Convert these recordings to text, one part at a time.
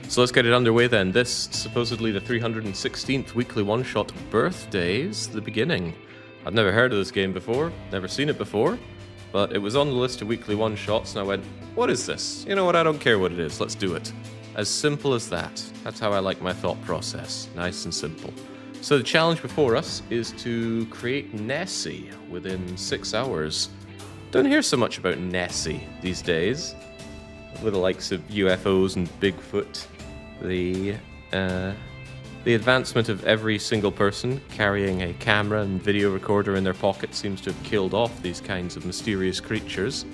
So let's get it underway then. This, supposedly the 316th weekly one-shot birthdays, the beginning. I've never heard of this game before, never seen it before, but it was on the list of weekly one-shots and I went, what is this? You know what, I don't care what it is, let's do it. As simple as that. That's how I like my thought process, nice and simple. So the challenge before us is to create Nessie within 6 hours. Don't hear so much about Nessie these days. With the likes of UFOs and Bigfoot. The advancement of every single person carrying a camera and video recorder in their pocket seems to have killed off these kinds of mysterious creatures.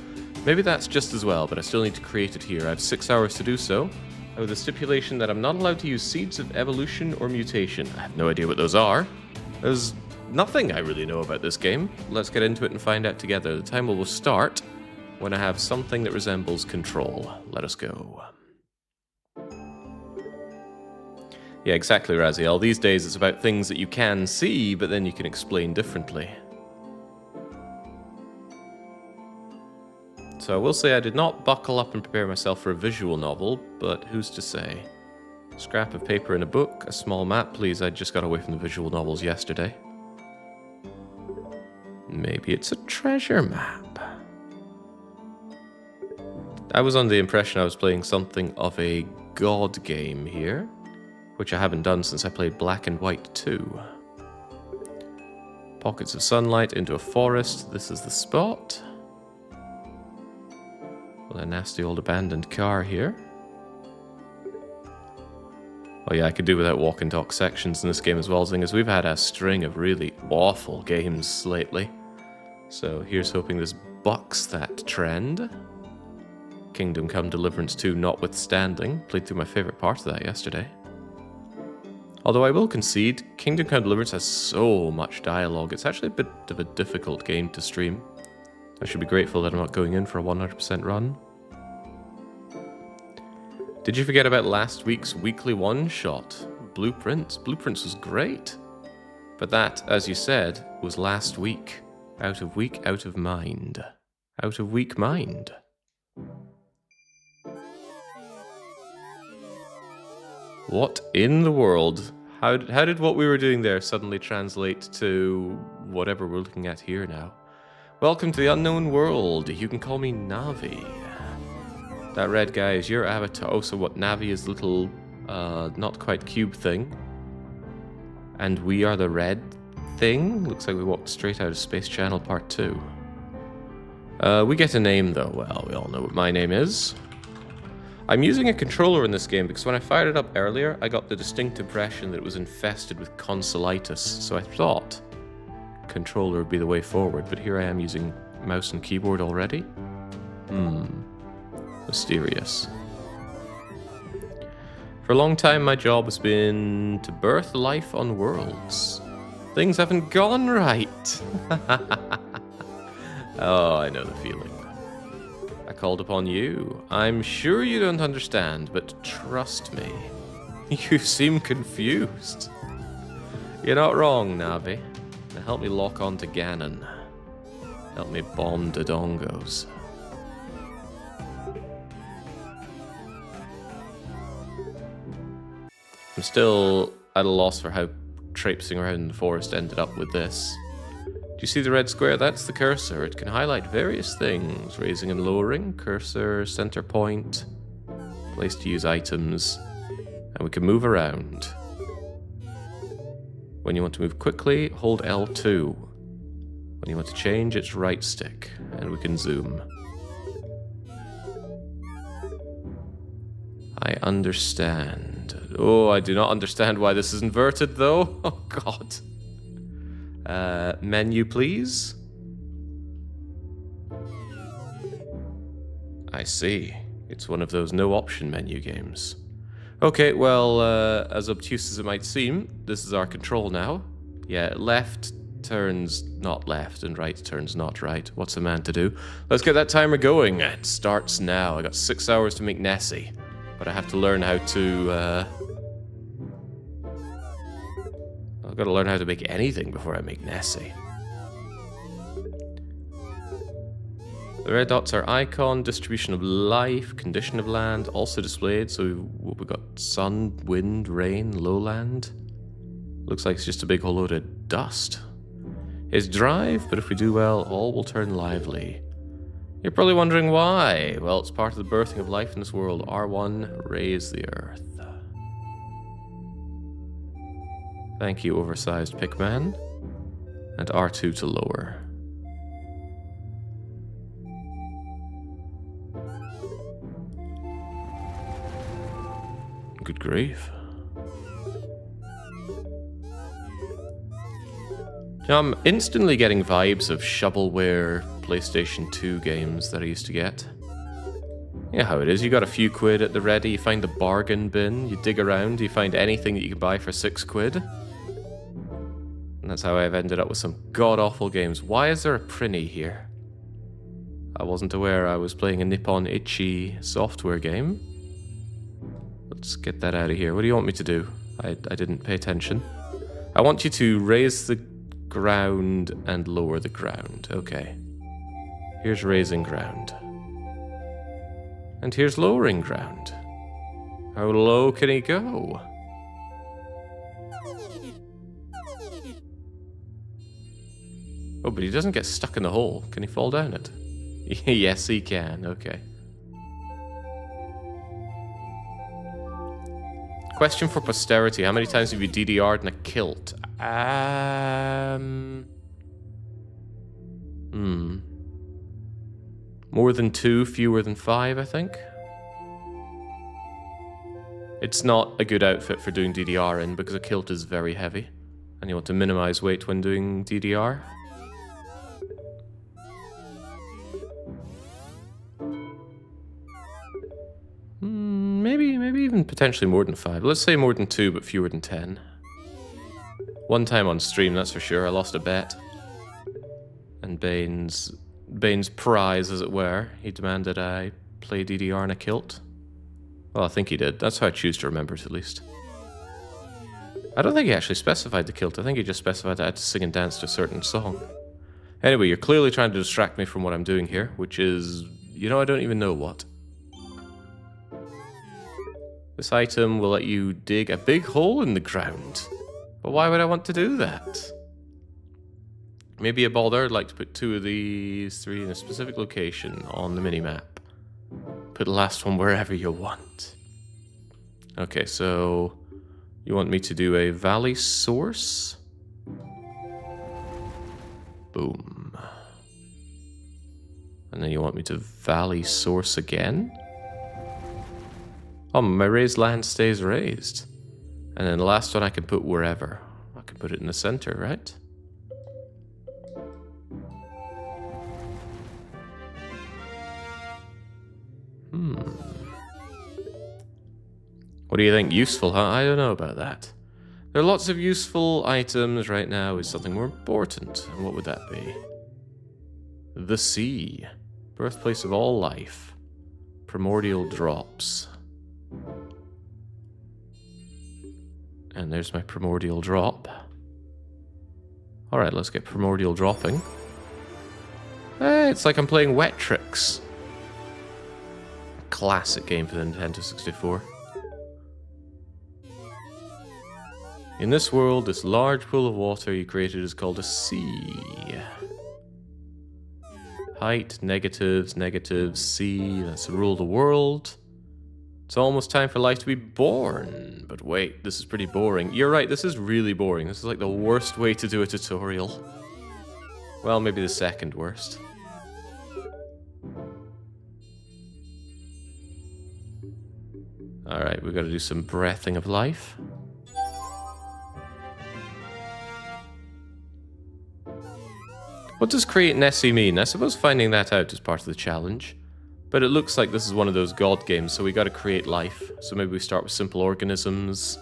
Maybe that's just as well, but I still need to create it here. I have 6 hours to do so, with the stipulation that I'm not allowed to use seeds of evolution or mutation. I have no idea what those are. There's nothing I really know about this game. Let's get into it and find out together. The timer will start when I have something that resembles control. Let us go. Yeah, exactly, Raziel. These days it's about things that you can see, but then you can explain differently. So I will say I did not buckle up and prepare myself for a visual novel, but who's to say? Scrap of paper and a book, a small map, please. I just got away from the visual novels yesterday. Maybe it's a treasure map. I was under the impression I was playing something of a god game here, which I haven't done since I played Black and White 2. Pockets of sunlight into a forest. This is the spot. Well, a nasty old abandoned car here. Oh yeah, I could do without walk and talk sections in this game as well, seeing as we've had a string of really awful games lately. So here's hoping this bucks that trend. Kingdom Come Deliverance 2 notwithstanding. Played through my favourite part of that yesterday. Although I will concede, Kingdom Come Deliverance has so much dialogue, it's actually a bit of a difficult game to stream. I should be grateful that I'm not going in for a 100% run. Did you forget about last week's weekly one-shot? Blueprints. Blueprints was great. But that, as you said, was last week. Out of week, out of mind. Out of weak mind. What in the world? How did what we were doing there suddenly translate to whatever we're looking at here now? Welcome to the unknown world. You can call me Navi. That red guy is your avatar. Oh, so what? Navi is the little, not quite cube thing. And we are the red thing? Looks like we walked straight out of Space Channel Part 2. We get a name though. Well, we all know what my name is. I'm using a controller in this game because when I fired it up earlier, I got the distinct impression that it was infested with tonsillitis, so I thought controller would be the way forward, but here I am using mouse and keyboard already? Mysterious. For a long time, my job has been to birth life on worlds. Things haven't gone right. Oh, I know the feeling. I called upon you. I'm sure you don't understand, but trust me. You seem confused. You're not wrong, Navi. Now help me lock on to Ganon. Help me bomb Dodongos. I'm still at a loss for how traipsing around the forest ended up with this. Do you see the red square? That's the cursor. It can highlight various things. Raising and lowering, cursor, center point, place to use items, and we can move around. When you want to move quickly, hold L2. When you want to change, it's right stick, and we can zoom. I understand. Oh, I do not understand why this is inverted, though. Oh, God. Menu, please. I see. It's one of those no-option menu games. Okay, well, as obtuse as it might seem, this is our control now. Yeah, left turns not left, and right turns not right. What's a man to do? Let's get that timer going. It starts now. I got 6 hours to make Nessie, but I have to learn how to, I've got to learn how to make anything before I make Nessie. The red dots are icon, distribution of life, condition of land, also displayed. So we've got sun, wind, rain, lowland. Looks like it's just a big whole load of dust. It's drive, but if we do well, all will turn lively. You're probably wondering why. Well, it's part of the birthing of life in this world. R1, raise the earth. Thank you, oversized Pickman. And R2 to lower. Good grief. Now, I'm instantly getting vibes of shovelware PlayStation 2 games that I used to get. Yeah, how it is. You got a few quid at the ready, you find the bargain bin, you dig around, you find anything that you can buy for 6 quid. And that's how I've ended up with some god-awful games. Why is there a Prinny here? I wasn't aware I was playing a Nippon Ichi software game. Let's get that out of here. What do you want me to do? I didn't pay attention. I want you to raise the ground and lower the ground. Okay. Here's raising ground. And here's lowering ground. How low can he go? Oh, but he doesn't get stuck in the hole. Can he fall down it? Yes, he can. Okay. Question for posterity. How many times have you DDR'd in a kilt? More than 2, fewer than 5, I think. It's not a good outfit for doing DDR in because a kilt is very heavy. And you want to minimize weight when doing DDR. Maybe even potentially more than 5. Let's say more than 2, but fewer than 10. One time on stream, that's for sure. I lost a bet. And Bane's prize, as it were, he demanded I play DDR in a kilt. Well, I think he did. That's how I choose to remember it, at least. I don't think he actually specified the kilt. I think he just specified that I had to sing and dance to a certain song. Anyway, you're clearly trying to distract me from what I'm doing here, which is, you know, I don't even know what. This item will let you dig a big hole in the ground. But why would I want to do that? Maybe a Balder would like to put 2 of these 3 in a specific location on the minimap. Put the last one wherever you want. Okay, so you want me to do a valley source? Boom. And then you want me to valley source again? Oh, my raised land stays raised. And then the last one I can put wherever. I can put it in the center, right? What do you think? Useful, huh? I don't know about that. There are lots of useful items right now. Is something more important. And what would that be? The sea. Birthplace of all life. Primordial drops. And there's my primordial drop. Alright, let's get primordial dropping. Hey, it's like I'm playing Wet Tricks. Classic game for the Nintendo 64. In this world, this large pool of water you created is called a sea. Height, negatives, negatives, sea. That's the rule of the world. It's almost time for life to be born. But wait, this is pretty boring. You're right, this is really boring. This is like the worst way to do a tutorial. Well, maybe the second worst. Alright, we've got to do some breathing of life. What does create Nessie mean? I suppose finding that out is part of the challenge. But it looks like this is one of those god games, so we gotta create life. So maybe we start with simple organisms.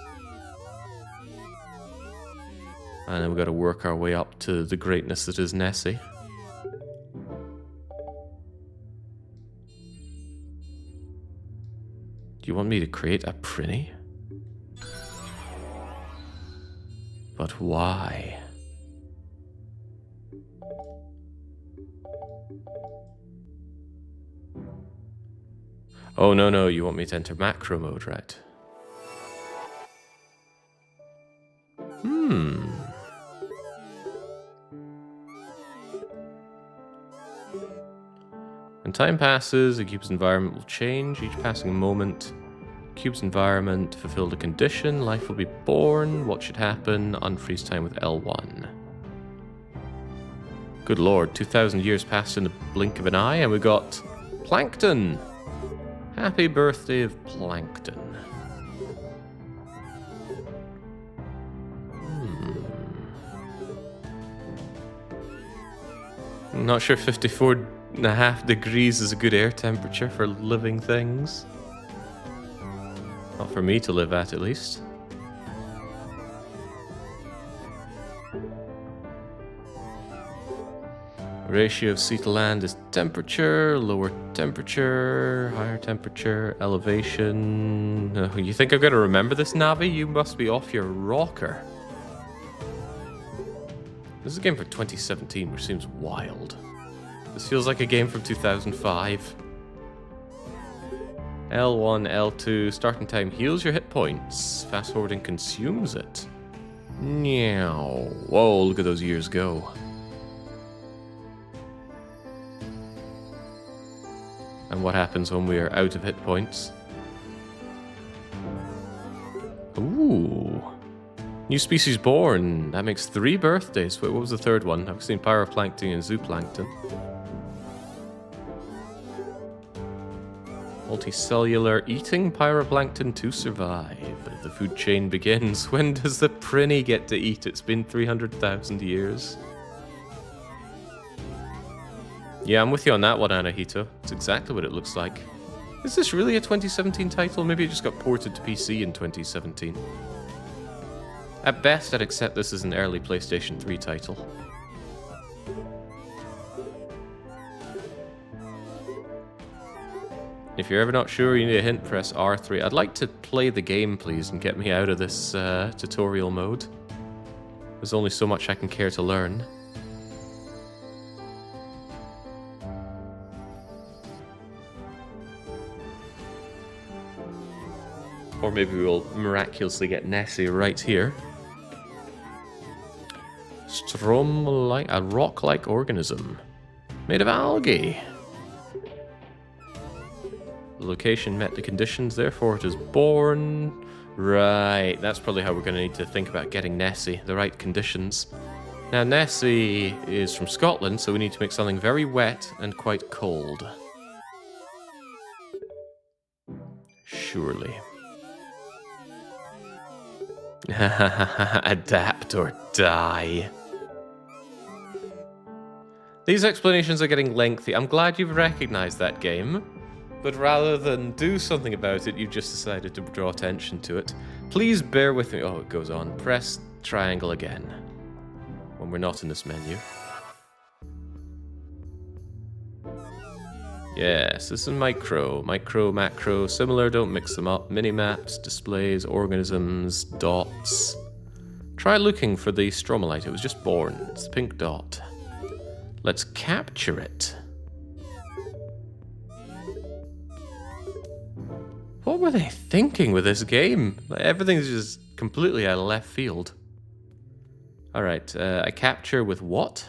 And then we gotta work our way up to the greatness that is Nessie. Do you want me to create a Prinny? But why? Oh, no, no, you want me to enter macro mode, right? When time passes, the cube's environment will change. Each passing moment, cube's environment fulfilled a condition. Life will be born. What should happen? Unfreeze time with L1. Good lord, 2,000 years passed in the blink of an eye, and we got plankton. Happy birthday of plankton. I'm not sure 54.5 degrees is a good air temperature for living things. Not for me to live at least. Ratio of sea to land is temperature, lower temperature, higher temperature, elevation. You think I'm going to remember this, Navi? You must be off your rocker. This is a game for 2017, which seems wild. This feels like a game from 2005. L1, L2, starting time heals your hit points. Fast forwarding consumes it. Meow. Whoa, look at those years go. And what happens when we are out of hit points? Ooh. New species born. That makes 3 birthdays. Wait, what was the third one? I've seen pyroplankton and zooplankton. Multicellular eating pyroplankton to survive. The food chain begins. When does the prinny get to eat? It's been 300,000 years. Yeah, I'm with you on that one, Anahito. It's exactly what it looks like. Is this really a 2017 title? Maybe it just got ported to PC in 2017. At best, I'd accept this as an early PlayStation 3 title. If you're ever not sure, you need a hint, press R3. I'd like to play the game, please, and get me out of this tutorial mode. There's only so much I can care to learn. Or maybe we'll miraculously get Nessie right here. Strom-like, a rock-like organism. Made of algae. The location met the conditions, therefore it is born. Right, that's probably how we're going to need to think about getting Nessie, the right conditions. Now, Nessie is from Scotland, so we need to make something very wet and quite cold. Surely. Adapt or die. These explanations are getting lengthy. I'm glad you've recognized that game, but rather than do something about it, you've just decided to draw attention to it. Please bear with me. Oh, it goes on. Press triangle again when we're not in this menu. Yes, this is micro, macro, similar, don't mix them up. Mini-maps, displays, organisms, dots. Try looking for the stromalite, it was just born. It's the pink dot. Let's capture it. What were they thinking with this game? Everything's just completely out of left field. Alright, I capture with what?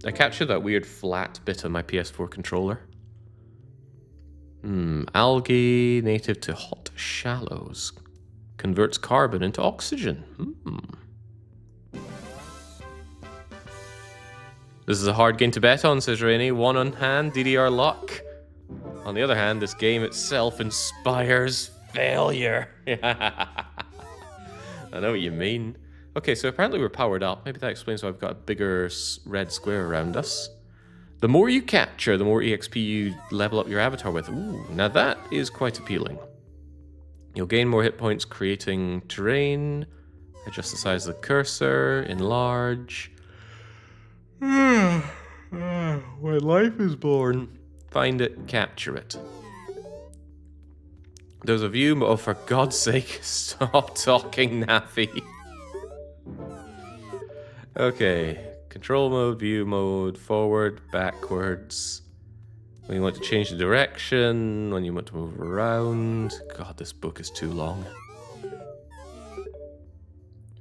I captured that weird flat bit on my PS4 controller. Algae native to hot shallows. Converts carbon into oxygen. This is a hard game to bet on, says Rainey. One on hand, DDR luck. On the other hand, this game itself inspires failure. I know what you mean. Okay, so apparently we're powered up. Maybe that explains why I've got a bigger red square around us. The more you capture, the more EXP you level up your avatar with. Ooh, now that is quite appealing. You'll gain more hit points creating terrain. Adjust the size of the cursor. Enlarge. When life is born. Find it, capture it. There's a view. Oh, for God's sake, stop talking, Navi. Okay, Control mode, view mode, forward, backwards. When you want to change the direction, when you want to move around. God, this book is too long.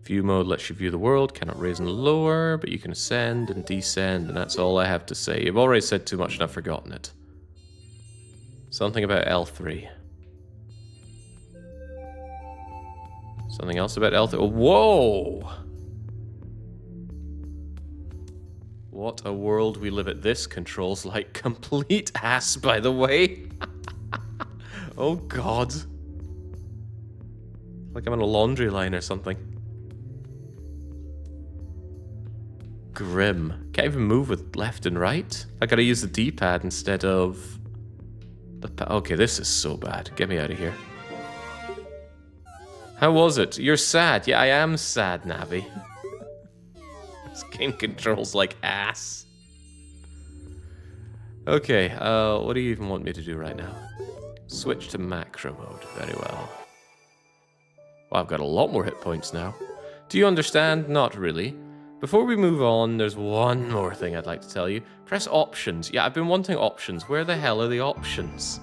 View mode lets you view the world, cannot raise and lower, but you can ascend and descend, and that's all I have to say. You've already said too much and I've forgotten it. Something about L3. Something else about L3. Oh, whoa! What a world we live at. This controls like complete ass, by the way. Oh, God. Like I'm on a laundry line or something. Grim. Can't even move with left and right. I gotta use the D-pad instead of the okay, this is so bad. Get me out of here. How was it? You're sad. Yeah, I am sad, Navi. This game controls like ass. Okay, what do you even want me to do right now? Switch to macro mode. Very well. Well, I've got a lot more hit points now. Do you understand? Not really. Before we move on, there's one more thing I'd like to tell you. Press options. Yeah, I've been wanting options. Where the hell are the options?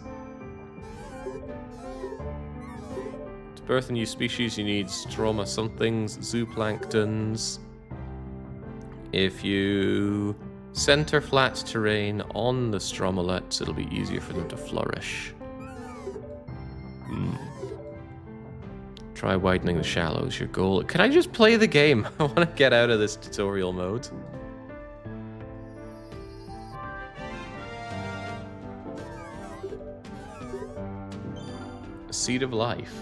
To birth a new species, you need stroma somethings, zooplanktons. If you center flat terrain on the stromalets, it'll be easier for them to flourish. Try widening the shallows, your goal. Can I just play the game? I want to get out of this tutorial mode. A seed of life.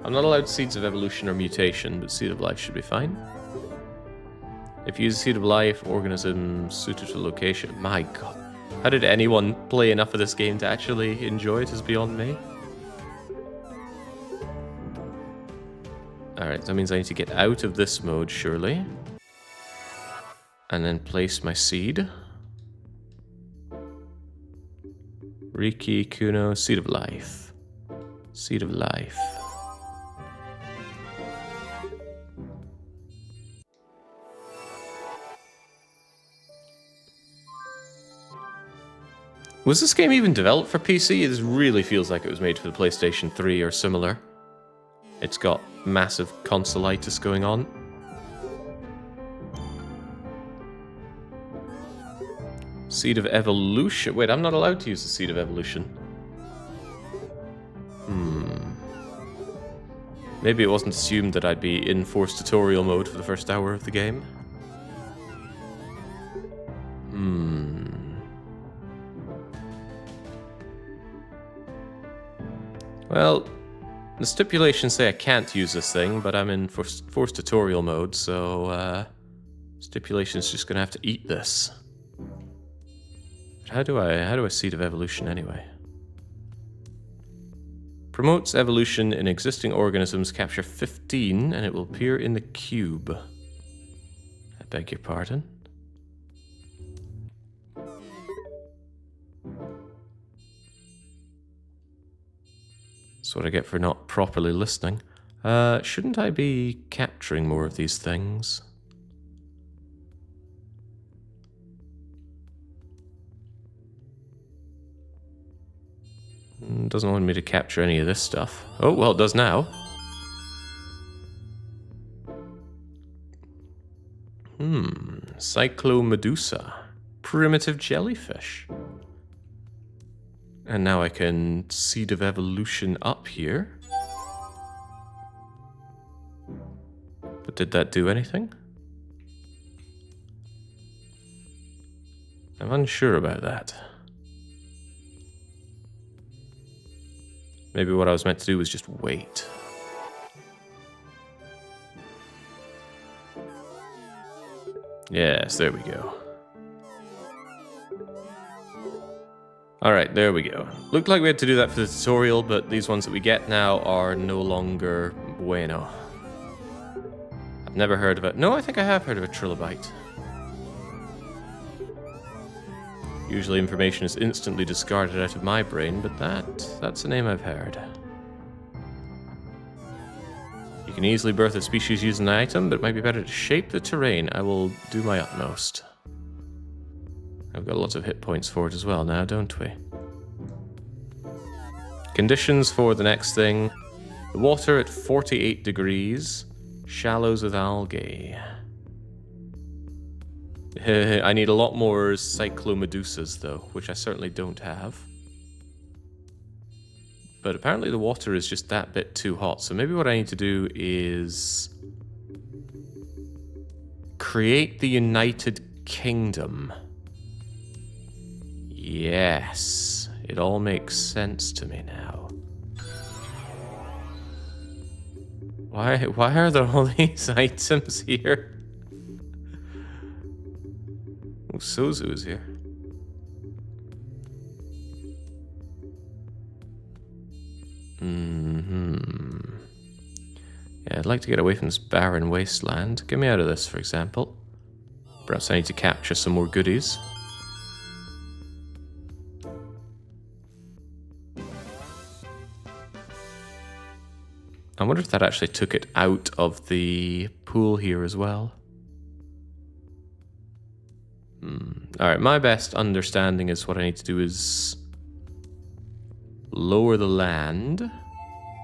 I'm not allowed seeds of evolution or mutation, but seed of life should be fine. If you use a seed of life, organism suited to location. My God. How did anyone play enough of this game to actually enjoy it is beyond me. Alright, that means I need to get out of this mode, surely. And then place my seed. Riki, Kuno, seed of life. Seed of life. Was this game even developed for PC? It really feels like it was made for the PlayStation 3 or similar. It's got massive consolitis going on. Seed of evolution. Wait, I'm not allowed to use the seed of evolution. Maybe it wasn't assumed that I'd be in forced tutorial mode for the first hour of the game. Well, the stipulations say I can't use this thing, but I'm in forced tutorial mode, so stipulation's just gonna have to eat this. But how do I seed of evolution anyway? Promotes evolution in existing organisms, capture 15, and it will appear in the cube. I beg your pardon? That's what I get for not properly listening. Shouldn't I be capturing more of these things? Doesn't want me to capture any of this stuff. Oh, well, it does now. Cyclomedusa. Primitive jellyfish. And now I can seed of evolution up here. But did that do anything? I'm unsure about that. Maybe what I was meant to do was just wait. Yes, there we go. Alright, there we go. Looked like we had to do that for the tutorial, but these ones that we get now are no longer bueno. I've never heard of it. No, I think I have heard of a trilobite. Usually information is instantly discarded out of my brain, but that's a name I've heard. You can easily birth a species using an item, but it might be better to shape the terrain. I will do my utmost. I've got lots of hit points for it as well now, don't we? Conditions for the next thing. The water at 48 degrees. Shallows with algae. I need a lot more cyclomedusas, though, which I certainly don't have. But apparently the water is just that bit too hot, so maybe what I need to do is create the United Kingdom. Yes, it all makes sense to me now. Why are there all these items here? Oh, Sozu is here. Yeah, I'd like to get away from this barren wasteland. Get me out of this, for example. Perhaps I need to capture some more goodies. I wonder if that actually took it out of the pool here as well. Alright, my best understanding is what I need to do is lower the land.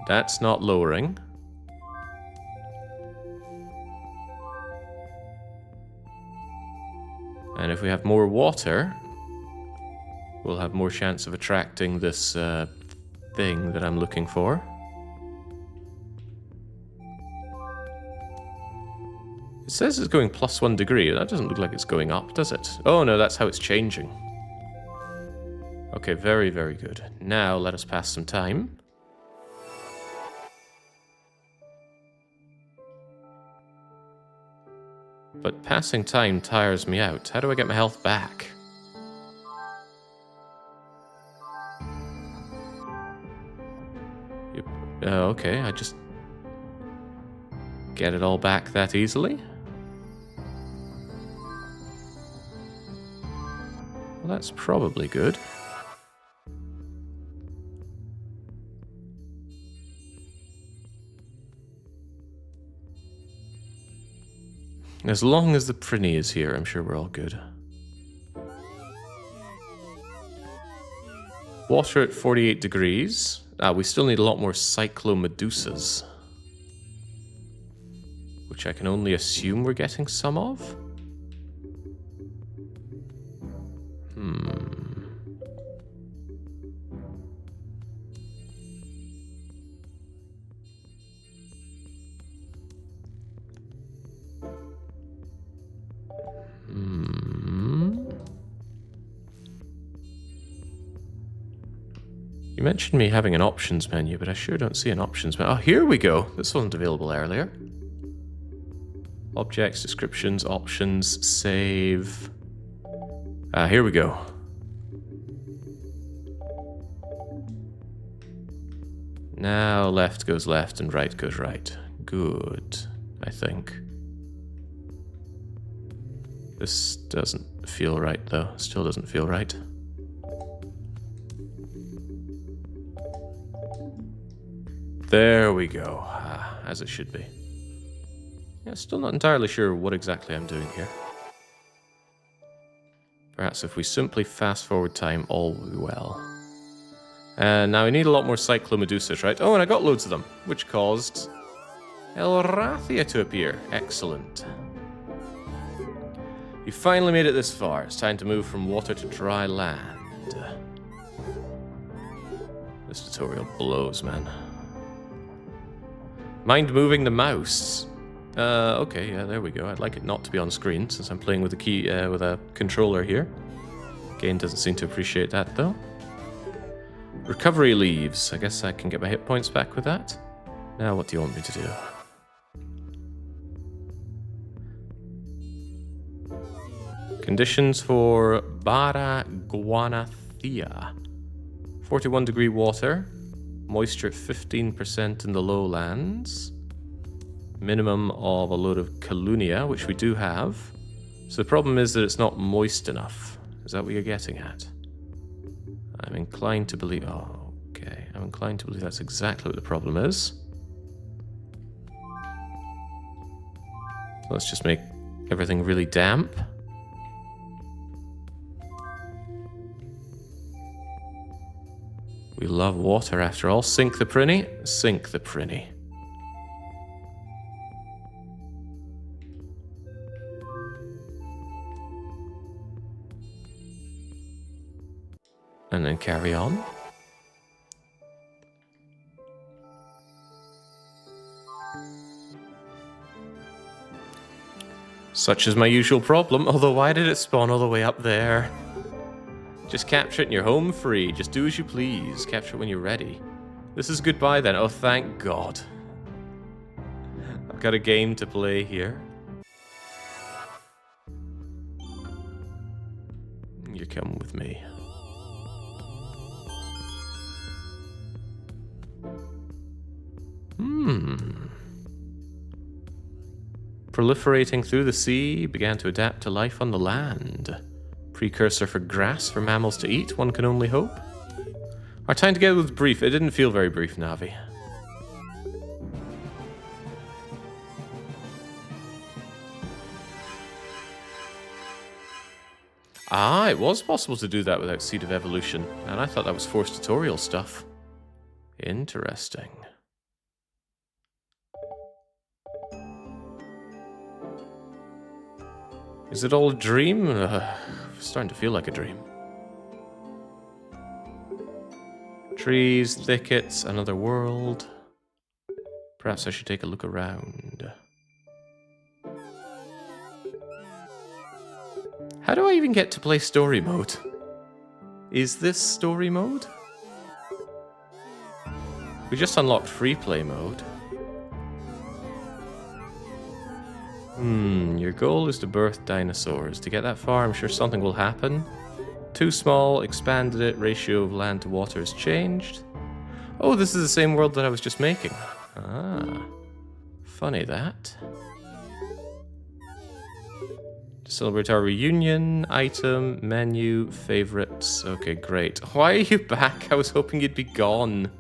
That's not lowering. And if we have more water, we'll have more chance of attracting this thing that I'm looking for. It says it's going +1 degree. That doesn't look like it's going up, does it? Oh no, that's how it's changing. Okay, very, very good. Now let us pass some time. But passing time tires me out. How do I get my health back? Okay, I just get it all back that easily? Well, that's probably good. As long as the Prinny is here, I'm sure we're all good. Water at 48 degrees. We still need a lot more cyclomedusas. Which I can only assume we're getting some of? You mentioned me having an options menu, but I sure don't see an options menu. Oh, here we go. This wasn't available earlier. Objects, descriptions, options, save. Here we go. Now left goes left and right goes right. Good, I think. This doesn't feel right, though. Still doesn't feel right. There we go. As it should be. Yeah, still not entirely sure what exactly I'm doing here. Perhaps if we simply fast forward time, all will be well. And now we need a lot more cyclomedusas, right? Oh, and I got loads of them, which caused Elrathia to appear. Excellent. You finally made it this far. It's time to move from water to dry land. This tutorial blows, man. Mind moving the mouse? Okay, yeah, there we go. I'd like it not to be on screen since I'm playing with a key, with a controller here. Game doesn't seem to appreciate that, though. Recovery leaves. I guess I can get my hit points back with that. Now, what do you want me to do? Conditions for Baragwanathia. 41 degree water. Moisture at 15% in the lowlands. Minimum of a load of Calunia, which we do have. So the problem is that it's not moist enough. Is that what you're getting at? I'm inclined to believe... Oh, okay. I'm inclined to believe that's exactly what the problem is. Let's just make everything really damp. love water after all. Sink the prinny, sink the prinny. And then carry on. Such is my usual problem, although why did it spawn all the way up there? Just capture it and you're home free. Just do as you please. Capture it when you're ready. This is goodbye then. Oh, thank God. I've got a game to play here. You're coming with me. Proliferating through the sea, began to adapt to life on the land. Precursor for grass for mammals to eat, one can only hope. Our time together was brief. It didn't feel very brief, Navi. Ah, it was possible to do that without Seed of Evolution, and I thought that was forced tutorial stuff. Interesting. Is it all a dream? Starting to feel like a dream. Trees, thickets, another world. Perhaps I should take a look around. How do I even get to play story mode? Is this story mode? We just unlocked free play mode. Your goal is to birth dinosaurs. To get that far, I'm sure something will happen. Too small, expanded it, ratio of land to water has changed. Oh, this is the same world that I was just making. Ah, funny that. To celebrate our reunion, item, menu, favorites. Okay, great. Why are you back? I was hoping you'd be gone.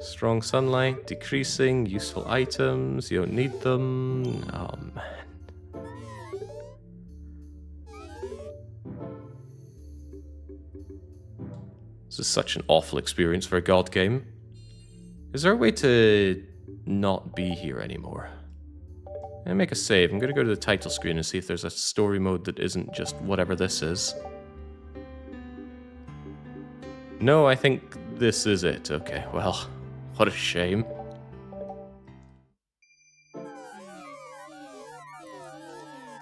Strong sunlight, decreasing, useful items, you don't need them. Oh man. This is such an awful experience for a god game. Is there a way to not be here anymore? And make a save. I'm gonna go to the title screen and see if there's a story mode that isn't just whatever this is. No, I think this is it. Okay, well. What a shame.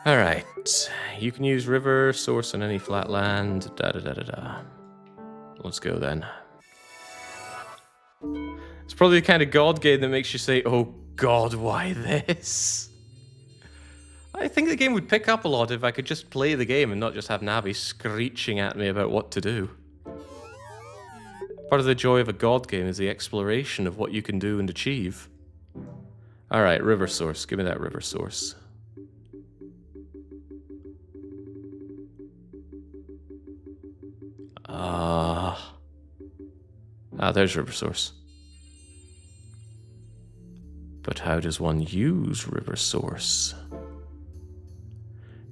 Alright. You can use river, source on any flat land. Let's go then. It's probably the kind of god game that makes you say, oh god, why this? I think the game would pick up a lot if I could just play the game and not just have Navi screeching at me about what to do. Part of the joy of a god game is the exploration of what you can do and achieve. Alright, river source. Give me that river source. There's river source. But how does one use river source?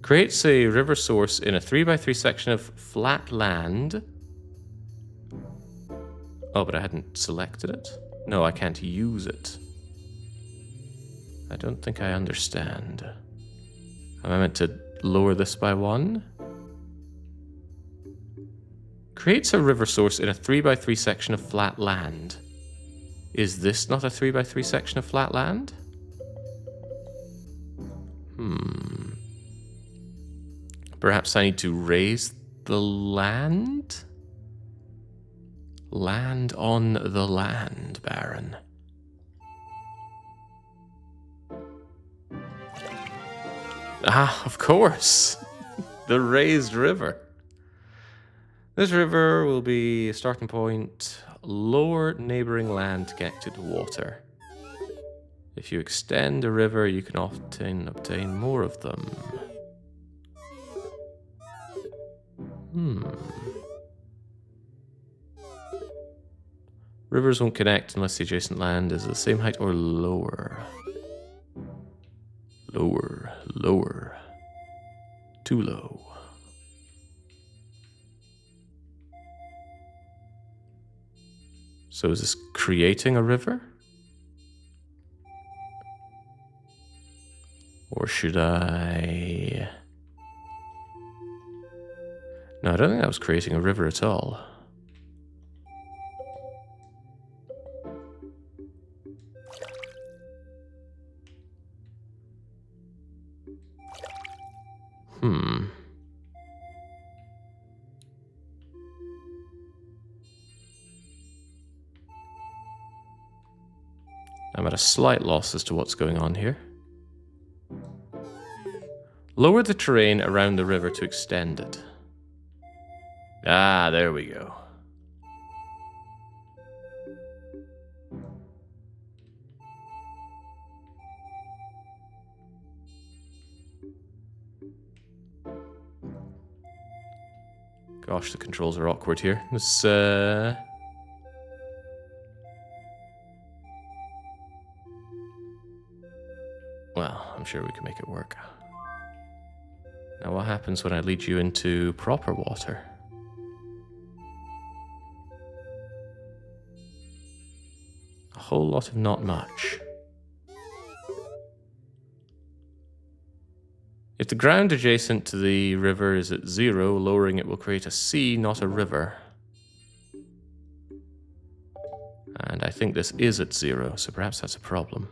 Creates a river source in a 3x3 section of flat land. Oh, but I hadn't selected it? No, I can't use it. I don't think I understand. Am I meant to lower this by 1? Creates a river source in a 3x3 section of flat land. Is this not a 3x3 section of flat land? Perhaps I need to raise the land? Land on the land, Baron. Ah, of course. The raised river. This river will be a starting point. Lower neighboring land to get to the water. If you extend a river, you can often obtain more of them. Rivers won't connect unless the adjacent land is the same height or lower. Lower, lower. Too low. So is this creating a river? Or should I... No, I don't think that was creating a river at all. I'm at a slight loss as to what's going on here. Lower the terrain around the river to extend it. Ah, there we go. Gosh, the controls are awkward here. This, well, I'm sure we can make it work. Now, what happens when I lead you into proper water? A whole lot of not much. If the ground adjacent to the river is at 0, lowering it will create a sea, not a river. And I think this is at 0, so perhaps that's a problem.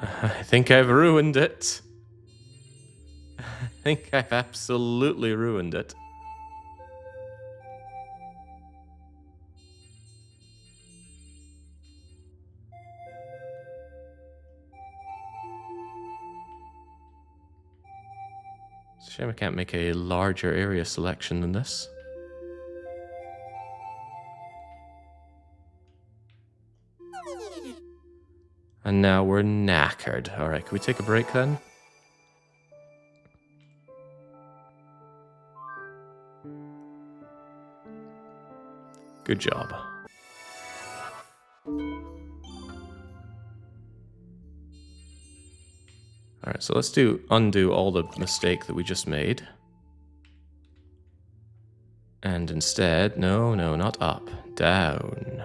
I think I've ruined it. I think I've absolutely ruined it. It's a shame I can't make a larger area selection than this. And now we're knackered. Alright, can we take a break then? Good job. Alright, so let's undo all the mistake that we just made. And instead, no, not up, down.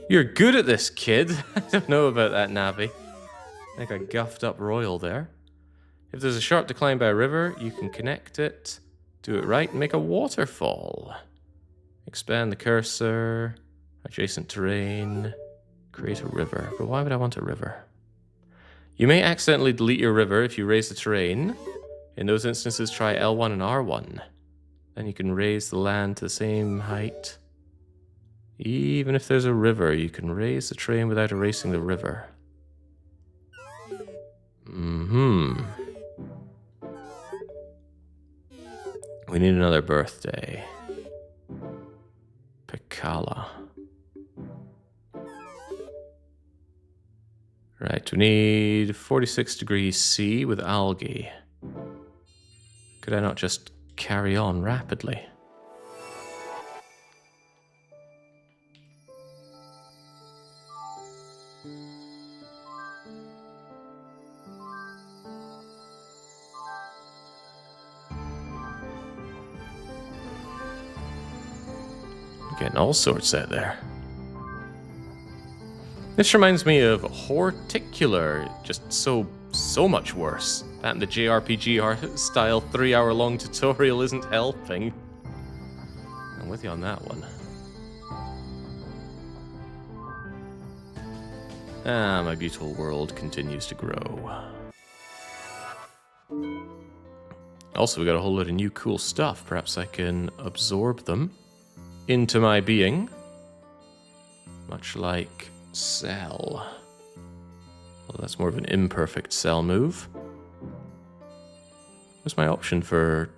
You're good at this, kid. I don't know about that, Navi. I think I guffed up royal there. If there's a sharp decline by a river, you can connect it, do it right, and make a waterfall. Expand the cursor, adjacent terrain, create a river. But why would I want a river? You may accidentally delete your river if you raise the terrain. In those instances, try L1 and R1. Then you can raise the land to the same height. Even if there's a river, you can raise the terrain without erasing the river. We need another birthday. Picala. Right, we need 46 degrees C with algae. Could I not just carry on rapidly? Getting all sorts out there. This reminds me of Horticular, just so much worse. That and the JRPG style 3-hour-long tutorial isn't helping. I'm with you on that one. Ah, my beautiful world continues to grow. Also, we got a whole lot of new cool stuff. Perhaps I can absorb them into my being. Much like Cell. Well, that's more of an imperfect Cell move. What's my option for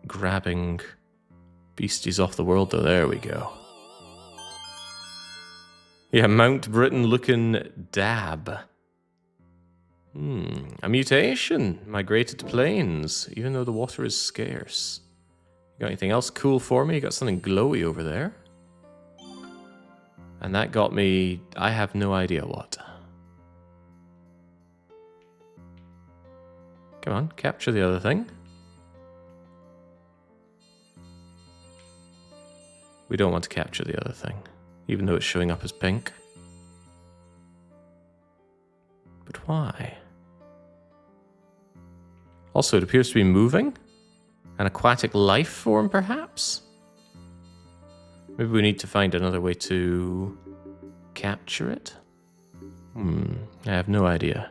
grabbing beasties off the world, though? There we go. Yeah, Mount Britain looking dab. A mutation. Migrated to plains, even though the water is scarce. You got anything else cool for me? You got something glowy over there. And that got me, I have no idea what. Come on, capture the other thing. We don't want to capture the other thing, even though it's showing up as pink. But why? Also, it appears to be moving. An aquatic life form, perhaps? Maybe we need to find another way to capture it? I have no idea.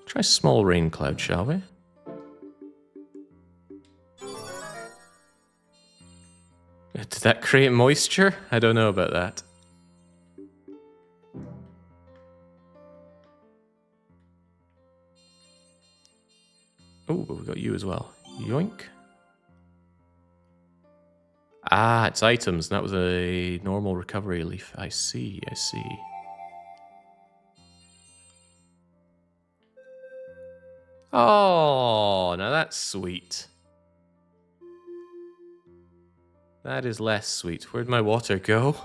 Try small rain cloud, shall we? Did that create moisture? I don't know about that. Oh, but we got you as well. Yoink. Ah, it's items. That was a normal recovery leaf. I see, I see. Oh, now that's sweet. That is less sweet. Where'd my water go?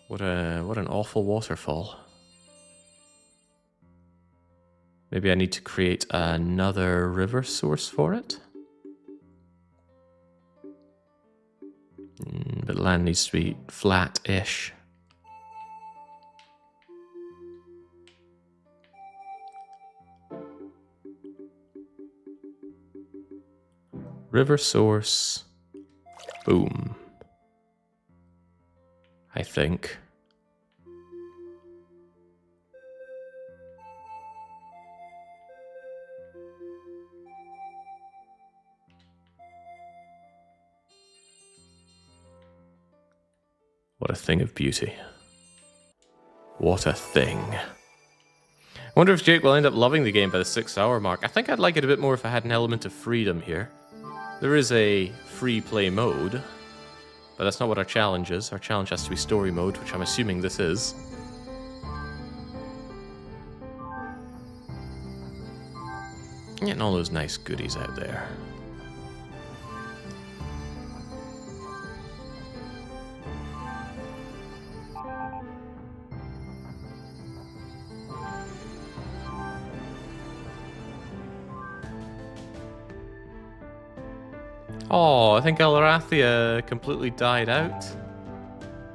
What an awful waterfall. Maybe I need to create another river source for it. But land needs to be flat-ish. River source. Boom. I think. What a thing of beauty. What a thing. I wonder if Jake will end up loving the game by the 6-hour mark. I think I'd like it a bit more if I had an element of freedom here. There is a free play mode, but that's not what our challenge is. Our challenge has to be story mode, which I'm assuming this is. Getting all those nice goodies out there. Oh, I think Elrathia completely died out.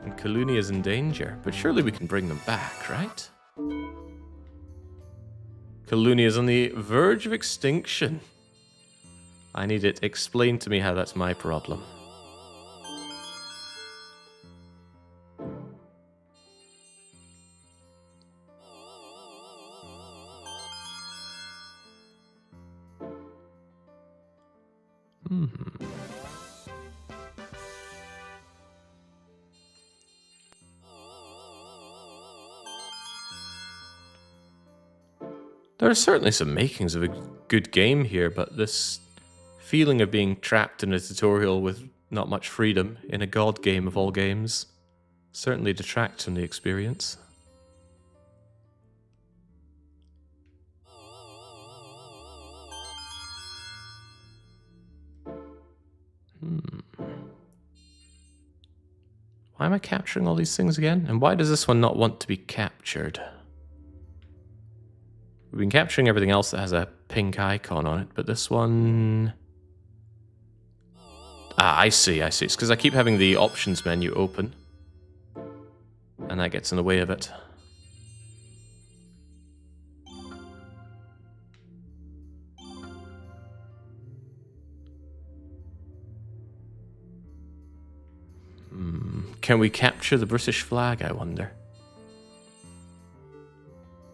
And Kaluni is in danger. But surely we can bring them back, right? Kaluni is on the verge of extinction. I need it explained to me how that's my problem. There are certainly some makings of a good game here, but this feeling of being trapped in a tutorial with not much freedom in a god game of all games certainly detracts from the experience. Why am I capturing all these things again? And why does this one not want to be captured? We've been capturing everything else that has a pink icon on it, but this one... Ah, I see. It's because I keep having the options menu open. And that gets in the way of it. Can we capture the British flag, I wonder?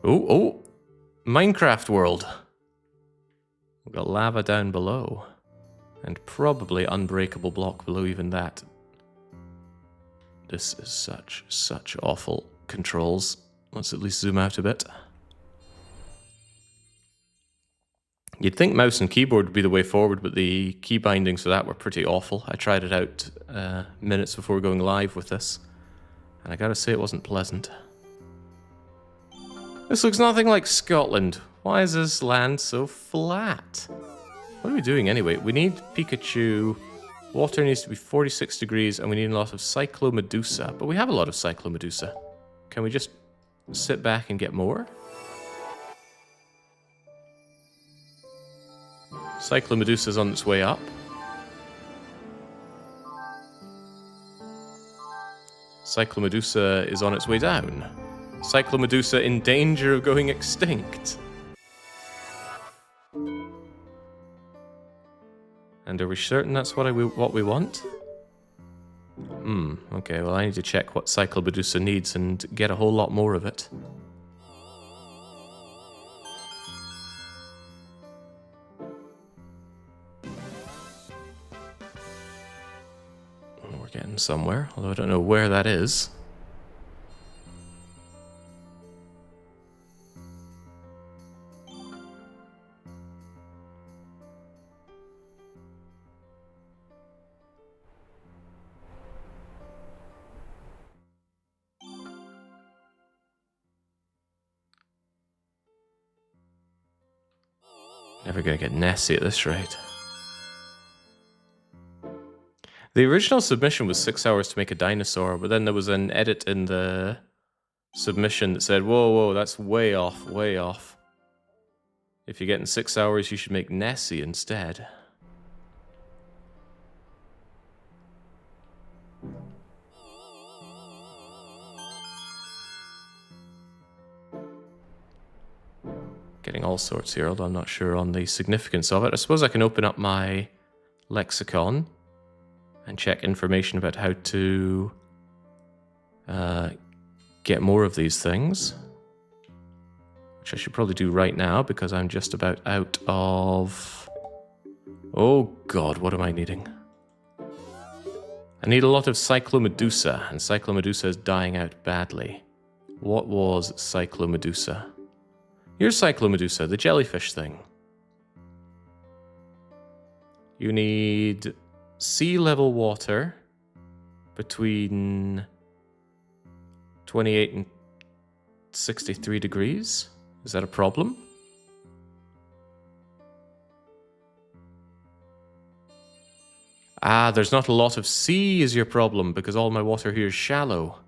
Oh! Minecraft world! We've got lava down below. And probably unbreakable block below even that. This is such awful controls. Let's at least zoom out a bit. You'd think mouse and keyboard would be the way forward, but the key bindings for that were pretty awful. I tried it out minutes before going live with this, and I gotta say it wasn't pleasant. This looks nothing like Scotland. Why is this land so flat? What are we doing anyway? We need Pikachu. Water needs to be 46 degrees, and we need a lot of Cyclomedusa. But we have a lot of Cyclomedusa. Can we just sit back and get more? Cyclomedusa's on its way up. Cyclomedusa is on its way down. Cyclomedusa in danger of going extinct. And are we certain that's what we want? Okay, well I need to check what Cyclomedusa needs and get a whole lot more of it. We're getting somewhere, although I don't know where that is. Never gonna get Nessie at this rate. The original submission was 6 hours to make a dinosaur, but then there was an edit in the submission that said, whoa, that's way off, way off. If you're getting 6 hours, you should make Nessie instead. Getting all sorts here, although I'm not sure on the significance of it. I suppose I can open up my lexicon and check information about how to get more of these things. Which I should probably do right now because I'm just about out of... Oh god, what am I needing? I need a lot of Cyclomedusa, and Cyclomedusa is dying out badly. What was Cyclomedusa? Here's Cyclomedusa, the jellyfish thing. You need sea level water between 28 and 63 degrees. Is that a problem? Ah, there's not a lot of sea is your problem because all my water here is shallow.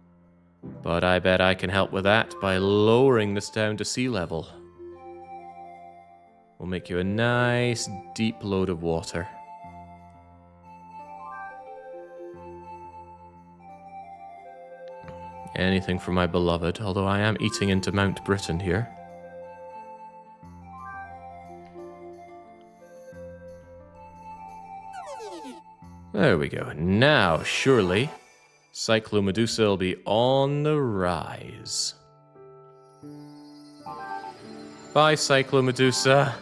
But I bet I can help with that by lowering this down to sea level. We'll make you a nice deep load of water. Anything for my beloved, although I am eating into Mount Britain here. There we go. Now, surely, Cyclomedusa will be on the rise. Bye, Cyclomedusa.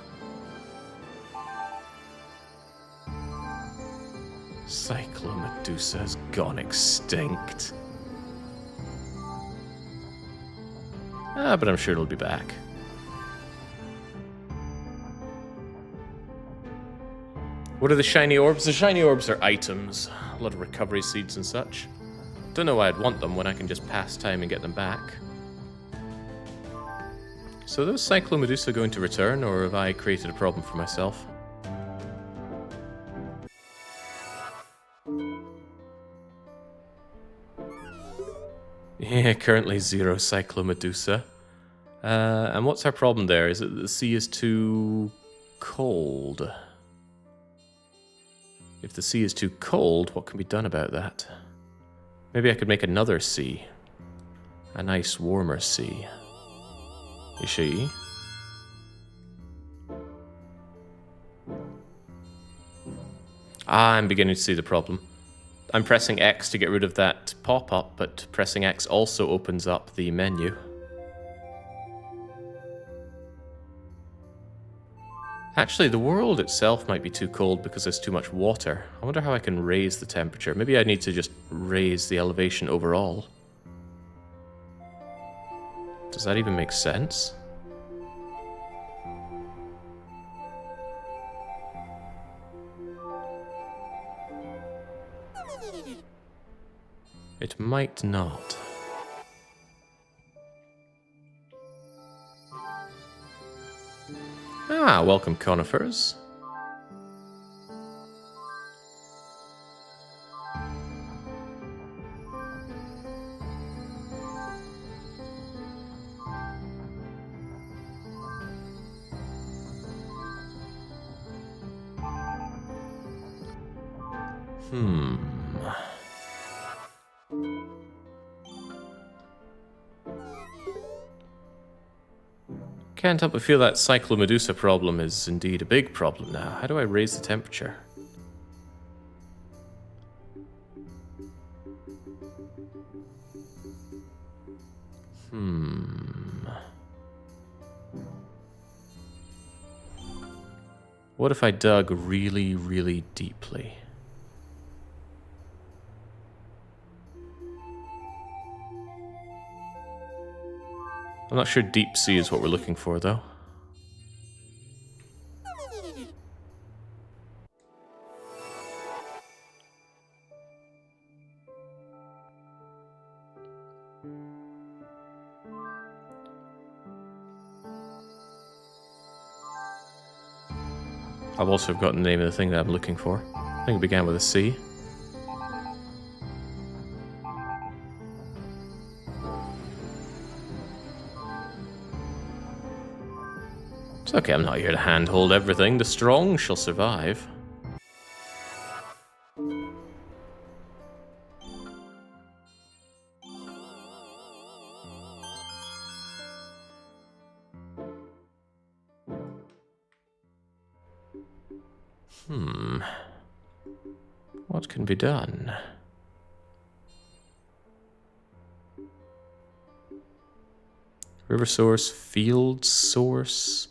Cyclomedusa's gone extinct. Ah, but I'm sure it'll be back. What are the shiny orbs? The shiny orbs are items. A lot of recovery seeds and such. Don't know why I'd want them when I can just pass time and get them back. So are those Cyclomedusa going to return, or have I created a problem for myself? Yeah, currently 0 Cyclomedusa. And what's our problem there? Is it that the sea is too cold? If the sea is too cold, what can be done about that? Maybe I could make another sea. A nice warmer sea. You see? Ah, I'm beginning to see the problem. I'm pressing X to get rid of that pop-up, but pressing X also opens up the menu. Actually, the world itself might be too cold because there's too much water. I wonder how I can raise the temperature. Maybe I need to just raise the elevation overall. Does that even make sense? It might not. Ah, welcome conifers. Hmm. Can't help but feel that Cyclomedusa problem is indeed a big problem now. How do I raise the temperature? What if I dug really, really deeply? I'm not sure deep sea is what we're looking for, though. I've also forgotten the name of the thing that I'm looking for. I think it began with a C. It's okay, I'm not here to handhold everything. The strong shall survive. What can be done? River source, field source,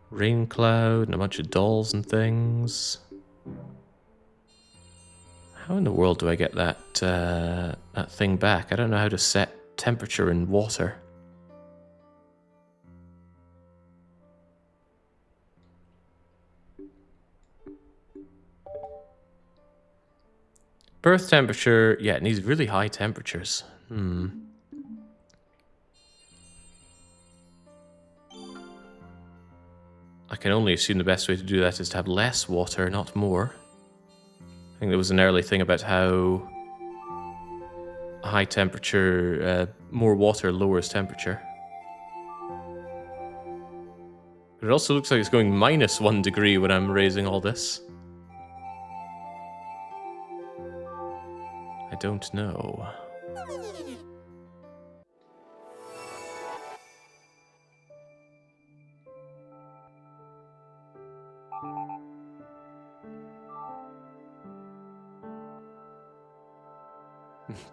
rain cloud, and a bunch of dolls and things. How in the world do I get that that thing back? I don't know how to set temperature in water. Birth temperature, yeah, it needs really high temperatures. I can only assume the best way to do that is to have less water, not more. I think there was an early thing about how high temperature, more water lowers temperature. But it also looks like it's going -1 degree when I'm raising all this. I don't know.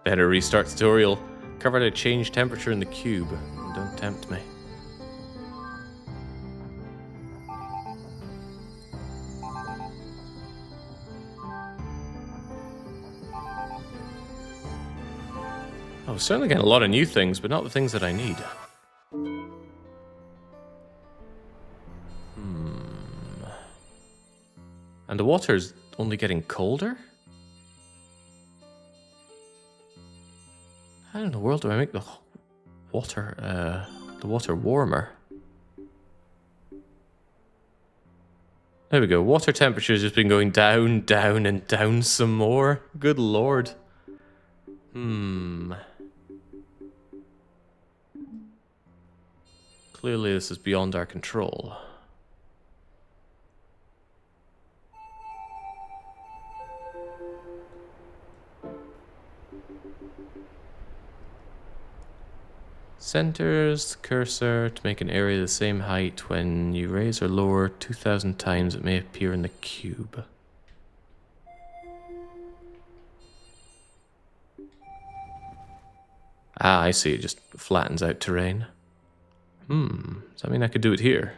Better restart tutorial. Covered how to change temperature in the cube. Don't tempt me. Oh, certainly getting a lot of new things, but not the things that I need. And the water's only getting colder? How in the world do I make the water warmer? There we go. Water temperature's just been going down, down, and down some more. Good lord. Clearly this is beyond our control. Centers the cursor to make an area the same height. When you raise or lower 2,000 times, it may appear in the cube. Ah, I see. It just flattens out terrain. Does that mean I could do it here?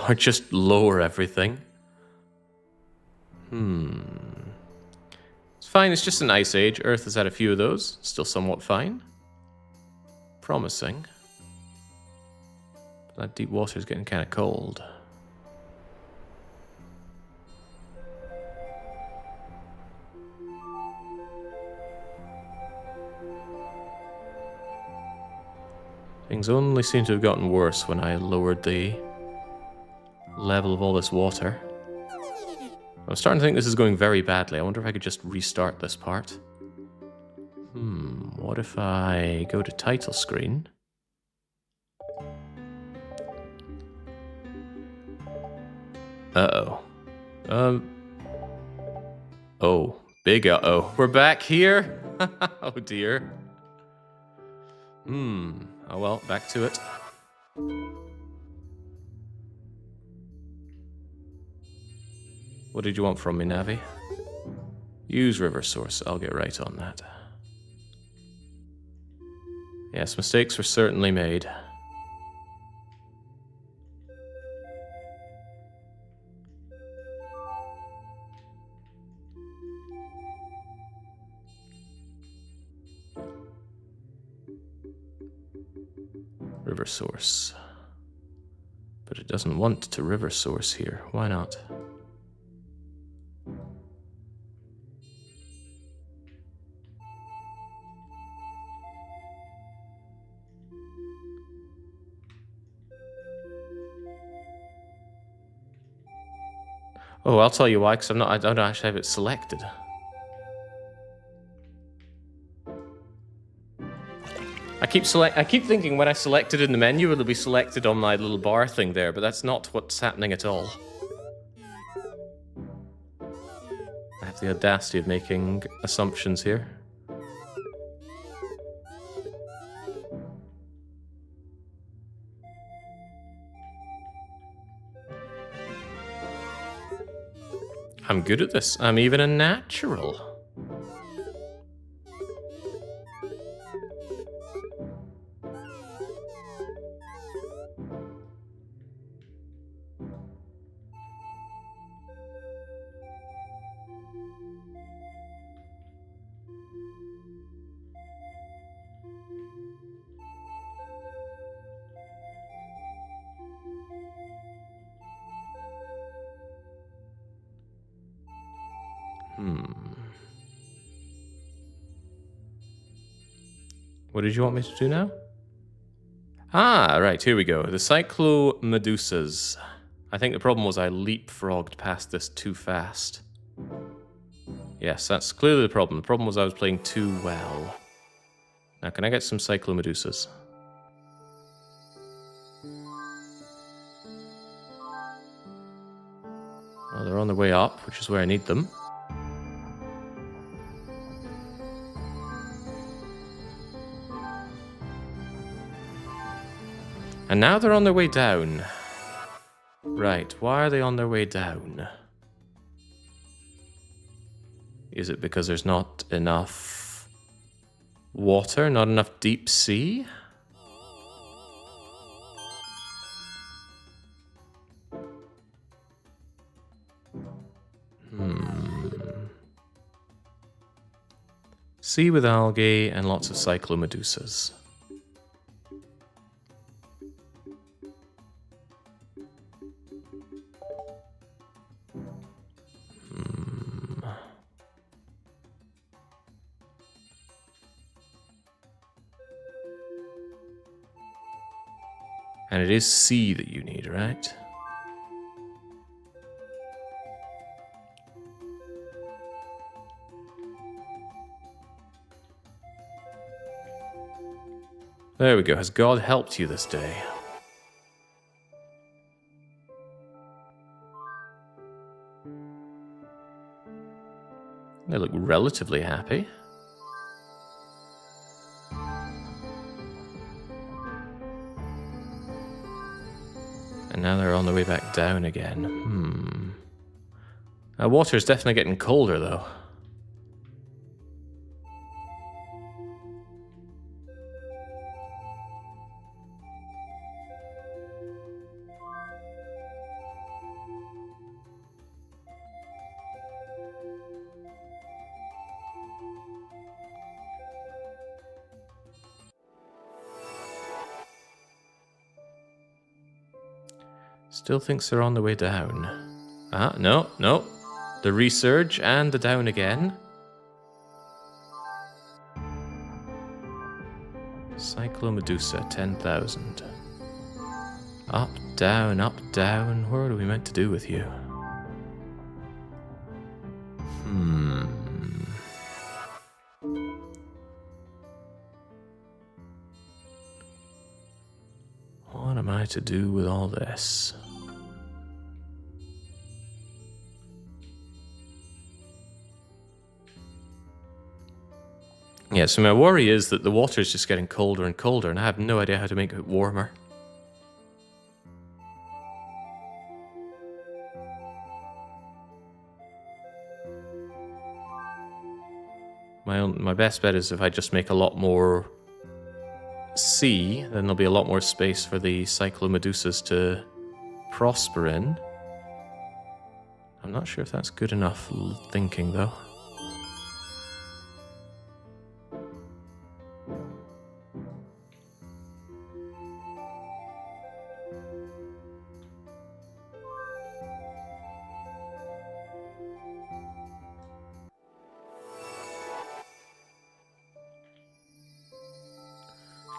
Or just lower everything? It's fine, it's just an ice age. Earth has had a few of those. Still somewhat fine. Promising. But that deep water is getting kind of cold. Things only seem to have gotten worse when I lowered the level of all this water. I'm starting to think this is going very badly. I wonder if I could just restart this part. What if I go to title screen? Uh-oh. Oh, big uh-oh. We're back here? Oh dear. Oh well, back to it. What did you want from me, Navi? Use river source. I'll get right on that. Yes, mistakes were certainly made. River source. But it doesn't want to river source here. Why not? Oh, I'll tell you why, because I don't actually have it selected. I keep thinking when I select it in the menu, it'll be selected on my little bar thing there, but that's not what's happening at all. I have the audacity of making assumptions here. I'm good at this. I'm even a natural. What did you want me to do now? Ah, right, here we go. The cyclomedusas. I think the problem was I leapfrogged past this too fast. Yes, that's clearly the problem. The problem was I was playing too well. Now, can I get some cyclomedusas? Well, they're on their way up, which is where I need them. And now they're on their way down. Right, why are they on their way down? Is it because there's not enough water, not enough deep sea? Sea with algae and lots of cyclomedusas. And it is sea that you need, right? There we go. Has God helped you this day? They look relatively happy. And now they're on their way back down again. Water's definitely getting colder, though. Still thinks they're on the way down. Ah, no. The resurge and the down again. Cyclomedusa, 10,000. Up, down, up, down. What are we meant to do with you? What am I to do with all this? Yeah, so my worry is that the water is just getting colder and colder, and I have no idea how to make it warmer. My best bet is if I just make a lot more sea, then there'll be a lot more space for the cyclomedusas to prosper in. I'm not sure if that's good enough thinking, though.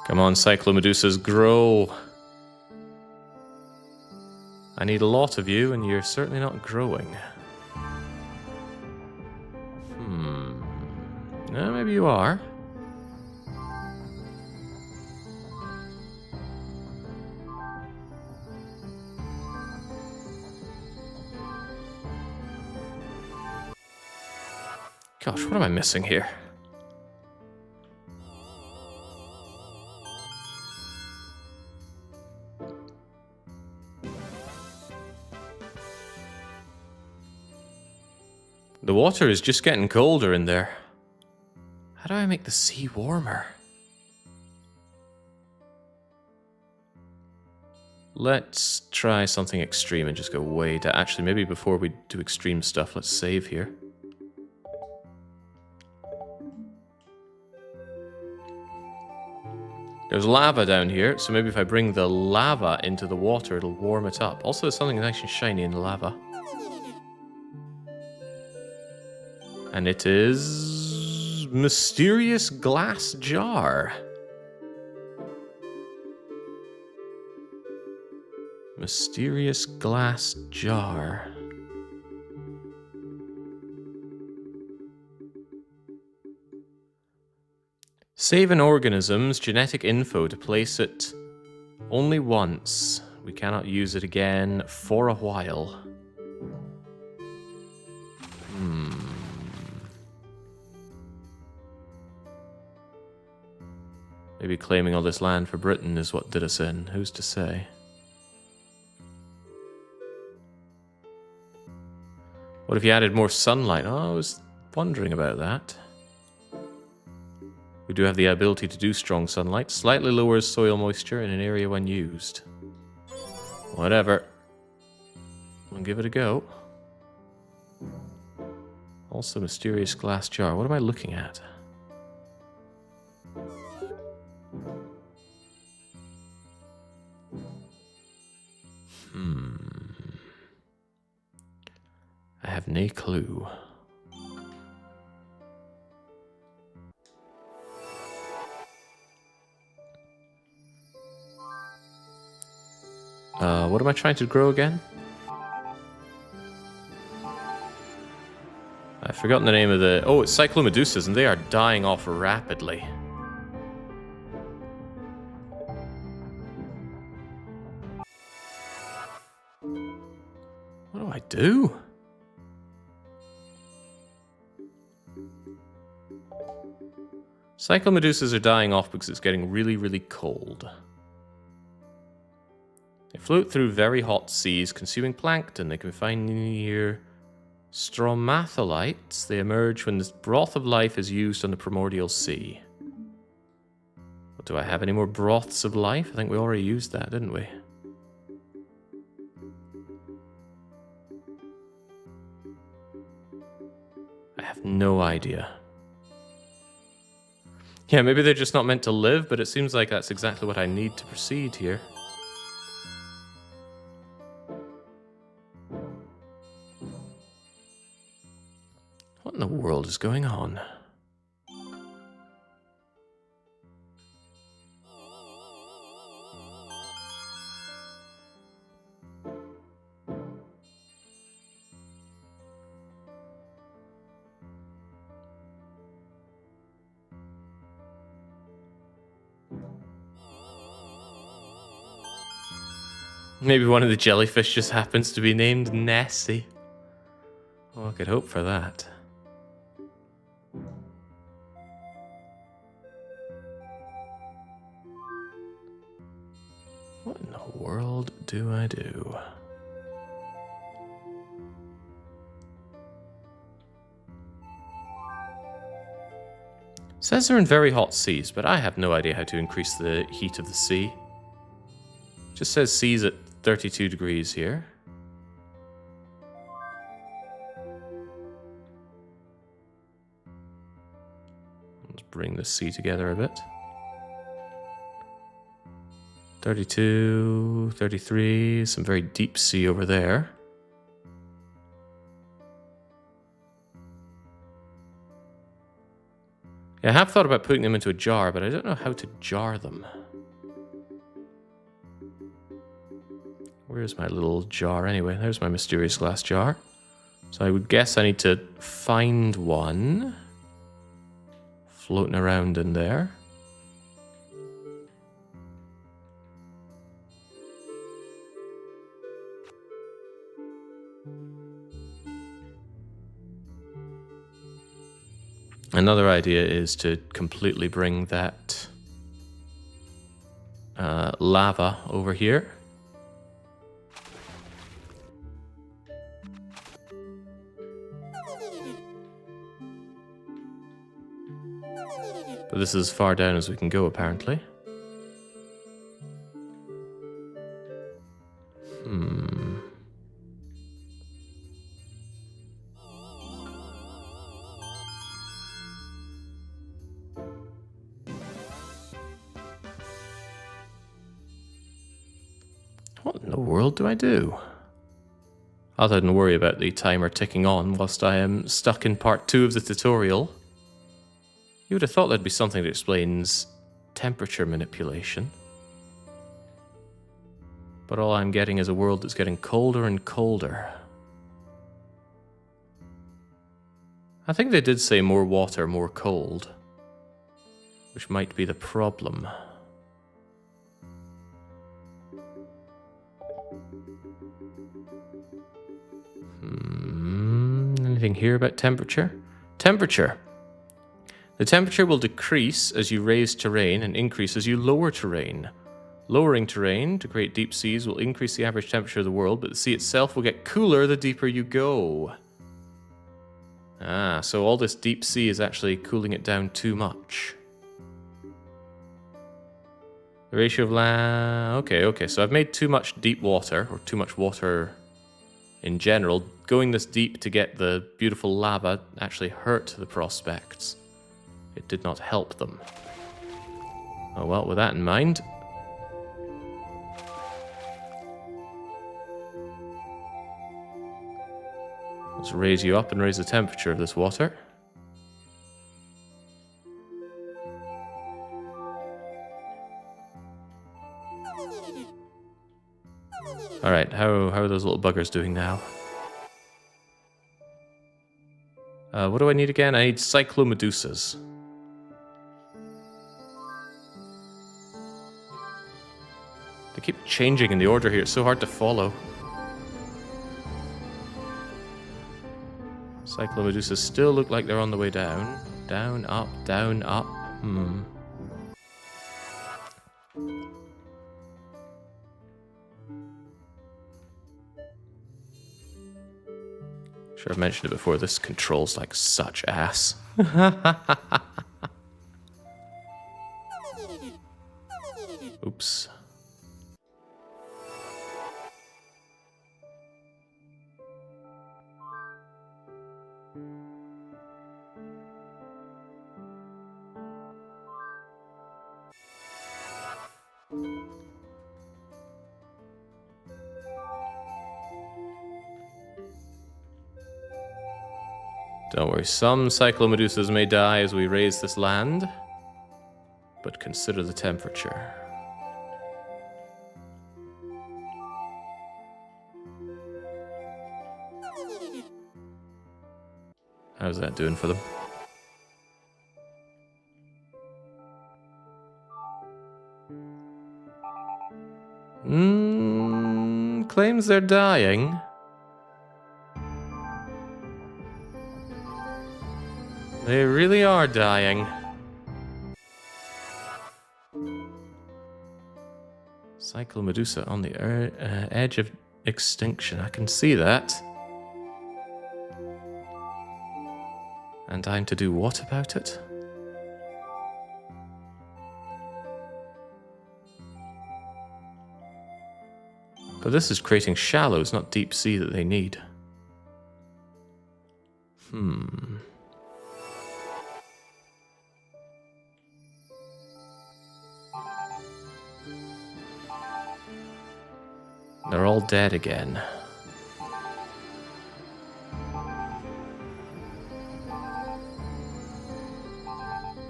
Come on, cyclomedusas, grow. I need a lot of you, and you're certainly not growing. No, maybe you are. Gosh, what am I missing here? The water is just getting colder in there. How do I make the sea warmer? Let's try something extreme and just go way down. Actually, maybe before we do extreme stuff, let's save here. There's lava down here, so maybe if I bring the lava into the water, it'll warm it up. Also, there's something nice and shiny in the lava. And it is... mysterious glass jar. Mysterious glass jar. Save an organism's genetic info to place it only once. We cannot use it again for a while. Maybe claiming all this land for Britain is what did us in. Who's to say? What if you added more sunlight? Oh, I was wondering about that. We do have the ability to do strong sunlight. Slightly lowers soil moisture in an area when used. Whatever. We'll give it a go. Also, mysterious glass jar. What am I looking at? I have no clue. What am I trying to grow again? I've forgotten the name of the... Oh, it's cyclomedusas, and they are dying off rapidly. What do I do? Cyclomedusas are dying off because it's getting really, really cold. They float through very hot seas, consuming plankton. They can be found near stromatholites. They emerge when the broth of life is used on the primordial sea. But do I have any more broths of life? I think we already used that, didn't we? I have no idea. Yeah, maybe they're just not meant to live, but it seems like that's exactly what I need to proceed here. What in the world is going on? Maybe one of the jellyfish just happens to be named Nessie. Oh, I could hope for that. What in the world do I do? Says they're in very hot seas, but I have no idea how to increase the heat of the sea. Just says seas at 32 degrees here. Let's bring the sea together a bit. 32, 33, some very deep sea over there. Yeah, I have thought about putting them into a jar, but I don't know how to jar them. Where's my little jar anyway? There's my mysterious glass jar. So I would guess I need to find one floating around in there. Another idea is to completely bring that lava over here. But this is as far down as we can go, apparently. What in the world do I do? Other than worry about the timer ticking on whilst I am stuck in part 2 of the tutorial. You would have thought there'd be something that explains temperature manipulation. But all I'm getting is a world that's getting colder and colder. I think they did say more water, more cold, which might be the problem. Anything here about temperature? Temperature. The temperature will decrease as you raise terrain and increase as you lower terrain. Lowering terrain to create deep seas will increase the average temperature of the world, but the sea itself will get cooler the deeper you go. Ah, so all this deep sea is actually cooling it down too much. The ratio of land... Okay, so I've made too much deep water, or too much water in general. Going this deep to get the beautiful lava actually hurt the prospects. It did not help them. Oh well, with that in mind... let's raise you up and raise the temperature of this water. Alright, how are those little buggers doing now? What do I need again? I need cyclomedusas. They keep changing in the order here, it's so hard to follow. Cyclomedusas still look like they're on the way down. Down, up, down, up. Sure, I've mentioned it before, this controls like such ass. Oops. Don't worry, some cyclomedusas may die as we raise this land, but consider the temperature. How's that doing for them? Claims they're dying. They really are dying. Cyclomedusa on the edge of extinction. I can see that. And I'm to do what about it? But this is creating shallows, not deep sea that they need. They're all dead again.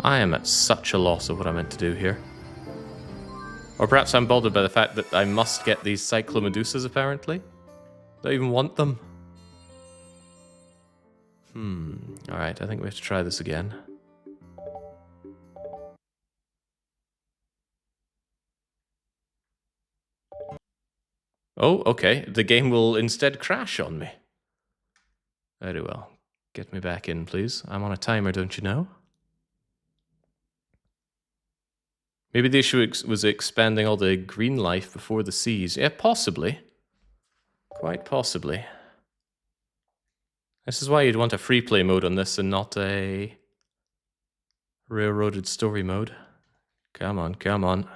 I am at such a loss of what I meant to do here. Or perhaps I'm bothered by the fact that I must get these Cyclomedusas, apparently. Do I even want them? Alright, I think we have to try this again. Oh, okay. The game will instead crash on me. Very well. Get me back in, please. I'm on a timer, don't you know? Maybe the issue was expanding all the green life before the seas. Yeah, possibly. Quite possibly. This is why you'd want a free play mode on this and not a railroaded story mode. Come on, come on.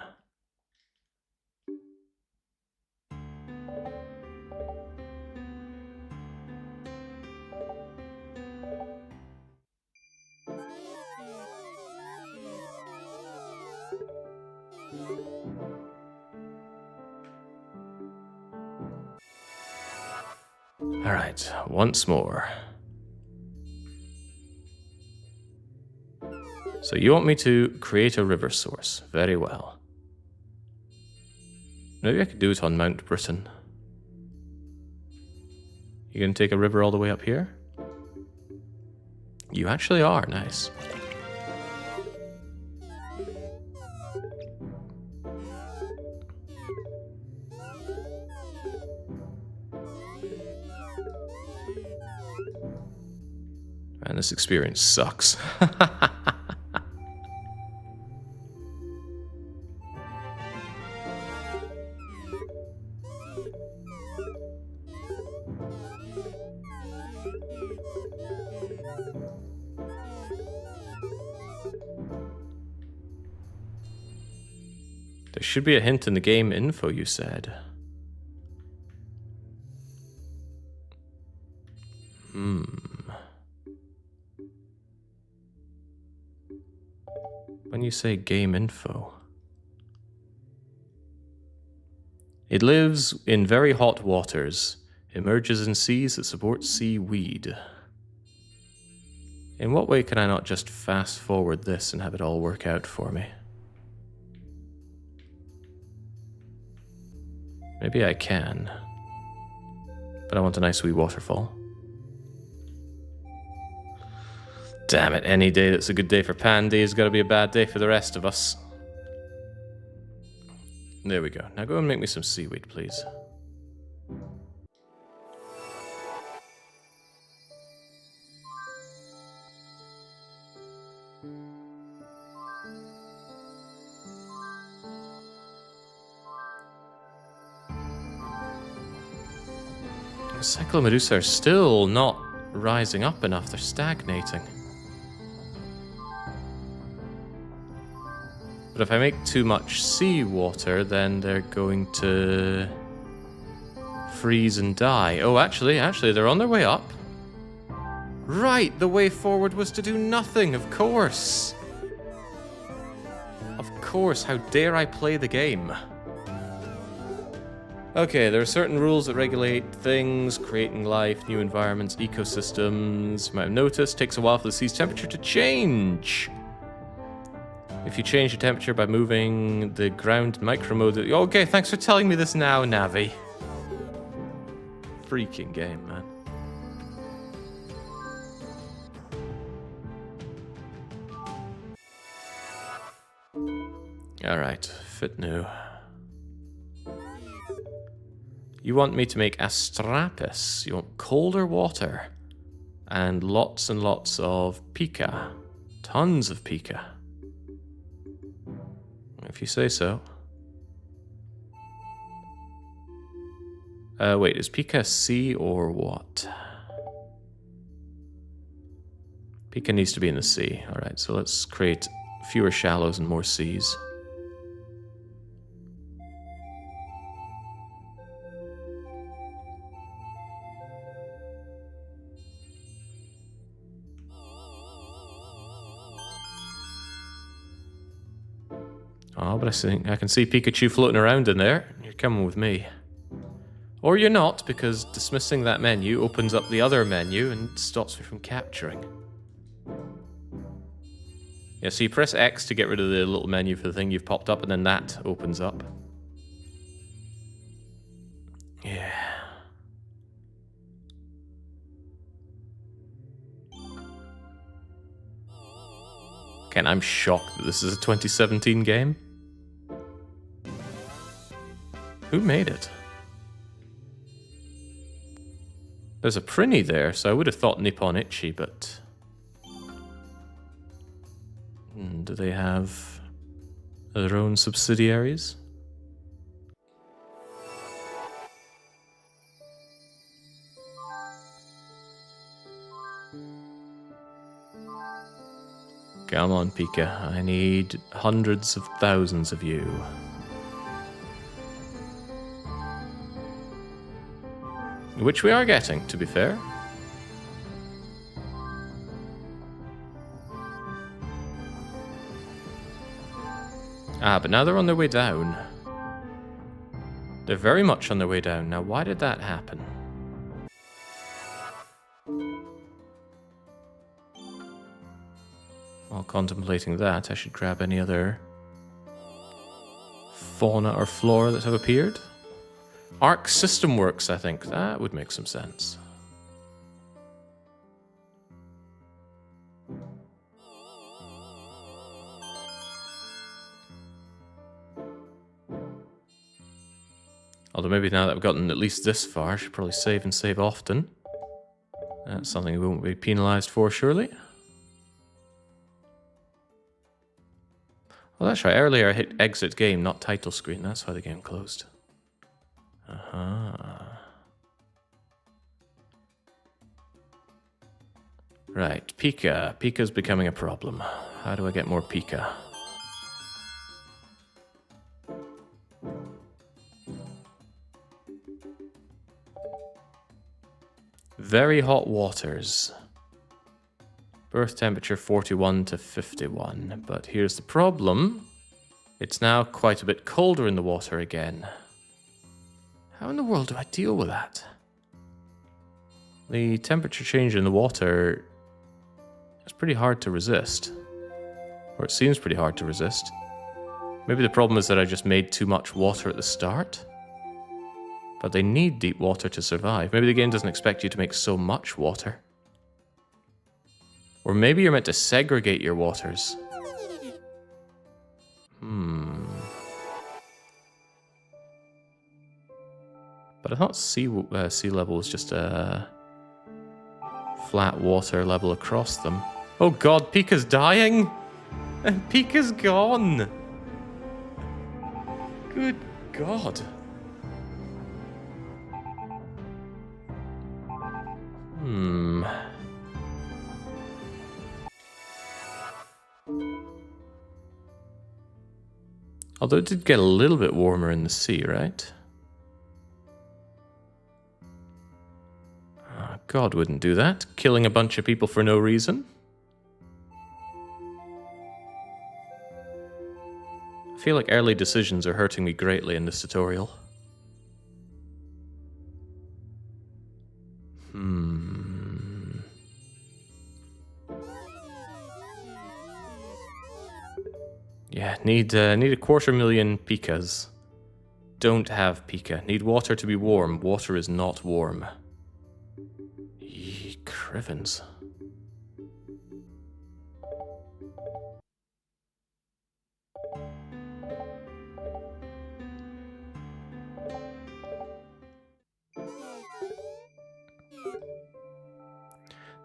Alright, once more. So you want me to create a river source. Very well. Maybe I could do it on Mount Britain. You gonna take a river all the way up here? You actually are, nice. Man, this experience sucks. There should be a hint in the game info, you said. When you say game info... It lives in very hot waters, emerges in seas that support seaweed. In what way can I not just fast forward this and have it all work out for me? Maybe I can. But I want a nice wee waterfall. Damn it, any day that's a good day for Pandy is gotta be a bad day for the rest of us. There we go. Now go and make me some seaweed, please. The Cyclomedusa are still not rising up enough. They're stagnating. But if I make too much seawater, then they're going to freeze and die. Oh, actually, they're on their way up. Right, the way forward was to do nothing, of course. Of course, how dare I play the game? Okay, there are certain rules that regulate things, creating life, new environments, ecosystems. You might have noticed, takes a while for the sea's temperature to change. If you change the temperature by moving the ground micro mode... Okay, thanks for telling me this now, Navi. Freaking game, man. Alright, fit new. You want me to make Astrapis. You want colder water. And lots of pica. Tons of pica. If you say so. Wait, is Pika sea or what? Pika needs to be in the sea. Alright, so let's create fewer shallows and more seas. Oh, but I can see Pikachu floating around in there. You're coming with me. Or you're not, because dismissing that menu opens up the other menu and stops me from capturing. Yeah, so you press X to get rid of the little menu for the thing you've popped up, and then that opens up. Yeah. Again, I'm shocked that this is a 2017 game. Who made it? There's a Prinny there, so I would have thought Nippon Ichi, but... do they have their own subsidiaries? Come on, Pika. I need hundreds of thousands of you. Which we are getting, to be fair. Ah, but now they're on their way down. They're very much on their way down. Now, why did that happen? While contemplating that, I should grab any other fauna or flora that have appeared. Arc System Works, I think. That would make some sense. Although maybe now that I've gotten at least this far, I should probably save and save often. That's something we won't be penalised for, surely. Well, that's right. Earlier I hit exit game, not title screen. That's why the game closed. Right, Pika. Pika's becoming a problem. How do I get more Pika? Very hot waters. Birth temperature 41 to 51. But here's the problem. It's now quite a bit colder in the water again. How in the world do I deal with that? The temperature change in the water is pretty hard to resist. Or it seems pretty hard to resist. Maybe the problem is that I just made too much water at the start. But they need deep water to survive. Maybe the game doesn't expect you to make so much water. Or maybe you're meant to segregate your waters. But I thought sea level was just a flat water level across them. Oh god, Pika's dying! And Pika's gone! Good god. Although it did get a little bit warmer in the sea, right? Oh, God wouldn't do that. Killing a bunch of people for no reason. I feel like early decisions are hurting me greatly in this tutorial. Yeah, need a 250,000 Pikas. Don't have Pika. Need water to be warm. Water is not warm. Yee, crivens.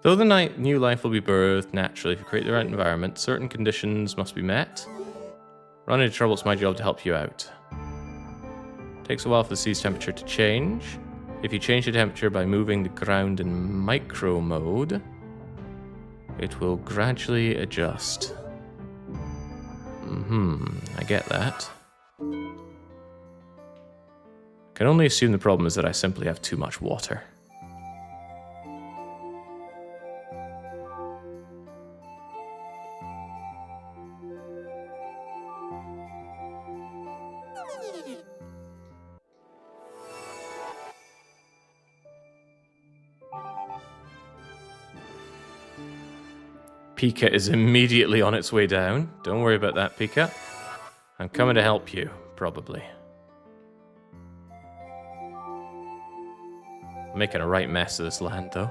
Though the new life will be birthed naturally if you create the right environment, certain conditions must be met. Run into trouble, it's my job to help you out. Takes a while for the sea's temperature to change. If you change the temperature by moving the ground in micro mode, it will gradually adjust. I get that. Can only assume the problem is that I simply have too much water. Pika is immediately on its way down. Don't worry about that, Pika. I'm coming to help you, probably. I'm making a right mess of this land, though.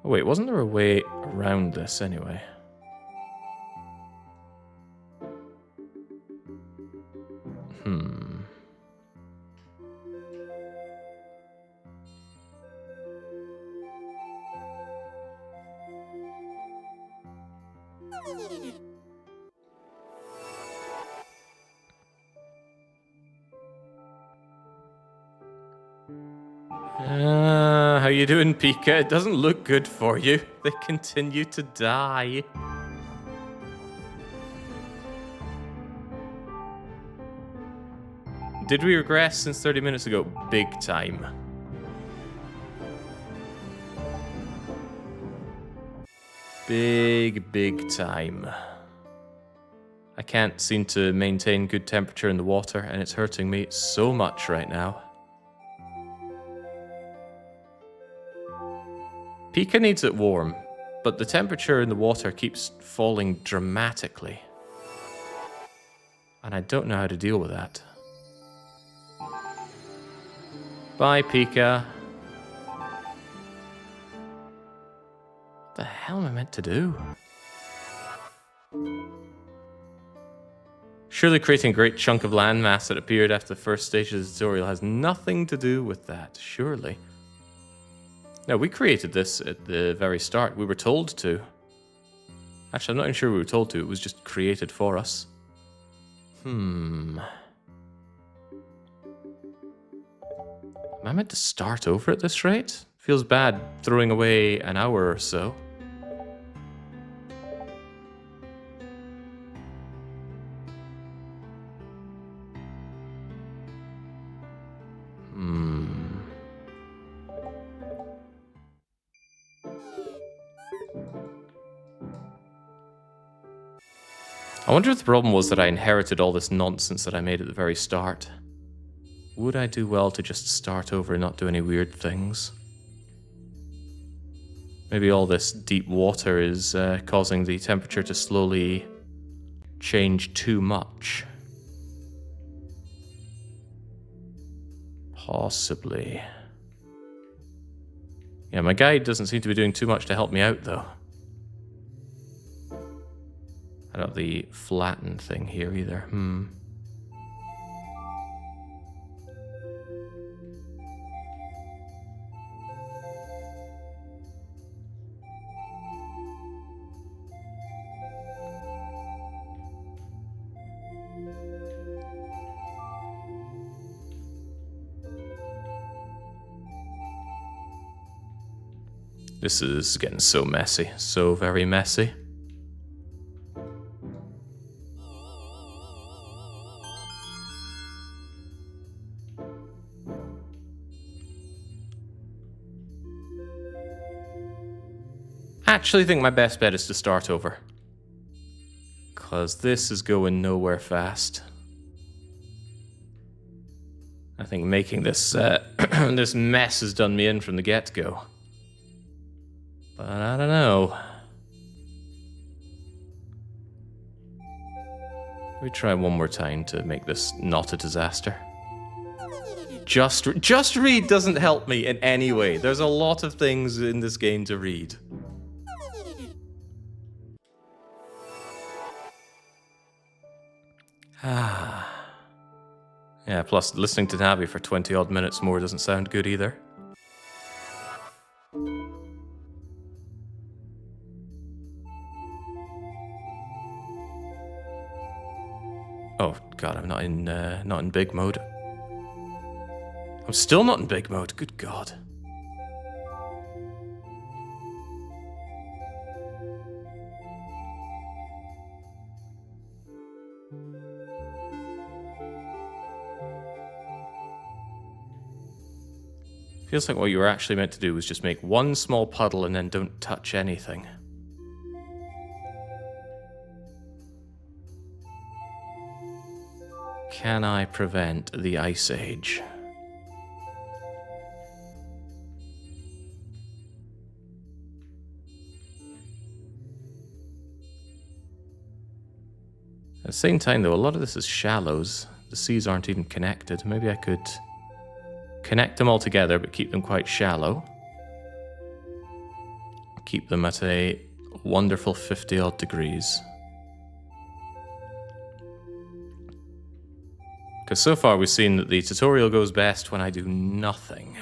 Oh, wait, wasn't there a way around this anyway? How you doing, Pika? It doesn't look good for you. They continue to die. Did we regress since 30 minutes ago? Big time. Big time. I can't seem to maintain good temperature in the water, and it's hurting me so much right now. Pika needs it warm, but the temperature in the water keeps falling dramatically. And I don't know how to deal with that. Bye, Pika. What the hell am I meant to do? Surely creating a great chunk of landmass that appeared after the first stage of the tutorial has nothing to do with that, surely. No, we created this at the very start. We were told to. Actually, I'm not even sure we were told to. It was just created for us. Am I meant to start over at this rate? Feels bad throwing away an hour or so. I wonder if the problem was that I inherited all this nonsense that I made at the very start. Would I do well to just start over and not do any weird things? Maybe all this deep water is causing the temperature to slowly change too much. Possibly. Yeah, my guide doesn't seem to be doing too much to help me out, though. I don't have the flatten thing here either. This is getting so messy. So very messy. I actually think my best bet is to start over. Because this is going nowhere fast. I think making this this mess has done me in from the get-go. But I don't know. Let me try one more time to make this not a disaster. Just read doesn't help me in any way. There's a lot of things in this game to read. Yeah, plus listening to Navi for 20 odd minutes more doesn't sound good either. Oh, God, I'm not in big mode. I'm still not in big mode. Good God. Feels like what you were actually meant to do was just make one small puddle and then don't touch anything. Can I prevent the Ice Age? At the same time, though, a lot of this is shallows. The seas aren't even connected. Maybe I could connect them all together, but keep them quite shallow. Keep them at a wonderful 50-odd degrees. Because so far we've seen that the tutorial goes best when I do nothing.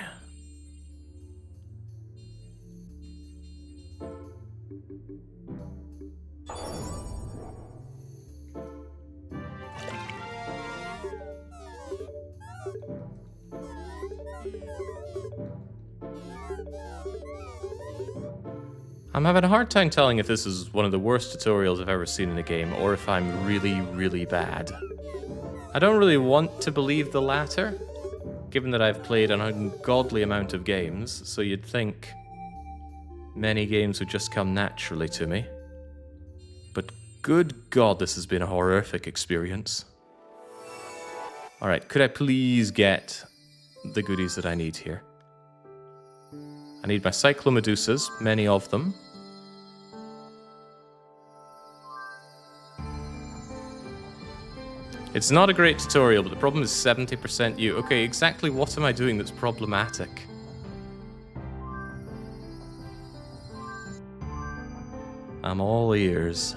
I'm having a hard time telling if this is one of the worst tutorials I've ever seen in a game, or if I'm really, really bad. I don't really want to believe the latter, given that I've played an ungodly amount of games, so you'd think many games would just come naturally to me. But good God, this has been a horrific experience. Alright, could I please get the goodies that I need here? I need my Cyclomedusas, many of them. It's not a great tutorial, but the problem is 70% you. Okay, exactly what am I doing that's problematic? I'm all ears.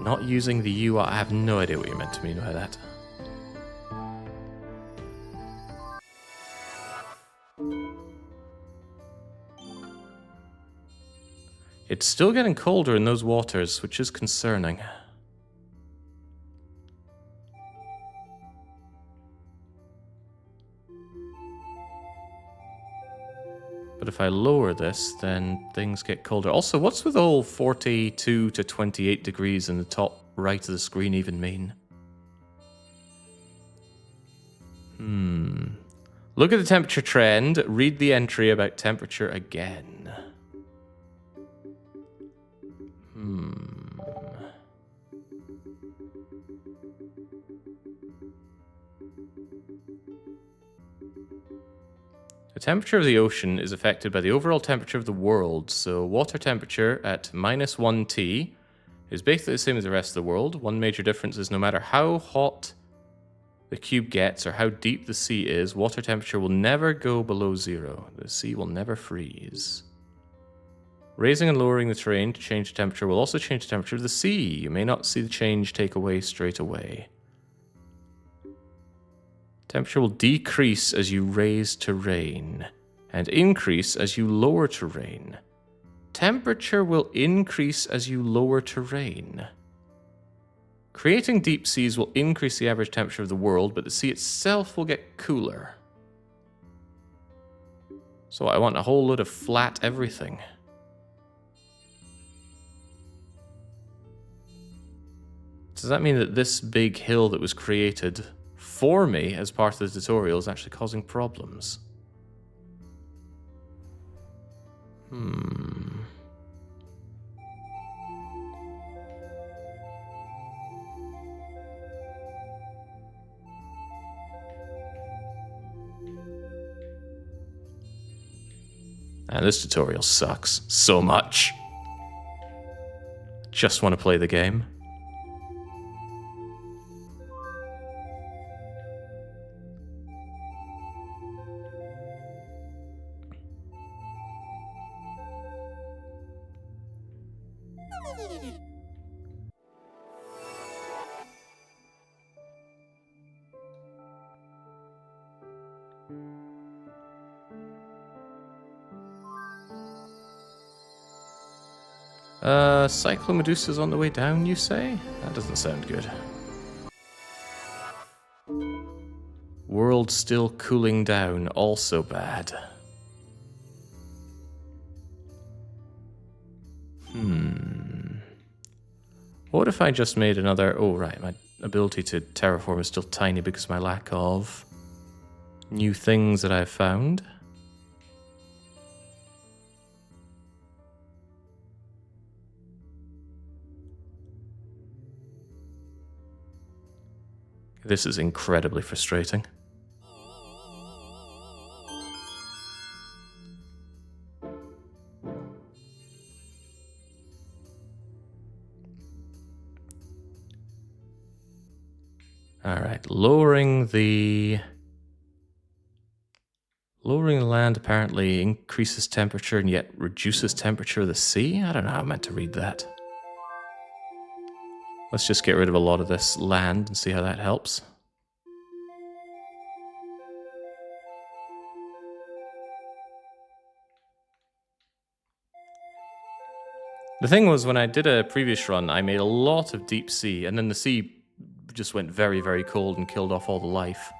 Not using the UI, I have no idea what you're meant to mean by that. It's still getting colder in those waters, which is concerning. But if I lower this, then things get colder. Also, what's with the whole 42 to 28 degrees in the top right of the screen even mean? Look at the temperature trend. Read the entry about temperature again. The temperature of the ocean is affected by the overall temperature of the world, so water temperature at -1T is basically the same as the rest of the world. One major difference is no matter how hot the cube gets or how deep the sea is, water temperature will never go below 0. The sea will never freeze. Raising and lowering the terrain to change the temperature will also change the temperature of the sea. You may not see the change take away straight away. Temperature will decrease as you raise terrain, and increase as you lower terrain. Temperature will increase as you lower terrain. Creating deep seas will increase the average temperature of the world, but the sea itself will get cooler. So I want a whole load of flat everything. Does that mean that this big hill that was created for me as part of the tutorial is actually causing problems? And this tutorial sucks so much. Just want to play the game. Cyclomedusa's on the way down, you say? That doesn't sound good. World still cooling down, also bad. What if I just made another... Oh, right, my ability to terraform is still tiny because of my lack of new things that I've found. This is incredibly frustrating. Alright, lowering the land apparently increases temperature and yet reduces temperature of the sea? I don't know how I meant to read that. Let's just get rid of a lot of this land and see how that helps. The thing was, when I did a previous run, I made a lot of deep sea, and then the sea just went very, very cold and killed off all the life.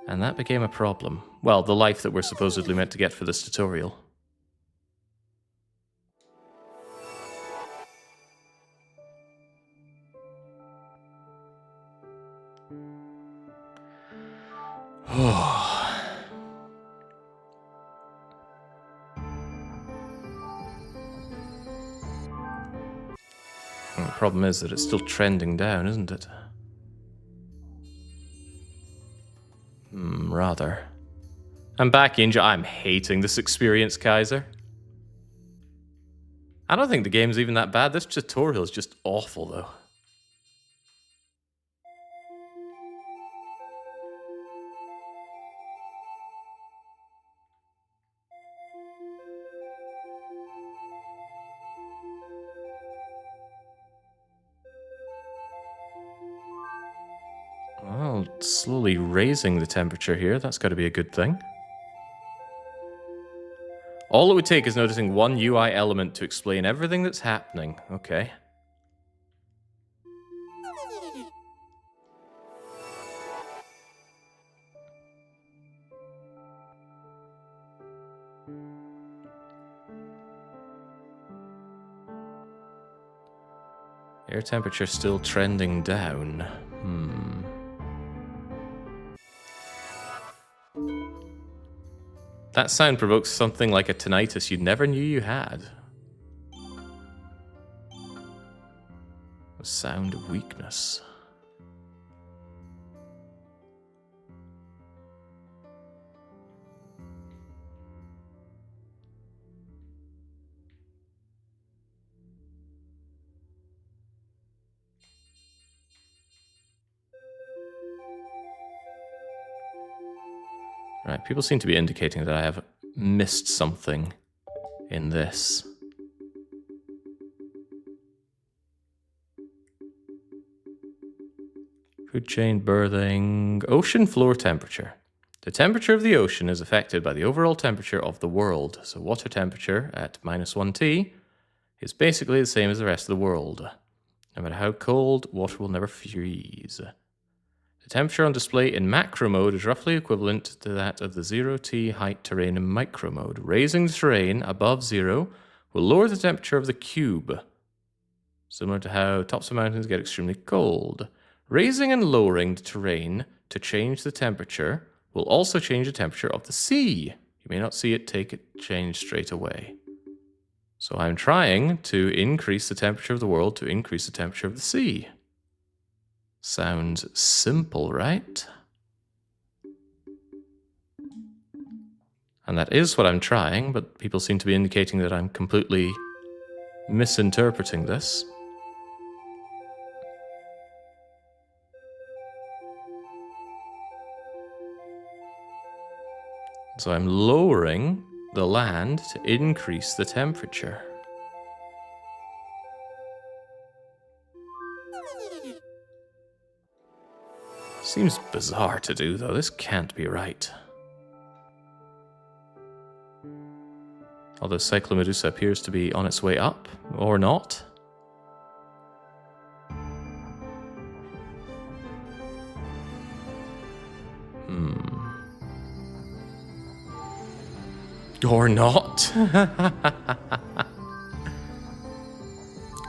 And that became a problem. Well, the life that we're supposedly meant to get for this tutorial. The problem is that it's still trending down, isn't it? Rather. I'm back, Inja. I'm hating this experience, Kaiser. I don't think the game's even that bad. This tutorial is just awful, though. Well, slowly raising the temperature here. That's got to be a good thing. All it would take is noticing one UI element to explain everything that's happening. Okay. Air temperature still trending down. That sound provokes something like a tinnitus you never knew you had. A sound of weakness. Right, people seem to be indicating that I have missed something in this. Food chain, birthing, ocean floor temperature. The temperature of the ocean is affected by the overall temperature of the world. So water temperature at -1T is basically the same as the rest of the world. No matter how cold, water will never freeze. The temperature on display in macro mode is roughly equivalent to that of the 0T height terrain in micro mode. Raising the terrain above 0 will lower the temperature of the cube, similar to how tops of mountains get extremely cold. Raising and lowering the terrain to change the temperature will also change the temperature of the sea. You may not see it change straight away. So I'm trying to increase the temperature of the world to increase the temperature of the sea. Sounds simple, right? And that is what I'm trying, but people seem to be indicating that I'm completely misinterpreting this. So I'm lowering the land to increase the temperature. Seems bizarre to do, though. This can't be right. Although Cyclomedusa appears to be on its way up, or not. Or not.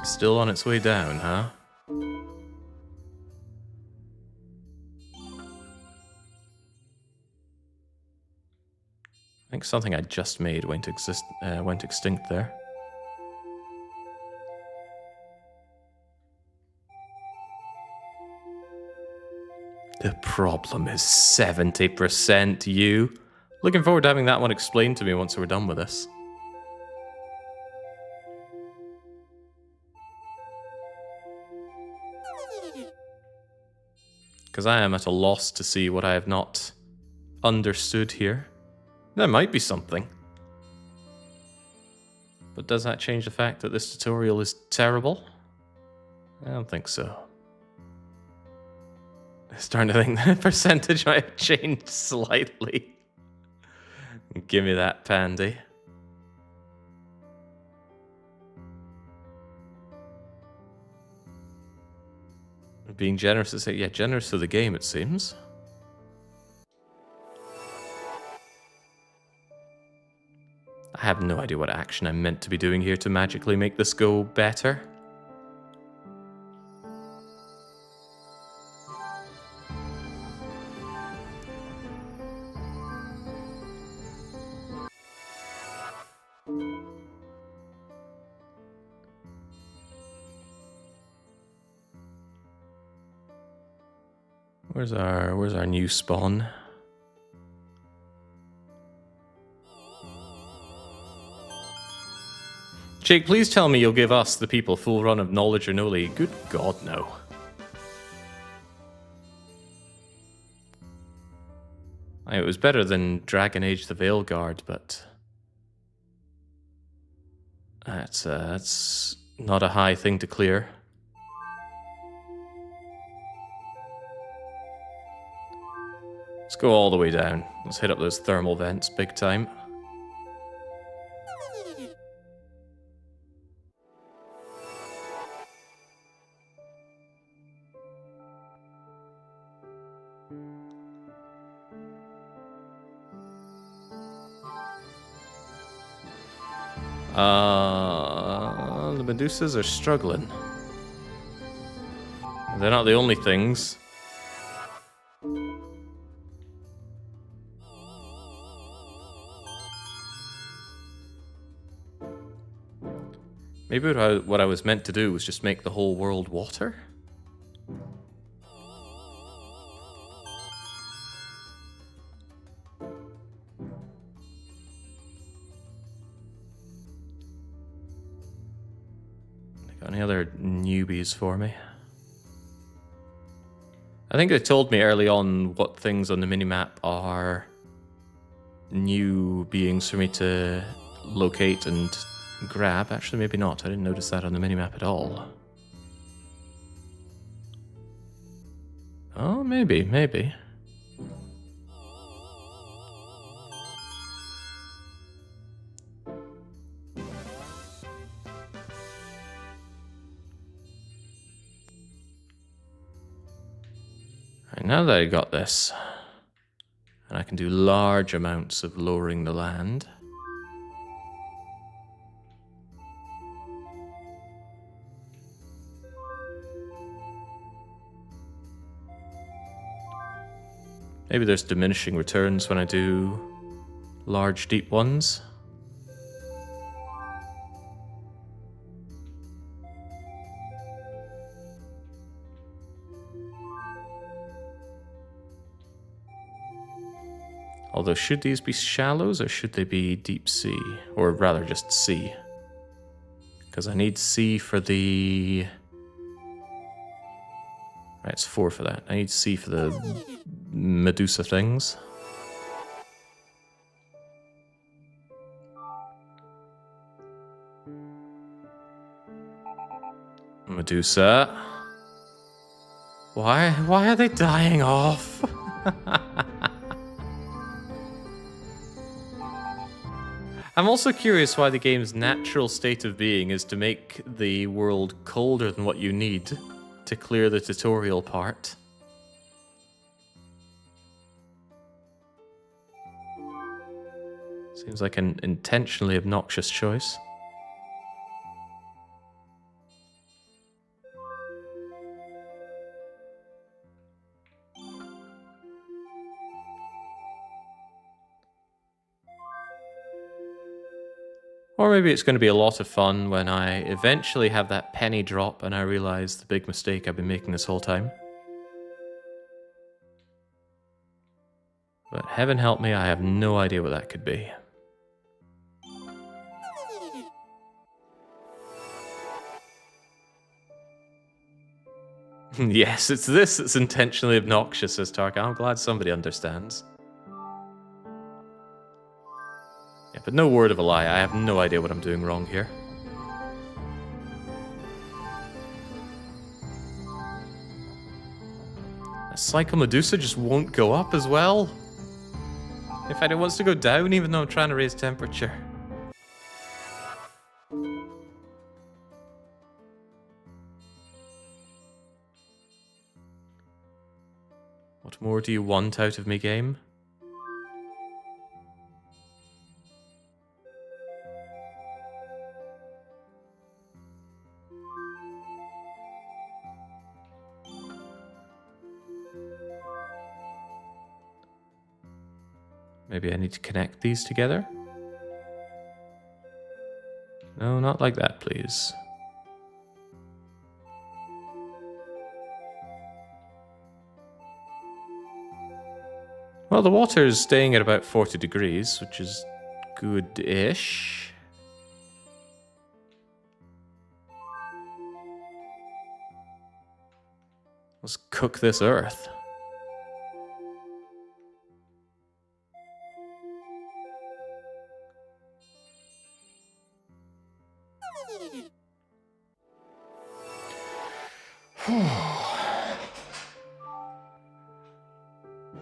Still on its way down, huh? I think something I just made went extinct there. The problem is 70% you. Looking forward to having that one explained to me once we're done with this. Because I am at a loss to see what I have not understood here. There might be something. But does that change the fact that this tutorial is terrible? I don't think so. I'm starting to think the percentage might have changed slightly. Give me that, Pandy. Being generous to say, yeah, generous to the game, it seems. I have no idea what action I'm meant to be doing here to magically make this go better. Where's our new spawn? Jake, please tell me you'll give us, the people, full run of knowledge or noli. Good God, no. It was better than Dragon Age the Veilguard, but that's not a high thing to clear. Let's go all the way down. Let's hit up those thermal vents big time. The Medusas are struggling. They're not the only things. Maybe what I was meant to do was just make the whole world water? Got any other newbies for me? I think they told me early on what things on the minimap are new beings for me to locate and grab. Actually, maybe not. I didn't notice that on the minimap at all. Oh, maybe. Right, now that I got this, and I can do large amounts of lowering the land. Maybe there's diminishing returns when I do large, deep ones. Although, should these be shallows or should they be deep sea? Or rather, just sea. Because I need sea for the... Right, it's 4 for that. I need sea for the Medusa things. Medusa. Why are they dying off? I'm also curious why the game's natural state of being is to make the world colder than what you need to clear the tutorial part. Seems like an intentionally obnoxious choice. Or maybe it's going to be a lot of fun when I eventually have that penny drop and I realize the big mistake I've been making this whole time. But heaven help me, I have no idea what that could be. Yes, it's this that's intentionally obnoxious, says Tarka. I'm glad somebody understands. Yeah, but no word of a lie, I have no idea what I'm doing wrong here. A Cycle Medusa just won't go up as well. In fact, it wants to go down even though I'm trying to raise temperature. What more do you want out of me, game? Maybe I need to connect these together? No, not like that, please. Well, the water is staying at about 40 degrees, which is good-ish. Let's cook this earth.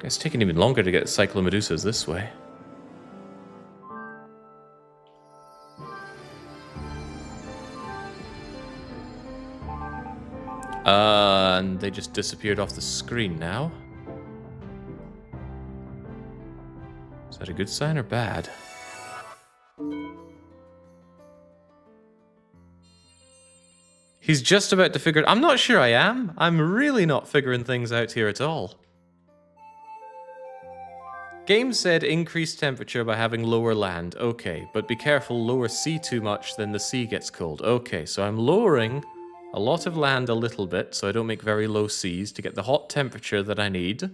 It's taking even longer to get Cyclomedusas this way. And they just disappeared off the screen now. Is that a good sign or bad? He's just about to figure it. I'm not sure I am. I'm really not figuring things out here at all. Game said increase temperature by having lower land. Okay, but be careful, lower sea too much, then the sea gets cold. Okay, so I'm lowering a lot of land a little bit so I don't make very low seas to get the hot temperature that I need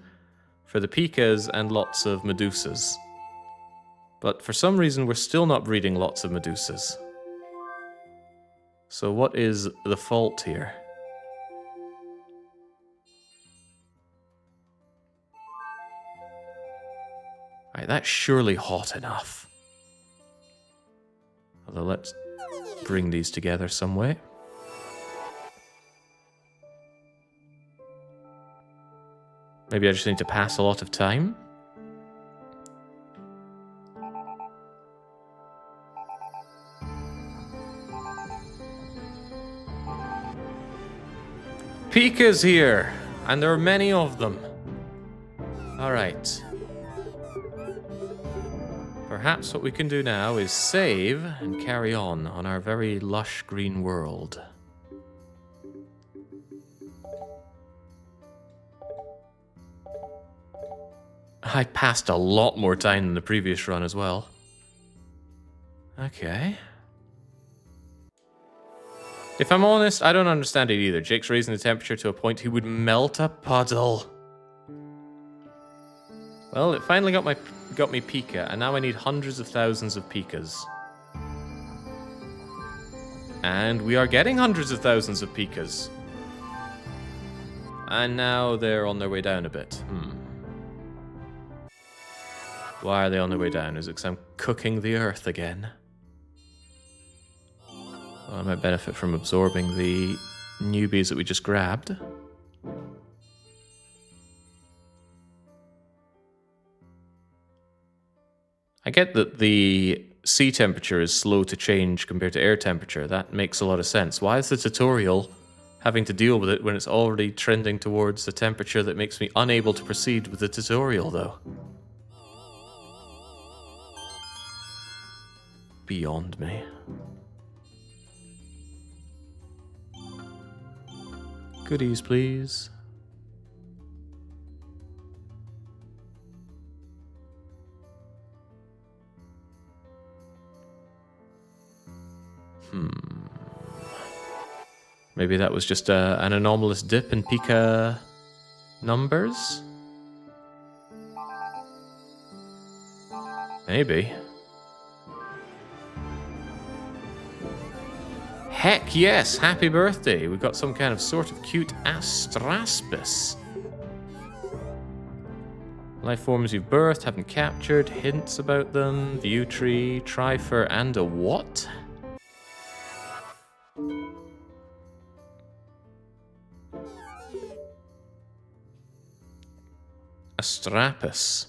for the pikas and lots of medusas. But for some reason, we're still not breeding lots of medusas. So what is the fault here? Alright, that's surely hot enough. Although let's bring these together some way. Maybe I just need to pass a lot of time. Pika's here, and there are many of them. Alright. Perhaps what we can do now is save and carry on our very lush green world. I passed a lot more time than the previous run as well. Okay. If I'm honest, I don't understand it either. Jake's raising the temperature to a point he would melt a puddle. Well, it finally got me Pika, and now I need hundreds of thousands of Pikas. And we are getting hundreds of thousands of Pikas. And now they're on their way down a bit. Why are they on their way down? Is it because I'm cooking the earth again? Well, I might benefit from absorbing the newbies that we just grabbed. I get that the sea temperature is slow to change compared to air temperature. That makes a lot of sense. Why is the tutorial having to deal with it when it's already trending towards a temperature that makes me unable to proceed with the tutorial, though? Beyond me. Goodies, please. Maybe that was just an anomalous dip in Pika numbers? Maybe. Heck yes! Happy birthday! We've got some kind of sort of cute astraspis. Life forms you've birthed, haven't captured, hints about them, view tree, trifer, and a what? Astrapus.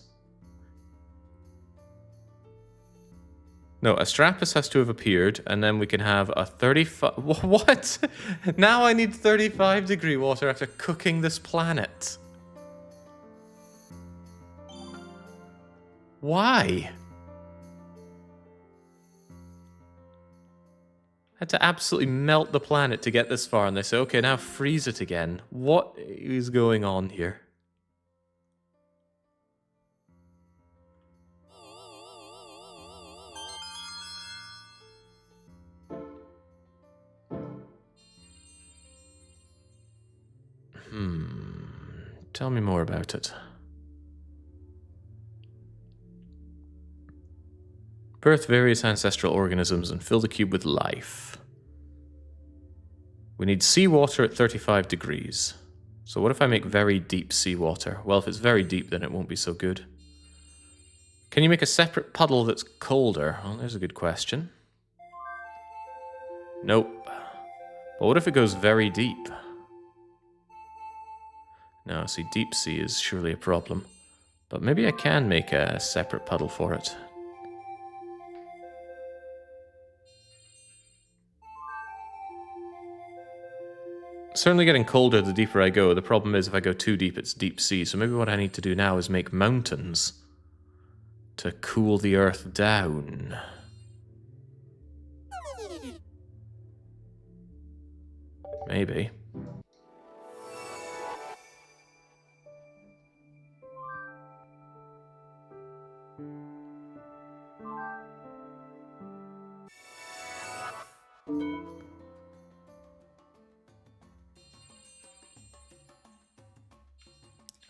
No, Astrapus has to have appeared, and then we can have a 35... What? Now I need 35 degree water after cooking this planet. Why? I had to absolutely melt the planet to get this far, and they say, okay, now freeze it again. What is going on here? Tell me more about it. Birth various ancestral organisms and fill the cube with life. We need seawater at 35 degrees. So what if I make very deep seawater? Well, if it's very deep, then it won't be so good. Can you make a separate puddle that's colder? Well, there's a good question. Nope. But what if it goes very deep? No, see, deep sea is surely a problem. But maybe I can make a separate puddle for it. Certainly getting colder the deeper I go. The problem is if I go too deep, it's deep sea. So maybe what I need to do now is make mountains to cool the earth down. Maybe.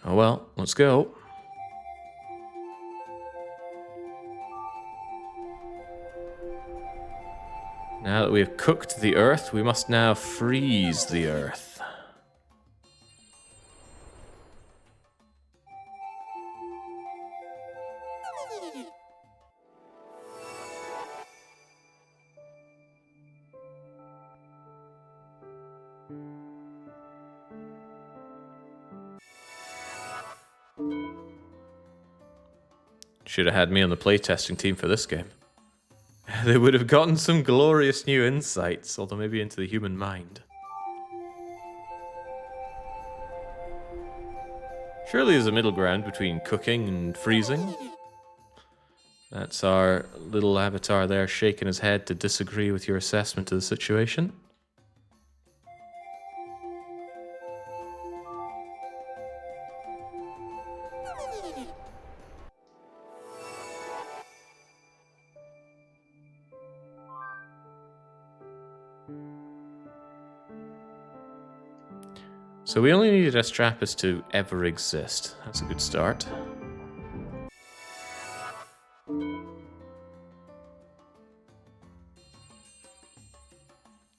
Oh well, let's go. Now that we have cooked the earth, we must now freeze the earth. Should have had me on the playtesting team for this game. They would have gotten some glorious new insights, although maybe into the human mind. Surely there's a middle ground between cooking and freezing. That's our little avatar there shaking his head to disagree with your assessment of the situation. So we only needed Astrapus to ever exist. That's a good start.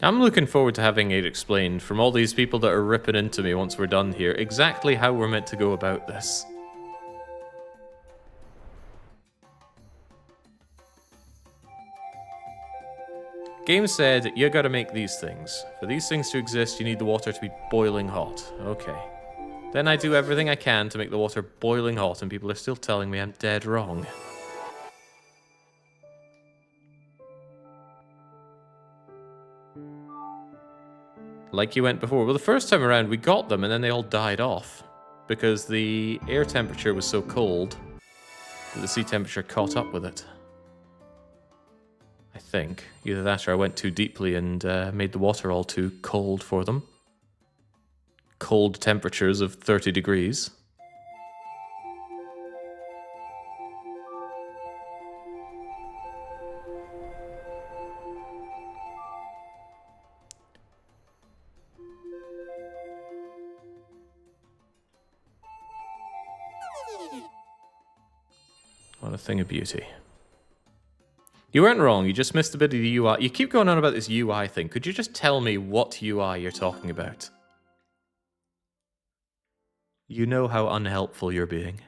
I'm looking forward to having it explained from all these people that are ripping into me once we're done here, exactly how we're meant to go about this. Game said, you gotta make these things. For these things to exist, you need the water to be boiling hot. Okay. Then I do everything I can to make the water boiling hot, and people are still telling me I'm dead wrong. Like you went before. Well, the first time around we got them and then they all died off because the air temperature was so cold that the sea temperature caught up with it. I think. Either that or I went too deeply and made the water all too cold for them. Cold temperatures of 30 degrees. What a thing of beauty. You weren't wrong, you just missed a bit of the UI. You keep going on about this UI thing. Could you just tell me what UI you're talking about? You know how unhelpful you're being.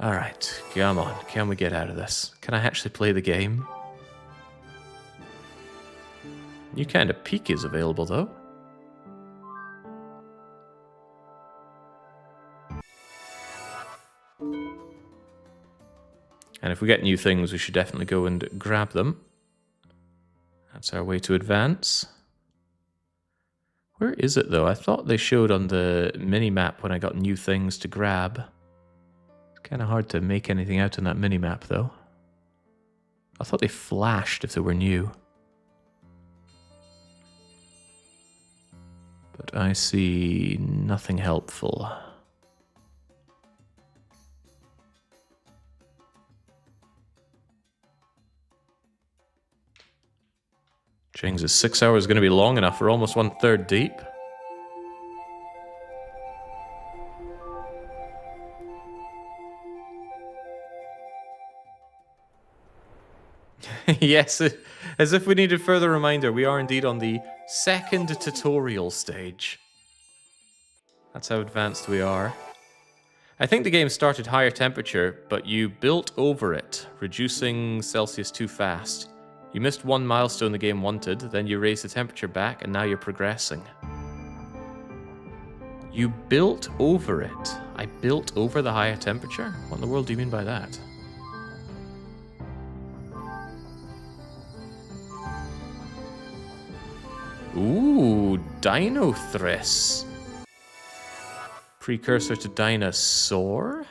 Alright, come on. Can we get out of this? Can I actually play the game? New kind of peak is available, though. And if we get new things, we should definitely go and grab them. That's our way to advance. Where is it, though? I thought they showed on the mini-map when I got new things to grab. It's kind of hard to make anything out on that mini-map, though. I thought they flashed if they were new. But I see nothing helpful. Jings, is 6 hours going to be long enough? We're almost 1/3 deep. Yes, as if we needed further reminder, we are indeed on the second tutorial stage. That's how advanced we are. I think the game started higher temperature, but you built over it, reducing Celsius too fast. You missed one milestone the game wanted, then you raised the temperature back, and now you're progressing. You built over it. I built over the higher temperature? What in the world do you mean by that? Ooh, Dinosaur. Precursor to Dinosaur?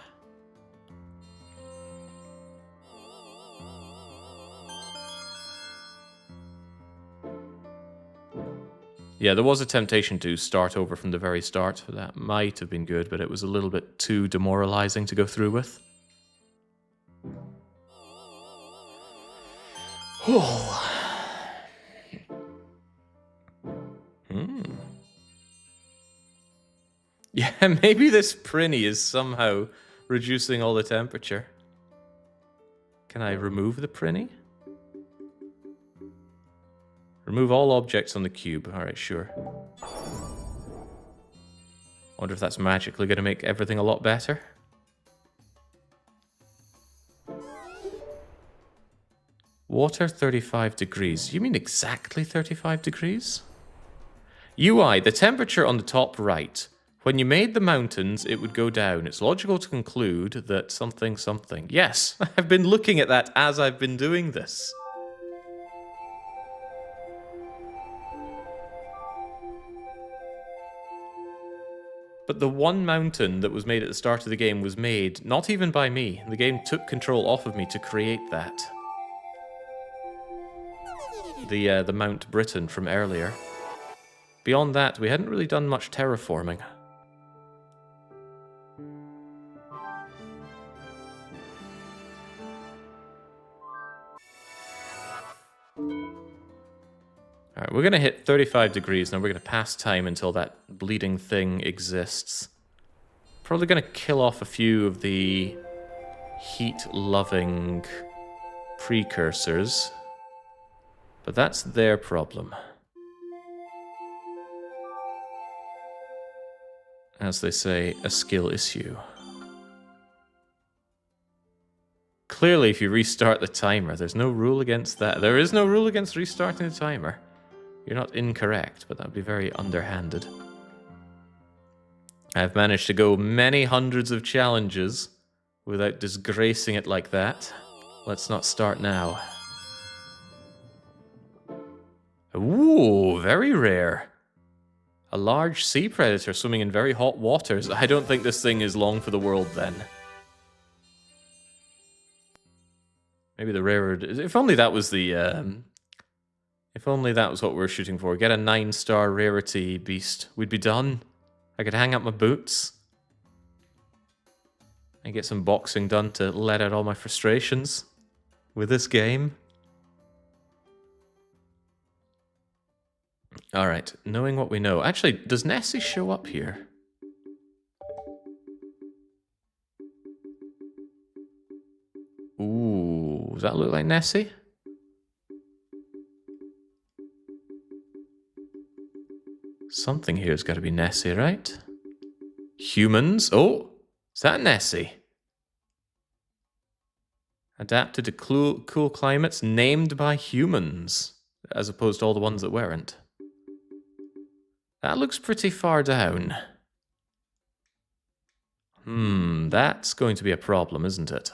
Yeah, there was a temptation to start over from the very start. That might have been good, but it was a little bit too demoralizing to go through with. Oh. Yeah, maybe this Prinny is somehow reducing all the temperature. Can I remove the Prinny? Remove all objects on the cube. Alright, sure. Wonder if that's magically going to make everything a lot better. Water 35 degrees. You mean exactly 35 degrees? UI, the temperature on the top right. When you made the mountains, it would go down. It's logical to conclude that something. Yes, I've been looking at that as I've been doing this. But the one mountain that was made at the start of the game was made not even by me. The game took control off of me to create that. The Mount Britain from earlier. Beyond that, we hadn't really done much terraforming. Alright, we're going to hit 35 degrees, now we're going to pass time until that bleeding thing exists. Probably going to kill off a few of the heat-loving precursors. But that's their problem. As they say, a skill issue. Clearly, if you restart the timer, there's no rule against that. There is no rule against restarting the timer. You're not incorrect, but that would be very underhanded. I've managed to go many hundreds of challenges without disgracing it like that. Let's not start now. Ooh, very rare. A large sea predator swimming in very hot waters. I don't think this thing is long for the world then. Maybe the rarer... If only that was the... if only that was what we were shooting for. Get a 9-star rarity beast. We'd be done. I could hang up my boots. And get some boxing done to let out all my frustrations with this game. Alright, knowing what we know. Actually, does Nessie show up here? Ooh, does that look like Nessie? Something here's got to be Nessie, right? Humans? Oh, is that Nessie? Adapted to cool climates, named by humans, as opposed to all the ones that weren't. That looks pretty far down. That's going to be a problem, isn't it?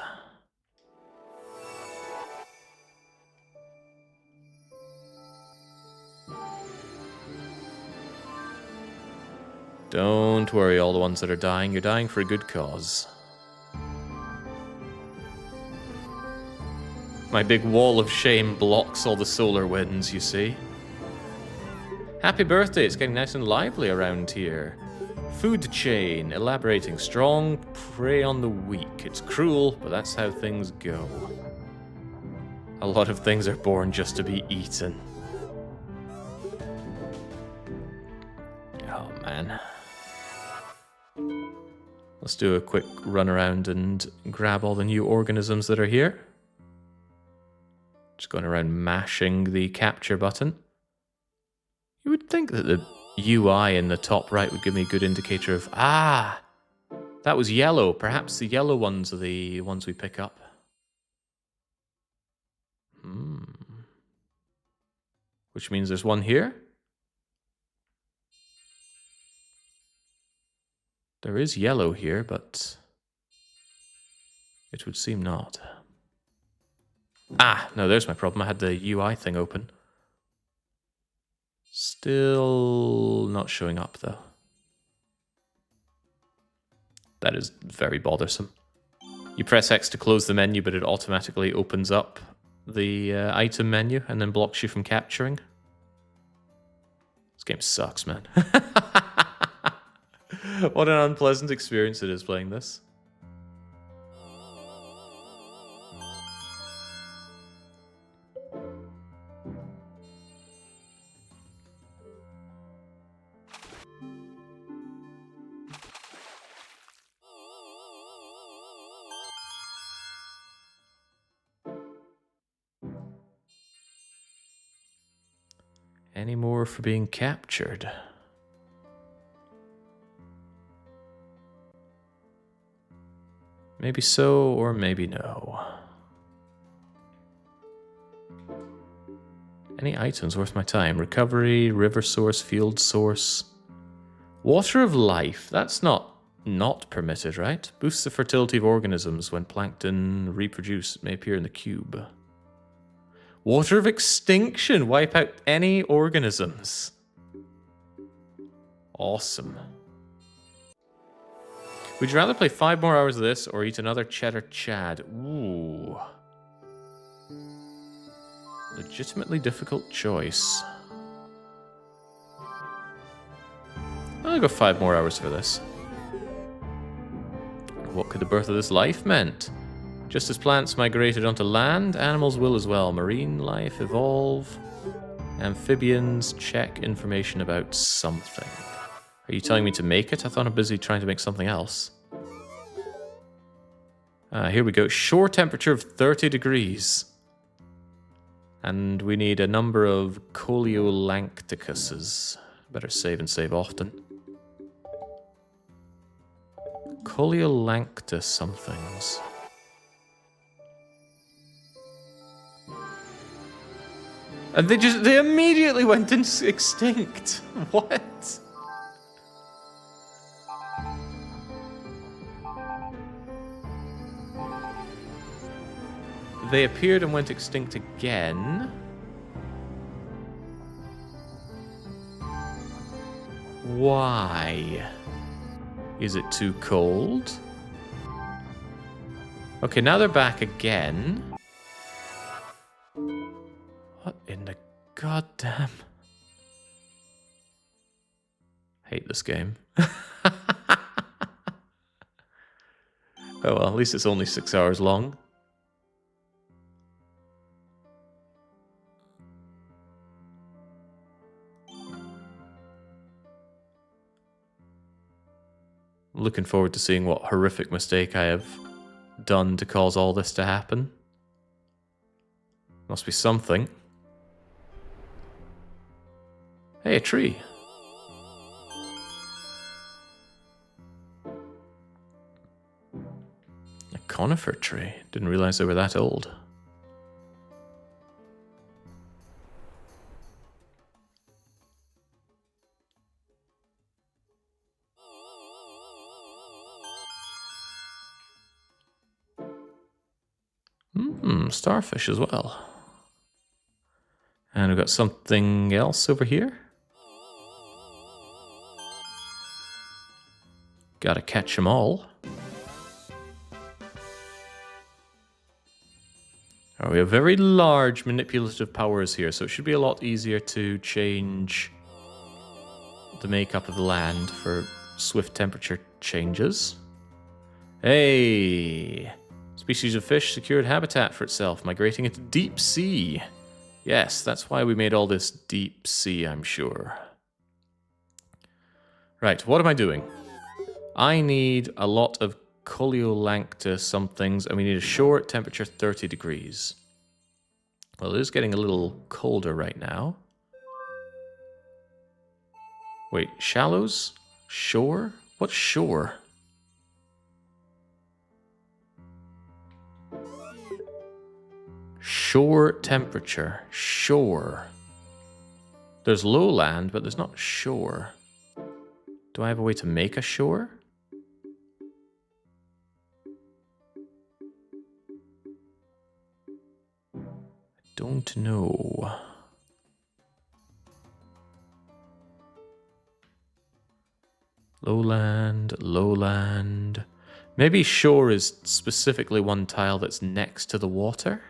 Don't worry, all the ones that are dying. You're dying for a good cause. My big wall of shame blocks all the solar winds, you see. Happy birthday, it's getting nice and lively around here. Food chain, elaborating. Strong, prey on the weak. It's cruel, but that's how things go. A lot of things are born just to be eaten. Oh, man. Let's do a quick run around and grab all the new organisms that are here. Just going around mashing the capture button. You would think that the UI in the top right would give me a good indicator of... Ah! That was yellow. Perhaps the yellow ones are the ones we pick up. Which means there's one here. There is yellow here, but... it would seem not. Ah! No, there's my problem. I had the UI thing open. Still not showing up, though. That is very bothersome. You press X to close the menu, but it automatically opens up the item menu and then blocks you from capturing. This game sucks, man. What an unpleasant experience it is playing this. Any more for being captured? Maybe so, or maybe no. Any items worth my time? Recovery, river source, field source. Water of life. That's not permitted, right? Boosts the fertility of organisms when plankton reproduce. It may appear in the cube. Water of extinction. Wipe out any organisms. Awesome. Would you rather play 5 more hours of this or eat another cheddar chad? Ooh. Legitimately difficult choice. I'll go 5 more hours for this. What could the birth of this life meant? Just as plants migrated onto land, animals will as well. Marine life evolve. Amphibians check information about something. Are you telling me to make it? I thought I'm busy trying to make something else. Here we go. Shore temperature of 30 degrees. And we need a number of Coleolacticuses. Better save and save often. Coleolactus somethings. And they immediately went extinct. What? They appeared and went extinct again. Why? Is it too cold? Okay, now they're back again. What in the goddamn... Hate this game. Oh well, at least it's only 6 hours long. I'm looking forward to seeing what horrific mistake I have done to cause all this to happen. Must be something. Hey, a tree. A conifer tree. Didn't realize they were that old. Starfish as well. And we've got something else over here. Gotta catch them all. Oh, we have very large manipulative powers here, so it should be a lot easier to change the makeup of the land for swift temperature changes. Hey! Species of fish secured habitat for itself, migrating into deep sea. Yes, that's why we made all this deep sea, I'm sure. Right, what am I doing? I need a lot of Coleolacta somethings, and we need a shore at temperature 30 degrees. Well, it is getting a little colder right now. Wait, shallows? Shore? What's shore? Shore temperature. Shore. There's lowland, but there's not shore. Do I have a way to make a shore? I don't know. Lowland, lowland. Maybe shore is specifically one tile that's next to the water?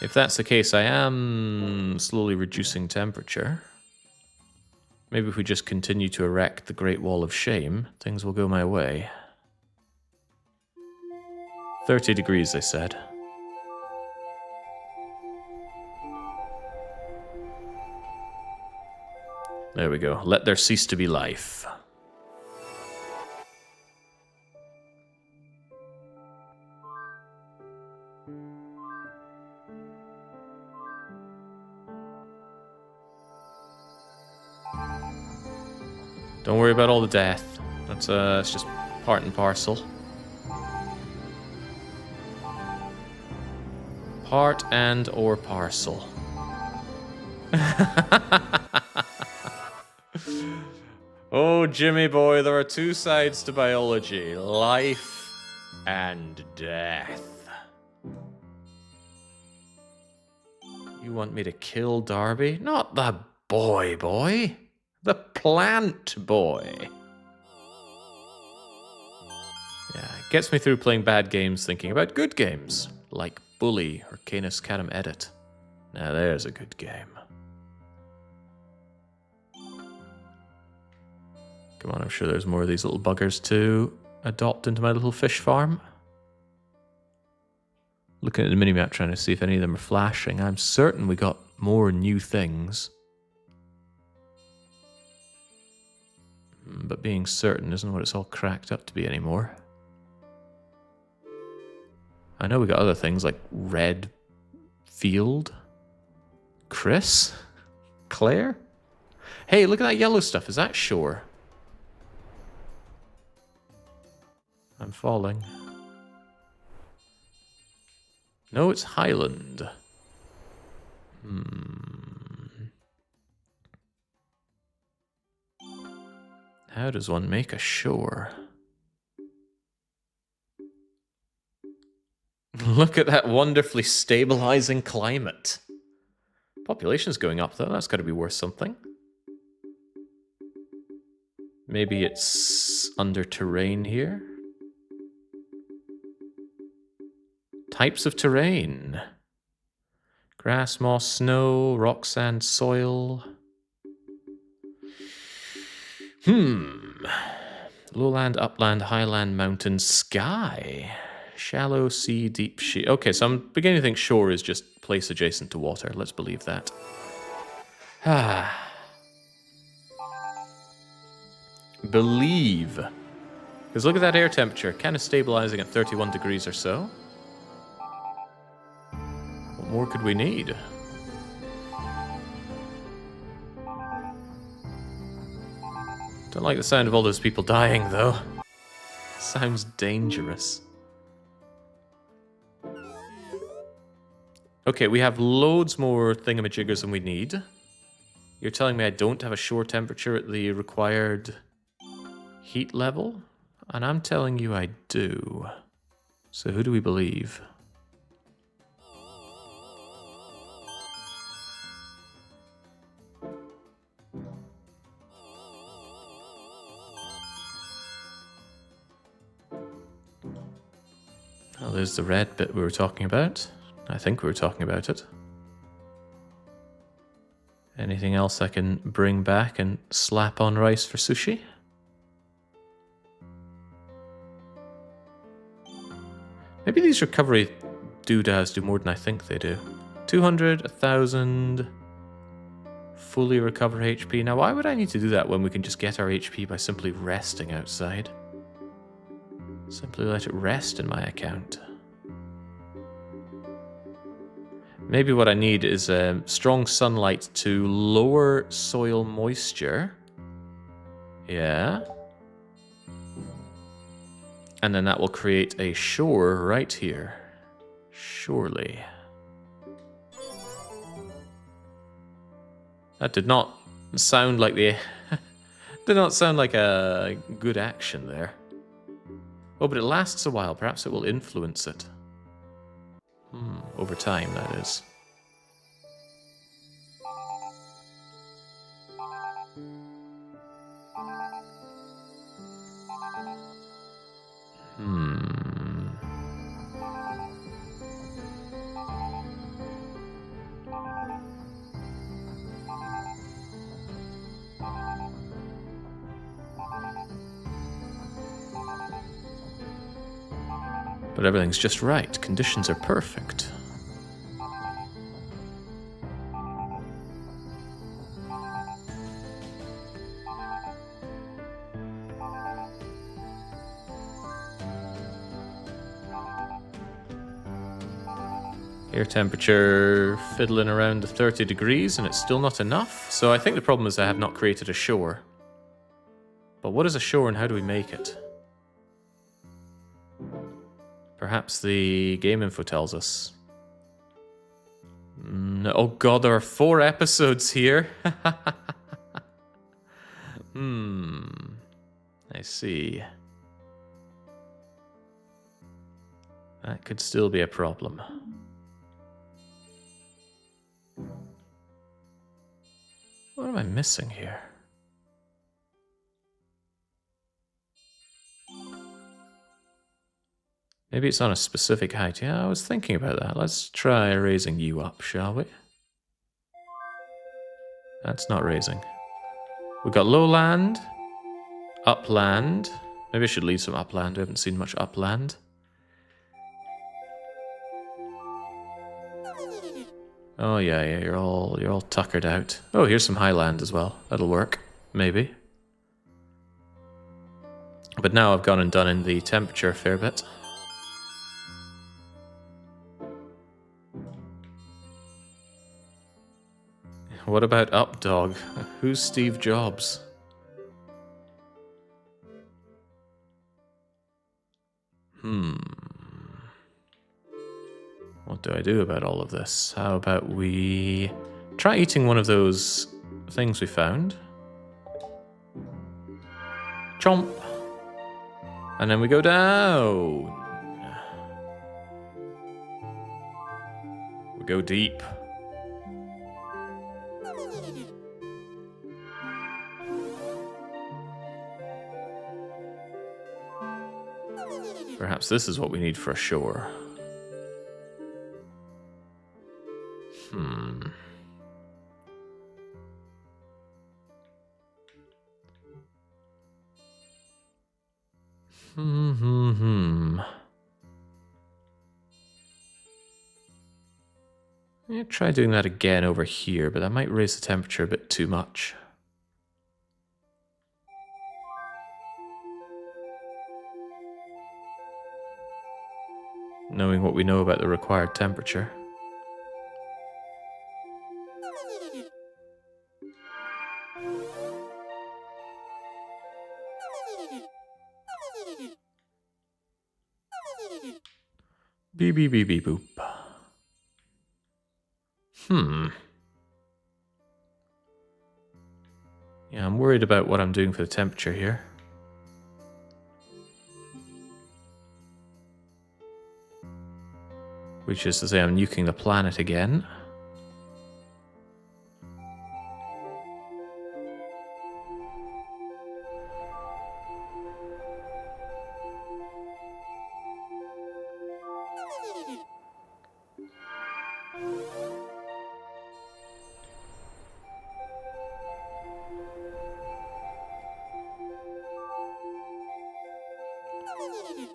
If that's the case, I am slowly reducing temperature. Maybe if we just continue to erect the Great Wall of Shame, things will go my way. 30 degrees, they said. There we go. Let there cease to be life. Don't worry about all the death. That's it's just part and parcel. Part and or parcel. Oh, Jimmy boy, there are two sides to biology. Life and death. You want me to kill Darby? Not the boy. The plant boy. Yeah, it gets me through playing bad games thinking about good games, like Bully or Canis Canem Edit. Now there's a good game. Come on, I'm sure there's more of these little buggers to adopt into my little fish farm. Looking at the minimap trying to see if any of them are flashing. I'm certain we got more new things. But being certain isn't what it's all cracked up to be anymore. I know we got other things like Red Field. Chris? Claire? Hey, look at that yellow stuff. Is that shore? I'm falling. No, it's Highland. How does one make a shore? Look at that wonderfully stabilizing climate. Population's going up, though. That's got to be worth something. Maybe it's under terrain here. Types of terrain. Grass, moss, snow, rock, sand, soil. Lowland, upland, highland, mountain, sky. Shallow sea, deep sea. Okay, so I'm beginning to think shore is just place adjacent to water. Let's believe that. Believe. Because look at that air temperature. Kind of stabilizing at 31 degrees or so. What more could we need? Don't like the sound of all those people dying, though. Sounds dangerous. Okay, we have loads more thingamajiggers than we need. You're telling me I don't have a shore temperature at the required heat level? And I'm telling you I do. So who do we believe? Oh, there's the red bit we were talking about. I think we were talking about it. Anything else I can bring back and slap on rice for sushi? Maybe these recovery doodads do more than I think they do. 200, 1,000, fully recover HP. Now, why would I need to do that when we can just get our HP by simply resting outside? Simply let it rest in my account. Maybe what I need is strong sunlight to lower soil moisture. Yeah. And then that will create a shore right here. Surely. That did not sound like the... did not sound like a good action there. Oh, but it lasts a while. Perhaps it will influence it. Over time, that is. But everything's just right. Conditions are perfect. Air temperature fiddling around the 30 degrees and it's still not enough. So I think the problem is I have not created a shore. But what is a shore and how do we make it? Perhaps the game info tells us. No, oh god, there are 4 episodes here. I see. That could still be a problem. What am I missing here? Maybe it's on a specific height. Yeah, I was thinking about that. Let's try raising you up, shall we? That's not raising. We've got lowland, upland. Maybe I should leave some upland. We haven't seen much upland. Oh yeah, you're all tuckered out. Oh, here's some highland as well. That'll work, maybe. But now I've gone and done in the temperature a fair bit. What about Updog? Who's Steve Jobs? What do I do about all of this? How about we try eating one of those things we found? Chomp! And then we go down. We go deep. Perhaps this is what we need for a shore. Yeah, try doing that again over here, but that might raise the temperature a bit too much. Knowing what we know about the required temperature. Beep beep beep beep boop. Yeah, I'm worried about what I'm doing for the temperature here. Which is to say I'm nuking the planet again.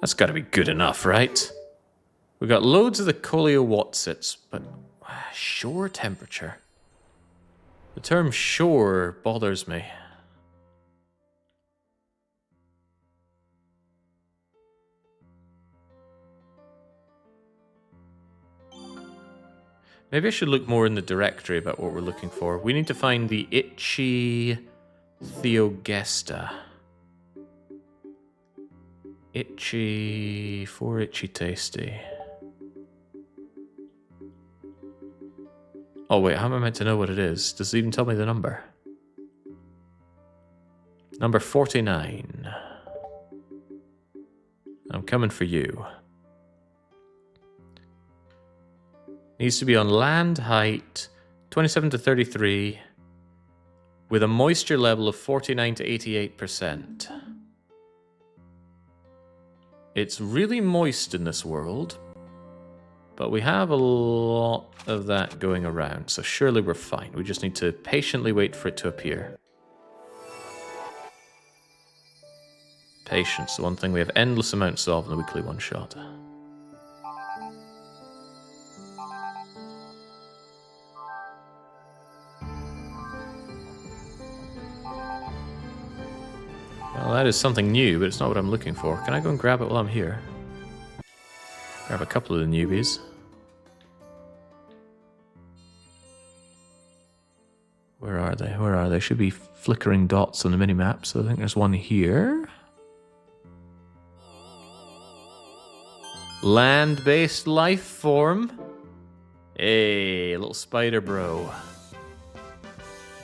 That's got to be good enough, right? We got loads of the coleowatsits, but shore temperature. The term shore bothers me. Maybe I should look more in the directory about what we're looking for. We need to find the itchy Theogesta. Itchy... for itchy tasty. Oh wait, how am I meant to know what it is? Does it even tell me the number? Number 49. I'm coming for you. Needs to be on land height 27 to 33 with a moisture level of 49 to 88%. It's really moist in this world, but we have a lot of that going around, so surely we're fine. We just need to patiently wait for it to appear. Patience, the one thing we have endless amounts of in the weekly one-shot. Well, that is something new, but it's not what I'm looking for. Can I go and grab it while I'm here? Grab a couple of the newbies. Where are they? Where are they? Should be flickering dots on the minimap, so I think there's one here. Land-based life form. Hey, little spider bro.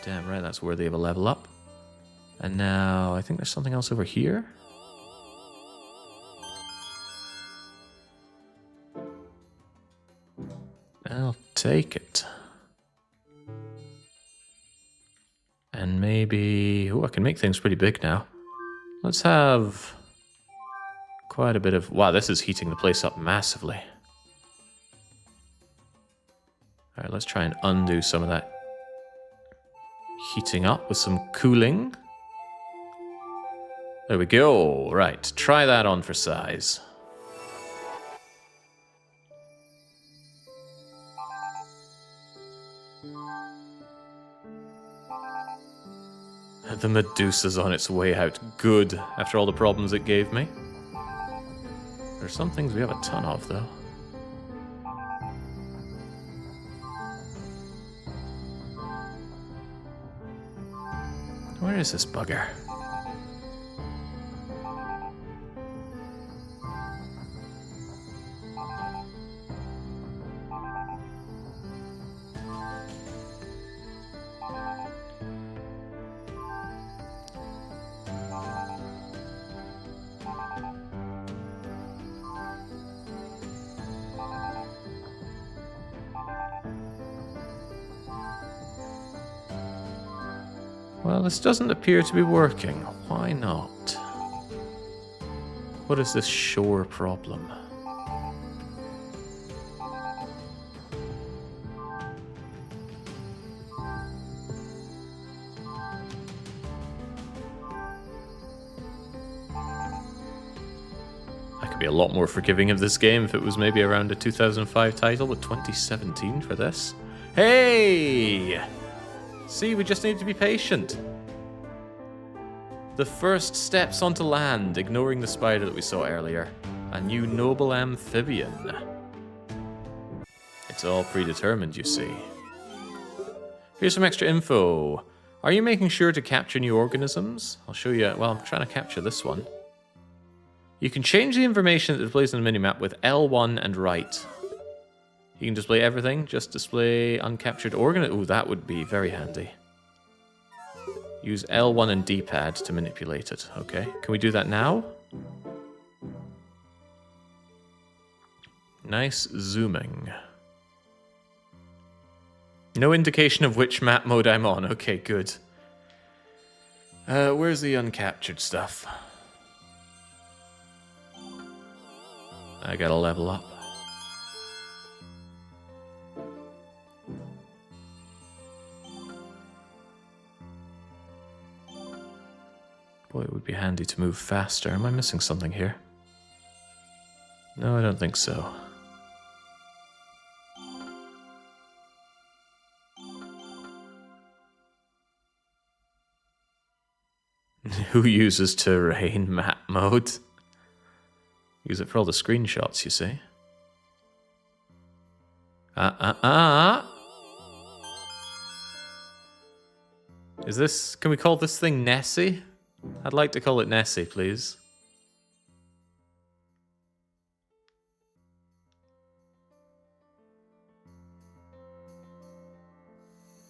Damn right, that's worthy of a level up. And now, I think there's something else over here. I'll take it. And maybe... oh, I can make things pretty big now. Let's have quite a bit of... wow, this is heating the place up massively. Alright, let's try and undo some of that heating up with some cooling. There we go. Right, try that on for size. The Medusa's on its way out. Good, after all the problems it gave me. There's some things we have a ton of, though. Where is this bugger? Well, this doesn't appear to be working. Why not? What is this shore problem? I could be a lot more forgiving of this game if it was maybe around a 2005 title, but 2017 for this. Hey! See, we just need to be patient. The first steps onto land, ignoring the spider that we saw earlier. A new noble amphibian. It's all predetermined, you see. Here's some extra info. Are you making sure to capture new organisms? I'll show you. Well, I'm trying to capture this one. You can change the information that displays on the minimap with L1 and right. You can display everything, just display uncaptured organism. Ooh, that would be very handy. Use L1 and D-pad to manipulate it. Okay, can we do that now? Nice zooming. No indication of which map mode I'm on. Okay, good. Where's the uncaptured stuff? I gotta level up. Boy, it would be handy to move faster. Am I missing something here? No, I don't think so. Who uses terrain map mode? Use it for all the screenshots, you see. Is this... Can we call this thing Nessie? I'd like to call it Nessie, please.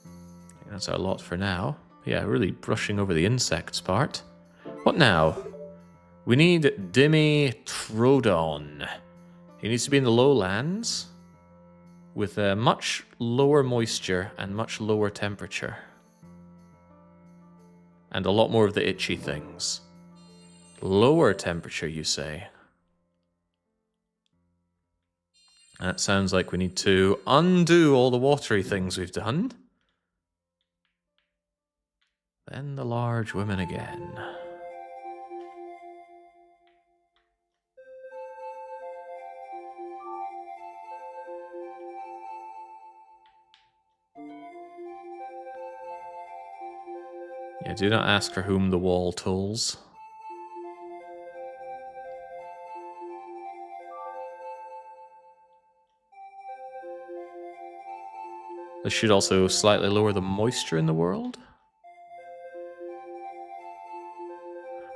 I think that's our lot for now. Yeah, really brushing over the insects part. What now? We need Dimetrodon. He needs to be in the lowlands with much lower moisture and much lower temperature. And a lot more of the itchy things. Lower temperature, you say? That sounds like we need to undo all the watery things we've done. Then the large women again. Yeah, do not ask for whom the wall tolls. This should also slightly lower the moisture in the world.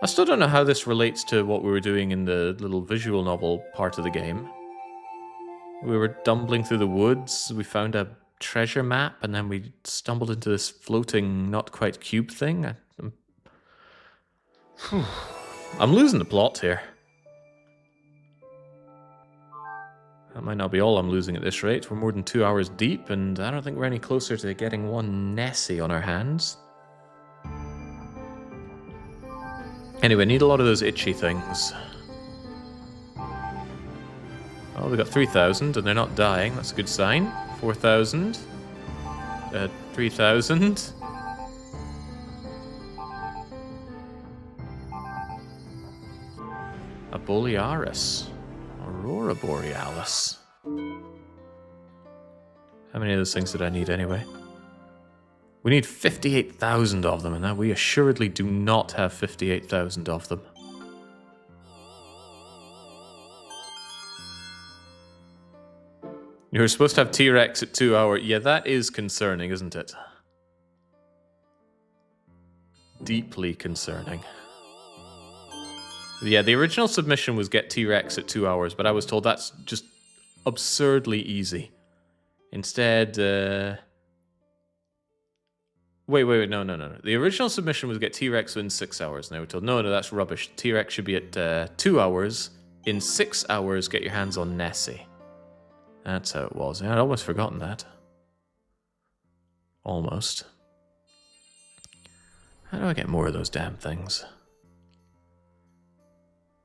I still don't know how this relates to what we were doing in the little visual novel part of the game. We were stumbling through the woods, we found a treasure map, and then we stumbled into this floating, not quite cube thing. I'm losing the plot here. That might not be all I'm losing at this rate. We're more than 2 hours deep, and I don't think we're any closer to getting one Nessie on our hands. Anyway, need a lot of those itchy things. Oh, we got 3,000, and they're not dying. That's a good sign. 4,000. 3,000. A Borealis. Aurora Borealis. How many of those things did I need anyway? We need 58,000 of them, and now we assuredly do not have 58,000 of them. You were supposed to have T-Rex at 2 hours. Yeah, that is concerning, isn't it? Deeply concerning. Yeah, the original submission was get T-Rex at 2 hours, but I was told that's just absurdly easy. Instead, Wait, no. The original submission was get T-Rex in 6 hours, and they were told, no, that's rubbish. T-Rex should be at 2 hours. In 6 hours, get your hands on Nessie. That's how it was. I'd almost forgotten that. Almost. How do I get more of those damn things?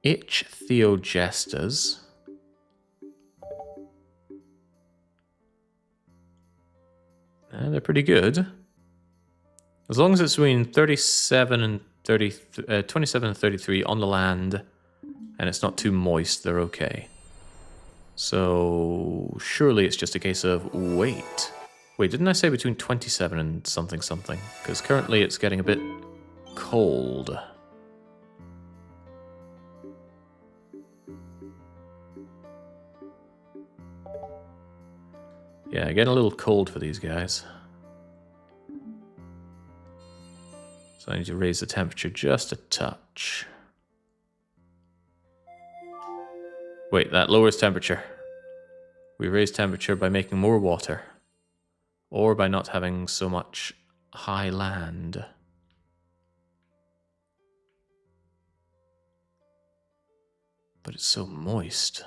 Ichthyogestas. They're pretty good. As long as it's between 37 and 27 and 33 on the land, and it's not too moist, they're okay. So surely it's just a case of wait. Wait, didn't I say between 27 and something something? Because currently it's getting a bit cold. Yeah, getting a little cold for these guys. So I need to raise the temperature just a touch. Wait, that lowers temperature. We raise temperature by making more water. Or by not having so much high land. But it's so moist.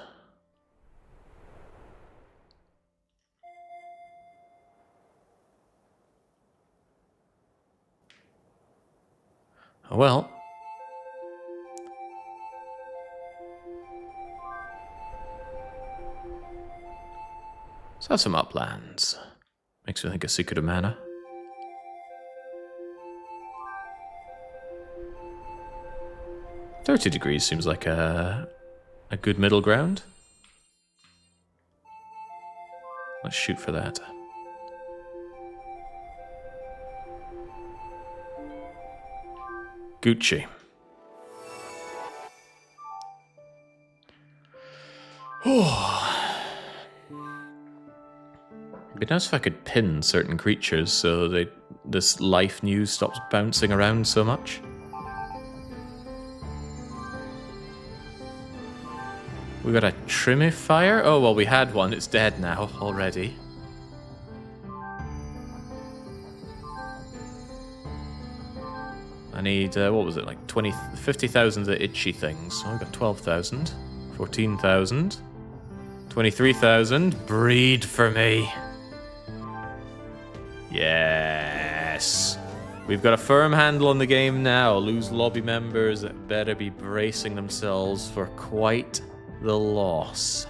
Oh well. Let's have some uplands. Makes me think of Secret of Mana. $30 seems like a good middle ground. Let's shoot for that. Gucci. Oh. It'd be nice if I could pin certain creatures so this life news stops bouncing around so much. We got a Trimifier? Oh, well, we had one. It's dead now already. I need, what was it, like 50,000 of the itchy things. So I got 12,000, 14,000, 23,000. Breed for me. Yes. We've got a firm handle on the game now. Lose lobby members better be bracing themselves for quite the loss.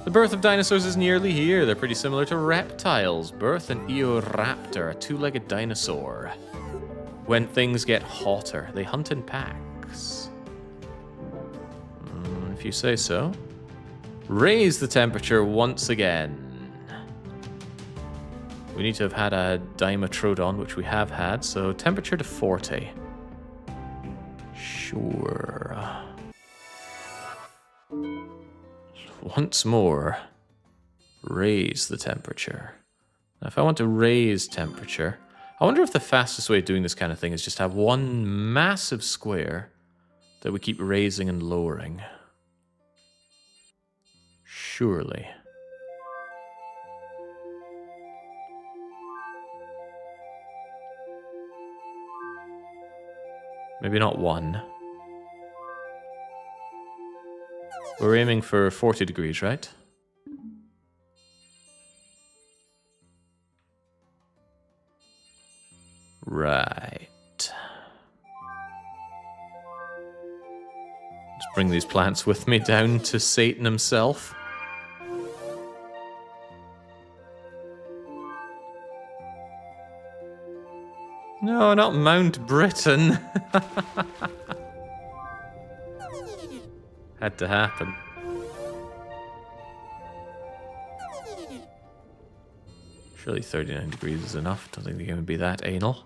The birth of dinosaurs is nearly here. They're pretty similar to reptiles. Birth an Eoraptor, a two-legged dinosaur. When things get hotter, they hunt in packs. If you say so. Raise the temperature once again. We need to have had a Dimetrodon, which we have had, so temperature to 40. Sure. Once more, raise the temperature. Now, if I want to raise temperature, I wonder if the fastest way of doing this kind of thing is just have one massive square that we keep raising and lowering. Surely. Maybe not one. We're aiming for 40 degrees, right? Right. Let's bring these plants with me down to Satan himself. No, not Mount Britain. Had to happen. Surely 39 degrees is enough. Don't think the game would be that anal.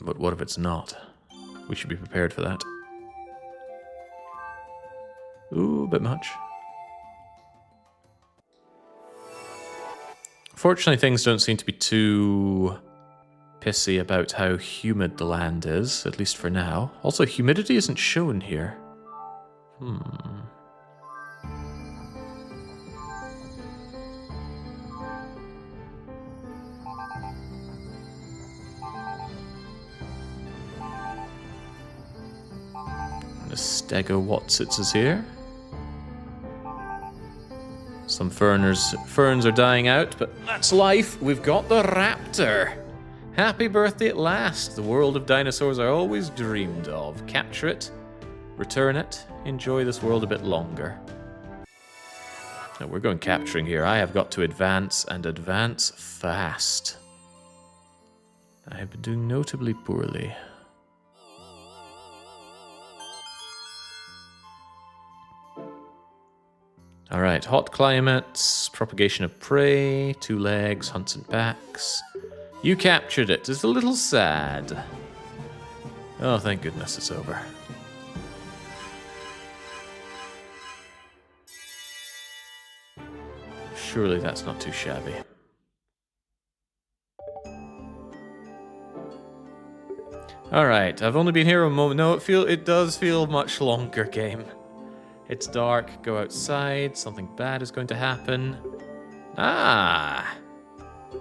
But what if it's not? We should be prepared for that. Ooh, a bit much. Fortunately, things don't seem to be too pissy about how humid the land is, at least for now. Also, humidity isn't shown here. The Stegowatsits is here. Some ferns are dying out, but that's life. We've got the raptor. Happy birthday at last. The world of dinosaurs I always dreamed of. Capture it, return it, enjoy this world a bit longer. Now we're going capturing here. I have got to advance and advance fast. I have been doing notably poorly. Alright, hot climates, propagation of prey, 2 legs, hunts and packs. You captured it. It's a little sad. Oh, thank goodness it's over. Surely that's not too shabby. Alright, I've only been here a moment. No, it does feel much longer, game. It's dark, go outside, something bad is going to happen. Ah!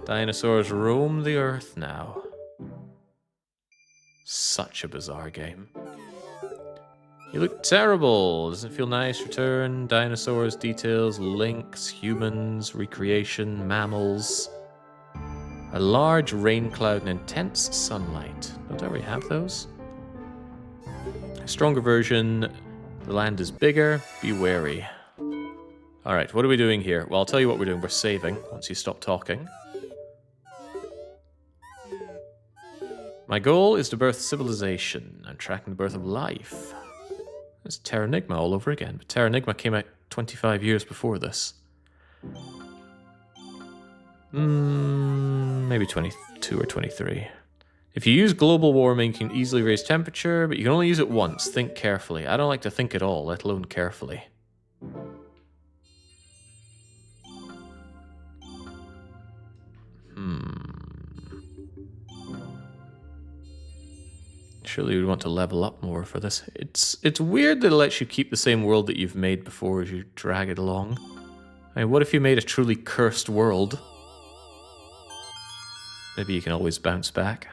Dinosaurs roam the earth now. Such a bizarre game. You look terrible. Doesn't feel nice. Return, dinosaurs, details, links, humans, recreation, mammals. A large rain cloud and intense sunlight. Don't I already have those? A stronger version. The land is bigger. Be wary. Alright, what are we doing here? Well, I'll tell you what we're doing. We're saving once you stop talking. My goal is to birth civilization. I'm tracking the birth of life. It's Terranigma all over again. But Terranigma came out 25 years before this. Maybe 22 or 23. If you use global warming, you can easily raise temperature, but you can only use it once. Think carefully. I don't like to think at all, let alone carefully. Surely you'd want to level up more for this. It's weird that it lets you keep the same world that you've made before as you drag it along. I mean, what if you made a truly cursed world? Maybe you can always bounce back.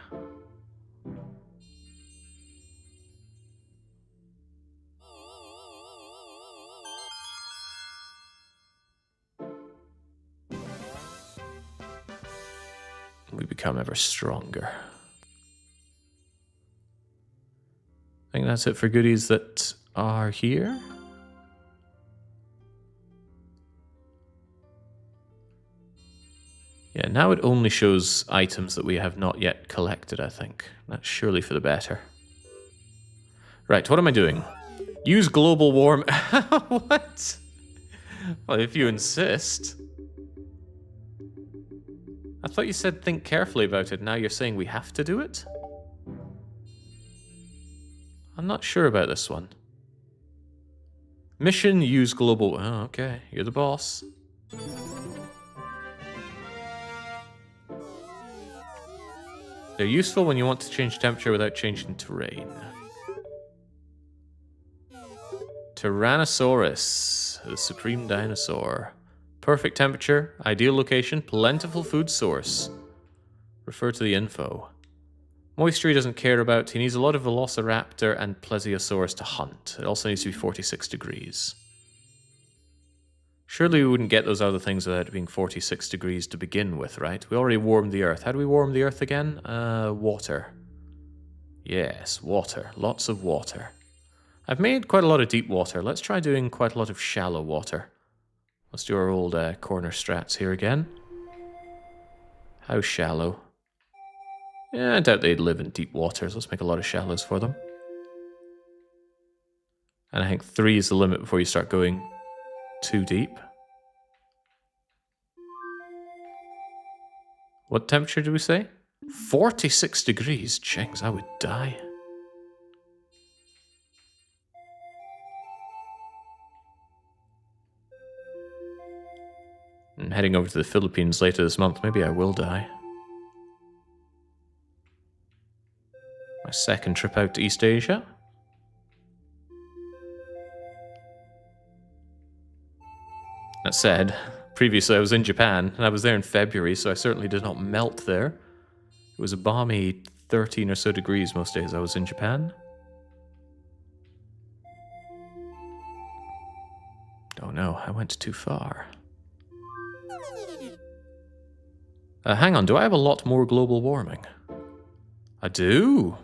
We become ever stronger. I think that's it for goodies that are here. Yeah, now it only shows items that we have not yet collected, I think. That's surely for the better. Right, what am I doing? Use global warm... What? Well, if you insist. I thought you said think carefully about it. Now you're saying we have to do it? I'm not sure about this one. Mission, use global... Oh, okay. You're the boss. They're useful when you want to change temperature without changing terrain. Tyrannosaurus, the supreme dinosaur. Perfect temperature, ideal location, plentiful food source. Refer to the info. Moisture he doesn't care about. He needs a lot of velociraptor and plesiosaurus to hunt. It also needs to be 46 degrees. Surely we wouldn't get those other things without it being 46 degrees to begin with, right? We already warmed the earth. How do we warm the earth again? Water. Yes, water. Lots of water. I've made quite a lot of deep water. Let's try doing quite a lot of shallow water. Let's do our old corner strats here again. How shallow? Yeah, I doubt they'd live in deep waters. Let's make a lot of shallows for them. And I think 3 is the limit before you start going too deep. What temperature do we say? 46 degrees. Jengs, I would die. I'm heading over to the Philippines later this month. Maybe I will die. My second trip out to East Asia. That said, previously I was in Japan, and I was there in February, so I certainly did not melt there. It was a balmy 13 or so degrees most days I was in Japan. Oh no, I went too far. Hang on, do I have a lot more global warming? I do?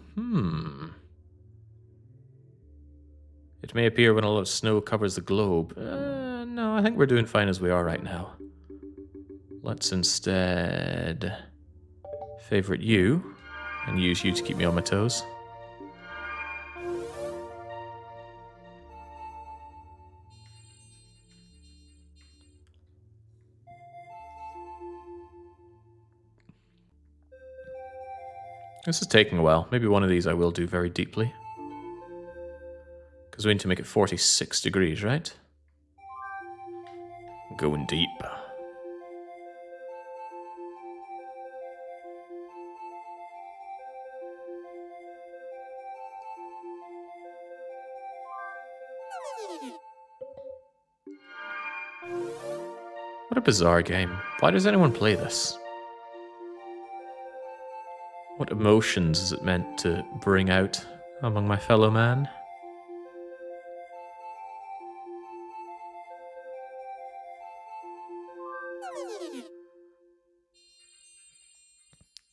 It may appear when a lot of snow covers the globe. No, I think we're doing fine as we are right now. Let's instead favorite you and use you to keep me on my toes. This is taking a while. Maybe one of these I will do very deeply. Because we need to make it 46 degrees, right? Going deep. What a bizarre game. Why does anyone play this? What emotions is it meant to bring out among my fellow man?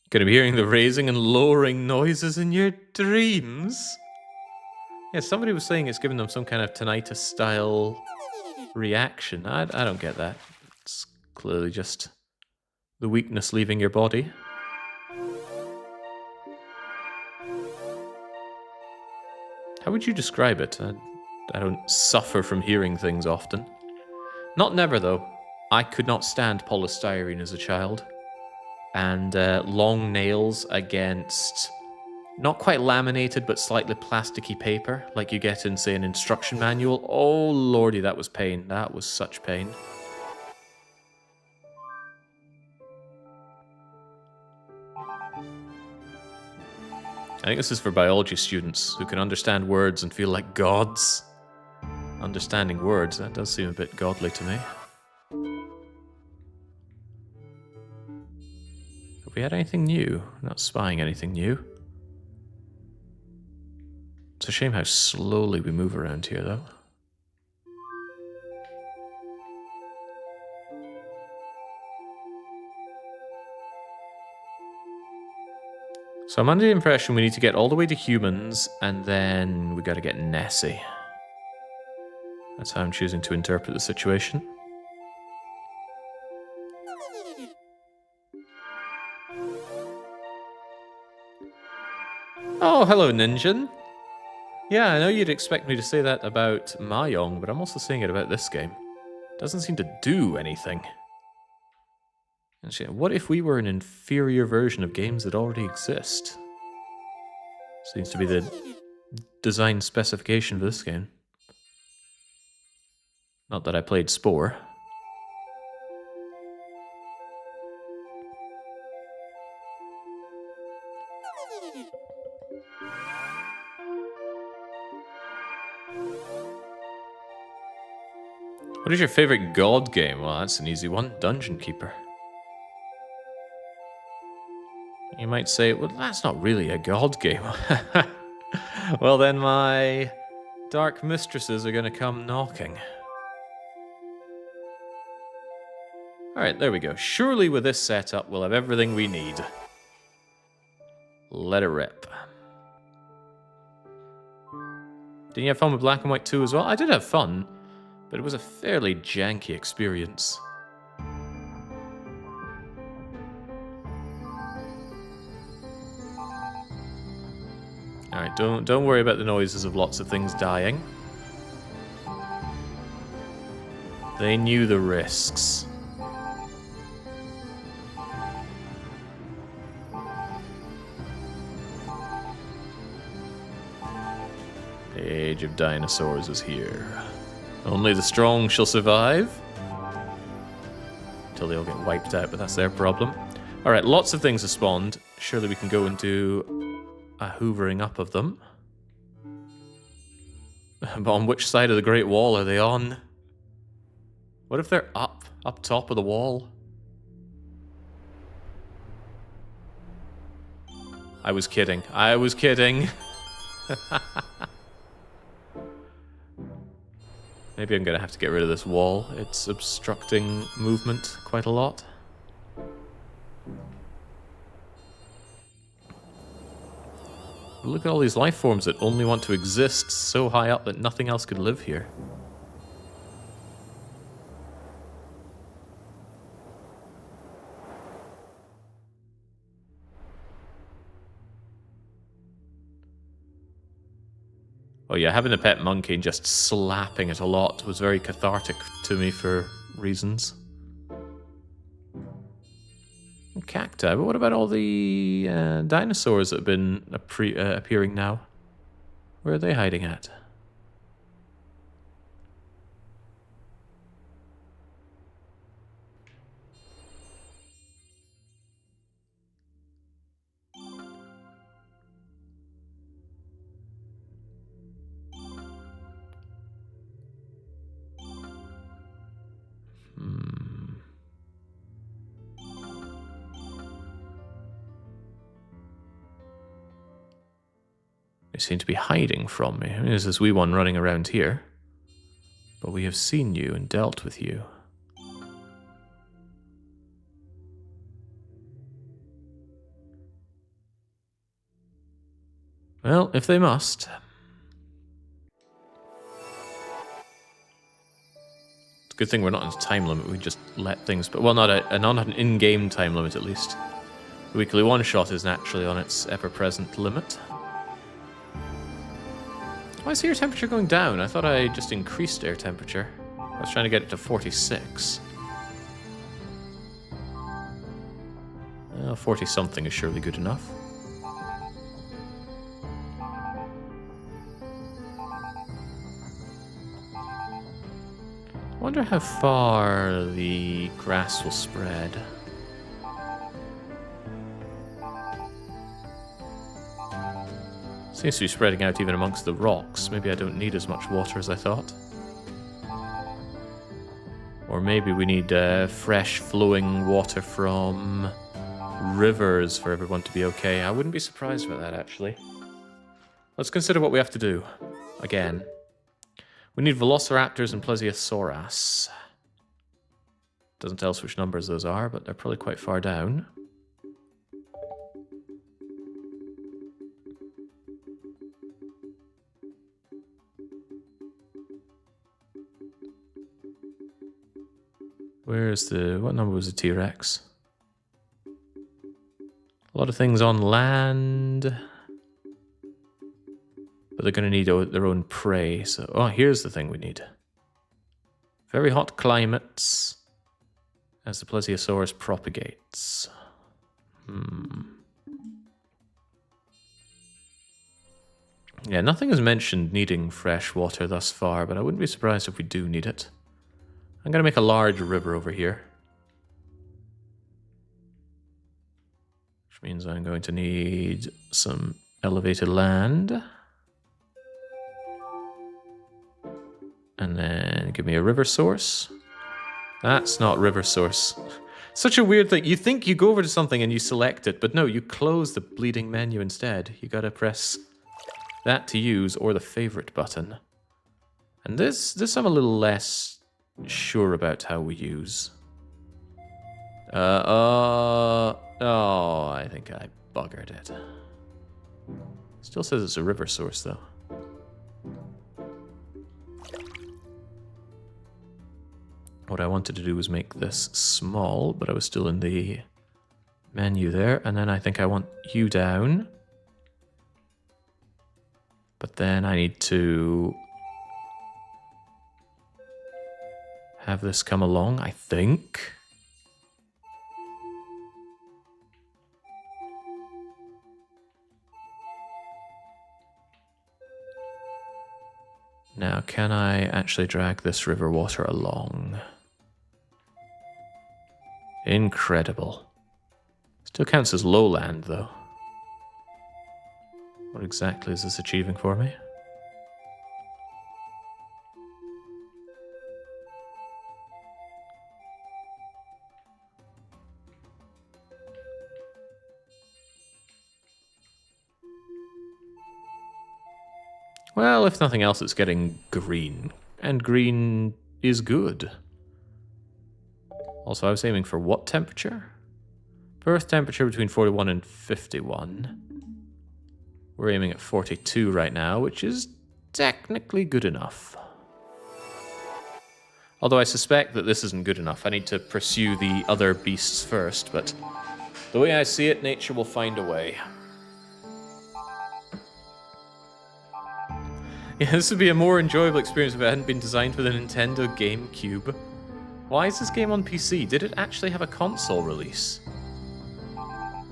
Gonna be hearing the raising and lowering noises in your dreams? Yeah, somebody was saying it's giving them some kind of tinnitus-style reaction. I don't get that. It's clearly just the weakness leaving your body. How would you describe it? I don't suffer from hearing things often. Not never, though. I could not stand polystyrene as a child. And long nails against not quite laminated, but slightly plasticky paper, like you get in, say, an instruction manual. Oh, lordy, that was pain. That was such pain. I think this is for biology students who can understand words and feel like gods. Understanding words, that does seem a bit godly to me. Have we had anything new? Not spying anything new. It's a shame how slowly we move around here, though. So I'm under the impression we need to get all the way to humans, and then we gotta get Nessie. That's how I'm choosing to interpret the situation. Oh, hello, Ninjin. Yeah, I know you'd expect me to say that about Mahjong, but I'm also saying it about this game. It doesn't seem to do anything. Actually, what if we were an inferior version of games that already exist? Seems to be the design specification for this game. Not that I played Spore. What is your favorite god game? Well, that's an easy one. Dungeon Keeper. You might say, well, that's not really a god game. Well, then my dark mistresses are going to come knocking. Alright, there we go. Surely with this setup, we'll have everything we need. Let it rip. Didn't you have fun with Black and White 2 as well? I did have fun, but it was a fairly janky experience. Alright, don't worry about the noises of lots of things dying. They knew the risks. The age of dinosaurs is here. Only the strong shall survive. Until they all get wiped out, but that's their problem. Alright, lots of things have spawned. Surely we can go and do a hoovering up of them. But on which side of the Great Wall are they on? What if they're up top of the wall? I was kidding. I was kidding. Maybe I'm gonna have to get rid of this wall. It's obstructing movement quite a lot. Look at all these life forms that only want to exist so high up that nothing else could live here. Oh yeah, having a pet monkey and just slapping it a lot was very cathartic to me for reasons. Cacti, but what about all the dinosaurs that have been appearing now? Where are they hiding at? They seem to be hiding from me. I mean, there's this wee one running around here. But we have seen you and dealt with you. Well, if they must. It's a good thing we're not on a time limit. We just let things... But well, not an in-game time limit, at least. The weekly one-shot is naturally on its ever-present limit. Why is air temperature going down? I thought I just increased air temperature. I was trying to get it to 46. Well, 40-something is surely good enough. I wonder how far the grass will spread. Seems to be spreading out even amongst the rocks. Maybe I don't need as much water as I thought. Or maybe we need fresh flowing water from rivers for everyone to be okay. I wouldn't be surprised by that, actually. Let's consider what we have to do. Again. We need velociraptors and plesiosaurus. Doesn't tell us which numbers those are, but they're probably quite far down. Where's the... What number was the T-Rex? A lot of things on land. But they're going to need their own prey. So, oh, here's the thing we need. Very hot climates as the plesiosaurus propagates. Yeah, nothing has mentioned needing fresh water thus far, but I wouldn't be surprised if we do need it. I'm going to make a large river over here. Which means I'm going to need some elevated land. And then give me a river source. That's not river source. Such a weird thing. You think you go over to something and you select it, but no, you close the bleeding menu instead. You gotta press that to use or the favorite button. And this I'm a little less sure about how we use. Oh, I think I buggered it. Still says it's a river source though. What I wanted to do was make this small, but I was still in the menu there. And then I think I want you down. But then I need to have this come along, I think. Now, can I actually drag this river water along? Incredible. Still counts as lowland, though. What exactly is this achieving for me? Well, if nothing else, it's getting green. And green is good. Also, I was aiming for what temperature? Birth temperature between 41 and 51. We're aiming at 42 right now, which is technically good enough. Although I suspect that this isn't good enough. I need to pursue the other beasts first, but the way I see it, nature will find a way. Yeah, this would be a more enjoyable experience if it hadn't been designed for the Nintendo GameCube. Why is this game on PC? Did it actually have a console release?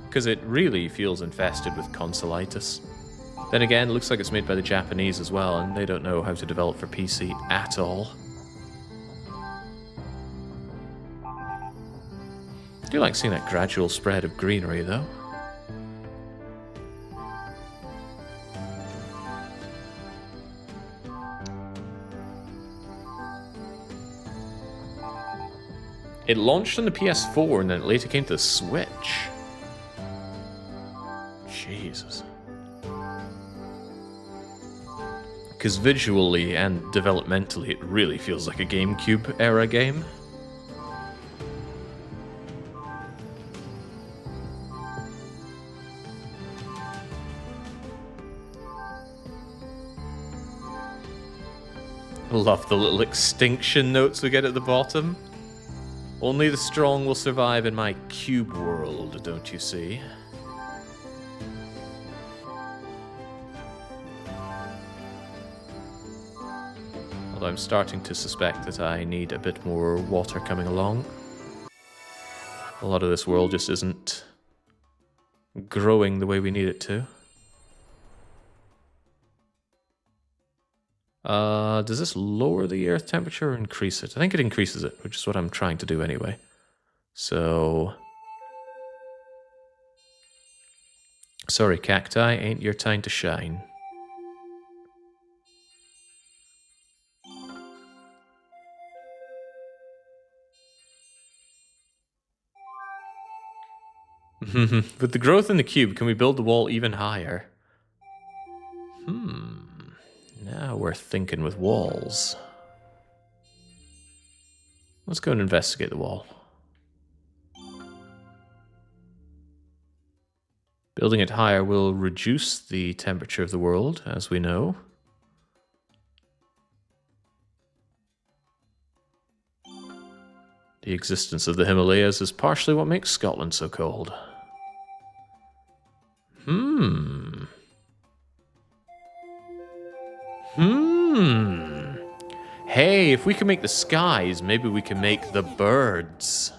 Because it really feels infested with consolitis. Then again, it looks like it's made by the Japanese as well, and they don't know how to develop for PC at all. I do like seeing that gradual spread of greenery, though. It launched on the PS4 and then it later came to the Switch. Jesus. Because visually and developmentally, it really feels like a GameCube era game. Love the little extinction notes we get at the bottom. Only the strong will survive in my cube world, don't you see? Although I'm starting to suspect that I need a bit more water coming along. A lot of this world just isn't growing the way we need it to. Does this lower the earth temperature or increase it? I think it increases it, which is what I'm trying to do anyway. So... sorry, cacti, ain't your time to shine. With the growth in the cube, can we build the wall even higher? Now we're thinking with walls. Let's go and investigate the wall. Building it higher will reduce the temperature of the world, as we know. The existence of the Himalayas is partially what makes Scotland so cold. Hey, if we can make the skies, maybe we can make the birds.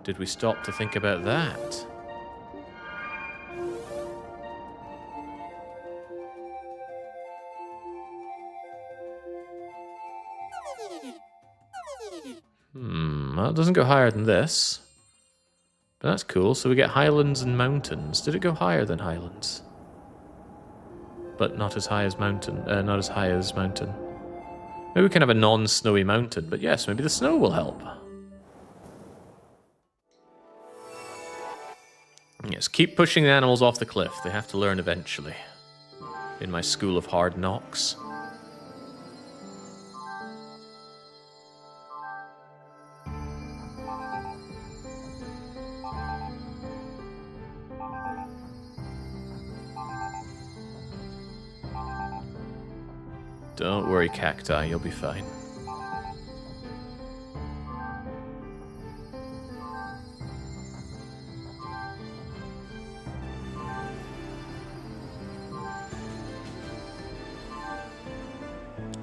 Did we stop to think about that? Well, it doesn't go higher than this. But that's cool. So we get highlands and mountains. Did it go higher than highlands? But not as high as mountain. Not as high as mountain. Maybe we can have a non-snowy mountain. But yes, maybe the snow will help. Yes, keep pushing the animals off the cliff. They have to learn eventually. In my school of hard knocks. Don't worry, cacti, you'll be fine.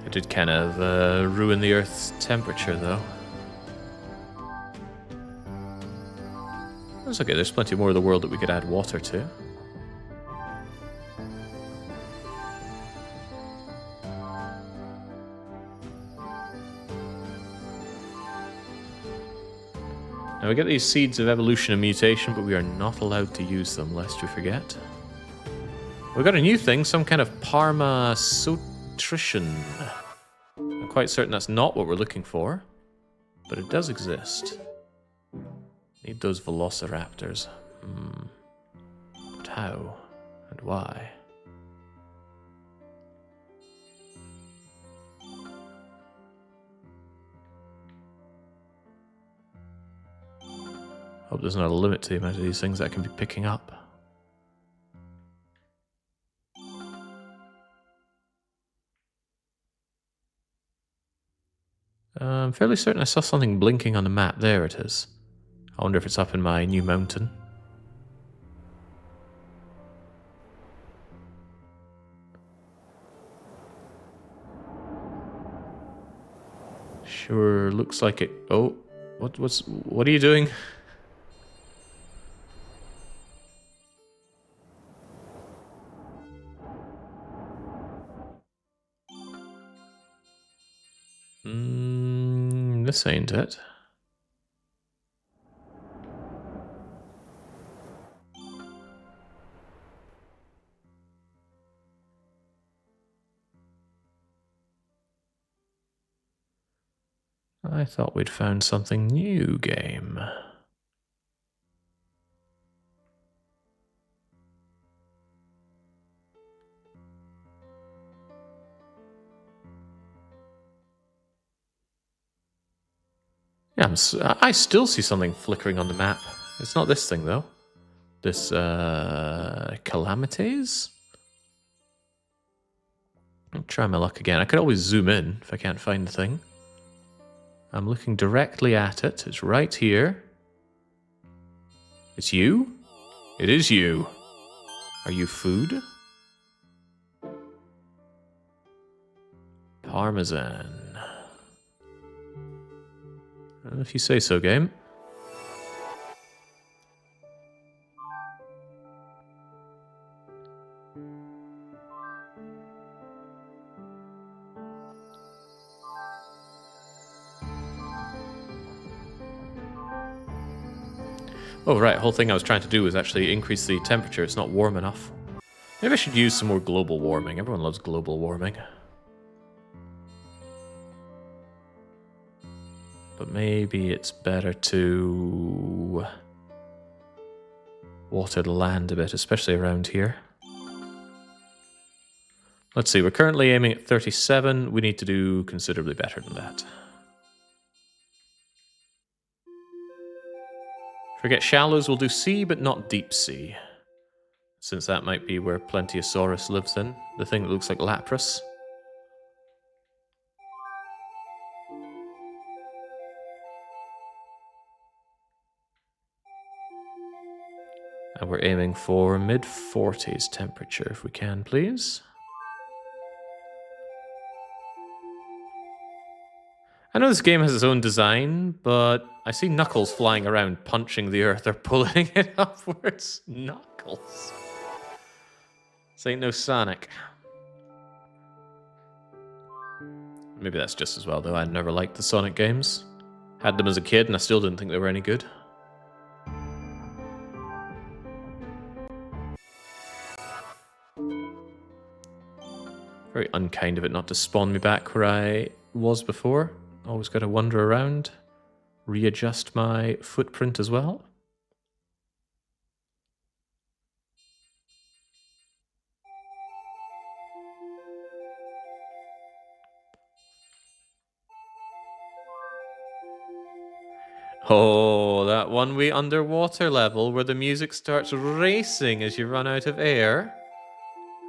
It did kind of ruin the Earth's temperature, though. That's okay, there's plenty more of the world that we could add water to. Now we get these seeds of evolution and mutation, but we are not allowed to use them, lest we forget. We got a new thing, some kind of parmasotrition. I'm quite certain that's not what we're looking for, but it does exist. Need those velociraptors. But how and why? Hope there's not a limit to the amount of these things that I can be picking up. I'm fairly certain I saw something blinking on the map. There it is. I wonder if it's up in my new mountain. Sure, looks like it. Oh, what are you doing? This ain't it. I thought we'd found something new, game. Yeah, I still see something flickering on the map. It's not this thing, though. This, calamities? I'll try my luck again. I could always zoom in if I can't find the thing. I'm looking directly at it. It's right here. It's you? It is you. Are you food? Parmesan. If you say so, game. Oh, right. The whole thing I was trying to do was actually increase the temperature. It's not warm enough. Maybe I should use some more global warming. Everyone loves global warming. But maybe it's better to water the land a bit, especially around here. Let's see, we're currently aiming at 37. We need to do considerably better than that. Forget shallows, we'll do sea, but not deep sea. Since that might be where Plentiosaurus lives in. The thing that looks like Lapras. And we're aiming for mid-40s temperature, if we can, please. I know this game has its own design, but I see Knuckles flying around punching the earth or pulling it upwards. Knuckles. This ain't no Sonic. Maybe that's just as well, though. I never liked the Sonic games. Had them as a kid, and I still didn't think they were any good. Very unkind of it not to spawn me back where I was before. Always got to wander around, readjust my footprint as well. Oh, that one-way underwater level where the music starts racing as you run out of air.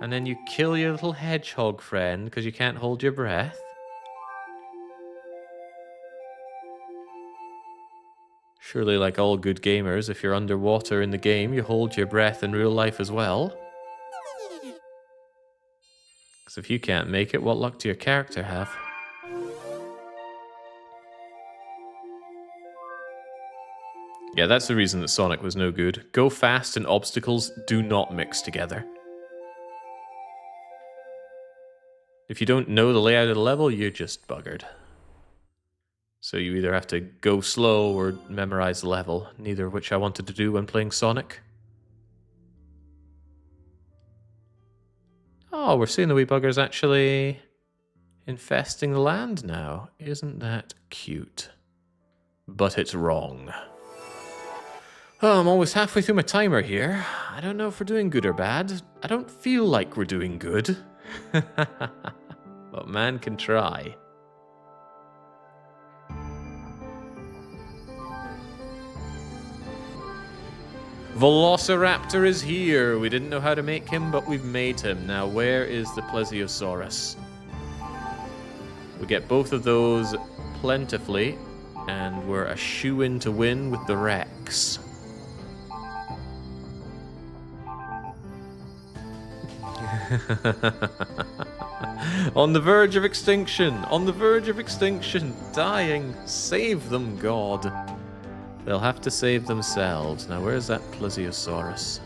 And then you kill your little hedgehog friend because you can't hold your breath. Surely, like all good gamers, if you're underwater in the game, you hold your breath in real life as well. Because if you can't make it, what luck do your character have? Yeah, that's the reason that Sonic was no good. Go fast and obstacles do not mix together. If you don't know the layout of the level, you're just buggered. So you either have to go slow or memorize the level, neither of which I wanted to do when playing Sonic. Oh, we're seeing the wee buggers actually infesting the land now. Isn't that cute? But it's wrong. Oh, I'm always halfway through my timer here. I don't know if we're doing good or bad. I don't feel like we're doing good. But man can try. Velociraptor is here. We didn't know how to make him, but we've made him. Now, where is the Plesiosaurus? We get both of those plentifully, and we're a shoe-in to win with the Rex. On the verge of extinction! On the verge of extinction! Dying! Save them, God! They'll have to save themselves. Now, where's that plesiosaurus?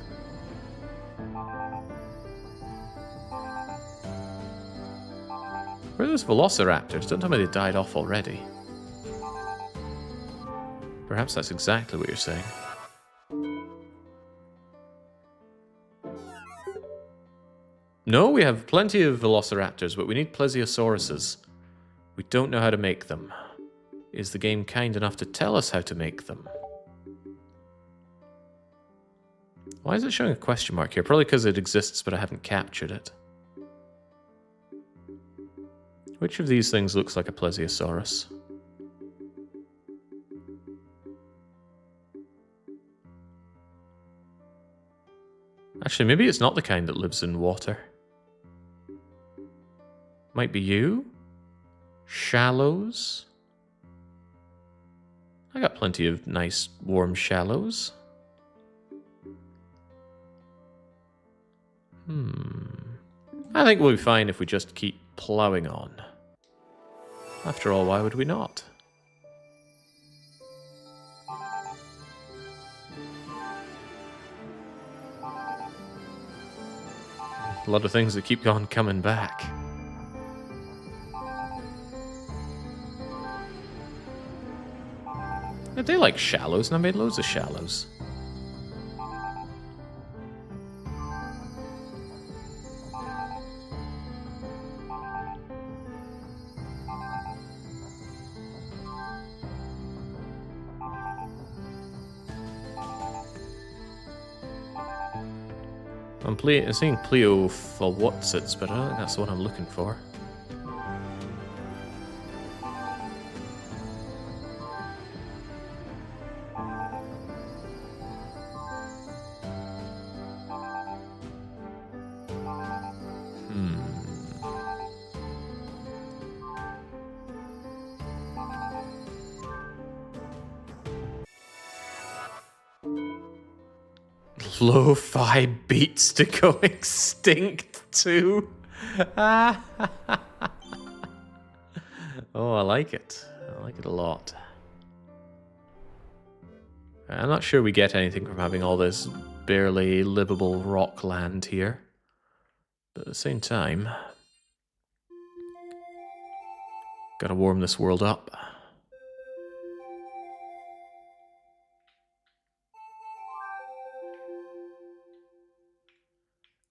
Where are those velociraptors? Don't tell me they died off already. Perhaps that's exactly what you're saying. No, we have plenty of velociraptors, but we need plesiosauruses. We don't know how to make them. Is the game kind enough to tell us how to make them? Why is it showing a question mark here? Probably because it exists, but I haven't captured it. Which of these things looks like a plesiosaurus? Actually, maybe it's not the kind that lives in water. Might be you? Shallows? I got plenty of nice warm shallows. I think we'll be fine if we just keep ploughing on. After all, why would we not? A lot of things that keep on coming back. They like shallows, and I made loads of shallows. I'm seeing Pleo for whatsits, but I don't think that's the one I'm looking for. Lo-fi beats to go extinct too. Oh, I like it. I like it a lot. I'm not sure we get anything from having all this barely livable rock land here. But at the same time, gotta warm this world up.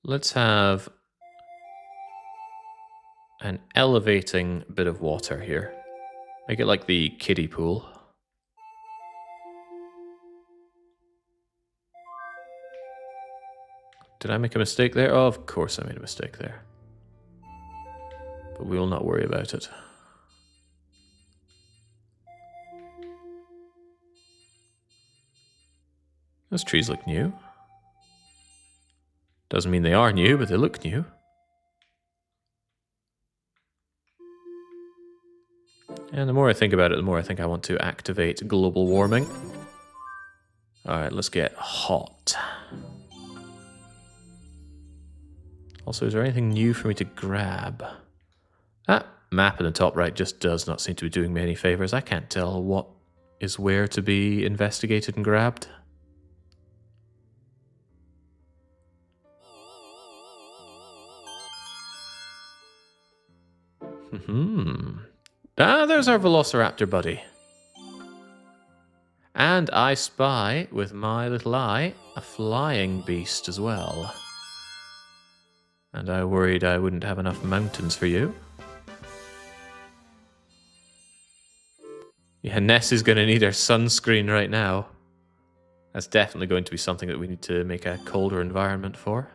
Let's have an elevating bit of water here. Make it like the kiddie pool. Did I make a mistake there? Oh, of course I made a mistake there. But we will not worry about it. Those trees look new. Doesn't mean they are new, but they look new. And the more I think about it, the more I think I want to activate global warming. Alright, let's get hot. Also, is there anything new for me to grab? That map in the top right just does not seem to be doing me any favors. I can't tell what is where to be investigated and grabbed. Ah, there's our velociraptor buddy. And I spy, with my little eye, a flying beast as well. And I worried I wouldn't have enough mountains for you. Yeah, Ness is going to need her sunscreen right now. That's definitely going to be something that we need to make a colder environment for.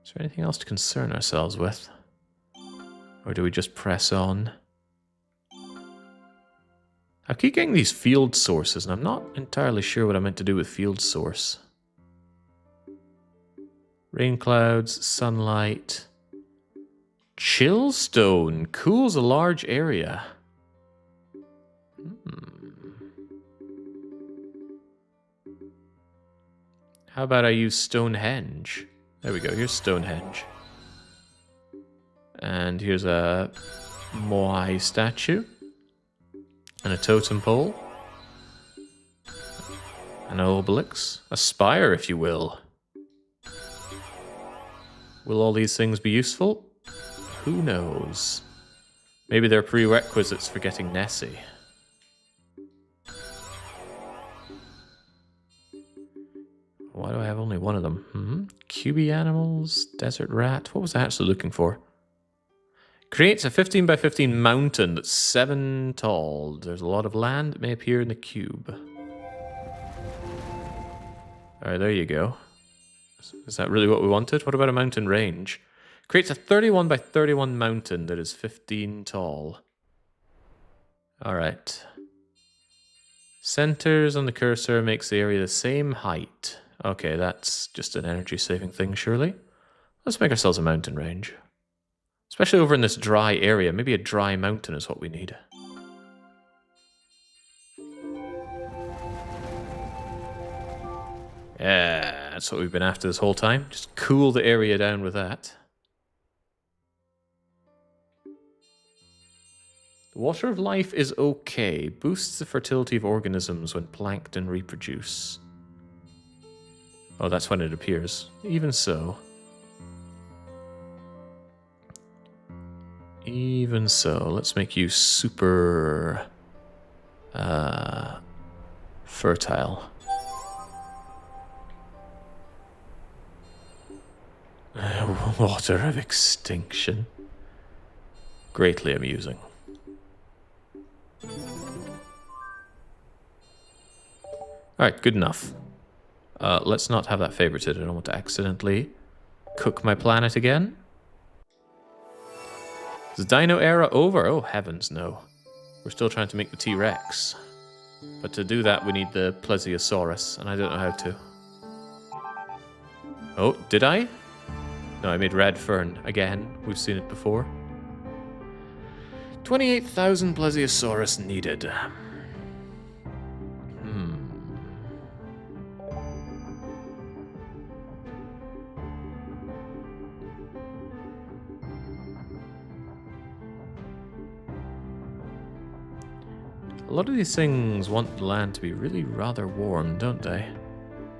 Is there anything else to concern ourselves with? Or do we just press on? I keep getting these field sources, and I'm not entirely sure what I meant to do with field source. Rain clouds, sunlight. Chillstone cools a large area. How about I use Stonehenge? There we go, here's Stonehenge. And here's a Moai statue. And a totem pole. An obelix. A spire, if you will. Will all these things be useful? Who knows? Maybe they're prerequisites for getting Nessie. Why do I have only one of them? QB animals, desert rat. What was I actually looking for? Creates a 15 by 15 mountain that's 7 tall. There's a lot of land. It may appear in the cube. Alright, there you go. Is that really what we wanted? What about a mountain range? Creates a 31 by 31 mountain that is 15 tall. Alright. Centers on the cursor makes the area the same height. Okay, that's just an energy saving thing, surely. Let's make ourselves a mountain range. Especially over in this dry area. Maybe a dry mountain is what we need. Yeah, that's what we've been after this whole time. Just cool the area down with that. The water of life is okay. Boosts the fertility of organisms when plankton reproduce. Oh, that's when it appears. Even so. Even so, let's make you super fertile. Water of extinction. Greatly amusing. Alright, good enough. Let's not have that favorited. I don't want to accidentally cook my planet again. Is the Dino era over? Oh, heavens, no. We're still trying to make the T-Rex. But to do that, we need the Plesiosaurus, and I don't know how to. Oh, did I? No, I made red fern again. We've seen it before. 28,000 Plesiosaurus needed. A lot of these things want the land to be really rather warm, don't they?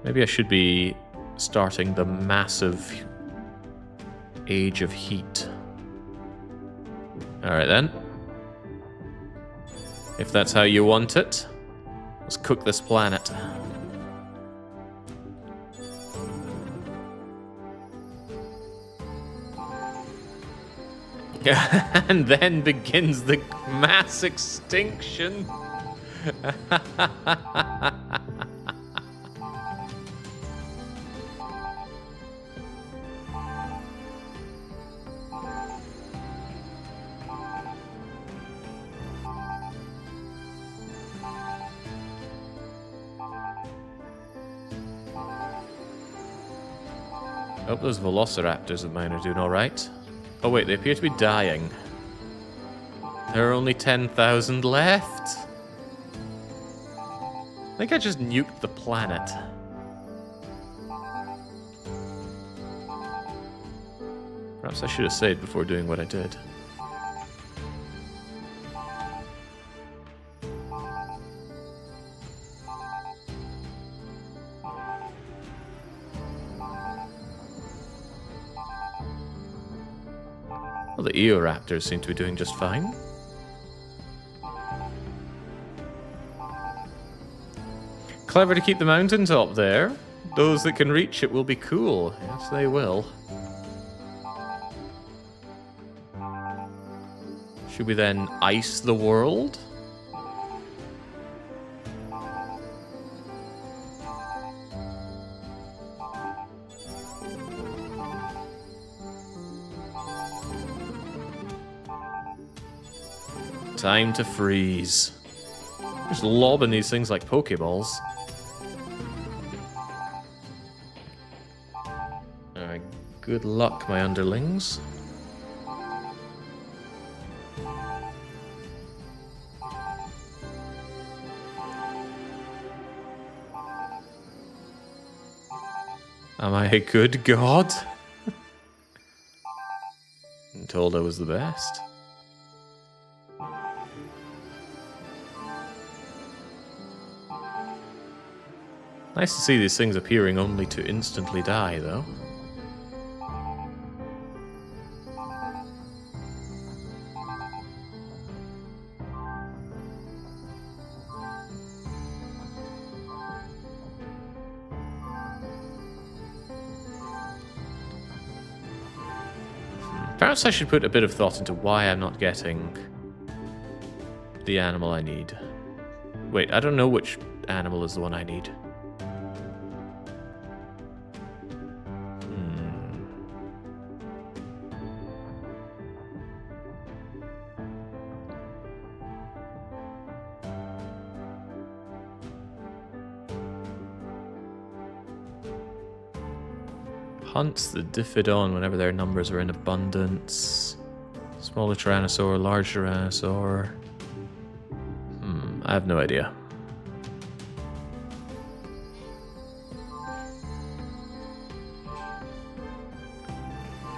Maybe I should be starting the massive age of heat. Alright then. If that's how you want it, let's cook this planet. And then begins the mass extinction. Hope those velociraptors of mine are doing alright. Oh wait, they appear to be dying. There are only 10,000 left. I think I just nuked the planet. Perhaps I should have saved before doing what I did. Well, the Eoraptors seem to be doing just fine. Clever to keep the mountaintop there. Those that can reach it will be cool. Yes, they will. Should we then ice the world? Time to freeze. Just lobbing these things like Pokeballs. Alright, good luck, my underlings. Am I a good god? I'm told I was the best. Nice to see these things appearing only to instantly die, though. Perhaps I should put a bit of thought into why I'm not getting the animal I need. Wait, I don't know which animal is the one I need. Hunts the Diffidon whenever their numbers are in abundance. Smaller Tyrannosaur, large Tyrannosaur. I have no idea.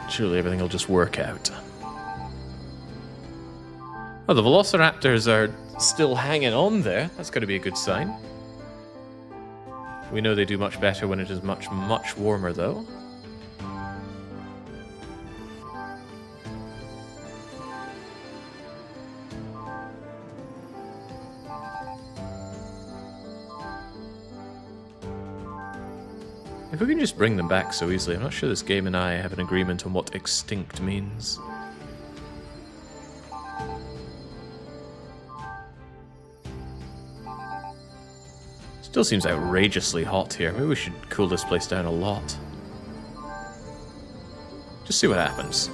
Surely everything will just work out. Oh, the Velociraptors are still hanging on there. That's got to be a good sign. We know they do much better when it is much, much warmer, though. If we can just bring them back so easily, I'm not sure this game and I have an agreement on what extinct means. Still seems outrageously hot here. Maybe we should cool this place down a lot. Just see what happens.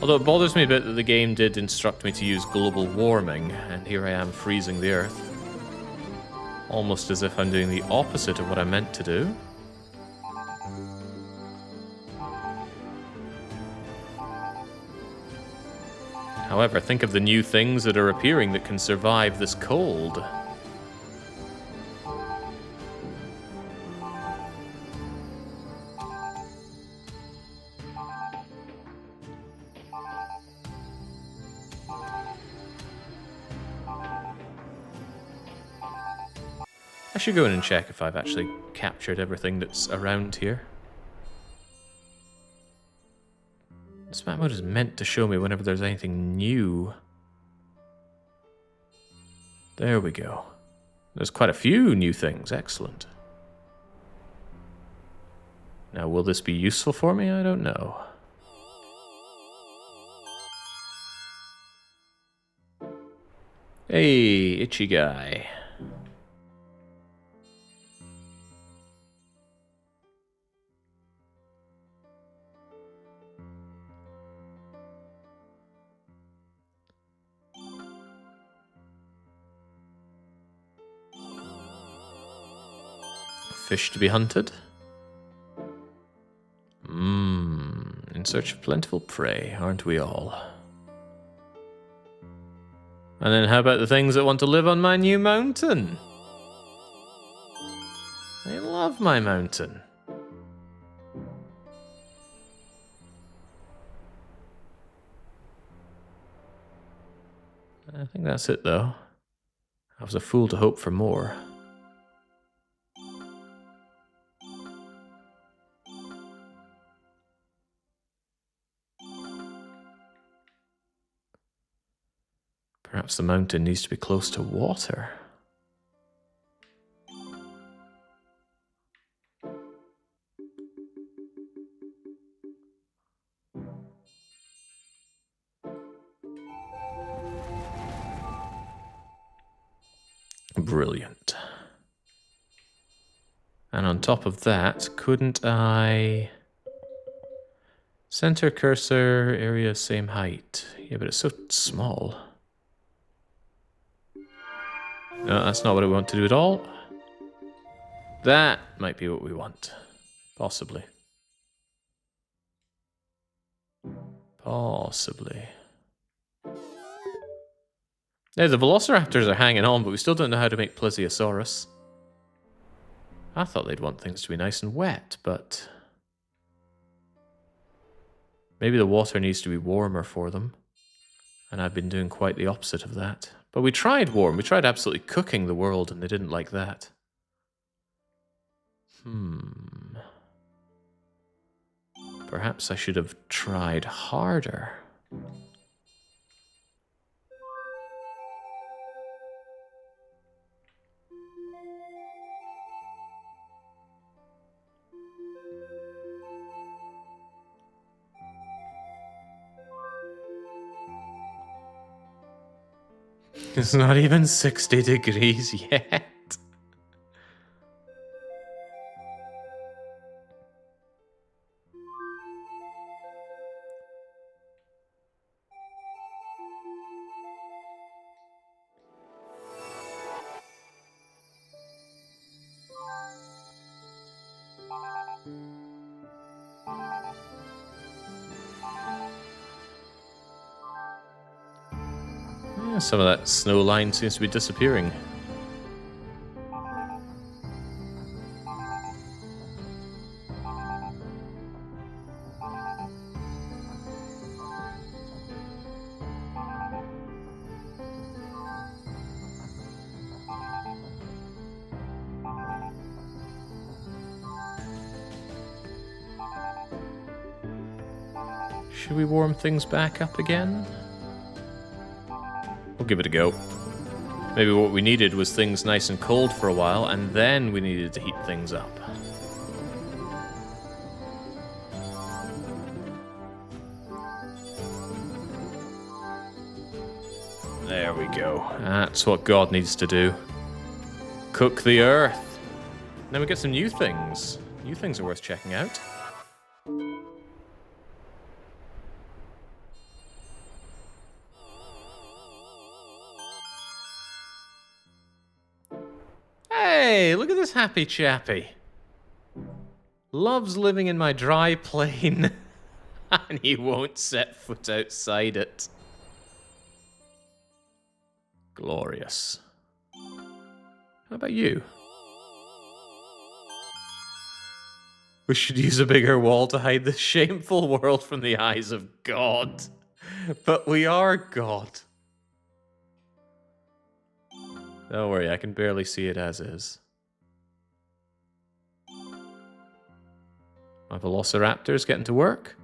Although it bothers me a bit that the game did instruct me to use global warming, and here I am freezing the Earth. Almost as if I'm doing the opposite of what I meant to do. However, think of the new things that are appearing that can survive this cold. I should go in and check if I've actually captured everything that's around here. This map mode is meant to show me whenever there's anything new. There we go. There's quite a few new things. Excellent. Now, will this be useful for me? I don't know. Hey, itchy guy. Fish to be hunted. In search of plentiful prey, aren't we all? And then how about the things that want to live on my new mountain? I love my mountain. I think that's it, though. I was a fool to hope for more. Perhaps the mountain needs to be close to water. Brilliant. And on top of that, couldn't I... Center cursor, area same height. Yeah, but it's so small. No, that's not what we want to do at all. That might be what we want. Possibly. Possibly. Yeah, the velociraptors are hanging on, but we still don't know how to make plesiosaurus. I thought they'd want things to be nice and wet, but... maybe the water needs to be warmer for them. And I've been doing quite the opposite of that. But we tried warm. We tried absolutely cooking the world, and they didn't like that. Perhaps I should have tried harder. It's not even 60 degrees yet. Yeah, some of that snow line seems to be disappearing. Should we warm things back up again? We'll give it a go. Maybe what we needed was things nice and cold for a while, and then we needed to heat things up. There we go. That's what God needs to do. Cook the earth. Then we get some new things. New things are worth checking out. Hey, look at this happy chappy. Loves living in my dry plane. And he won't set foot outside it. Glorious. How about you? We should use a bigger wall to hide this shameful world from the eyes of God. But we are God. Don't worry, I can barely see it as is. My velociraptor's getting to work.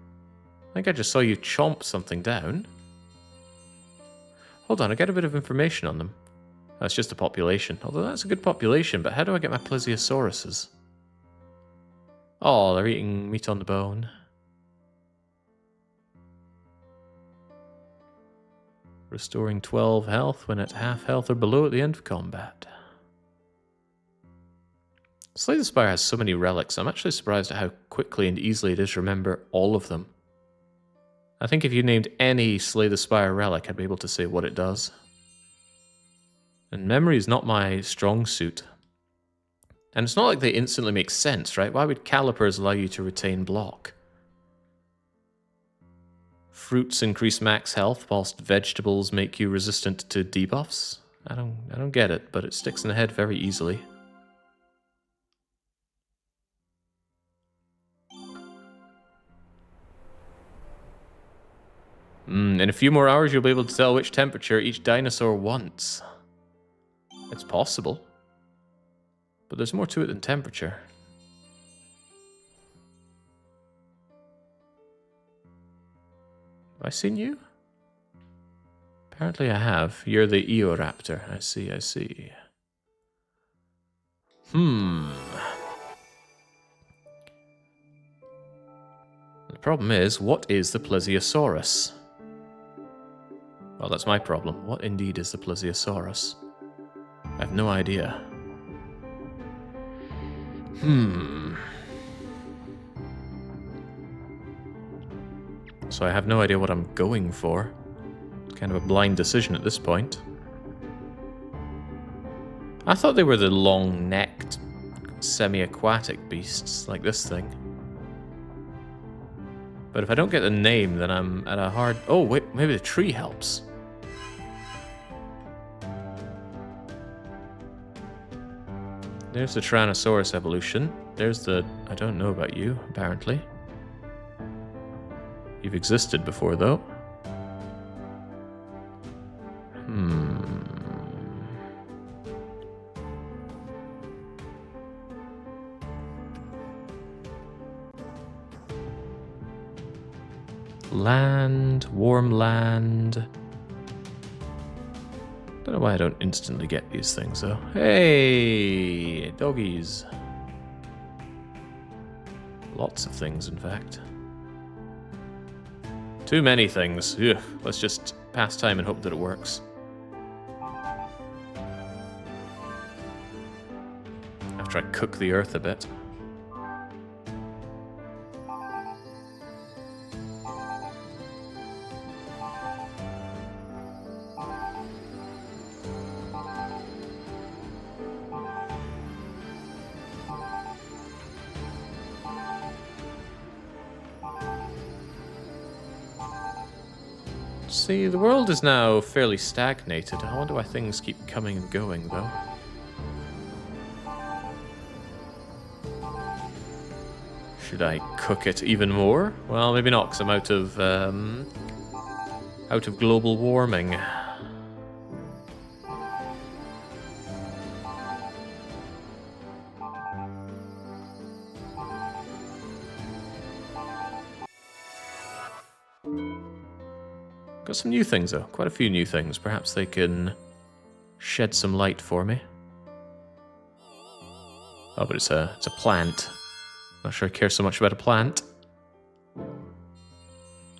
I think I just saw you chomp something down. Hold on, I get a bit of information on them. That's just a population. Although that's a good population, but how do I get my plesiosauruses? Oh, they're eating meat on the bone. Restoring 12 health when at half health or below at the end of combat. Slay the Spire has so many relics, I'm actually surprised at how quickly and easily it is to remember all of them. I think if you named any Slay the Spire relic, I'd be able to say what it does. And memory is not my strong suit. And it's not like they instantly make sense, right? Why would calipers allow you to retain block? Fruits increase max health, whilst vegetables make you resistant to debuffs? I don't get it, but it sticks in the head very easily. In a few more hours, you'll be able to tell which temperature each dinosaur wants. It's possible. But there's more to it than temperature. Have I seen you? Apparently I have. You're the Eoraptor. I see, I see. The problem is, what is the Plesiosaurus? Well, that's my problem. What indeed is the Plesiosaurus? I have no idea. So I have no idea what I'm going for. Kind of a blind decision at this point. I thought they were the long-necked, semi-aquatic beasts, like this thing. But if I don't get the name, then I'm at a hard... Oh, wait, maybe the tree helps. There's the Tyrannosaurus evolution. There's the... I don't know about you, apparently. You've existed before, though. Land, warm land. Don't know why I don't instantly get these things, though. Hey, doggies. Lots of things, in fact. Too many things. Ugh. Let's just pass time and hope that it works. After I cook the earth a bit. See, the world is now fairly stagnated. I wonder why things keep coming and going, though. Should I cook it even more? Well, maybe not, because I'm out of global warming. Got some new things, though. Quite a few new things. Perhaps they can shed some light for me. Oh, but it's a plant. Not sure I care so much about a plant.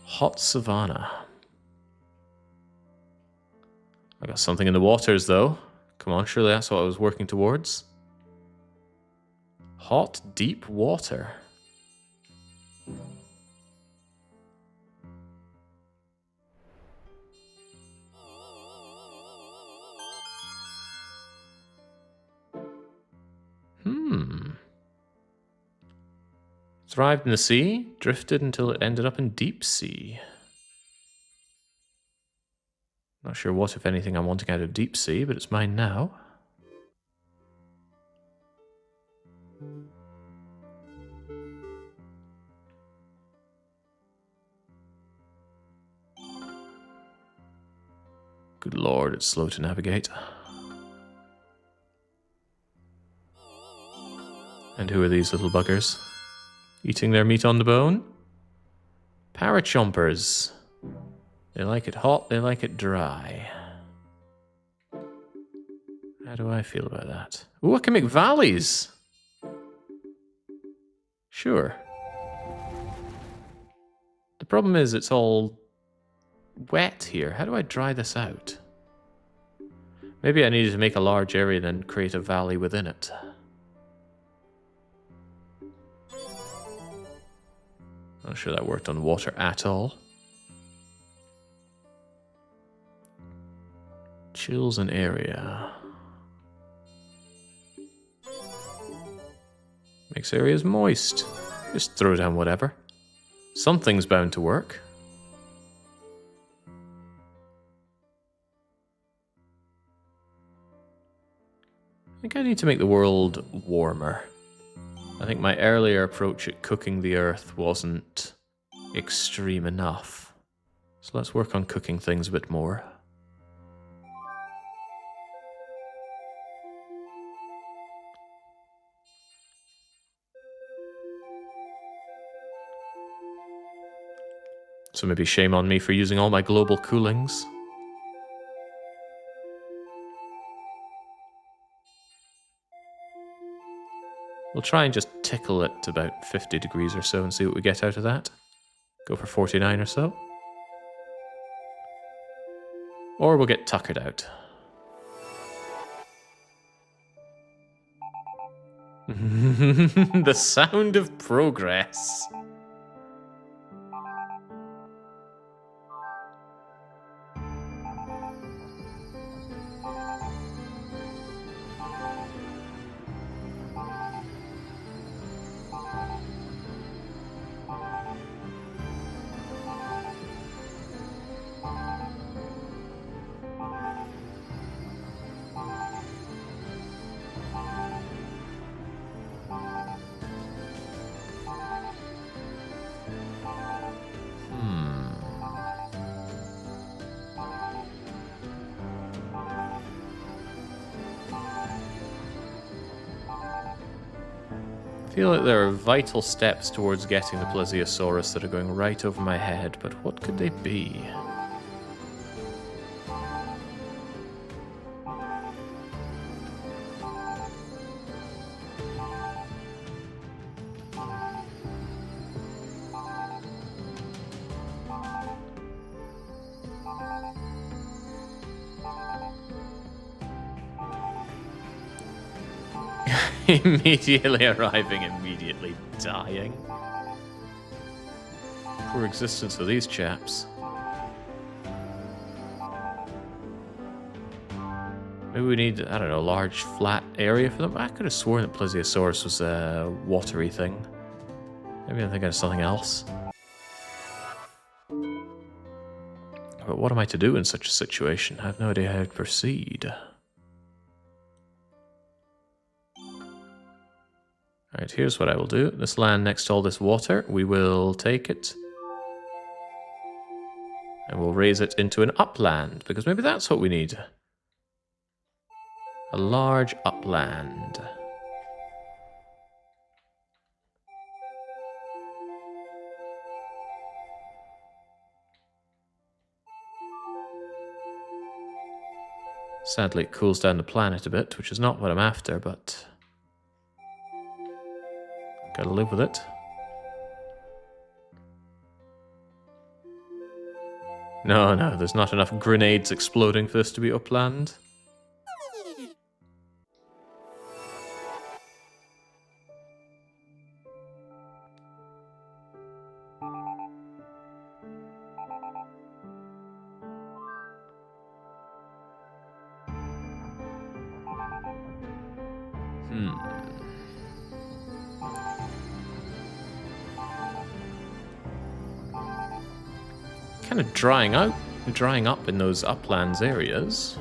Hot savanna. I got something in the waters, though. Come on, surely that's what I was working towards. Hot, deep water. Thrived in the sea, drifted until it ended up in deep sea. Not sure what, if anything, I'm wanting out of deep sea, but it's mine now. Good lord, it's slow to navigate. And who are these little buggers? Eating their meat on the bone? Parachompers. They like it hot, they like it dry. How do I feel about that? Ooh, I can make valleys! Sure. The problem is it's all wet here. How do I dry this out? Maybe I needed to make a large area and then create a valley within it. Not sure that worked on water at all. Chills an area. Makes areas moist. Just throw down whatever. Something's bound to work. I think I need to make the world warmer. I think my earlier approach at cooking the earth wasn't extreme enough. So let's work on cooking things a bit more. So maybe shame on me for using all my global coolings. We'll try and just tickle it to about 50 degrees or so and see what we get out of that. Go for 49 or so. Or we'll get tuckered out. The sound of progress. feel like there are vital steps towards getting the plesiosaurus that are going right over my head, but what could they be? Immediately arriving, immediately dying. Poor existence of these chaps. Maybe we need, I don't know, a large flat area for them. I could have sworn that Plesiosaurus was a watery thing. Maybe I'm thinking of something else. But what am I to do in such a situation? I have no idea how to proceed. Alright, here's what I will do. This land next to all this water, we will take it. And we'll raise it into an upland, because maybe that's what we need. A large upland. Sadly, it cools down the planet a bit, which is not what I'm after, but gotta live with it. No, there's not enough grenades exploding for this to be upland. Kind of drying up in those uplands areas.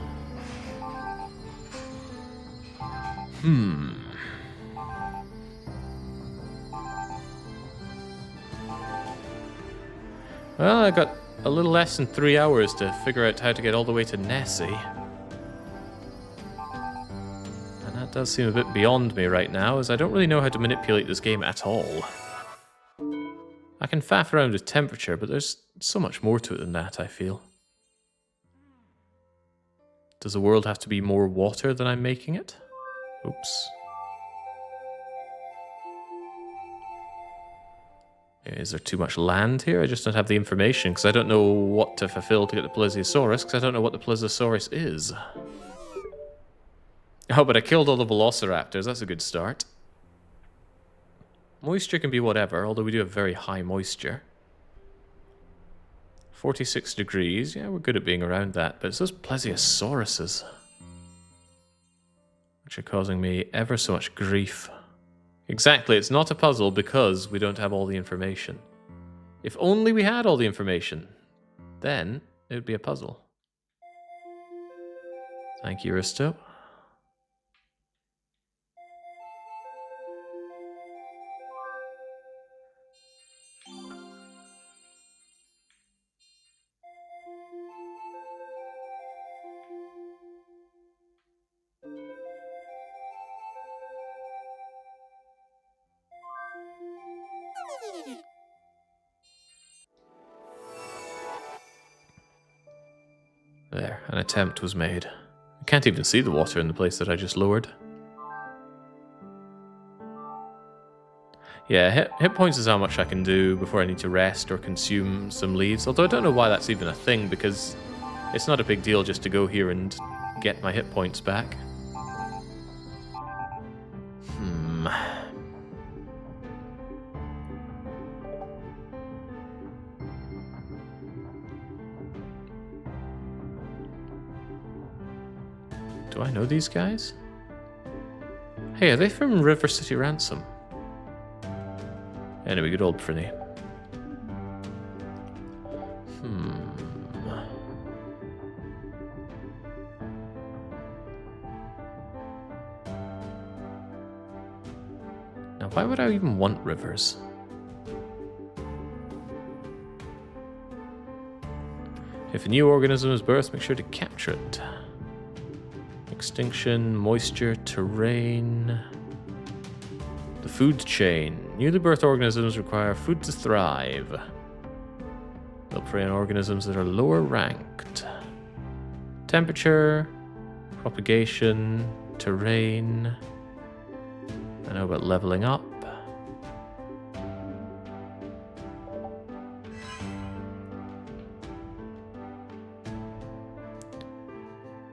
Well, I got a little less than 3 hours to figure out how to get all the way to Nessie. And that does seem a bit beyond me right now, as I don't really know how to manipulate this game at all. I can faff around with temperature, but there's so much more to it than that, I feel. Does the world have to be more water than I'm making it? Oops. Is there too much land here? I just don't have the information, because I don't know what to fulfill to get the Plesiosaurus, because I don't know what the Plesiosaurus is. Oh, but I killed all the Velociraptors. That's a good start. Moisture can be whatever, although we do have very high moisture. 46 degrees. Yeah, we're good at being around that, but it's those Plesiosauruses which are causing me ever so much grief. Exactly, it's not a puzzle because we don't have all the information. If only we had all the information, then it would be a puzzle. Thank you, Risto. There, an attempt was made. I can't even see the water in the place that I just lowered. Yeah, hit points is how much I can do before I need to rest or consume some leaves, although I don't know why that's even a thing, because it's not a big deal just to go here and get my hit points back. Do I know these guys? Hey, are they from River City Ransom? Anyway, good old Prinny. Now, why would I even want rivers? If a new organism is birthed, make sure to capture it. Extinction, moisture, terrain. The food chain. Newly birthed organisms require food to thrive. They'll prey on organisms that are lower ranked. Temperature, propagation, terrain. I know about leveling up.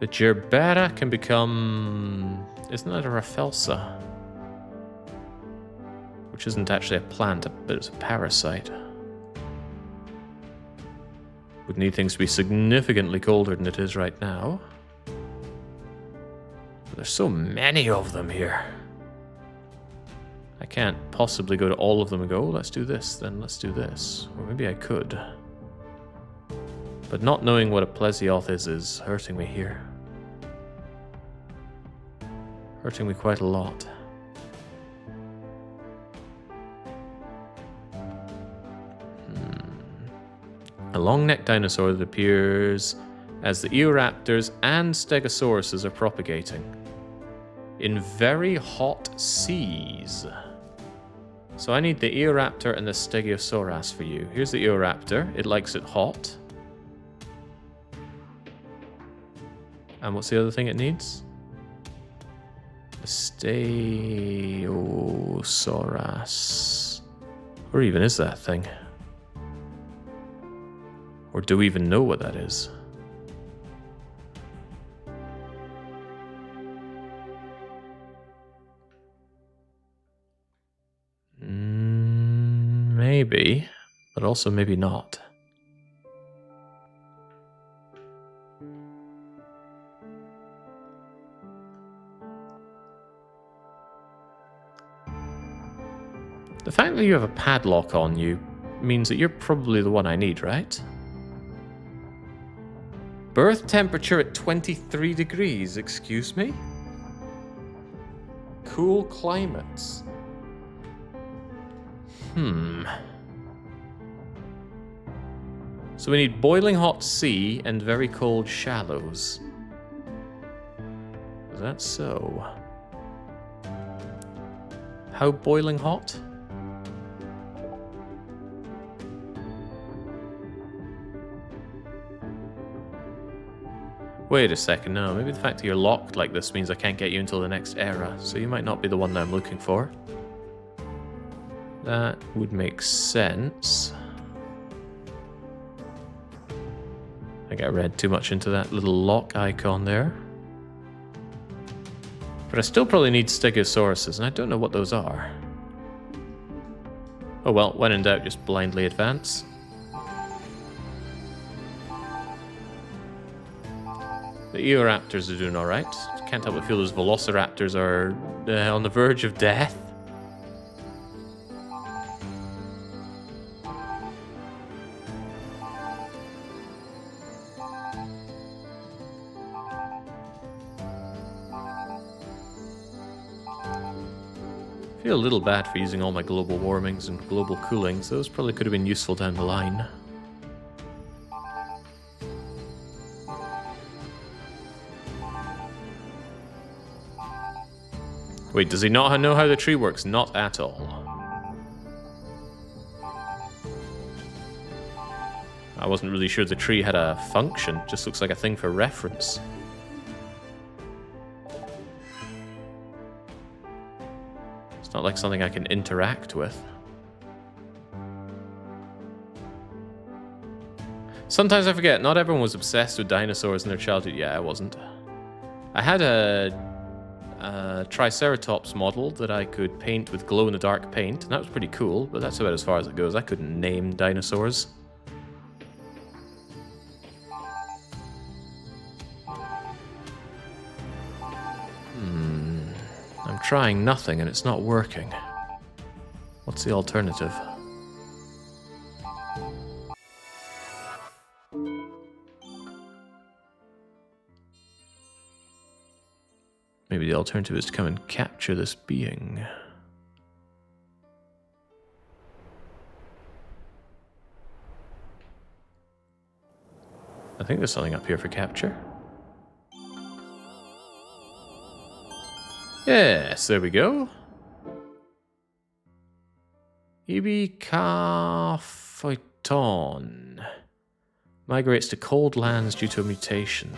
The gerbera can become... Isn't that a Rafelsa? Which isn't actually a plant, but it's a parasite. Would need things to be significantly colder than it is right now. But there's so many of them here. I can't possibly go to all of them and go, oh, let's do this, then let's do this. Or maybe I could. But not knowing what a plesioth is hurting me here. Hurting me quite a lot. A long-necked dinosaur that appears as the Eoraptors and Stegosauruses are propagating in very hot seas. So I need the Eoraptor and the Stegosaurus for you. Here's the Eoraptor. It likes it hot. And what's the other thing it needs? The Stegosaurus. Or even is that thing? Or do we even know what that is? Maybe, but also maybe not. The fact that you have a padlock on you means that you're probably the one I need, right? Birth temperature at 23 degrees, excuse me? Cool climates. So we need boiling hot sea and very cold shallows. Is that so? How boiling hot? Wait a second, no, maybe the fact that you're locked like this means I can't get you until the next era, so you might not be the one that I'm looking for. That would make sense. I think I read too much into that little lock icon there. But I still probably need Stegosauruses, and I don't know what those are. Oh well, when in doubt, just blindly advance. The Eoraptors are doing alright. Can't help but feel those Velociraptors are on the verge of death. I feel a little bad for using all my global warmings and global coolings. Those probably could have been useful down the line. Wait, does he not know how the tree works? Not at all. I wasn't really sure the tree had a function. Just looks like a thing for reference. It's not like something I can interact with. Sometimes I forget, not everyone was obsessed with dinosaurs in their childhood. Yeah, I wasn't. I had a Triceratops model that I could paint with glow-in-the-dark paint, and that was pretty cool, but that's about as far as it goes. I couldn't name dinosaurs. I'm trying nothing and it's not working. What's the alternative? Maybe the alternative is to come and capture this being. I think there's something up here for capture. Yes, there we go. Ibicaphyton migrates to cold lands due to a mutation.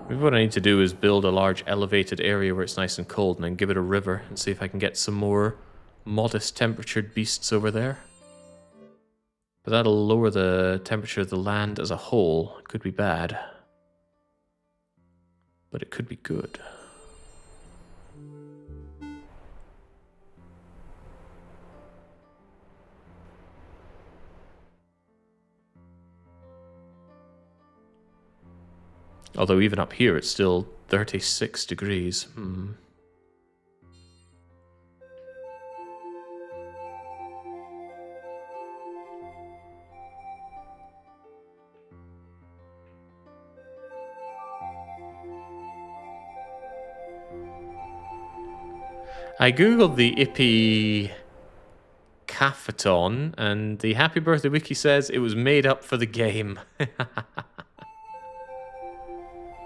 Maybe what I need to do is build a large elevated area where it's nice and cold and then give it a river and see if I can get some more modest temperatured beasts over there. But that'll lower the temperature of the land as a whole. It could be bad. But it could be good. Although even up here it's still 36 degrees. I googled the Ipicaphyton and the Happy Birthday Wiki says it was made up for the game.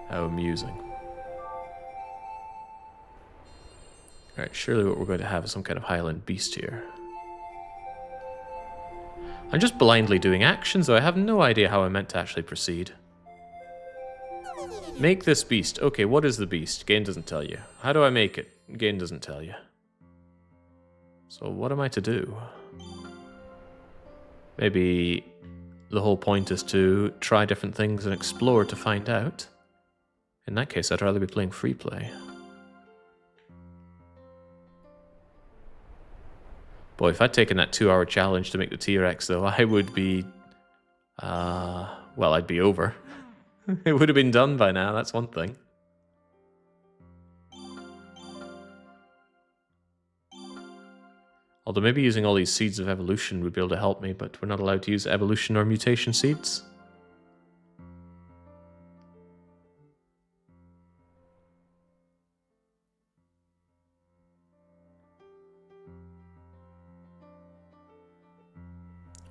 How amusing. Alright, surely what we're going to have is some kind of Highland beast here. I'm just blindly doing actions, though I have no idea how I'm meant to actually proceed. Make this beast. Okay, what is the beast? Game doesn't tell you. How do I make it? Game doesn't tell you. So what am I to do? Maybe the whole point is to try different things and explore to find out. In that case, I'd rather be playing free play. Boy, if I'd taken that 2-hour challenge to make the T-Rex, though, I would be... well, I'd be over. It would have been done by now, that's one thing. Although maybe using all these seeds of evolution would be able to help me, but we're not allowed to use evolution or mutation seeds.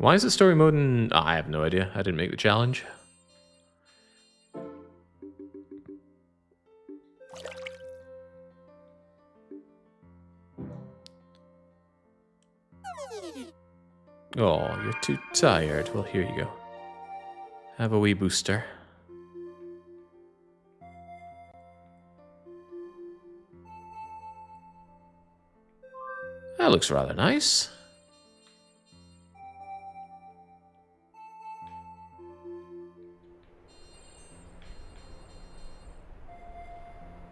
Why is it story mode in... Oh, I have no idea. I didn't make the challenge. Oh, you're too tired. Well, here you go. Have a wee booster. That looks rather nice.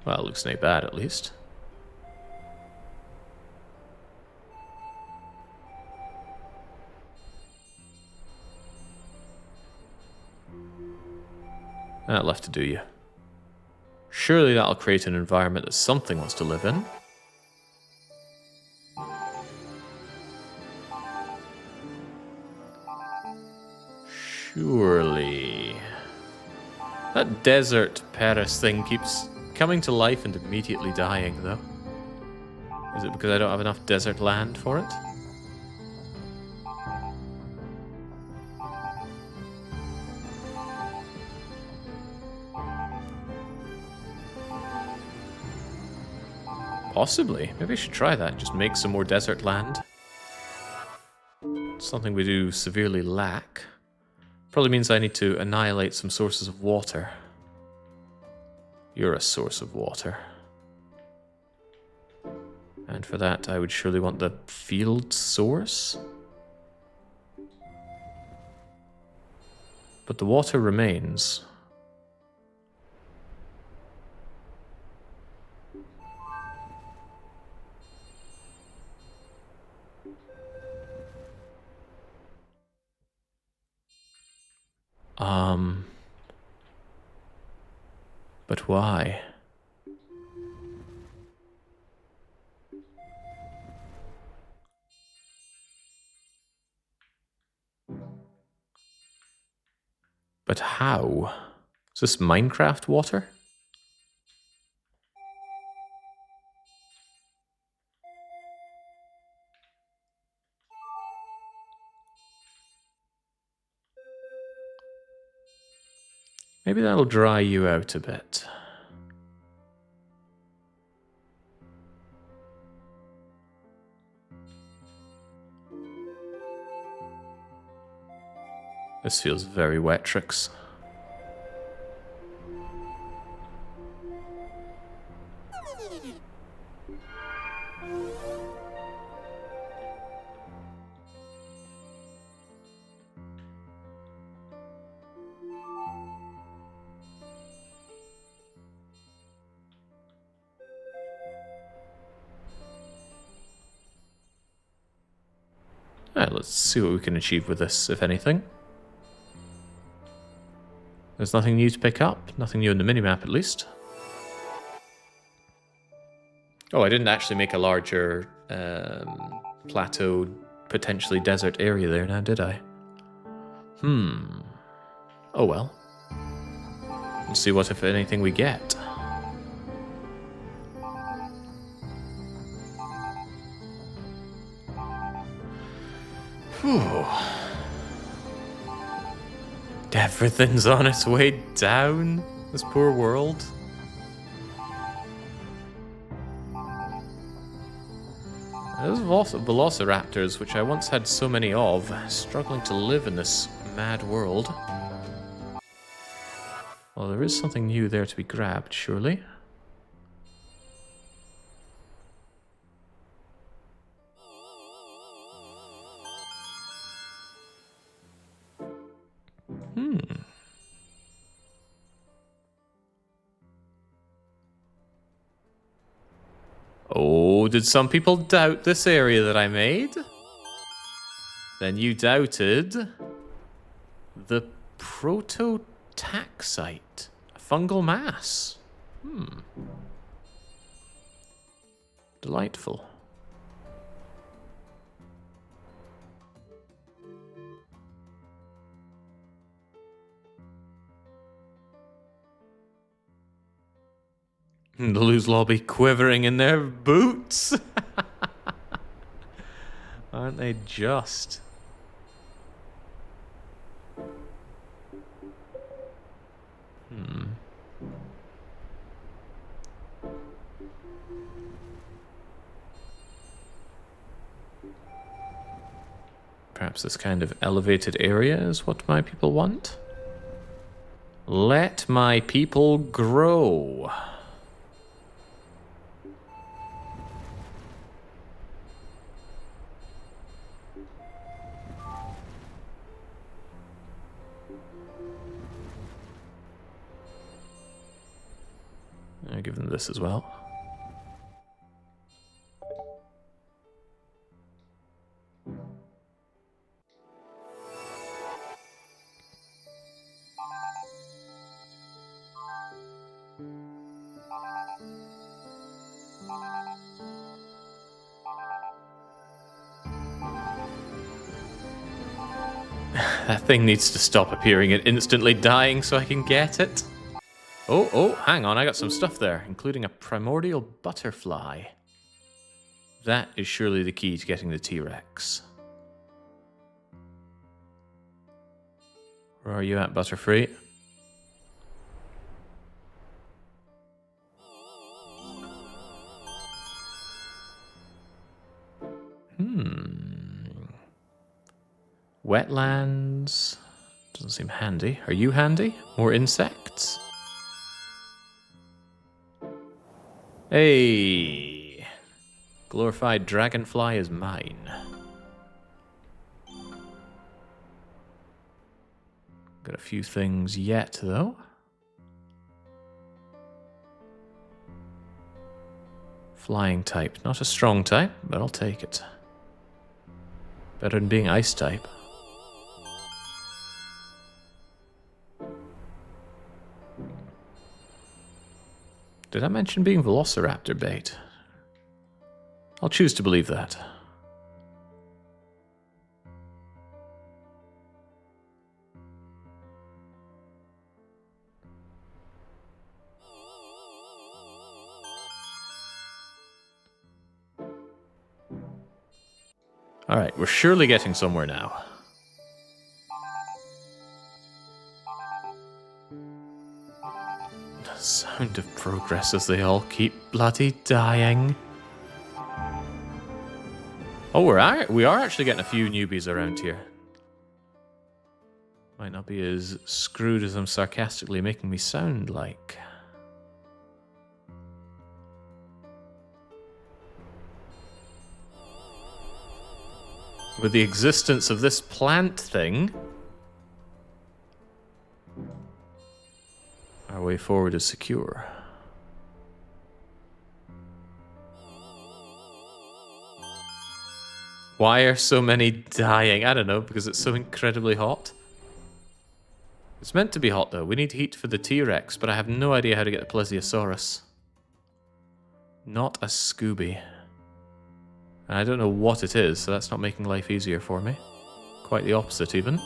Well, it looks not bad, at least. That left to do you. Surely that'll create an environment that something wants to live in. Surely. That desert Paris thing keeps coming to life and immediately dying, though. Is it because I don't have enough desert land for it? Possibly. Maybe I should try that. Just make some more desert land. Something we do severely lack. Probably means I need to annihilate some sources of water. You're a source of water. And for that, I would surely want the field source. But the water remains. But why? But how? Is this Minecraft water? Maybe that'll dry you out a bit. This feels very Wetrix. Alright, let's see what we can achieve with this, if anything. There's nothing new to pick up, nothing new in the minimap at least. Oh, I didn't actually make a larger plateau, potentially desert area there now, did I? Oh well. Let's see what, if anything, we get. Whew. Everything's on its way down. This poor world. Those velociraptors, which I once had so many of, struggling to live in this mad world. Well, there is something new there to be grabbed, surely. Oh, did some people doubt this area that I made? Then you doubted the prototaxite, a fungal mass. Delightful. The Lose Lobby quivering in their boots. Aren't they just? Perhaps this kind of elevated area is what my people want? Let my people grow. I'll give them this as well. That thing needs to stop appearing and instantly dying so I can get it. Oh, hang on, I got some stuff there, including a primordial butterfly. That is surely the key to getting the T-Rex. Where are you at, Butterfree? Wetlands. Doesn't seem handy. Are you handy? More insects? Hey! Glorified dragonfly is mine. Got a few things yet, though. Flying type. Not a strong type, but I'll take it. Better than being ice type. Did I mention being velociraptor bait? I'll choose to believe that. Alright, we're surely getting somewhere now. The sound of progress as they all keep bloody dying. Oh, we are actually getting a few newbies around here. Might not be as screwed as I'm sarcastically making me sound like. With the existence of this plant thing, our way forward is secure. Why are so many dying? I don't know, because it's so incredibly hot. It's meant to be hot, though. We need heat for the T-Rex, but I have no idea how to get the Plesiosaurus. Not a Scooby. And I don't know what it is, so that's not making life easier for me. Quite the opposite, even.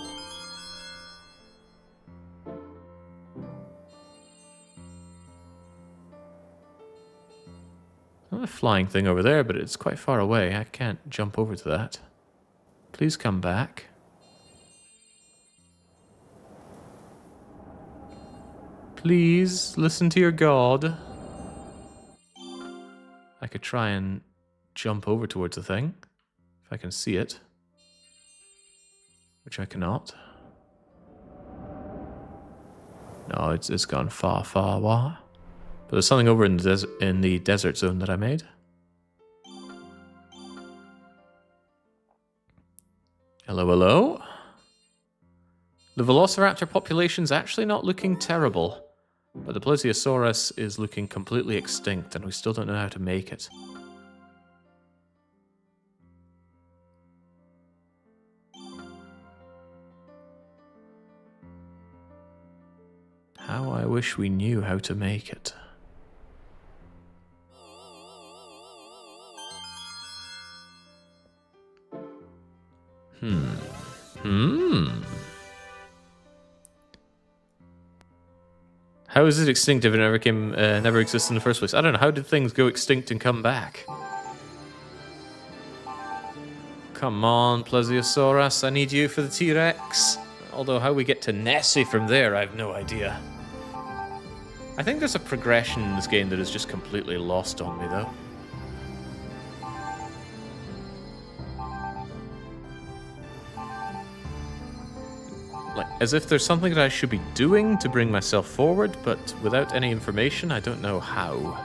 Not a flying thing over there, but it's quite far away. I can't jump over to that. Please come back. Please, listen to your god. I could try and jump over towards the thing, if I can see it. Which I cannot. No, it's gone far, far away. But there's something over in the desert zone that I made. Hello, hello. The Velociraptor population's actually not looking terrible. But the Plesiosaurus is looking completely extinct, and we still don't know how to make it. How I wish we knew how to make it. How is it extinct if it never existed in the first place? I don't know. How did things go extinct and come back? Come on, Plesiosaurus. I need you for the T-Rex. Although how we get to Nessie from there, I have no idea. I think there's a progression in this game that is just completely lost on me, though. Like, as if there's something that I should be doing to bring myself forward, but without any information, I don't know how.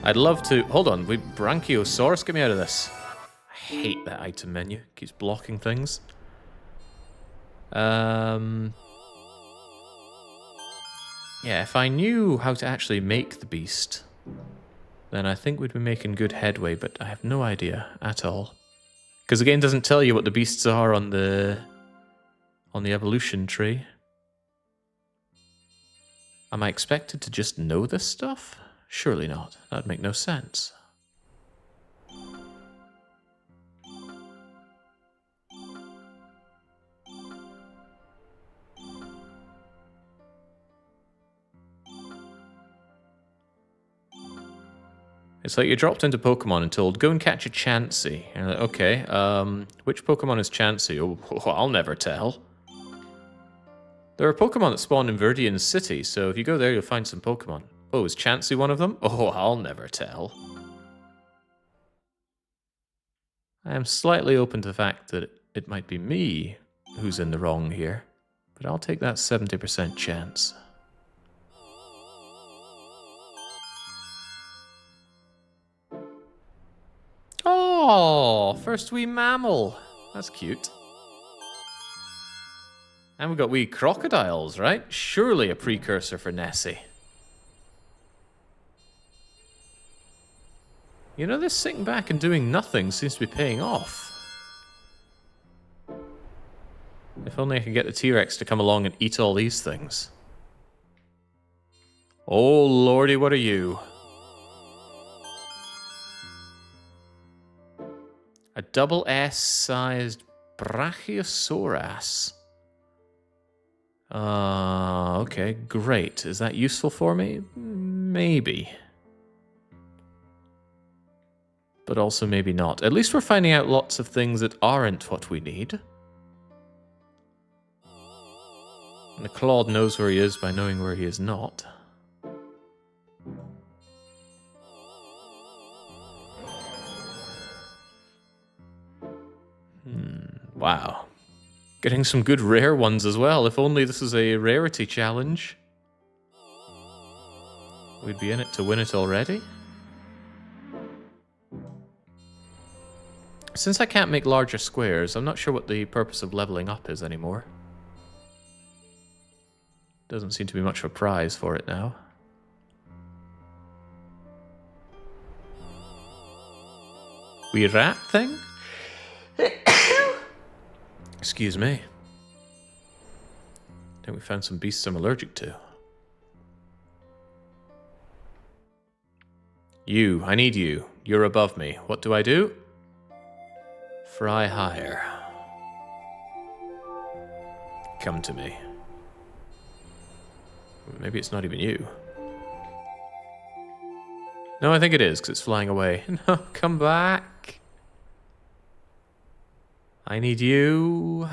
I'd love to... Hold on, Brachiosaurus, get me out of this. I hate that item menu. It keeps blocking things. Yeah, if I knew how to actually make the beast, then I think we'd be making good headway, but I have no idea at all. Because the game doesn't tell you what the beasts are on the evolution tree. Am I expected to just know this stuff? Surely not. That'd make no sense. It's like you're dropped into Pokemon and told, go and catch a Chansey. And you're like, okay, which Pokemon is Chansey? Oh, I'll never tell. There are Pokemon that spawn in Verdian City, so if you go there, you'll find some Pokemon. Oh, is Chansey one of them? Oh, I'll never tell. I am slightly open to the fact that it might be me who's in the wrong here, but I'll take that 70% chance. Oh, first wee mammal. That's cute. And we've got wee crocodiles, right? Surely a precursor for Nessie. You know, this sitting back and doing nothing seems to be paying off. If only I could get the T-Rex to come along and eat all these things. Oh, lordy, what are you? A double S-sized Brachiosaurus. Okay, great. Is that useful for me? Maybe. But also maybe not. At least we're finding out lots of things that aren't what we need. And the Claude knows where he is by knowing where he is not. Wow. Getting some good rare ones as well. If only this is a rarity challenge. We'd be in it to win it already. Since I can't make larger squares, I'm not sure what the purpose of leveling up is anymore. Doesn't seem to be much of a prize for it now. Wee rat thing? Excuse me. I think we found some beasts I'm allergic to. You, I need you. You're above me. What do I do? Fry higher. Come to me. Maybe it's not even you. No, I think it is, because it's flying away. No, come back. I need you.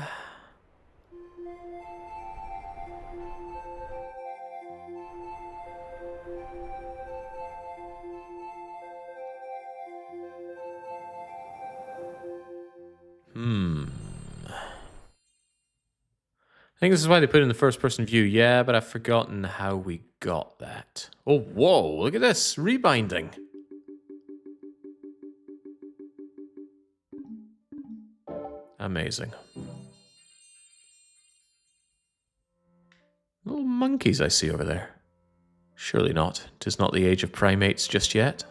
I think this is why they put it in the first-person view. Yeah, but I've forgotten how we got that. Oh, whoa, look at this. Rebinding. Amazing. Little monkeys I see over there. Surely not. 'Tis not the age of primates just yet.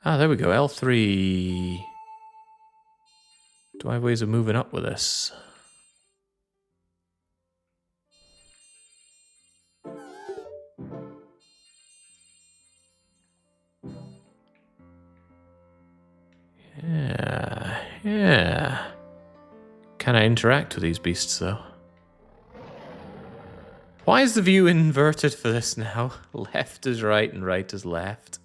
Ah, there we go. L3... Do I have ways of moving up with this? Yeah. Can I interact with these beasts, though? Why is the view inverted for this now? Left is right and right is left.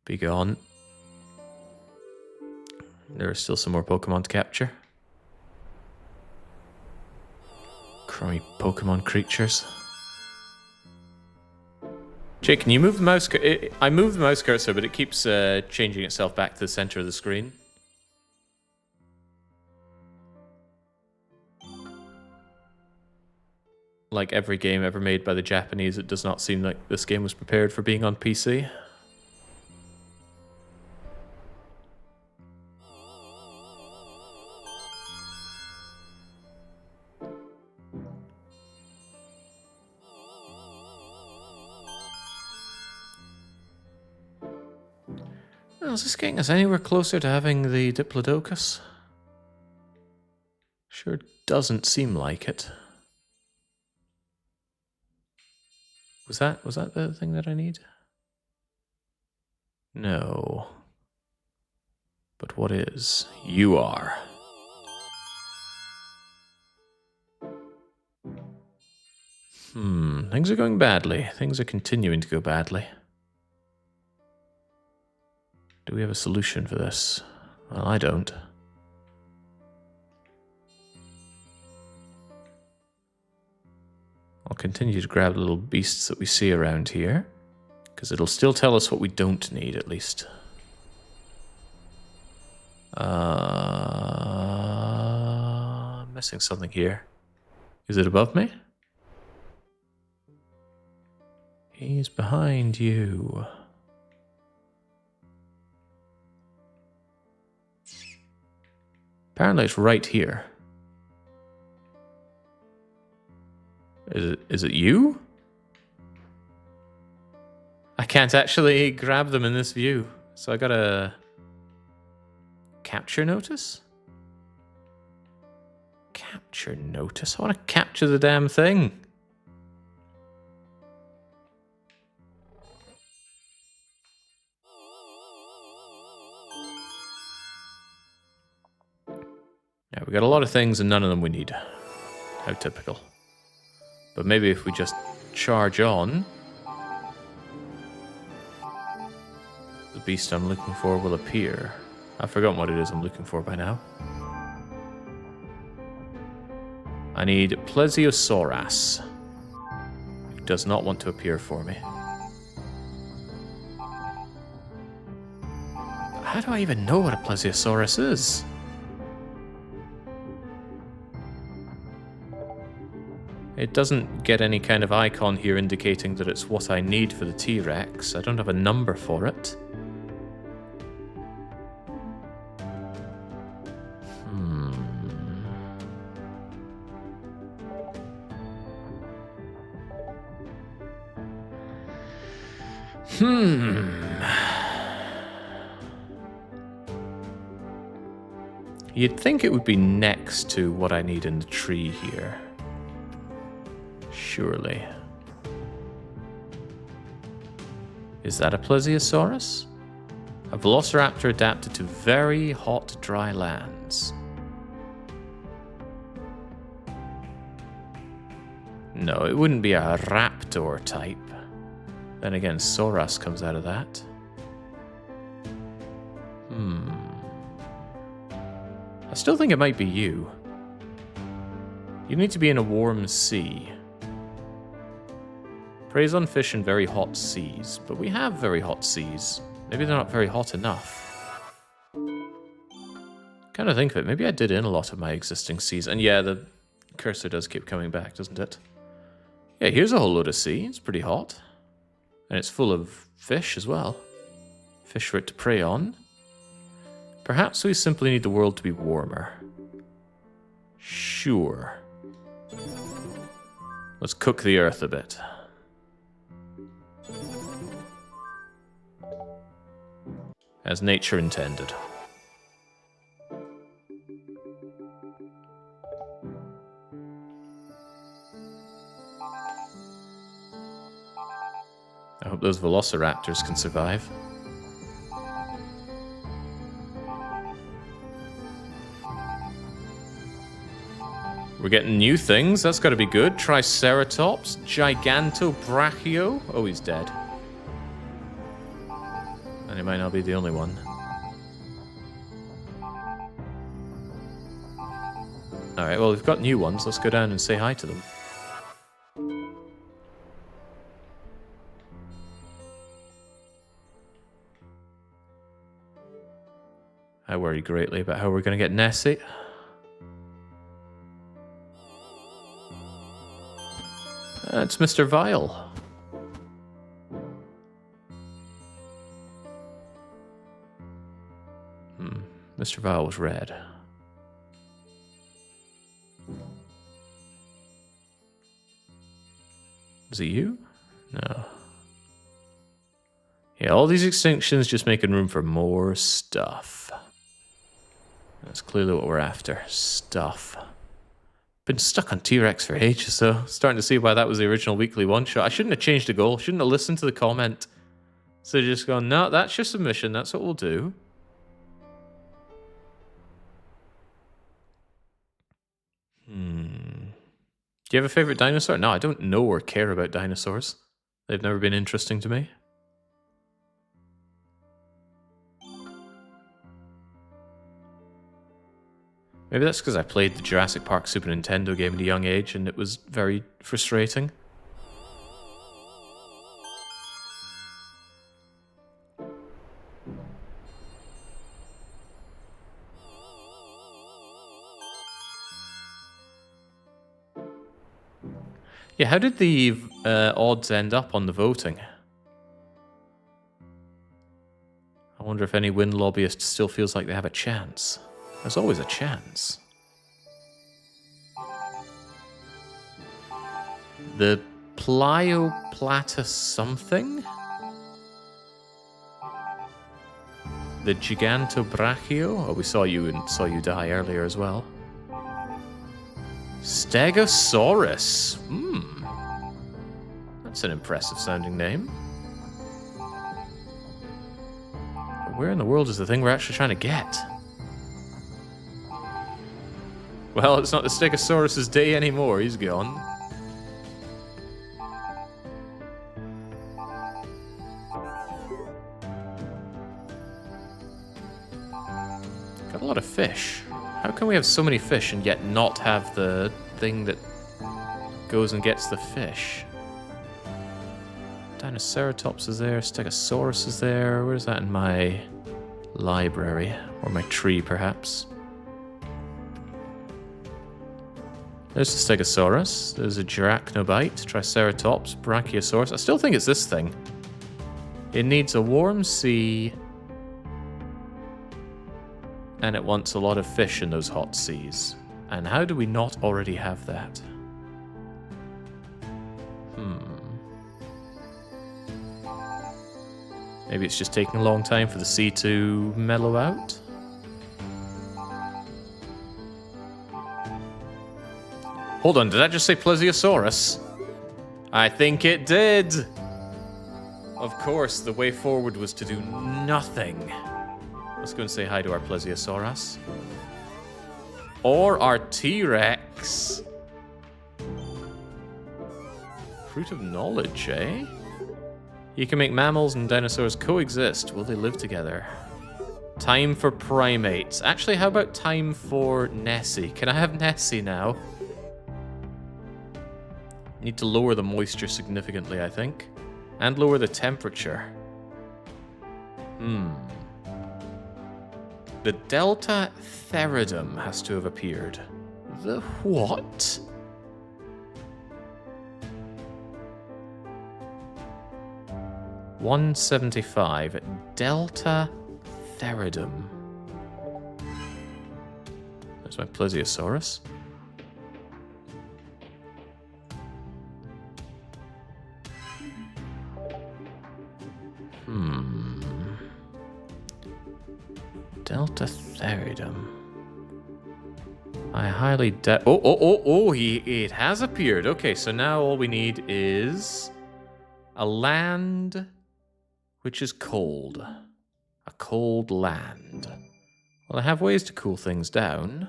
Be gone. There are still some more Pokemon to capture. Crummy Pokemon creatures. Jake, can you move the mouse cursor? I moved the mouse cursor, but it keeps changing itself back to the center of the screen. Like every game ever made by the Japanese, it does not seem like this game was prepared for being on PC. Well, is this getting us anywhere closer to having the Diplodocus? Sure doesn't seem like it. Was that the thing that I need? No. But what is? You are. Things are going badly. Things are continuing to go badly. Do we have a solution for this? Well, I don't. I'll continue to grab the little beasts that we see around here, because it'll still tell us what we don't need, at least. I'm missing something here. Is it above me? He's behind you. Apparently it's right here. Is it you? I can't actually grab them in this view, so I gotta... Capture notice? Capture notice? I want to capture the damn thing. Yeah, we got a lot of things and none of them we need. How typical. But maybe if we just charge on, the beast I'm looking for will appear. I've forgotten what it is I'm looking for by now. I need Plesiosaurus. does not want to appear for me. How do I even know what a plesiosaurus is? It doesn't get any kind of icon here indicating that it's what I need for the T-Rex. I don't have a number for it. You'd think it would be next to what I need in the tree here. Surely. Is that a plesiosaurus? A velociraptor adapted to very hot, dry lands. No, it wouldn't be a raptor type. Then again, Saurus comes out of that. I still think it might be you. You need to be in a warm sea. Preys on fish in very hot seas, but we have very hot seas. Maybe they're not very hot enough. Kind of think of it, maybe I did in a lot of my existing seas. And yeah, the cursor does keep coming back, doesn't it? Yeah, here's a whole load of sea. It's pretty hot. And it's full of fish as well. Fish for it to prey on. Perhaps we simply need the world to be warmer. Sure. Let's cook the earth a bit. As nature intended. I hope those velociraptors can survive. We're getting new things, that's gotta be good. Triceratops, Gigantobrachio. Oh, he's dead. And he might not be the only one. Alright, well, we've got new ones. Let's go down and say hi to them. I worry greatly about how we're going to get Nessie. It's Mr. Vile. Mr. Vile was red. Is it you? No. Yeah, all these extinctions just making room for more stuff. That's clearly what we're after. Stuff. Been stuck on T-Rex for ages, so starting to see why that was the original weekly one-shot. I shouldn't have changed the goal. Shouldn't have listened to the comment. So just gone, no, that's your submission. That's what we'll do. Do you have a favorite dinosaur? No, I don't know or care about dinosaurs. They've never been interesting to me. Maybe that's because I played the Jurassic Park Super Nintendo game at a young age and it was very frustrating. Yeah, how did the odds end up on the voting? I wonder if any wind lobbyist still feels like they have a chance. There's always a chance. The Plioplatus something? The Gigantobrachio? Oh, we saw you die earlier as well. Stegosaurus. That's an impressive sounding name. But where in the world is the thing we're actually trying to get? Well, it's not the Stegosaurus's day anymore. He's gone. Got a lot of fish. How can we have so many fish and yet not have the thing that goes and gets the fish? Dinoceratops is there. Stegosaurus is there. Where's that in my library? Or my tree, perhaps? There's the Stegosaurus. There's a Arachnobite, Triceratops, Brachiosaurus. I still think it's this thing. It needs a warm sea, and it wants a lot of fish in those hot seas. And how do we not already have that? Maybe it's just taking a long time for the sea to mellow out? Hold on, did I just say Plesiosaurus? I think it did! Of course, the way forward was to do nothing. Let's go and say hi to our Plesiosaurus. Or our T-Rex. Fruit of knowledge, eh? You can make mammals and dinosaurs coexist. Will they live together? Time for primates. Actually, how about time for Nessie? Can I have Nessie now? Need to lower the moisture significantly, I think. And lower the temperature. The Delta Theridum has to have appeared. The what? $175. Delta Theridum. There's my Plesiosaurus. Delta Theridum. I highly doubt. It has appeared. Okay, so now all we need is a land which is cold. A cold land. Well, I have ways to cool things down.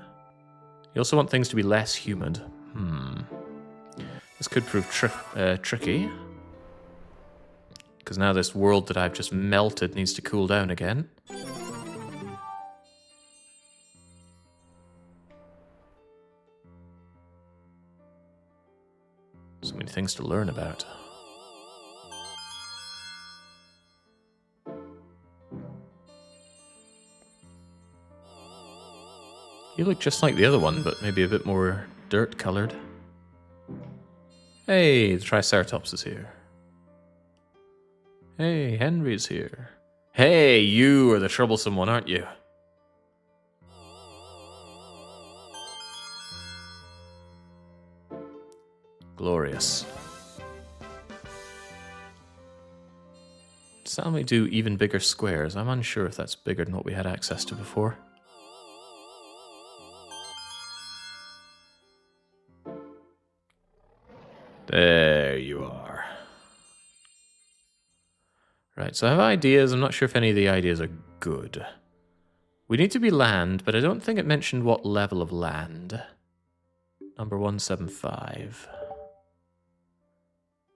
You also want things to be less humid. This could prove tricky. Because now this world that I've just melted needs to cool down again. So many things to learn about. You look just like the other one, but maybe a bit more dirt-colored. Hey, the Triceratops is here. Hey, Henry's here. Hey, you are the troublesome one, aren't you? Glorious. Does that only do even bigger squares? I'm unsure if that's bigger than what we had access to before. There you are. Right, so I have ideas. I'm not sure if any of the ideas are good. We need to be land, but I don't think it mentioned what level of land. Number 175.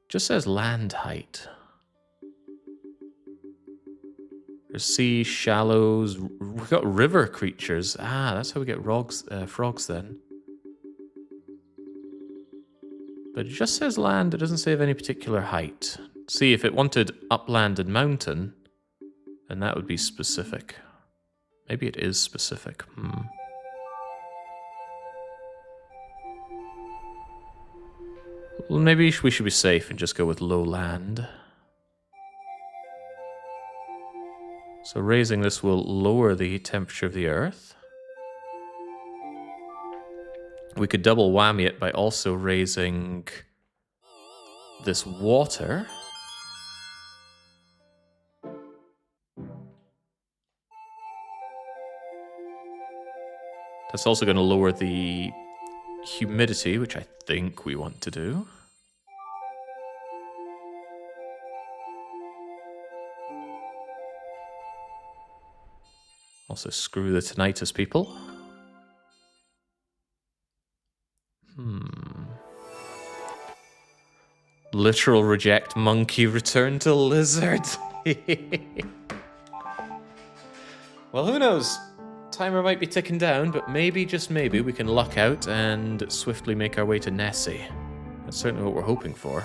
Just says land height. There's sea shallows. We've got river creatures. Ah, that's how we get frogs then. But it just says land. It doesn't say of any particular height. See, if it wanted upland and mountain, then that would be specific. Maybe it is specific. Well, maybe we should be safe and just go with low land. So raising this will lower the temperature of the earth. We could double whammy it by also raising this water. That's also going to lower the humidity, which I think we want to do. Also screw the tinnitus people. Literal reject monkey, return to lizard. Well, who knows? Timer might be ticking down, but maybe, just maybe, we can luck out and swiftly make our way to Nessie. That's certainly what we're hoping for.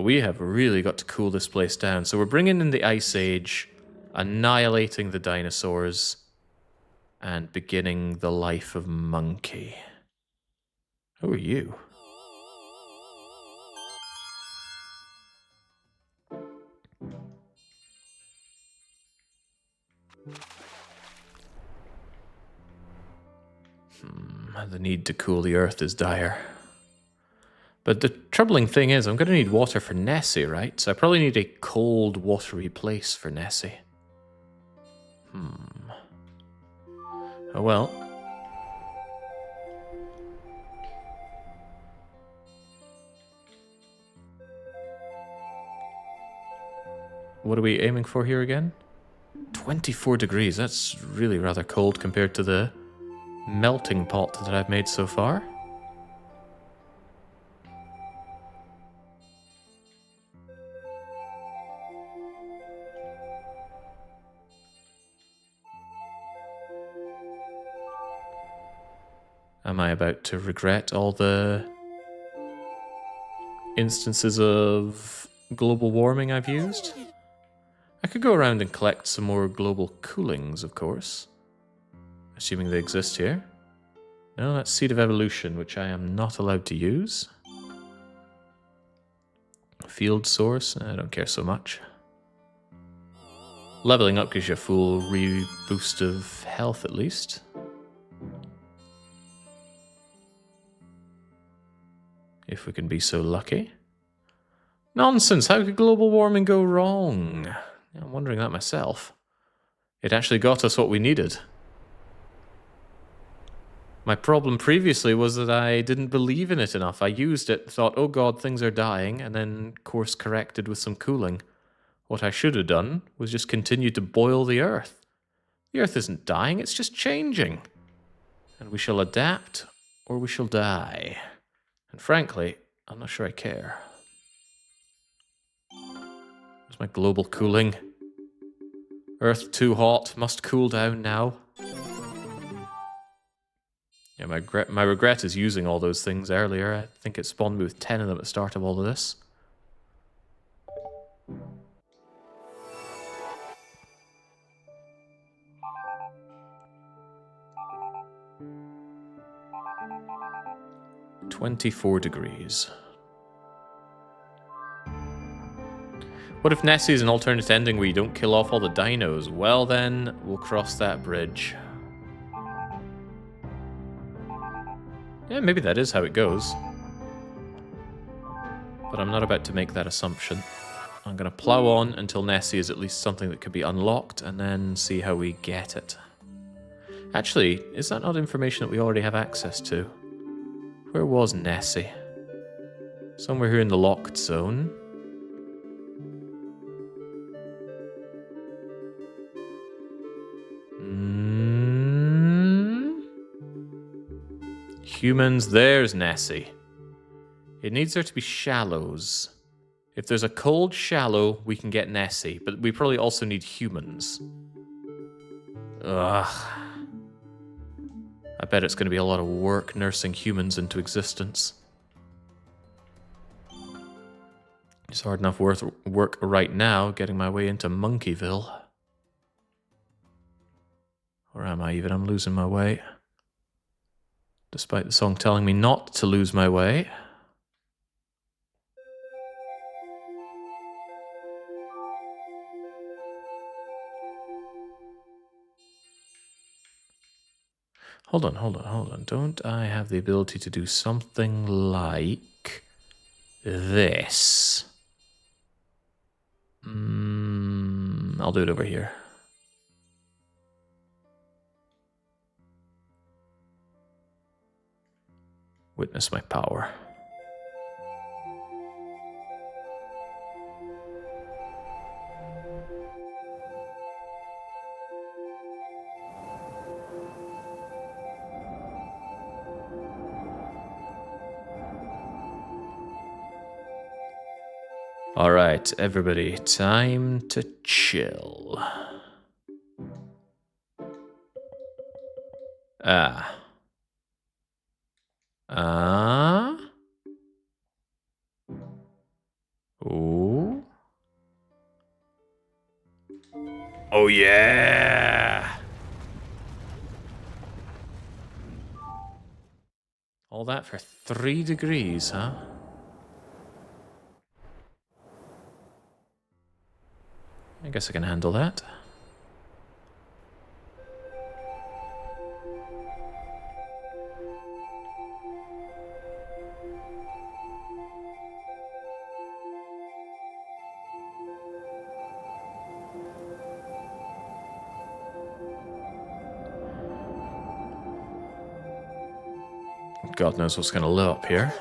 We have really got to cool this place down. So we're bringing in the Ice Age, annihilating the dinosaurs, and beginning the life of Monkey. Who are you? The need to cool the earth is dire. But the troubling thing is, I'm going to need water for Nessie, right? So I probably need a cold, watery place for Nessie. Oh well. What are we aiming for here again? 24 degrees. That's really rather cold compared to the melting pot that I've made so far. Am I about to regret all the instances of global warming I've used? I could go around and collect some more global coolings, of course. Assuming they exist here. No, that's Seed of Evolution, which I am not allowed to use. Field Source, I don't care so much. Leveling up gives you a full reboost of health, at least. If we can be so lucky. Nonsense! How could global warming go wrong? I'm wondering that myself. It actually got us what we needed. My problem previously was that I didn't believe in it enough. I used it, thought, oh god, things are dying, and then course corrected with some cooling. What I should have done was just continue to boil the earth. The earth isn't dying, it's just changing. And we shall adapt, or we shall die. And frankly, I'm not sure I care. There's my global cooling. Earth too hot, must cool down now. Yeah, my regret is using all those things earlier. I think it spawned me with 10 of them at the start of all of this. "24 degrees. What if Nessie is an alternate ending where you don't kill off all the dinos? Well then, we'll cross that bridge. Yeah, maybe that is how it goes. But I'm not about to make that assumption. I'm going to plow on until Nessie is at least something that could be unlocked, and then see how we get it. Actually, is that not information that we already have access to? Where was Nessie? Somewhere here in the locked zone. Humans, there's Nessie. It needs there to be shallows. If there's a cold shallow, we can get Nessie, but we probably also need humans. Ugh. I bet it's going to be a lot of work nursing humans into existence. It's hard enough work right now getting my way into Monkeyville. Or am I even? I'm losing my way. Despite the song telling me not to lose my way. Hold on. Don't I have the ability to do something like this? I'll do it over here. Witness my power. All right, everybody, time to chill. Oh. Oh, yeah! All that for 3 degrees, huh? I guess I can handle that. God knows what's going to live up here.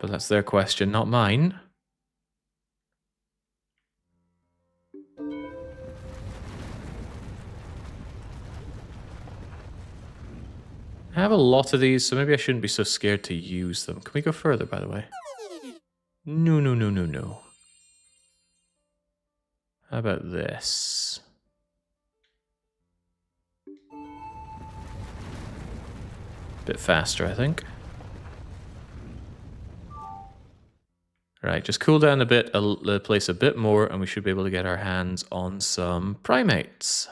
But that's their question, not mine. I have a lot of these, so maybe I shouldn't be so scared to use them. Can we go further, by the way? No, no, no, no, no. How about this? Bit faster, I think. Right, just cool down a bit, the place a bit more, and we should be able to get our hands on some primates.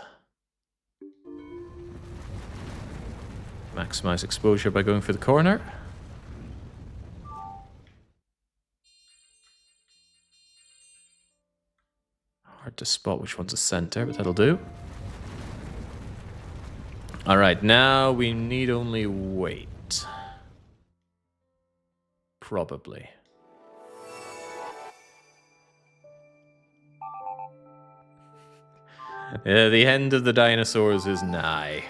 Maximize exposure by going for the corner. Hard to spot which one's a center, but that'll do. Alright, now we need only wait. Probably. The end of the dinosaurs is nigh.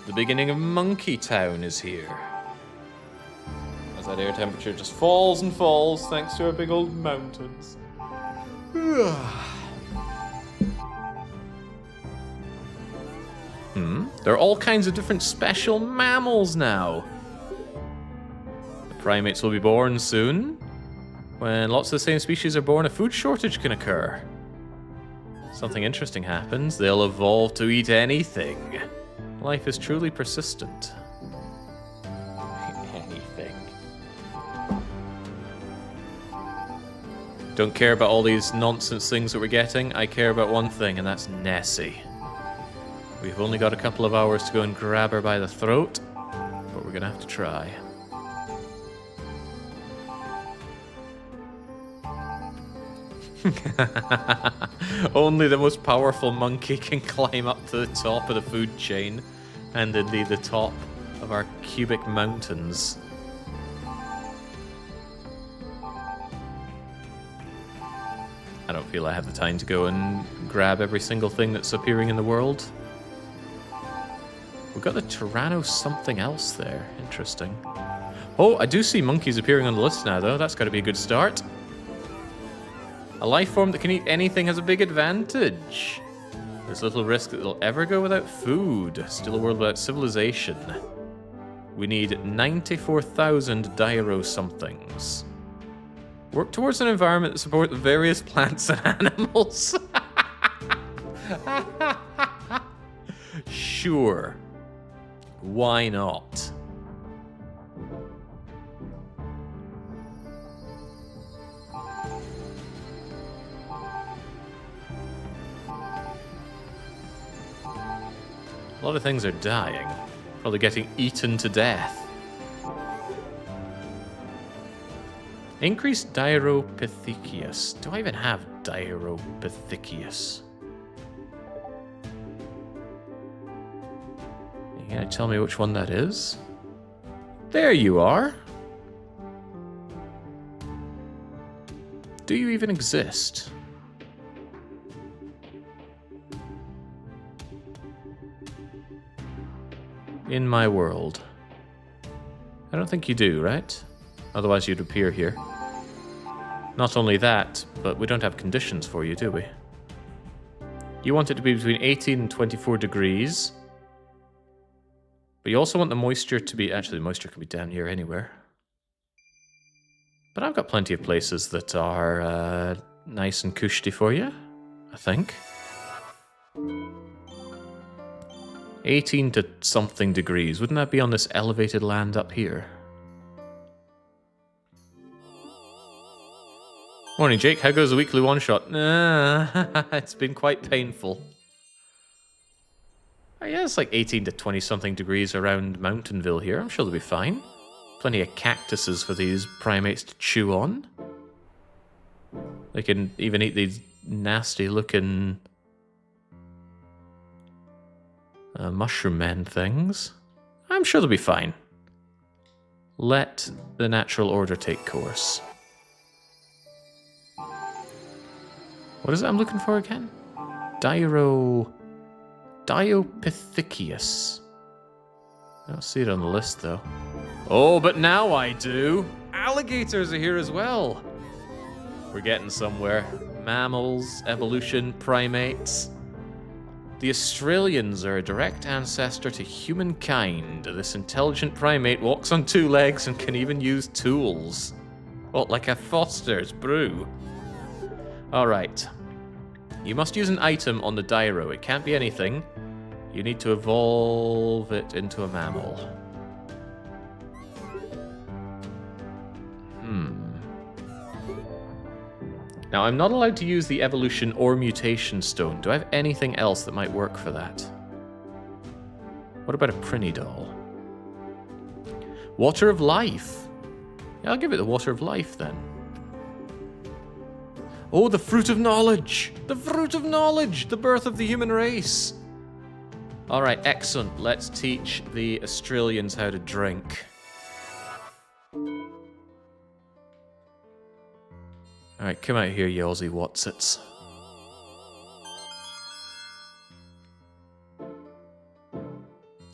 The beginning of Monkey Town is here. As that air temperature just falls and falls thanks to our big old mountains. There are all kinds of different special mammals now. The primates will be born soon. When lots of the same species are born, a food shortage can occur. Something interesting happens, they'll evolve to eat anything. Life is truly persistent. Anything. Don't care about all these nonsense things that we're getting. I care about one thing, and that's Nessie. We've only got a couple of hours to go and grab her by the throat, but we're gonna have to try. Only the most powerful monkey can climb up to the top of the food chain, and indeed the top of our cubic mountains. I don't feel I have the time to go and grab every single thing that's appearing in the world. We've got the Tyranno something else there. Interesting. Oh, I do see monkeys appearing on the list now, though. That's got to be a good start. A life form that can eat anything has a big advantage. There's little risk that it'll ever go without food. Still a world without civilization. We need 94,000 Dyro somethings. Work towards an environment that supports various plants and animals. Sure. Why not? A lot of things are dying. Probably getting eaten to death. Increased Diropithecius. Do I even have Diropithecius? You gonna tell me which one that is? There you are. Do you even exist? In my world. I don't think you do, right? Otherwise you'd appear here. Not only that, but we don't have conditions for you, do we? You want it to be between 18 and 24 degrees. But you also want the moisture to be... Actually, the moisture can be down here anywhere. But I've got plenty of places that are nice and cushy for you, I think. 18 to something degrees. Wouldn't that be on this elevated land up here? Morning, Jake. How goes the weekly one-shot? It's been quite painful. Oh, yeah, it's like 18 to 20-something degrees around Mountainville here. I'm sure they'll be fine. Plenty of cactuses for these primates to chew on. They can even eat these nasty-looking mushroom men things. I'm sure they'll be fine. Let the natural order take course. What is it I'm looking for again? Diopithecius. I don't see it on the list, though. Oh, but now I do. Alligators are here as well. We're getting somewhere. Mammals, evolution, primates. The Australians are a direct ancestor to humankind. This intelligent primate walks on 2 legs and can even use tools. What, like a Foster's brew? Alright. You must use an item on the Dyro. It can't be anything. You need to evolve it into a mammal. Now, I'm not allowed to use the evolution or mutation stone. Do I have anything else that might work for that? What about a Prinidol? Water of Life. Yeah, I'll give it the Water of Life, then. Oh, the Fruit of Knowledge! The Fruit of Knowledge! The birth of the human race! Alright, excellent. Let's teach the Australians how to drink. Alright, come out here, you Aussie Watsits.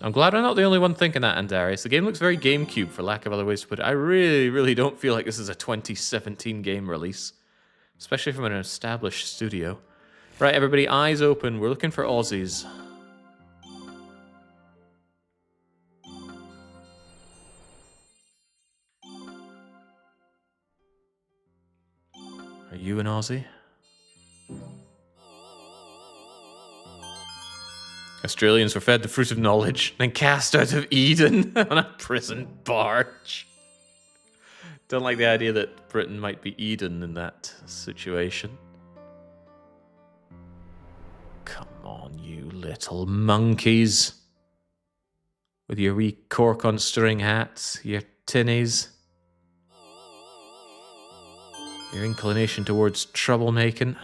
I'm glad I'm not the only one thinking that, Andarius. The game looks very GameCube, for lack of other ways to put it. I really, really don't feel like this is a 2017 game release. Especially from an established studio. Right, everybody, eyes open. We're looking for Aussies. Are you an Aussie? Australians were fed the fruit of knowledge, then cast out of Eden on a prison barge. Don't like the idea that Britain might be Eden in that situation. Come on, you little monkeys. With your wee cork on string hats, your tinnies. Your inclination towards troublemaking.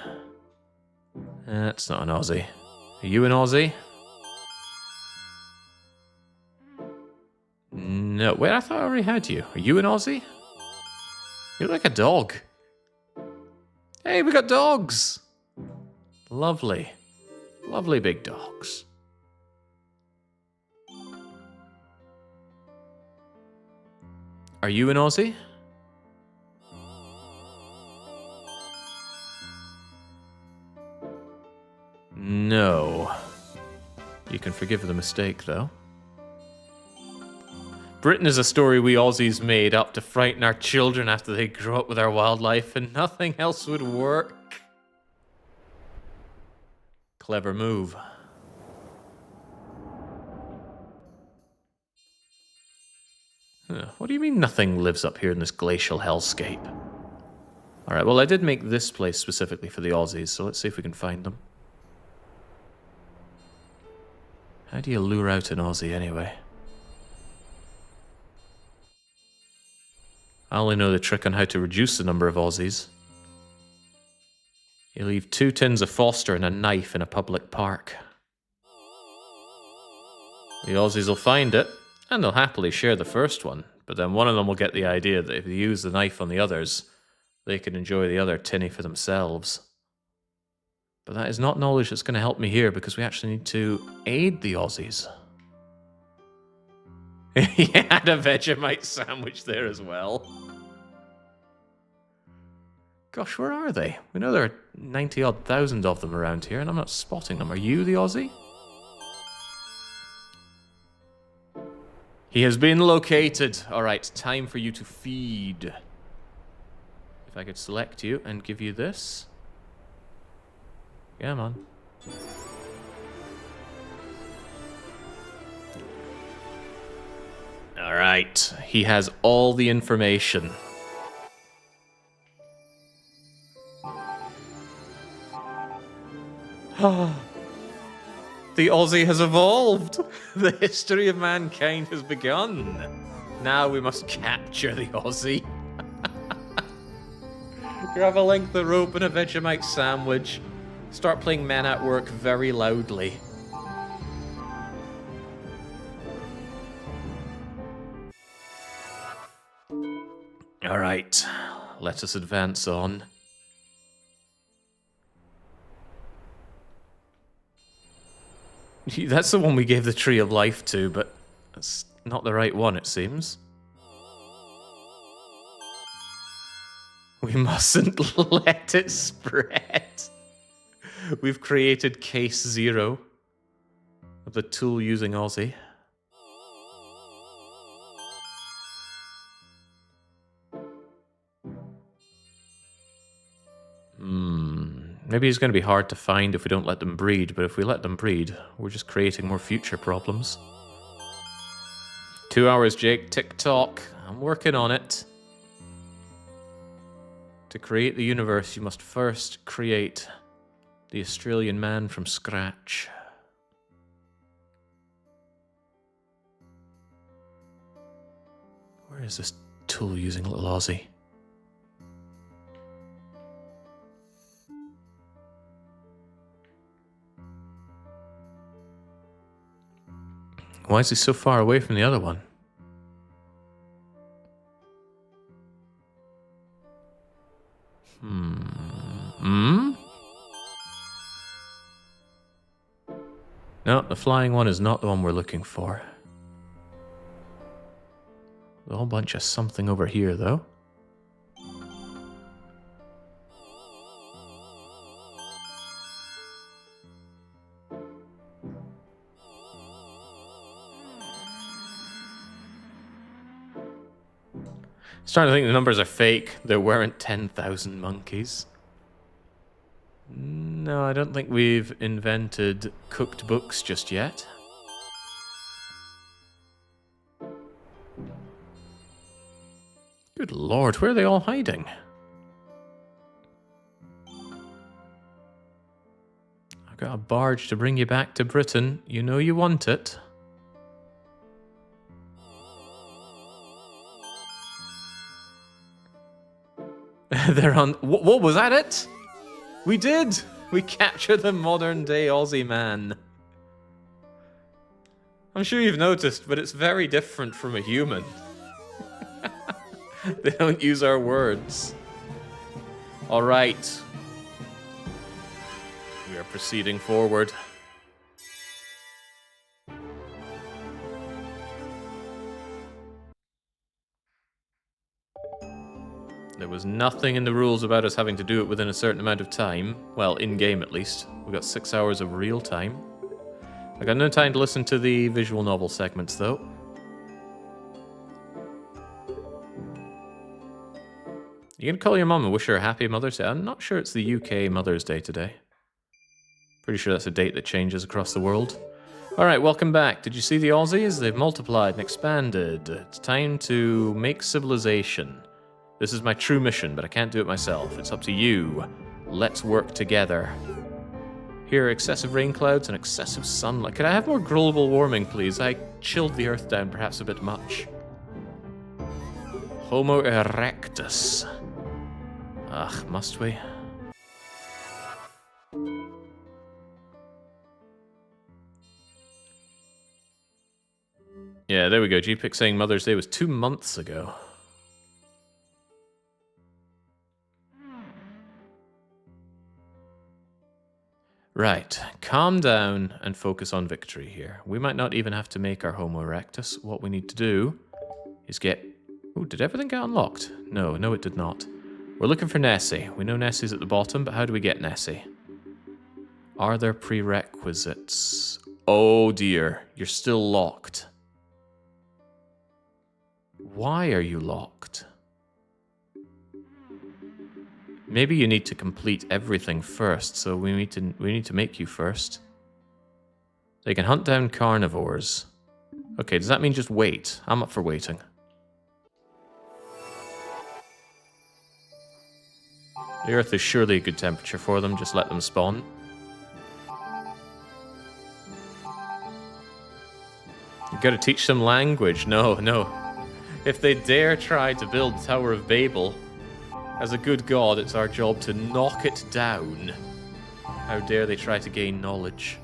That's not an Aussie. Are you an Aussie? No, wait, I thought I already had you. Are you an Aussie? You look like a dog. Hey, we got dogs! Lovely. Lovely big dogs. Are you an Aussie? No. You can forgive the mistake, though. Britain is a story we Aussies made up to frighten our children after they grow up with our wildlife, and nothing else would work. Clever move. What do you mean nothing lives up here in this glacial hellscape? Alright, well I did make this place specifically for the Aussies, so let's see if we can find them. How do you lure out an Aussie anyway? I only know the trick on how to reduce the number of Aussies. You leave 2 tins of Foster and a knife in a public park. The Aussies will find it, and they'll happily share the first one, but then one of them will get the idea that if they use the knife on the others, they can enjoy the other tinny for themselves. But that is not knowledge that's going to help me here, because we actually need to aid the Aussies. He had a Vegemite sandwich there as well. Gosh, where are they? We know there are 90-odd thousand of them around here, and I'm not spotting them. Are you the Aussie? He has been located. Alright, time for you to feed. If I could select you and give you this. Come on. Alright, he has all the information. The Aussie has evolved! The history of mankind has begun! Now we must capture the Aussie. Grab a length of rope and a Vegemite sandwich. Start playing Men at Work very loudly. Alright, let us advance on. That's the one we gave the Tree of Life to, but that's not the right one, it seems. We mustn't let it spread. We've created case 0 of the tool-using Aussie. Maybe he's going to be hard to find if we don't let them breed, but if we let them breed, we're just creating more future problems. 2 hours, Jake. Tick-tock. I'm working on it. To create the universe, you must first create the Australian man from scratch. Where is this tool-using little Aussie? Why is he so far away from the other one? No, the flying one is not the one we're looking for. There's a whole bunch of something over here, though. Starting to think the numbers are fake. There weren't 10,000 monkeys. No, I don't think we've invented cooked books just yet. Good lord, where are they all hiding? I've got a barge to bring you back to Britain. You know you want it. They're on... What was that it? We did! We captured the modern day Aussie man. I'm sure you've noticed, but it's very different from a human. They don't use our words. Alright. We are proceeding forward. There was nothing in the rules about us having to do it within a certain amount of time. Well, in-game at least. We got 6 hours of real time. I got no time to listen to the visual novel segments, though. You gonna call your mum and wish her a happy Mother's Day? I'm not sure it's the UK Mother's Day today. Pretty sure that's a date that changes across the world. Alright, welcome back. Did you see the Aussies? They've multiplied and expanded. It's time to make civilization. This is my true mission, but I can't do it myself. It's up to you. Let's work together. Here are excessive rain clouds and excessive sunlight. Could I have more global warming, please? I chilled the Earth down perhaps a bit much. Homo erectus. Ugh, must we? Yeah, there we go. GPIC saying Mother's Day was 2 months ago. Right, calm down and focus on victory here. We might not even have to make our Homo erectus. What we need to do is get... Oh, did everything get unlocked? No, it did not. We're looking for Nessie. We know Nessie's at the bottom, but how do we get Nessie? Are there prerequisites? Oh dear, you're still locked. Why are you locked? Maybe you need to complete everything first, so we need to make you first. They can hunt down carnivores. Okay, does that mean just wait? I'm up for waiting. The Earth is surely a good temperature for them, just let them spawn. You gotta teach them language. No, no. If they dare try to build the Tower of Babel, as a good god, it's our job to knock it down. How dare they try to gain knowledge?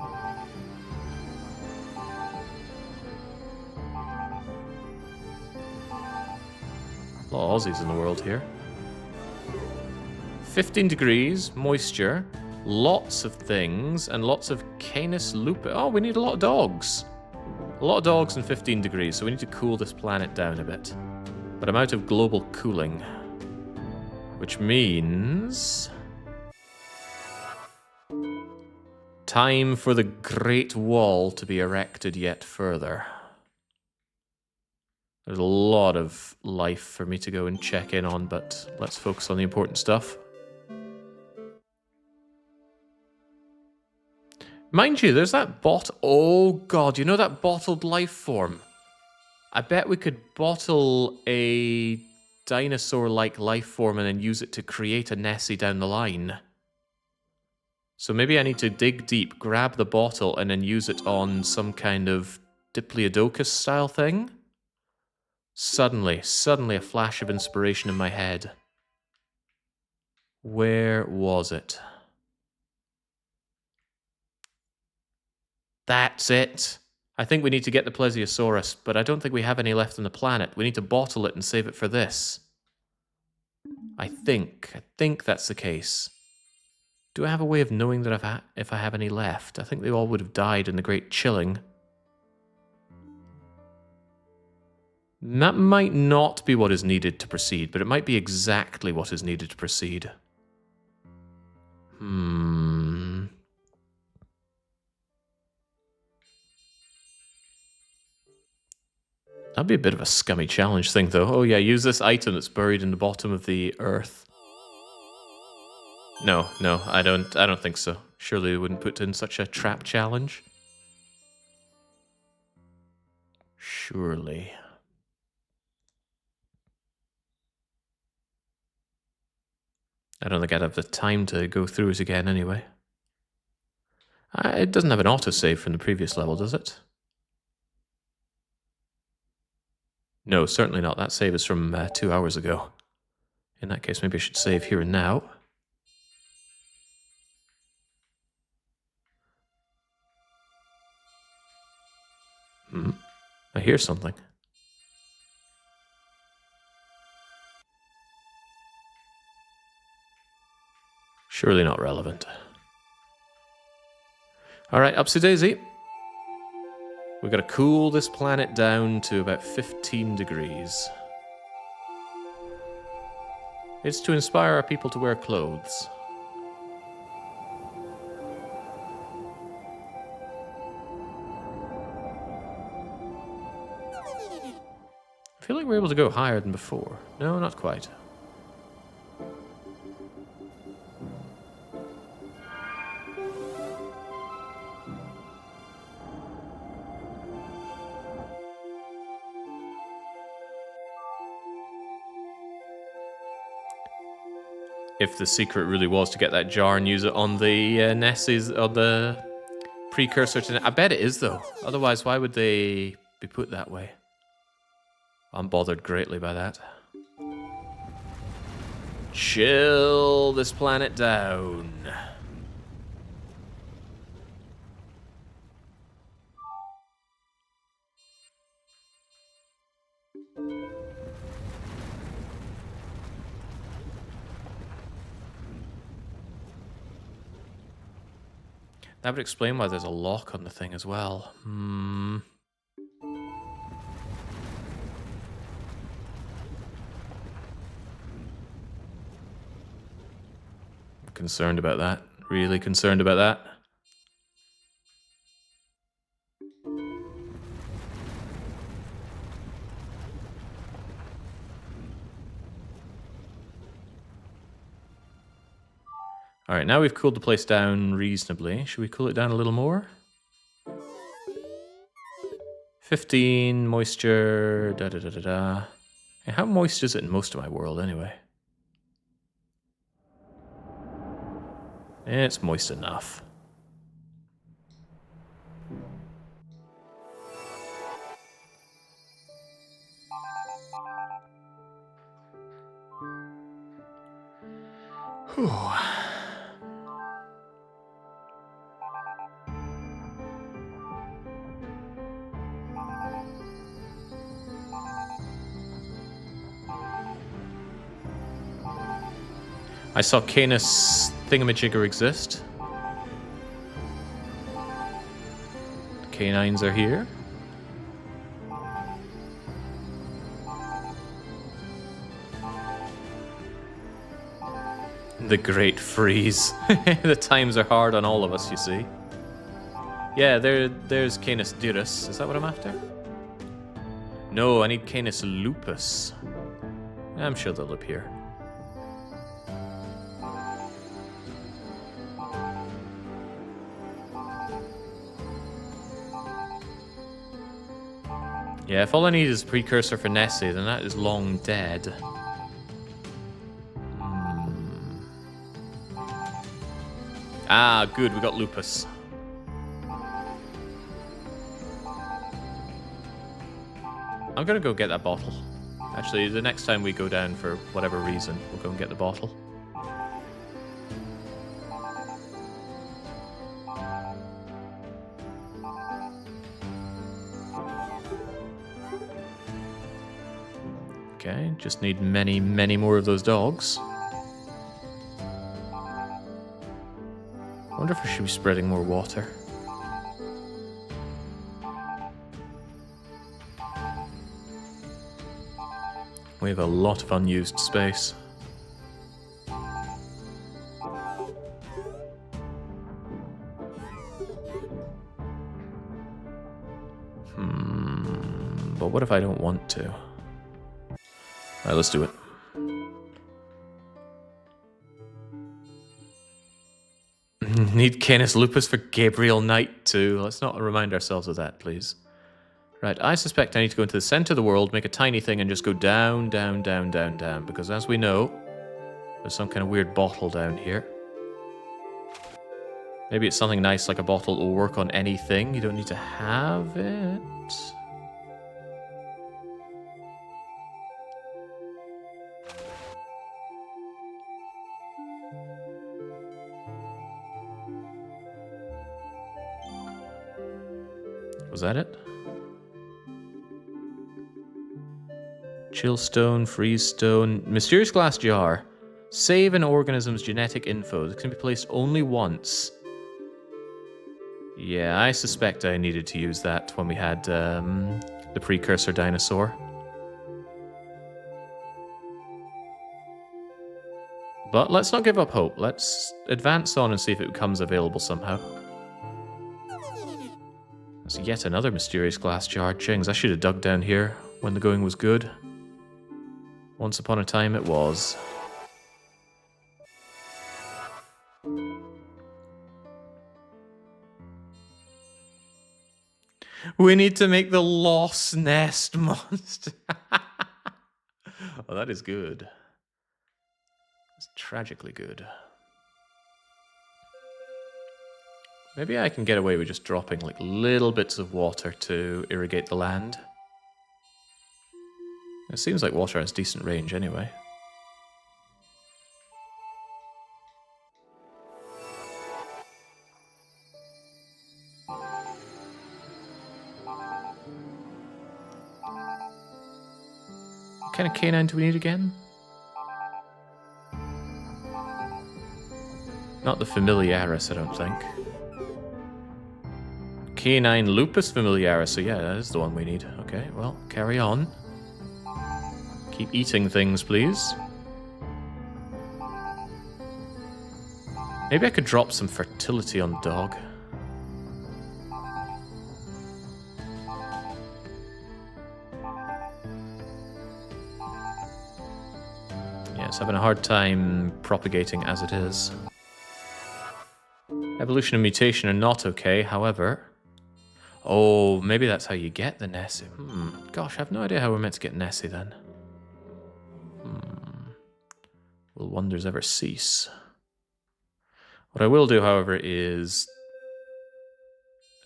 A lot of Aussies in the world here. 15 degrees, moisture, lots of things, and lots of Canis lupus. Oh, we need a lot of dogs. A lot of dogs and 15 degrees, so we need to cool this planet down a bit. But I'm out of global cooling. Which means... time for the Great Wall to be erected yet further. There's a lot of life for me to go and check in on, but let's focus on the important stuff. Mind you, there's that oh god, you know that bottled life form? I bet we could bottle a dinosaur-like life form and then use it to create a Nessie down the line. So maybe I need to dig deep, grab the bottle, and then use it on some kind of Diplodocus-style thing? Suddenly a flash of inspiration in my head. Where was it? That's it. I think we need to get the Plesiosaurus, but I don't think we have any left on the planet. We need to bottle it and save it for this. I think that's the case. Do I have a way of knowing that if I have any left? I think they all would have died in the Great Chilling. That might not be what is needed to proceed, but it might be exactly what is needed to proceed. That'd be a bit of a scummy challenge thing, though. Oh yeah, use this item that's buried in the bottom of the earth. No, I don't think so. Surely they wouldn't put in such a trap challenge. Surely. I don't think I'd have the time to go through it again anyway. It doesn't have an autosave from the previous level, does it? No, certainly not. That save is from 2 hours ago. In that case, maybe I should save here and now. I hear something. Surely not relevant. Alright, upsy daisy. We've got to cool this planet down to about 15 degrees. It's to inspire our people to wear clothes. I feel like we're able to go higher than before. No, not quite. If the secret really was to get that jar and use it on the Nessies, or the precursor to... I bet it is, though. Otherwise, why would they be put that way? I'm bothered greatly by that. Chill this planet down. That would explain why there's a lock on the thing as well. I'm concerned about that. Really concerned about that. Alright, now we've cooled the place down reasonably. Should we cool it down a little more? 15, moisture, da-da-da-da-da. Hey, how moist is it in most of my world, anyway? It's moist enough. I saw Canis thingamajigger exist. The canines are here. The Great Freeze. The times are hard on all of us, you see. Yeah, there's Canis durus. Is that what I'm after? No, I need Canis lupus. I'm sure they'll appear. Yeah, if all I need is a precursor for Nessie, then that is long dead. Ah, good, we got lupus. I'm gonna go get that bottle. Actually, the next time we go down for whatever reason, we'll go and get the bottle. Okay, just need many, many more of those dogs. I wonder if I should be spreading more water. We have a lot of unused space. But what if I don't want to? Alright, let's do it. Need Canis lupus for Gabriel Knight too. Let's not remind ourselves of that, please. Right, I suspect I need to go into the center of the world, make a tiny thing, and just go down, down, down, down, down. Because as we know, there's some kind of weird bottle down here. Maybe it's something nice like a bottle that will work on anything. You don't need to have it. Was that it? Chill stone, freeze stone, mysterious glass jar. Save an organism's genetic info. This can be placed only once. Yeah, I suspect I needed to use that when we had the precursor dinosaur. But let's not give up hope. Let's advance on and see if it becomes available somehow. There's yet another mysterious glass jar. Jings, I should have dug down here when the going was good. Once upon a time it was. We need to make the Lost Nest monster. Oh, that is good. It's tragically good. Maybe I can get away with just dropping like little bits of water to irrigate the land. It seems like water has decent range anyway. What kind of canine do we need again? Not the familiaris, I don't think. Canine lupus familiaris, so yeah, that is the one we need. Okay, well, carry on. Keep eating things, please. Maybe I could drop some fertility on dog. Yeah, it's having a hard time propagating as it is. Evolution and mutation are not okay, however... Oh, maybe that's how you get the Nessie. Gosh, I have no idea how we're meant to get Nessie then. Will wonders ever cease? What I will do, however, is,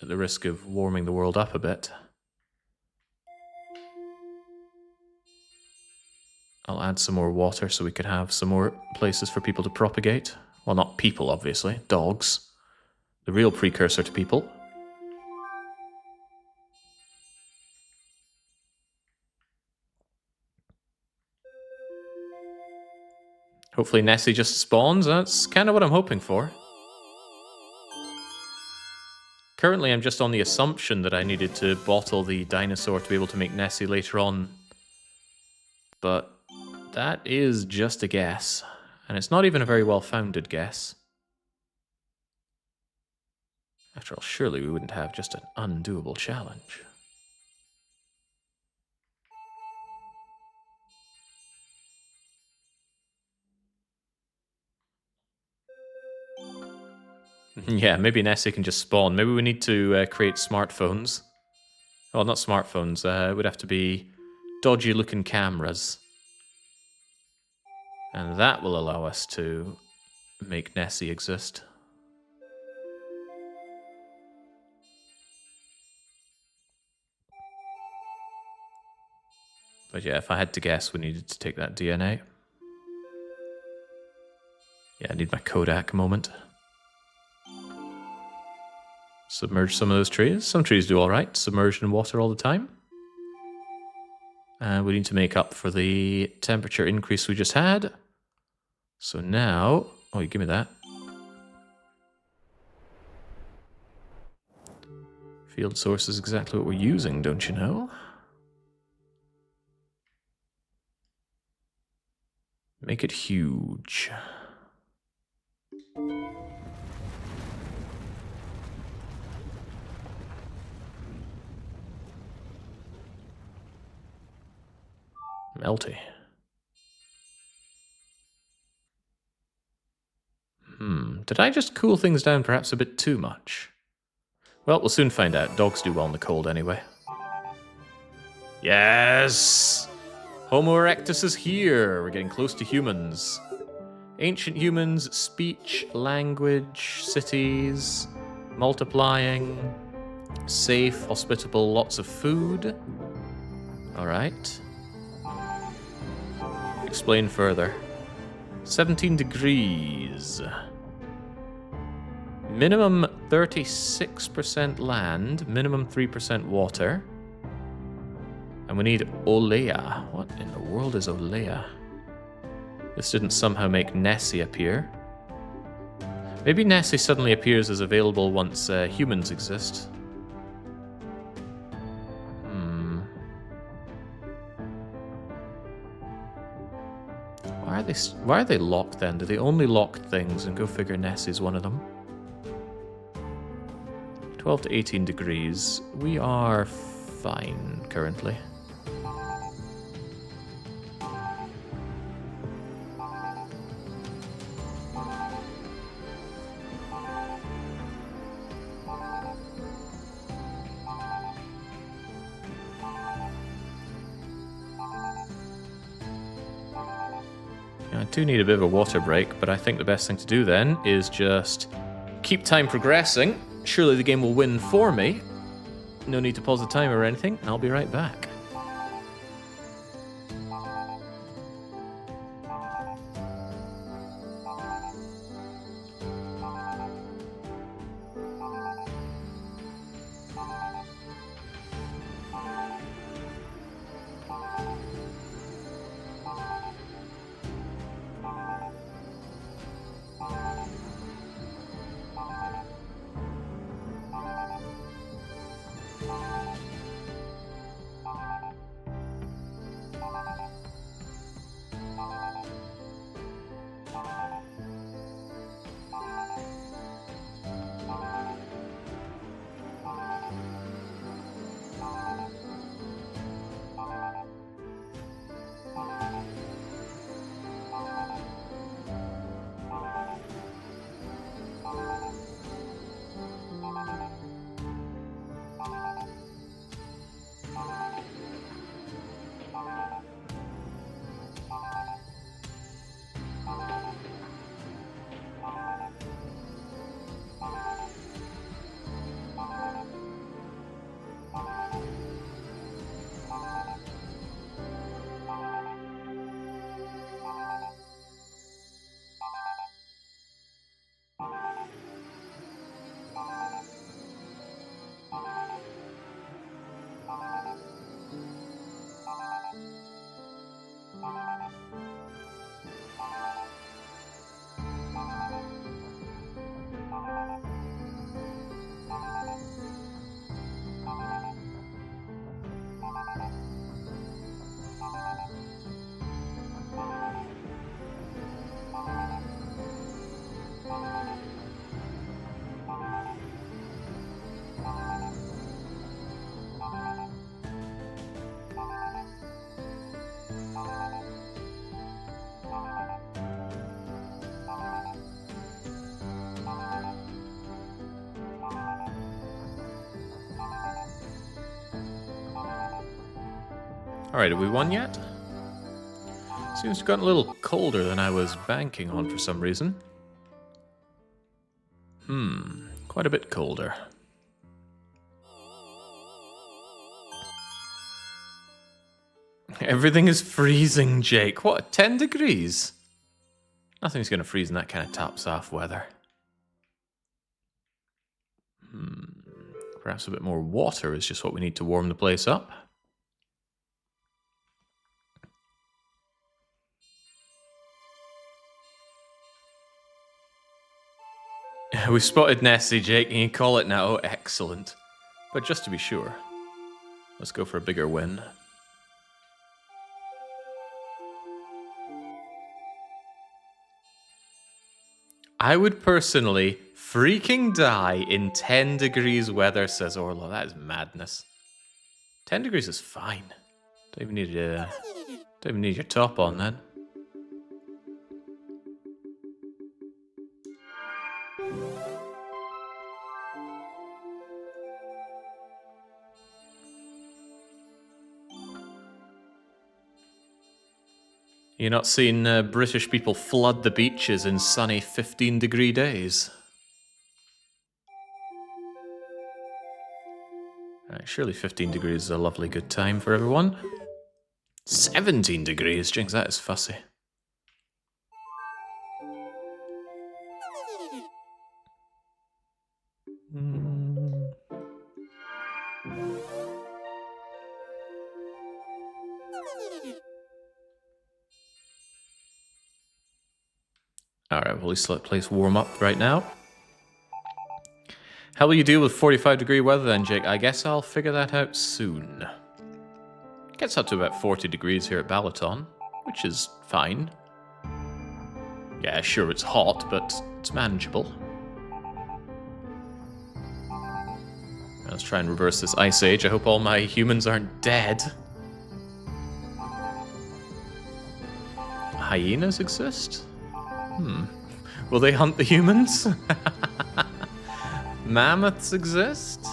at the risk of warming the world up a bit, I'll add some more water so we could have some more places for people to propagate. Well, not people, obviously. Dogs. The real precursor to people. Hopefully Nessie just spawns. That's kind of what I'm hoping for. Currently, I'm just on the assumption that I needed to bottle the dinosaur to be able to make Nessie later on. But that is just a guess. And it's not even a very well-founded guess. After all, surely we wouldn't have just an undoable challenge. Yeah, maybe Nessie can just spawn. Maybe we need to create smartphones. Well, not smartphones. It would have to be dodgy-looking cameras. And that will allow us to make Nessie exist. But yeah, if I had to guess, we needed to take that DNA. Yeah, I need my Kodak moment. Submerge some of those trees. Some trees do alright, submerged in water all the time. We need to make up for the temperature increase we just had. So now... Oh, you give me that. Field source is exactly what we're using, don't you know? Make it huge. Melty. Did I just cool things down perhaps a bit too much? Well, we'll soon find out. Dogs do well in the cold anyway. Yes! Homo erectus is here! We're getting close to humans. Ancient humans, speech, language, cities, multiplying, safe, hospitable, lots of food. Alright. Explain further. 17 degrees. Minimum 36% land, minimum 3% water. And we need Olea. What in the world is Olea? This didn't somehow make Nessie appear. Maybe Nessie suddenly appears as available once humans exist. Why are they locked then? Do they only lock things? And go figure Nessie's one of them. 12 to 18 degrees. We are fine currently. I do need a bit of a water break, but I think the best thing to do then is just keep time progressing. Surely the game will win for me. No need to pause the timer or anything, and I'll be right back. Alright, have we won yet? Seems to have gotten a little colder than I was banking on for some reason. Quite a bit colder. Everything is freezing, Jake. What, 10 degrees? Nothing's going to freeze in that kind of tops-off weather. Perhaps a bit more water is just what we need to warm the place up. We spotted Nessie, Jake, and you call it now. Oh, excellent. But just to be sure, let's go for a bigger win. I would personally freaking die in 10 degrees weather, says Orlo. That is madness. 10 degrees is fine. Don't even need your top on then. You're not seeing British people flood the beaches in sunny 15-degree days. Surely 15 degrees is a lovely good time for everyone. 17 degrees, jinx, that is fussy. Alright, well, at least let the place warm up right now. How will you deal with 45-degree weather then, Jake? I guess I'll figure that out soon. It gets up to about 40 degrees here at Balaton, which is fine. Yeah, sure, it's hot, but it's manageable. Let's try and reverse this ice age. I hope all my humans aren't dead. Hyenas exist? Will they hunt the humans? Mammoths exist?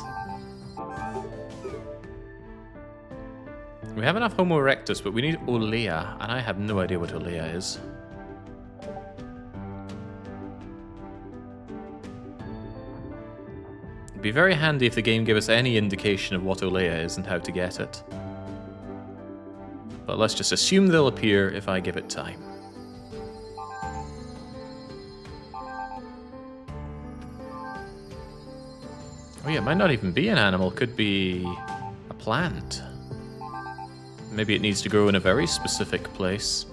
We have enough Homo erectus, but we need Olea, and I have no idea what Olea is. It'd be very handy if the game gave us any indication of what Olea is and how to get it. But let's just assume they'll appear if I give it time. Oh yeah, it might not even be an animal, it could be a plant. Maybe it needs to grow in a very specific place.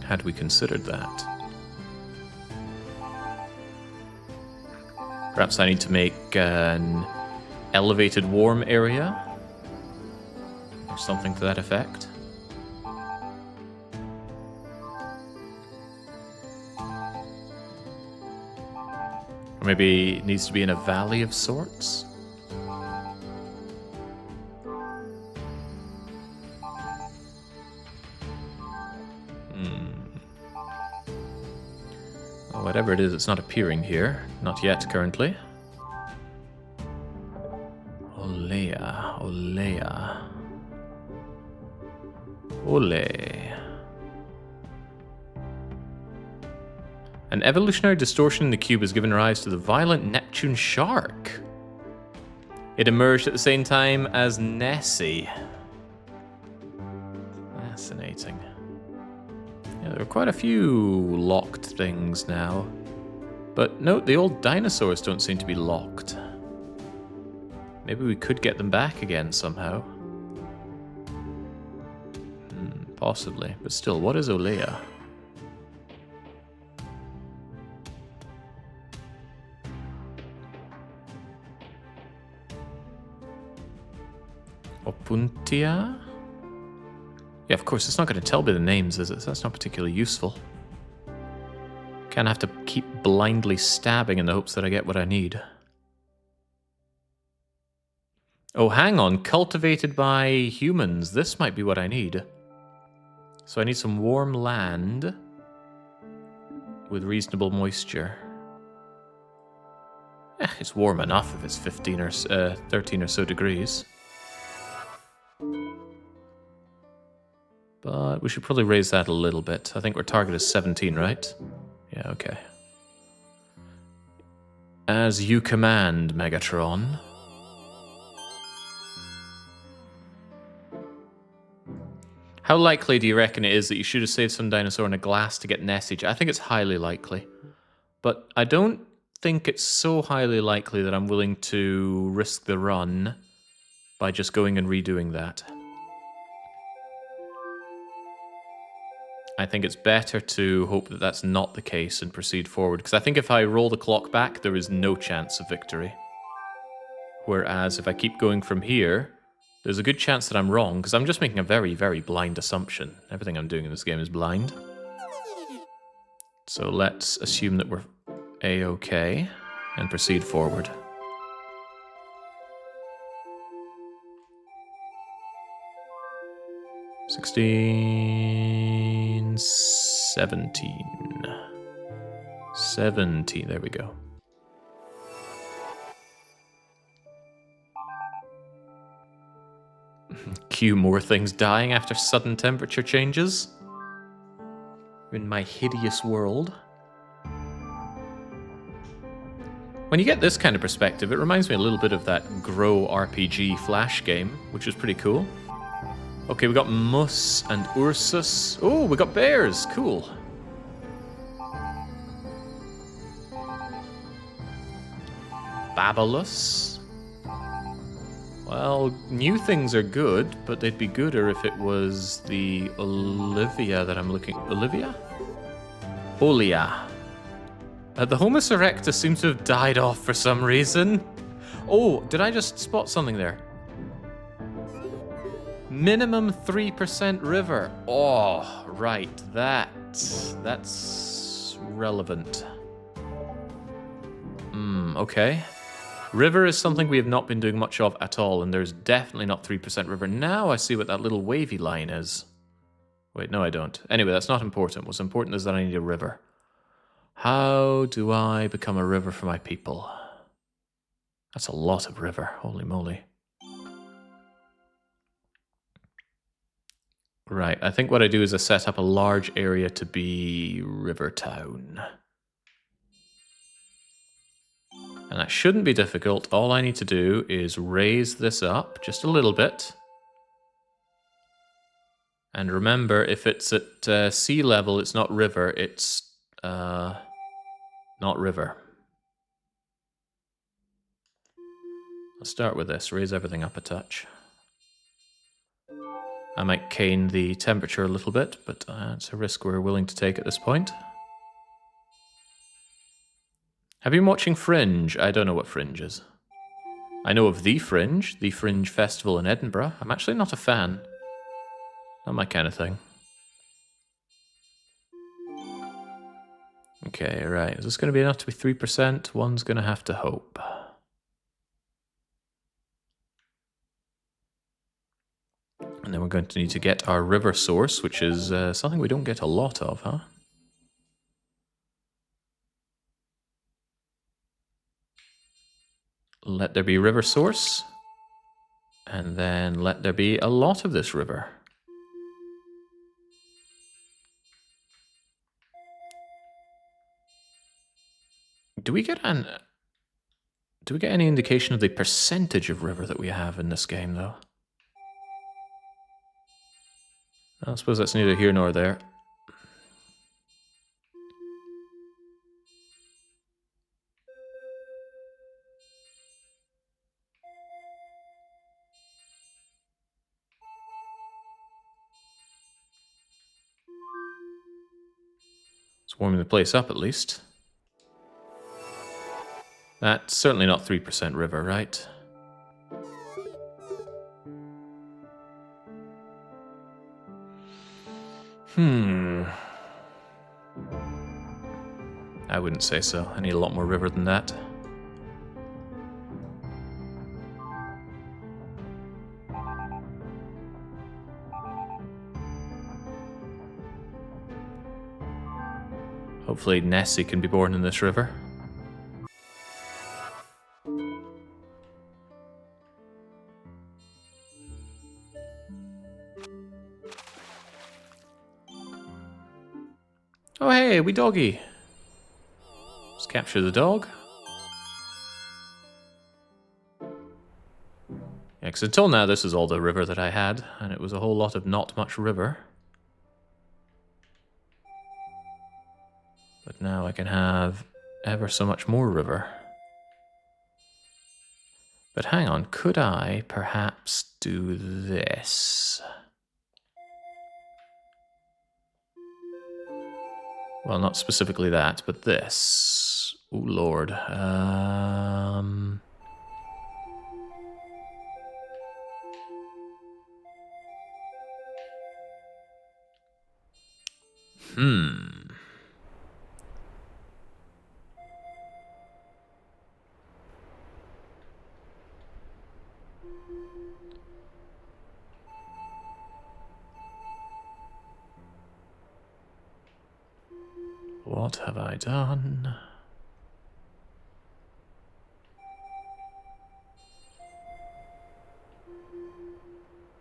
Had we considered that? Perhaps I need to make an elevated warm area? Or something to that effect? Or maybe it needs to be in a valley of sorts? Well, whatever it is, it's not appearing here. Not yet, currently. Olea, Olea. Ole. An evolutionary distortion in the cube has given rise to the violent Neptune shark. It emerged at the same time as Nessie. Fascinating. Yeah, there are quite a few locked things now. But note, the old dinosaurs don't seem to be locked. Maybe we could get them back again somehow. Possibly. But still, what is Olea? Opuntia? Yeah, of course, it's not going to tell me the names, is it? That's not particularly useful. Can't have to keep blindly stabbing in the hopes that I get what I need. Oh, hang on. Cultivated by humans. This might be what I need. So I need some warm land with reasonable moisture. It's warm enough if it's 15 or 13 or so degrees. But we should probably raise that a little bit. I think our target is 17, right? Yeah, okay. As you command, Megatron. How likely do you reckon it is that you should have saved some dinosaur in a glass to get Nessie? I think it's highly likely. But I don't think it's so highly likely that I'm willing to risk the run by just going and redoing that. I think it's better to hope that that's not the case and proceed forward, because I think if I roll the clock back, there is no chance of victory. Whereas if I keep going from here, there's a good chance that I'm wrong, because I'm just making a very, very blind assumption. Everything I'm doing in this game is blind. So let's assume that we're A-okay and proceed forward. $16, $17, there we go. Cue more things dying after sudden temperature changes. In my hideous world. When you get this kind of perspective, it reminds me a little bit of that Grow RPG Flash game, which was pretty cool. Okay, we got Mus and Ursus. Oh, we got bears. Cool. Babulous. Well, new things are good, but they'd be gooder if it was the Olivia that I'm looking... Olivia? Olia. The Homus erectus seems to have died off for some reason. Oh, did I just spot something there? Minimum 3% river. Oh, right. That's relevant. Okay. River is something we have not been doing much of at all, and there's definitely not 3% river. Now I see what that little wavy line is. Wait, no I don't. Anyway, that's not important. What's important is that I need a river. How do I become a river for my people? That's a lot of river. Holy moly. Right, I think what I do is I set up a large area to be River Town. And that shouldn't be difficult. All I need to do is raise this up just a little bit. And remember, if it's at sea level, it's not river, it's not river. I'll start with this, raise everything up a touch. I might cane the temperature a little bit, but it's a risk we're willing to take at this point. Have you been watching Fringe? I don't know what Fringe is. I know of the Fringe Festival in Edinburgh. I'm actually not a fan. Not my kind of thing. Okay, right. Is this going to be enough to be 3%? One's going to have to hope. And then we're going to need to get our river source, which is something we don't get a lot of, huh? Let there be river source. And then let there be a lot of this river. Do we get any indication of the percentage of river that we have in this game, though? I suppose that's neither here nor there. It's warming the place up, at least. That's certainly not 3% river, right? I wouldn't say so. I need a lot more river than that. Hopefully Nessie can be born in this river. Hey, wee doggy. Let's capture the dog. Yeah, because until now this is all the river that I had, and it was a whole lot of not much river. But now I can have ever so much more river. But hang on, could I perhaps do this? Well, not specifically that, but this. Oh, Lord. What have I done?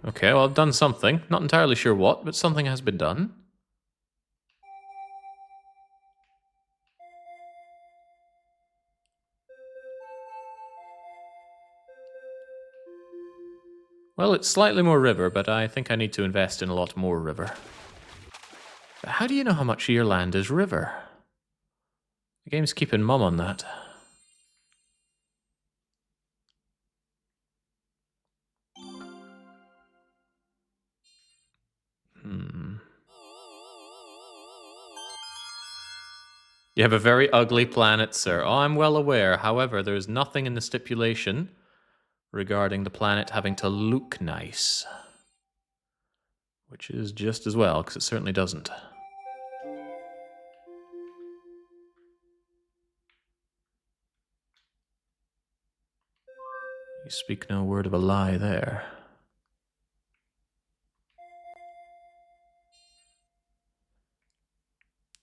Okay, well, I've done something. Not entirely sure what, but something has been done. Well, it's slightly more river, but I think I need to invest in a lot more river. But how do you know how much of your land is river? The game's keeping mum on that. You have a very ugly planet, sir. Oh, I'm well aware. However, there is nothing in the stipulation regarding the planet having to look nice. Which is just as well, because it certainly doesn't. You speak no word of a lie there.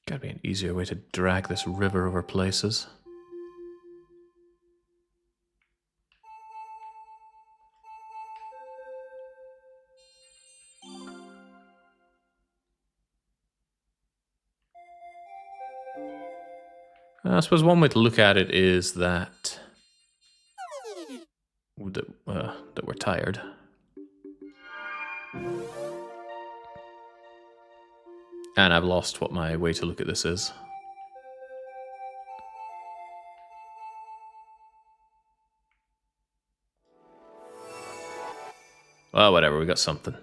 Gotta be an easier way to drag this river over places. I suppose one way to look at it is that we're tired. And I've lost what my way to look at this is. Well, whatever, we got something.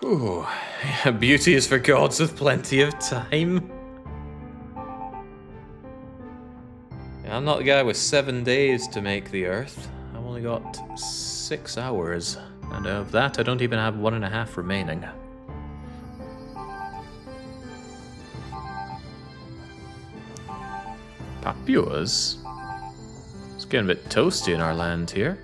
Ooh, beauty is for gods with plenty of time. I'm not the guy with 7 days to make the Earth. I've only got 6 hours, and of that I don't even have 1.5 remaining. Papuas? It's getting a bit toasty in our land here.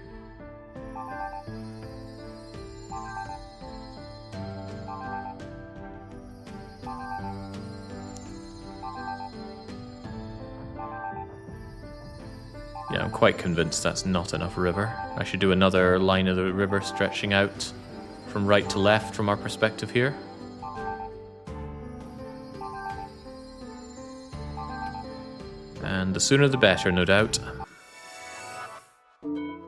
Yeah, I'm quite convinced that's not enough river. I should do another line of the river stretching out from right to left from our perspective here. And the sooner the better, no doubt. You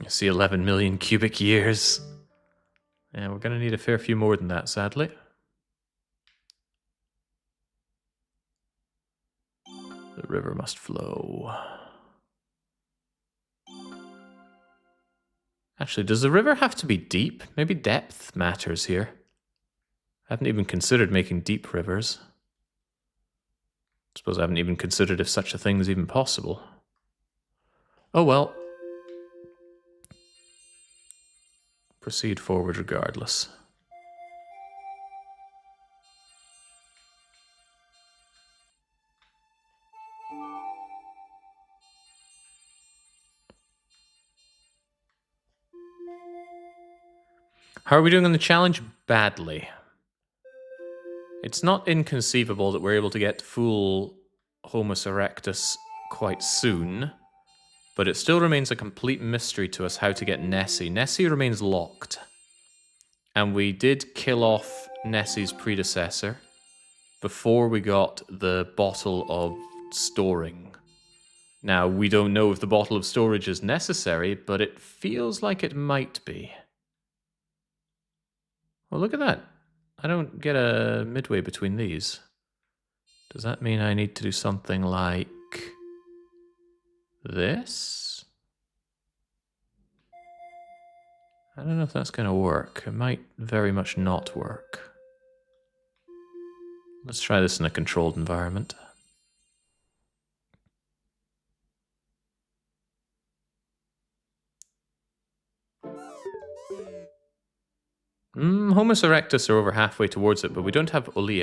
see 11 million cubic years. Yeah, we're going to need a fair few more than that, sadly. The river must flow. Actually, does the river have to be deep? Maybe depth matters here. I haven't even considered making deep rivers. I suppose I haven't even considered if such a thing is even possible. Oh well. Proceed forward regardless. How are we doing on the challenge? Badly. It's not inconceivable that we're able to get full Homo erectus quite soon. But it still remains a complete mystery to us how to get Nessie. Nessie remains locked. And we did kill off Nessie's predecessor before we got the bottle of storing. Now, we don't know if the bottle of storage is necessary, but it feels like it might be. Well, look at that. I don't get a midway between these. Does that mean I need to do something like this? I don't know if that's going to work. It might very much not work. Let's try this in a controlled environment. Homus erectus are over halfway towards it, but we don't have Olie,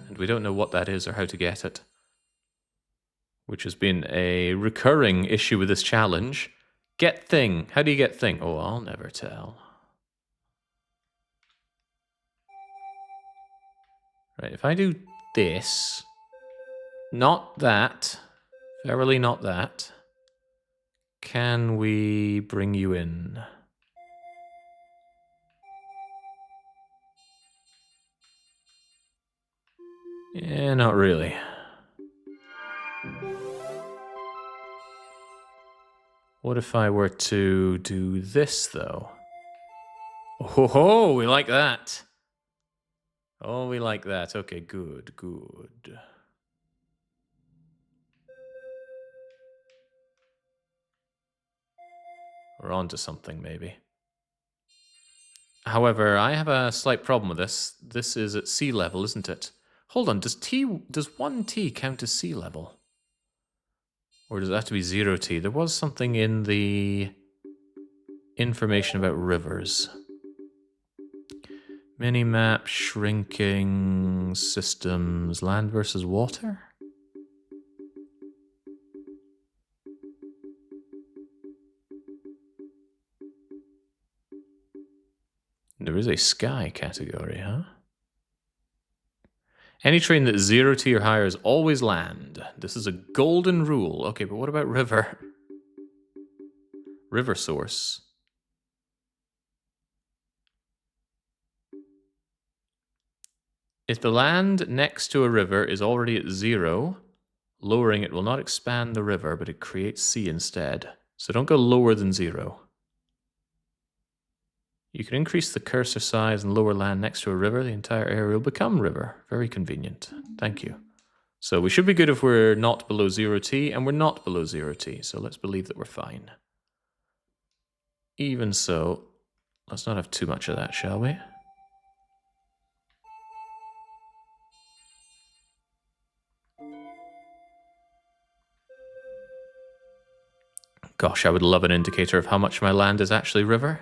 and we don't know what that is or how to get it. Which has been a recurring issue with this challenge. Get thing. How do you get thing? Oh, I'll never tell. Right, if I do this, not that, verily not that, can we bring you in? Yeah, not really. What if I were to do this, though? Oh, we like that. Oh, we like that. Okay, good, good. We're on to something, maybe. However, I have a slight problem with this. This is at sea level, isn't it? Hold on, does 1T count as sea level? Or does it have to be 0T? There was something in the information about rivers. Minimap, shrinking, systems, land versus water? There is a sky category, huh? Any train that's 0T or higher is always land. This is a golden rule. Okay, but what about river? River source. If the land next to a river is already at 0, lowering it will not expand the river, but it creates sea instead. So don't go lower than 0. You can increase the cursor size and lower land next to a river. The entire area will become river. Very convenient. Thank you. So we should be good if we're not below 0T, and we're not below 0T. So let's believe that we're fine. Even so, let's not have too much of that, shall we? Gosh, I would love an indicator of how much my land is actually river.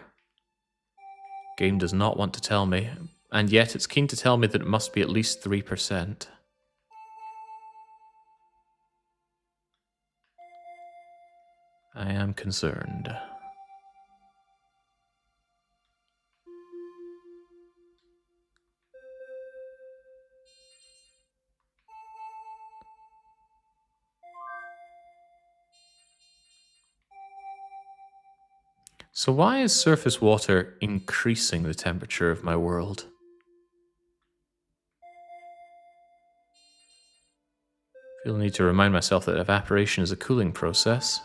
Game does not want to tell me, and yet it's keen to tell me that it must be at least 3%. I am concerned. So why is surface water increasing the temperature of my world? I feel the need to remind myself that evaporation is a cooling process.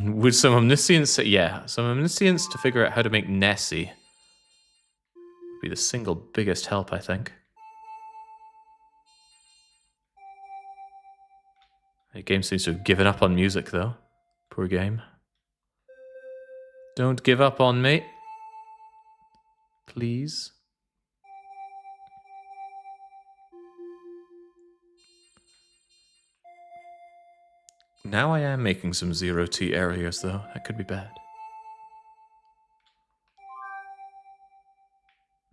Would some omniscience say, yeah, some omniscience to figure out how to make Nessie would be the single biggest help, I think. The game seems to have given up on music, though. Poor game. Don't give up on me. Please. Now I am making some 0T areas, though. That could be bad.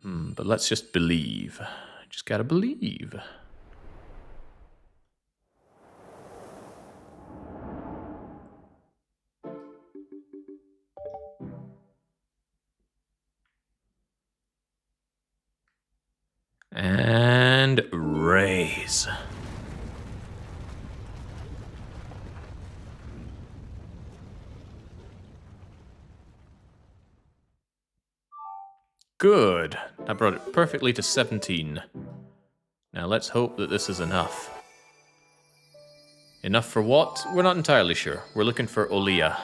But let's just believe. Just gotta believe. And Raise. Good. I brought it perfectly to 17. Now let's hope that this is enough. Enough for what? We're not entirely sure. We're looking for Olea.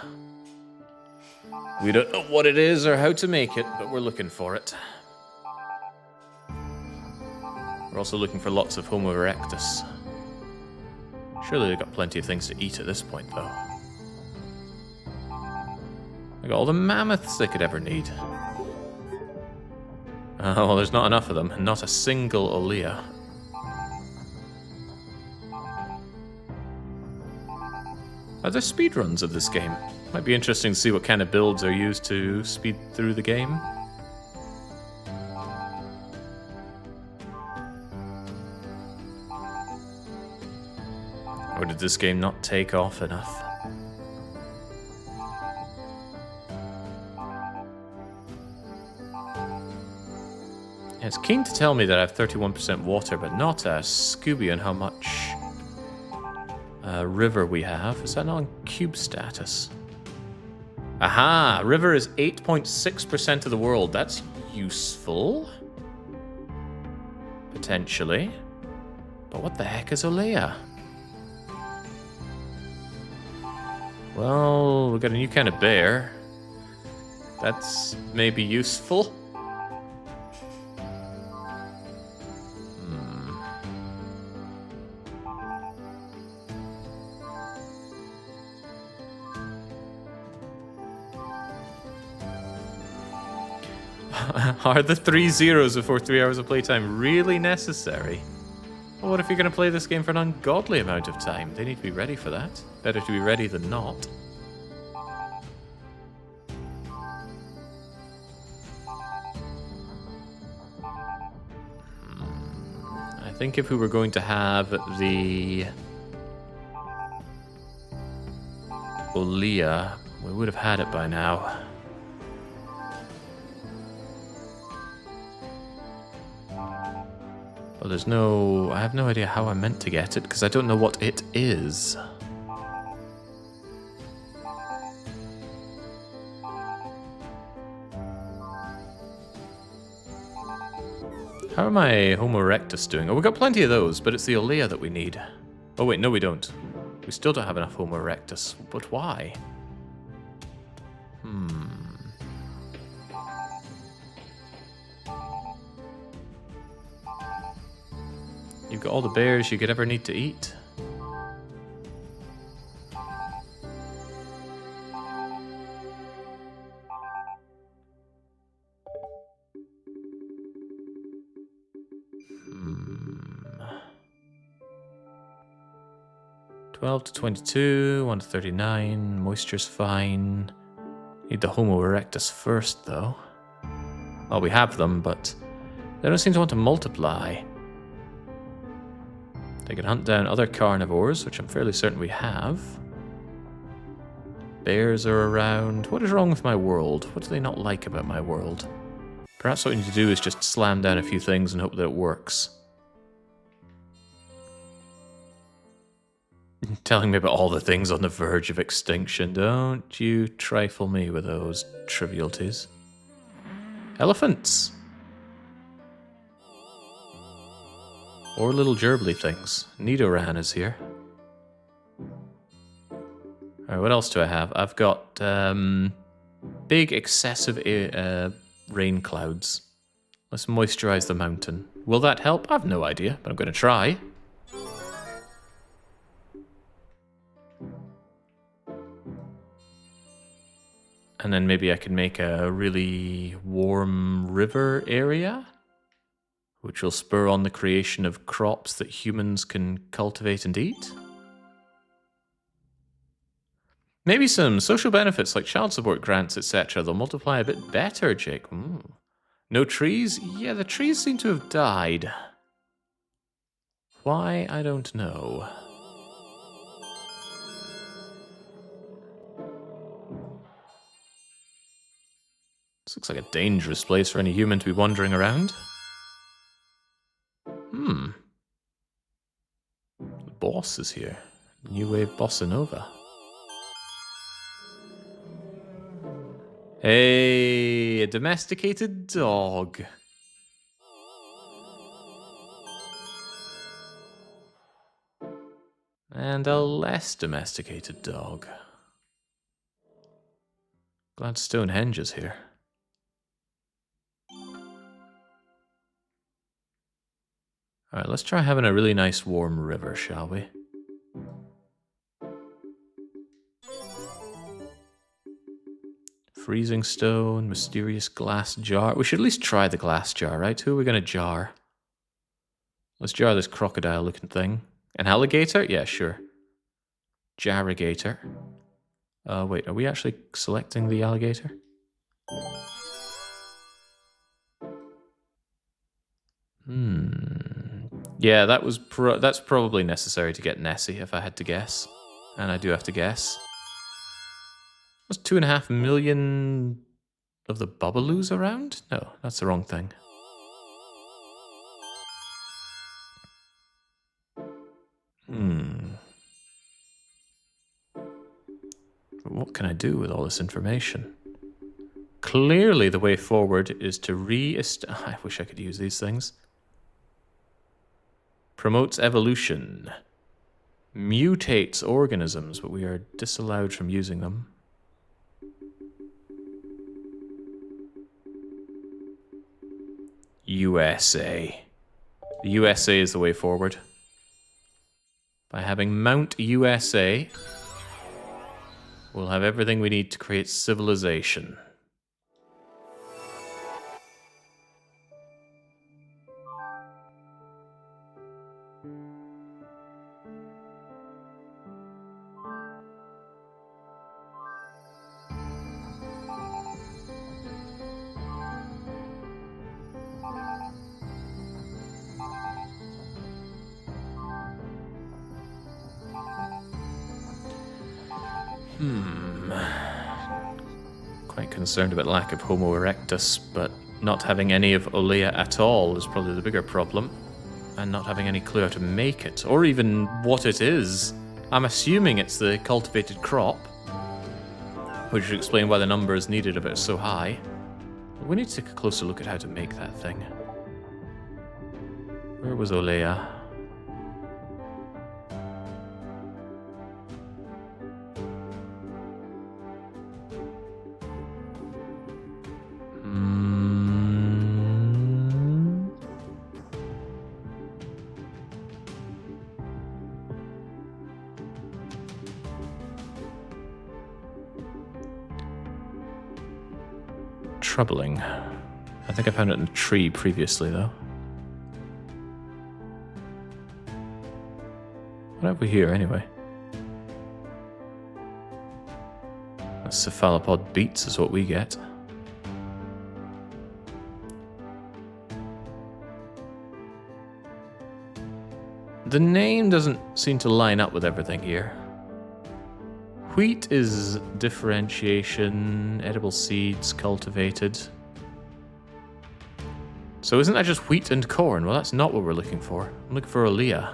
We don't know what it is or how to make it, but we're looking for it. We're also looking for lots of Homo erectus. Surely they've got plenty of things to eat at this point, though. They got all the mammoths they could ever need. Oh, well, there's not enough of them. Not a single Olea. Are there speedruns of this game? Might be interesting to see what kind of builds are used to speed through the game. Or did this game not take off enough? It's keen to tell me that I have 31% water, but not a Scooby on how much river we have. Is that not on cube status? Aha! River is 8.6% of the world. That's useful. Potentially. But what the heck is Olea? Well, we've got a new kind of bear. That's maybe useful. Are the 3 zeros before 3 hours of playtime really necessary? Well, what if you're going to play this game for an ungodly amount of time? They need to be ready for that. Better to be ready than not. I think if we were going to have the Olea, we would have had it by now. But there's no... I have no idea how I'm meant to get it, because I don't know what it is. How are my Homo erectus doing? Oh, we've got plenty of those, but it's the Olea that we need. Oh wait, no we don't. We still don't have enough Homo erectus. But why? You've got all the bears you could ever need to eat. Hmm. 12 to 22, 1 to 39, moisture's fine. Need the Homo erectus first, though. Well, we have them, but they don't seem to want to multiply. They can hunt down other carnivores, which I'm fairly certain we have. Bears are around. What is wrong with my world? What do they not like about my world? Perhaps what we need to do is just slam down a few things and hope that it works. Telling me about all the things on the verge of extinction. Don't you trifle me with those trivialities. Elephants! Or little gerbily things. Nidoran is here. Alright, what else do I have? I've got big excessive rain clouds. Let's moisturize the mountain. Will that help? I've no idea, but I'm going to try. And then maybe I can make a really warm river area, which will spur on the creation of crops that humans can cultivate and eat. Maybe some social benefits like child support grants, etc. They'll multiply a bit better, Jake. No trees? Yeah, the trees seem to have died. Why? I don't know. This looks like a dangerous place for any human to be wandering around. boss is here. New Wave Bossa Nova. Hey, a domesticated dog. And a less domesticated dog. Glad Stonehenge is here. Alright, let's try having a really nice warm river, shall we? Freezing stone, mysterious glass jar. We should at least try the glass jar, right? Who are we going to jar? Let's jar this crocodile-looking thing. An alligator? Yeah, sure. Jarrigator. Wait, are we actually selecting the alligator? Yeah, that's probably necessary to get Nessie, if I had to guess. And I do have to guess. Was 2.5 million of the Bubaloos around? No, that's the wrong thing. What can I do with all this information? Clearly the way forward is to I wish I could use these things. Promotes evolution. Mutates organisms, but we are disallowed from using them. USA. The USA is the way forward. By having Mount USA, we'll have everything we need to create civilization. Quite concerned about lack of Homo erectus, but not having any of Olea at all is probably the bigger problem. And not having any clue how to make it, or even what it is. I'm assuming it's the cultivated crop, which would explain why the numbers needed of it are so high. But we need to take a closer look at how to make that thing. Where was Olea? Troubling. I think I found it in a tree previously, though. What have we here, anyway? A cephalopod beets is what we get. The name doesn't seem to line up with everything here. Wheat is differentiation, edible seeds, cultivated. So isn't that just wheat and corn? Well, that's not what we're looking for. I'm looking for Olea.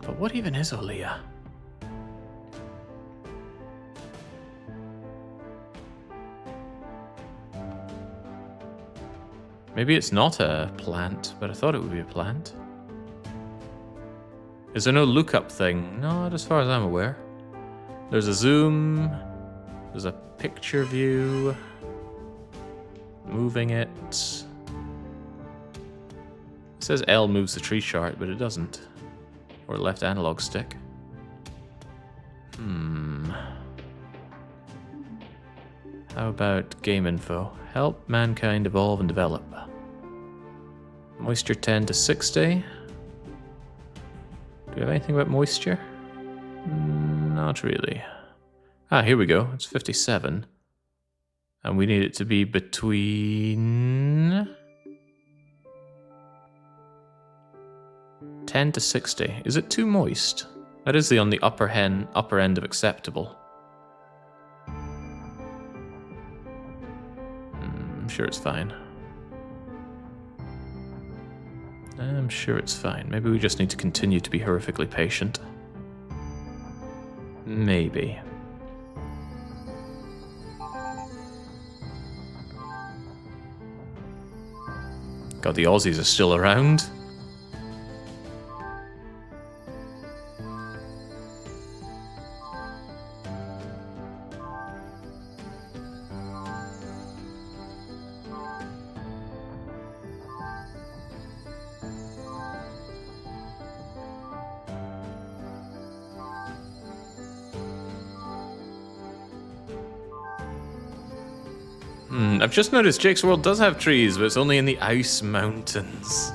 But what even is Olea? Maybe it's not a plant, but I thought it would be a plant. Is there no lookup thing? Not as far as I'm aware. There's a zoom. There's a picture view. Moving it. It says L moves the tree chart, but it doesn't. Or left analog stick. How about game info? Help mankind evolve and develop. Moisture 10 to 60. Do we have anything about moisture? Not really. Ah, here we go. It's 57. And we need it to be between 10 to 60. Is it too moist? That is on the upper end of acceptable. I'm sure it's fine. I'm sure it's fine. Maybe we just need to continue to be horrifically patient. Maybe. God, the Aussies are still around. I've just noticed Jake's World does have trees, but it's only in the ice mountains.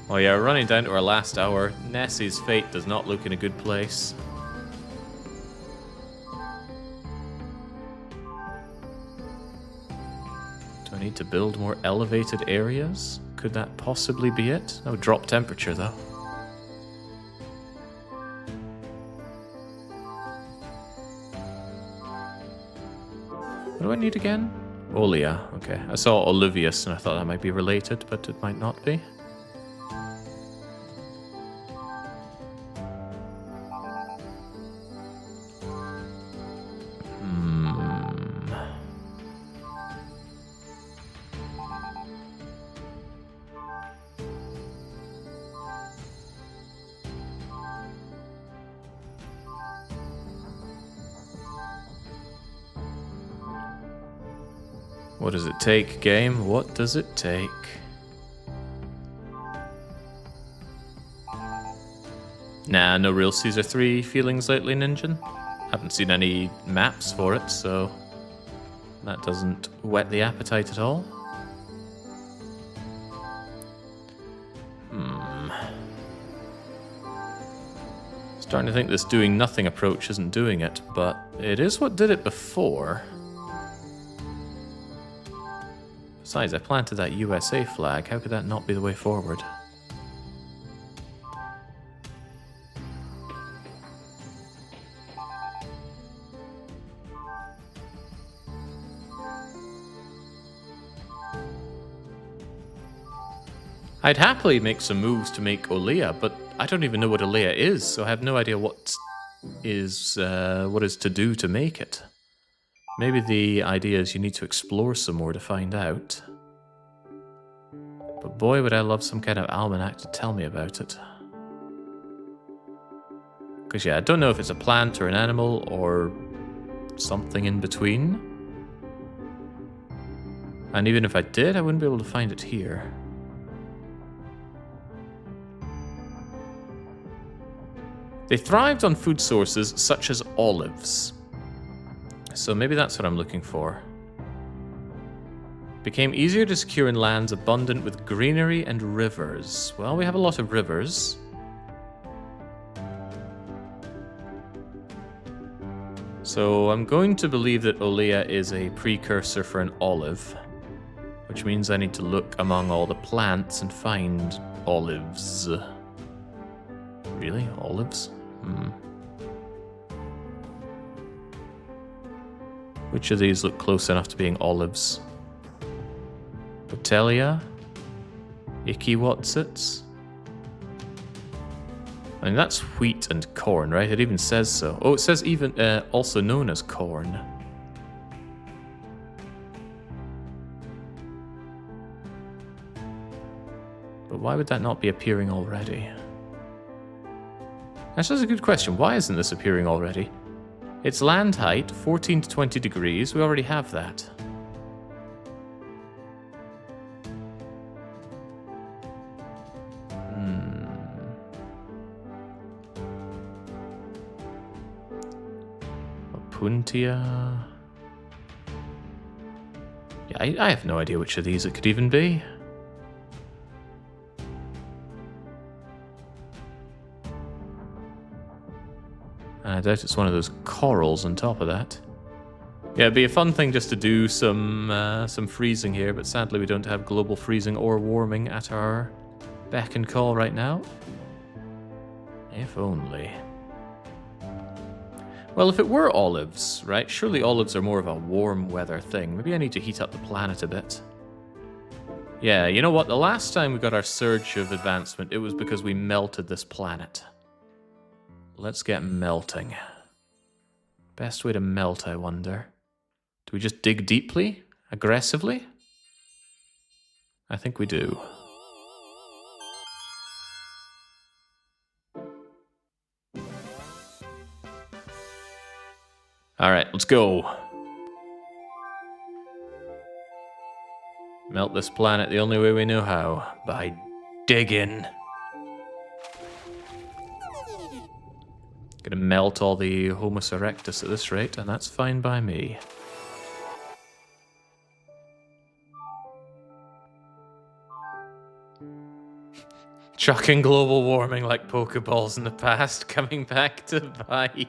Oh yeah, we're running down to our last hour. Nessie's fate does not look in a good place. Do I need to build more elevated areas? Could that possibly be it? That would drop temperature though. What do I need again? Olia, okay. I saw Olivius and I thought that might be related, but it might not be. What does it take, game? What does it take? Nah, no real Caesar 3 feelings lately, Ninja. Haven't seen any maps for it, so that doesn't whet the appetite at all. Starting to think this doing nothing approach isn't doing it, but it is what did it before. Besides, I planted that USA flag. How could that not be the way forward? I'd happily make some moves to make Olea, but I don't even know what Olea is, so I have no idea what is to do to make it. Maybe the idea is you need to explore some more to find out. But boy, would I love some kind of almanac to tell me about it. Because yeah, I don't know if it's a plant or an animal or something in between. And even if I did, I wouldn't be able to find it here. They thrived on food sources such as olives. So maybe that's what I'm looking for. Became easier to secure in lands abundant with greenery and rivers. Well, we have a lot of rivers. So I'm going to believe that Olea is a precursor for an olive, which means I need to look among all the plants and find olives. Really? Olives? Which of these look close enough to being olives? Botelia? Icky-Watsits? I mean, that's wheat and corn, right? It even says so. Oh, it says even also known as corn. But why would that not be appearing already? Actually, that's a good question. Why isn't this appearing already? It's land height, 14 to 20 degrees. We already have that. Opuntia. Yeah, I have no idea which of these it could even be. I doubt it's one of those corals on top of that. Yeah, it'd be a fun thing just to do some freezing here, but sadly we don't have global freezing or warming at our beck and call right now. If only. Well, if it were olives, right? Surely olives are more of a warm weather thing. Maybe I need to heat up the planet a bit. Yeah, you know what? The last time we got our surge of advancement, it was because we melted this planet. Let's get melting. Best way to melt, I wonder. Do we just dig deeply? Aggressively? I think we do. Alright, let's go. Melt this planet the only way we know how. By digging. Gonna melt all the Homo erectus at this rate, and that's fine by me. Chucking global warming like Pokeballs in the past, coming back to bite.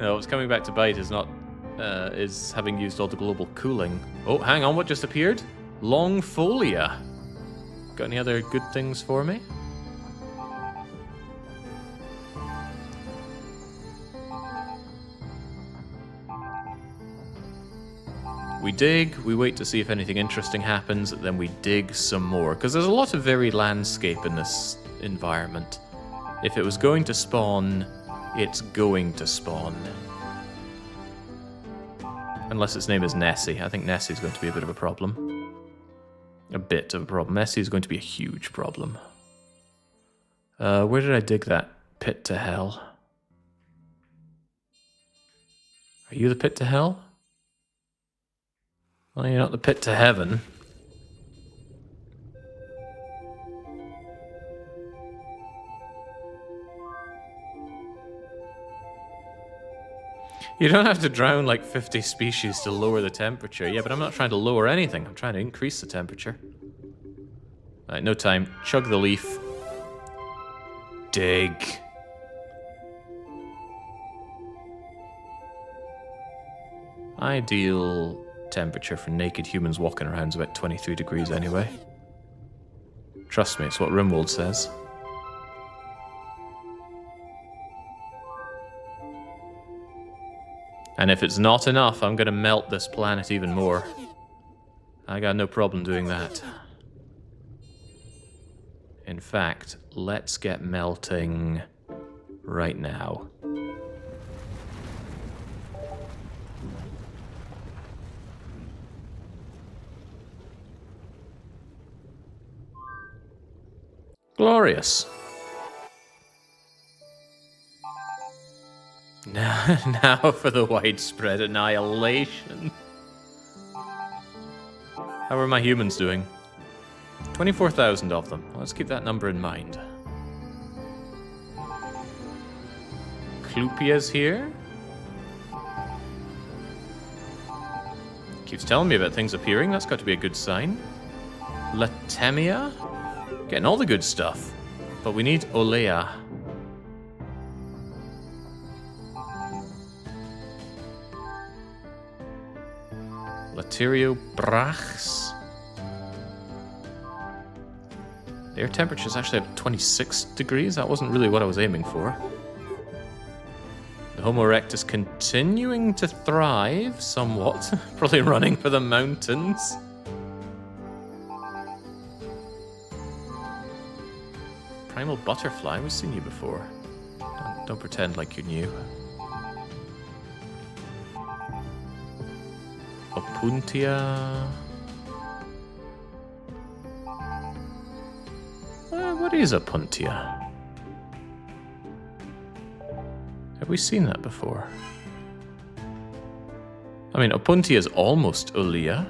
No, what's coming back to bite is not, is having used all the global cooling. Oh, hang on, what just appeared? Longfolia. Got any other good things for me? We dig, we wait to see if anything interesting happens, then we dig some more. Because there's a lot of varied landscape in this environment. If it was going to spawn, it's going to spawn. Unless its name is Nessie. I think Nessie's going to be a bit of a problem. A bit of a problem. Nessie is going to be a huge problem. Where did I dig that pit to hell? Are you the pit to hell? Well, you're not the pit to heaven. You don't have to drown like 50 species to lower the temperature. Yeah, but I'm not trying to lower anything. I'm trying to increase the temperature. Alright, no time. Chug the leaf. Dig. Ideal temperature for naked humans walking around is about 23 degrees anyway. Trust me, it's what Rimwold says. And if it's not enough, I'm gonna melt this planet even more. I got no problem doing that. In fact, let's get melting right now. Glorious. Now for the widespread annihilation. How are my humans doing? 24,000 of them. Let's keep that number in mind. Clupia's here. Keeps telling me about things appearing. That's got to be a good sign. Latemia? Getting all the good stuff. But we need Olea. Laterio Brax. Air temperature is actually at 26 degrees. That wasn't really what I was aiming for. The Homo erectus continuing to thrive somewhat. Probably running for the mountains. Primal butterfly, we've seen you before. Don't pretend like you're new. Opuntia. What is Opuntia? Have we seen that before? I mean, Opuntia is almost Olea.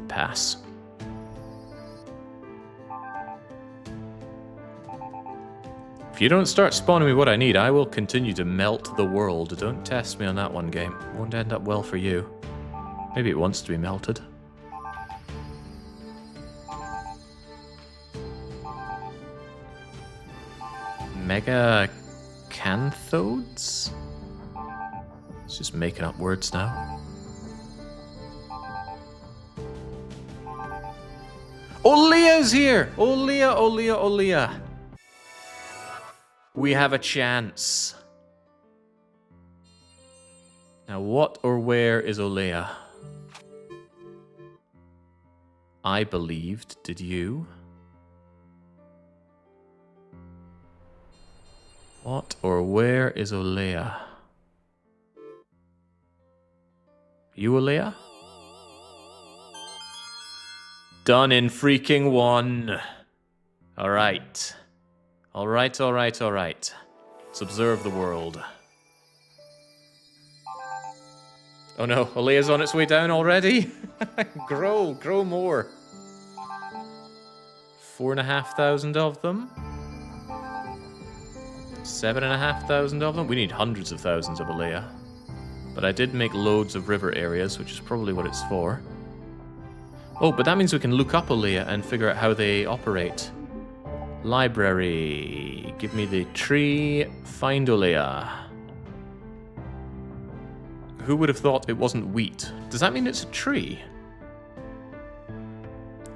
Pass. If you don't start spawning me what I need, I will continue to melt the world. Don't test me on that one, game. Won't end up well for you. Maybe it wants to be melted. Mega canthodes? It's just making up words now. Olea's here! Olea, Olea, Olea. We have a chance. Now, what or where is Olea? I believed, did you? What or where is Olea? You Olea? Done in freaking one. Alright. Alright, alright, alright. Let's observe the world. Oh no, Olea's on its way down already? Grow more. 4,500 of them. 7,500 of them. We need hundreds of thousands of Olea. But I did make loads of river areas, which is probably what it's for. Oh, but that means we can look up Olea and figure out how they operate. Library. Give me the tree. Find Olea. Who would have thought it wasn't wheat? Does that mean it's a tree?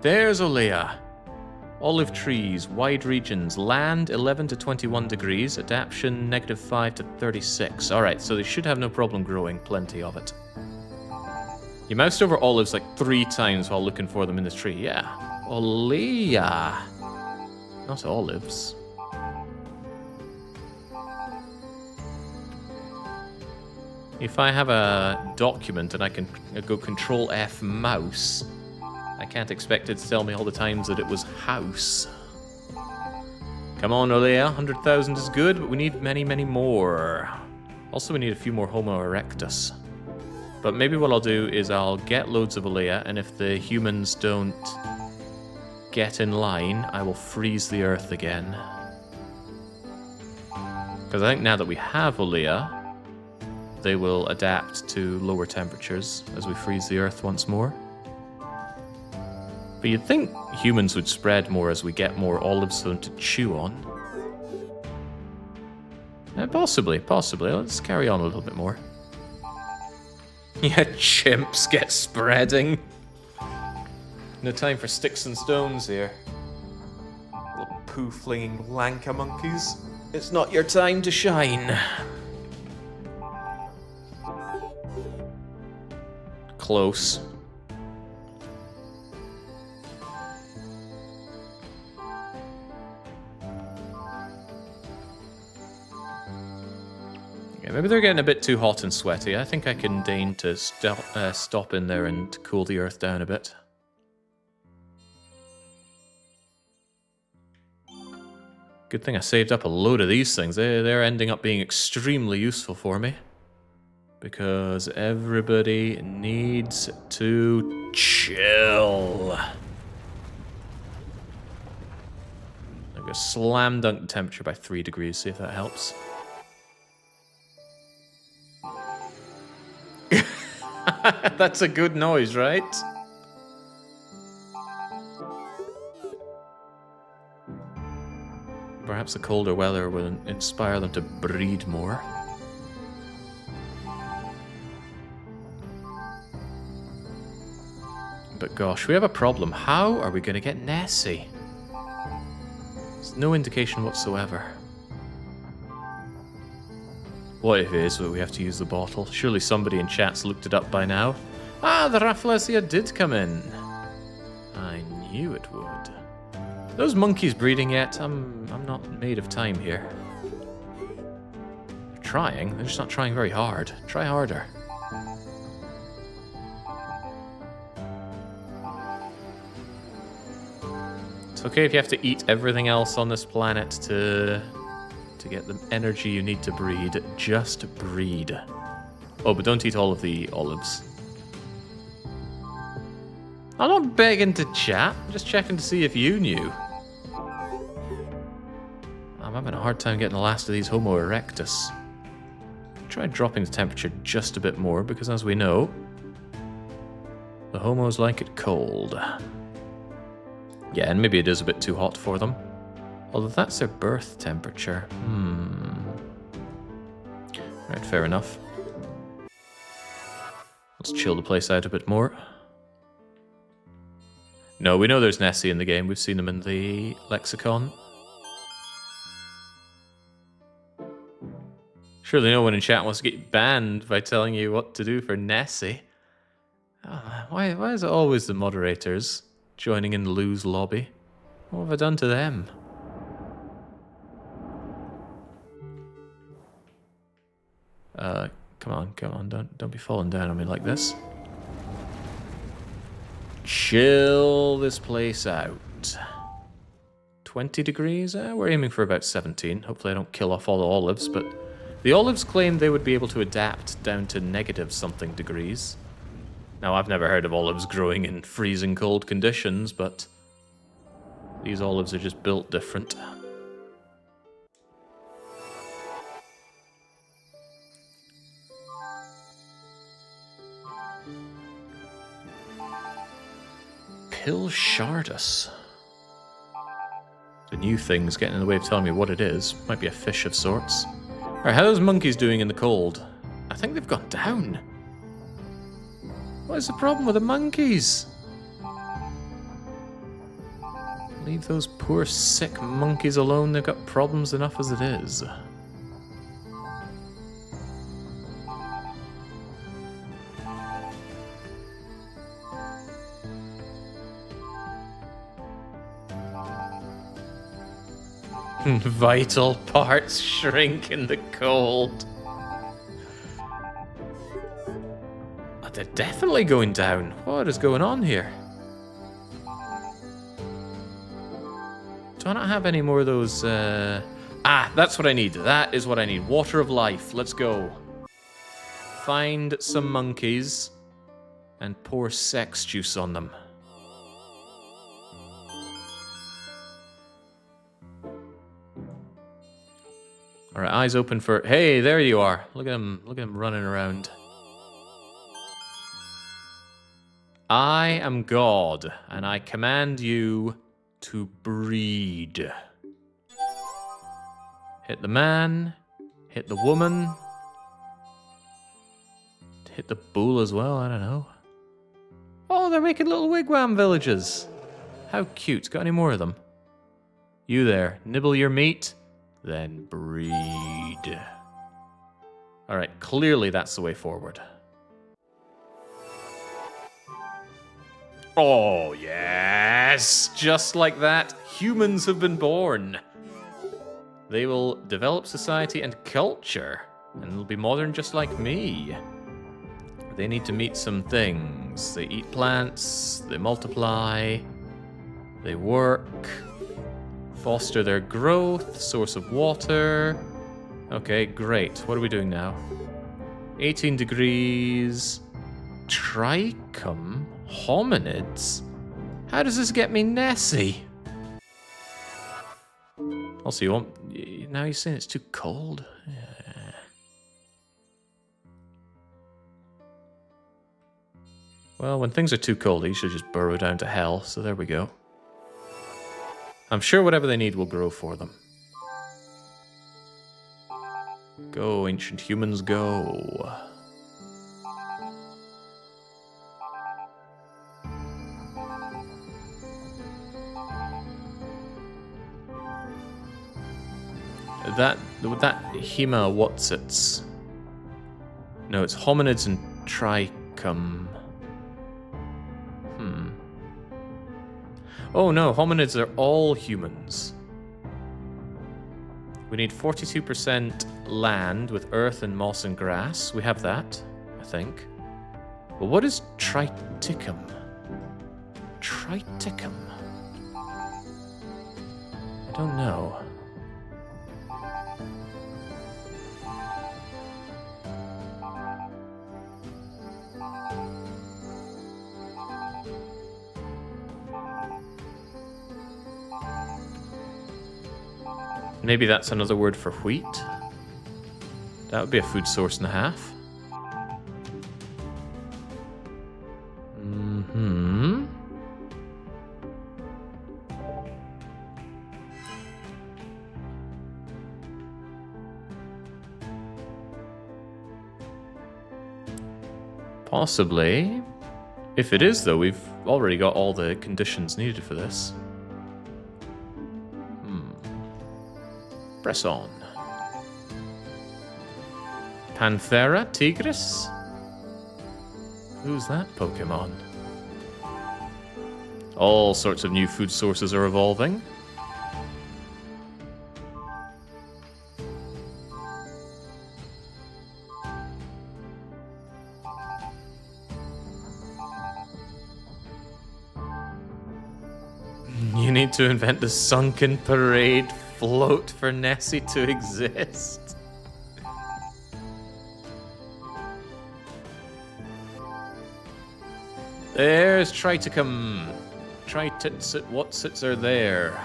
There's Olea. Olive trees, wide regions, land 11 to 21 degrees, adaptation -5 to 36. Alright, so they should have no problem growing, plenty of it. You moused over olives like 3 times while looking for them in this tree. Yeah. Olea. Not olives. If I have a document and I can go Control F mouse, I can't expect it to tell me all the times that it was house. Come on, Olea. 100,000 is good, but we need many, many more. Also, we need a few more Homo erectus. But maybe what I'll do is I'll get loads of Olea, and if the humans don't get in line, I will freeze the Earth again. Because I think now that we have Olea, they will adapt to lower temperatures as we freeze the Earth once more. But you'd think humans would spread more as we get more olives for them to chew on. Possibly. Let's carry on a little bit more. Yeah, chimps get spreading. No time for sticks and stones here. Little poo-flinging lanka monkeys. It's not your time to shine. Close. Yeah, maybe they're getting a bit too hot and sweaty. I think I can deign to stop in there and cool the Earth down a bit. Good thing I saved up a load of these things. They're ending up being extremely useful for me. Because everybody needs to chill. I'm gonna slam dunk the temperature by 3 degrees, see if that helps. That's a good noise, right? Perhaps the colder weather will inspire them to breed more. But gosh, we have a problem. How are we going to get Nessie? There's no indication whatsoever. What if it is that we have to use the bottle? Surely somebody in chat's looked it up by now. Ah, the Rafflesia did come in. I knew it would. Those monkeys breeding yet? I'm not made of time here. They're trying. They're just not trying very hard. Try harder. It's okay if you have to eat everything else on this planet to get the energy you need to breed. Just breed. Oh, but don't eat all of the olives. I'm not begging to chat. I'm just checking to see if you knew. I'm having a hard time getting the last of these Homo erectus. Try dropping the temperature just a bit more, because as we know, the Homos like it cold. Yeah, and maybe it is a bit too hot for them. Although that's their birth temperature. Right, fair enough. Let's chill the place out a bit more. No, we know there's Nessie in the game. We've seen them in the lexicon. Surely no one in chat wants to get banned by telling you what to do for Nessie. Oh, why is it always the moderators joining in Lou's lobby? What have I done to them? Come on, don't be falling down on me like this. Chill this place out. 20 degrees? We're aiming for about 17. Hopefully I don't kill off all the olives, but the olives claimed they would be able to adapt down to negative something degrees. Now, I've never heard of olives growing in freezing cold conditions, but these olives are just built different. Pilshardus. The new thing's getting in the way of telling me what it is. Might be a fish of sorts. Alright, how are those monkeys doing in the cold? I think they've gone down. What is the problem with the monkeys? Leave those poor sick monkeys alone. They've got problems enough as it is. Vital parts shrink in the cold. Oh, they're definitely going down. What is going on here? Do I not have any more of those? That's what I need. That is what I need. Water of life. Let's go. Find some monkeys and pour sex juice on them. All right, eyes open for... Hey, there you are. Look at him running around. I am God, and I command you to breed. Hit the man, hit the woman, hit the bull as well, I don't know. Oh, they're making little wigwam villages. How cute. Got any more of them? You there, nibble your meat, then breed. Alright, clearly that's the way forward. Oh, yes! Just like that, humans have been born. They will develop society and culture, and they'll be modern just like me. They need to meet some things. They eat plants, they multiply, they work, foster their growth, source of water. Okay, great. What are we doing now? 18 degrees. Trichum? Hominids? How does this get me Nessie? Also, you want... Now you're saying it's too cold? Yeah. Well, when things are too cold, you should just burrow down to hell, so there we go. I'm sure whatever they need will grow for them. Go, ancient humans, go. That Hema what's-its? No, it's hominids and trichum. Oh no, hominids are all humans. We need 42% land with earth and moss and grass. We have that, I think. But what is triticum? Triticum? I don't know. Maybe that's another word for wheat. That would be a food source and a half. Possibly. If it is, though, we've already got all the conditions needed for this. Press on. Panthera tigris? Who's that Pokemon? All sorts of new food sources are evolving. You need to invent the sunken parade float for Nessie to exist. There's Triticum. What sits are there?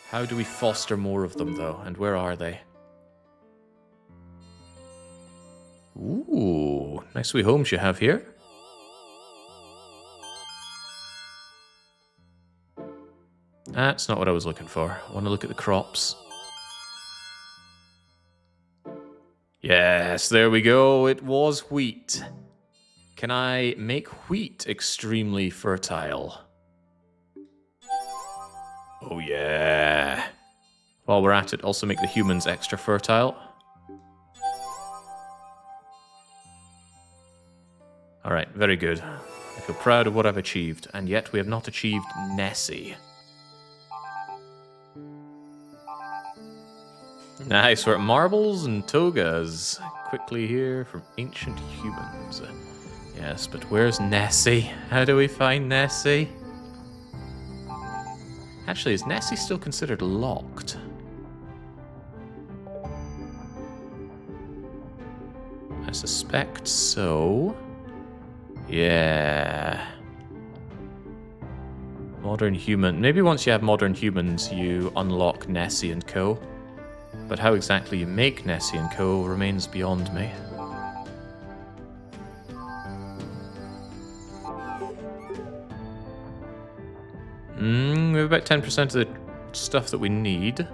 How do we foster more of them, though? And where are they? Ooh, nice wee homes you have here. That's not what I was looking for. I want to look at the crops. Yes, there we go. It was wheat. Can I make wheat extremely fertile? Oh yeah. While we're at it, also make the humans extra fertile. Alright, very good. I feel proud of what I've achieved, and yet we have not achieved Nessie. Nice, we're at marbles and togas. Quickly here from ancient humans. Yes, but where's Nessie? How do we find Nessie? Actually, is Nessie still considered locked? I suspect so. Yeah. Modern human. Maybe once you have modern humans, you unlock Nessie and co. But how exactly you make Nessie and co remains beyond me. We have about 10% of the stuff that we need.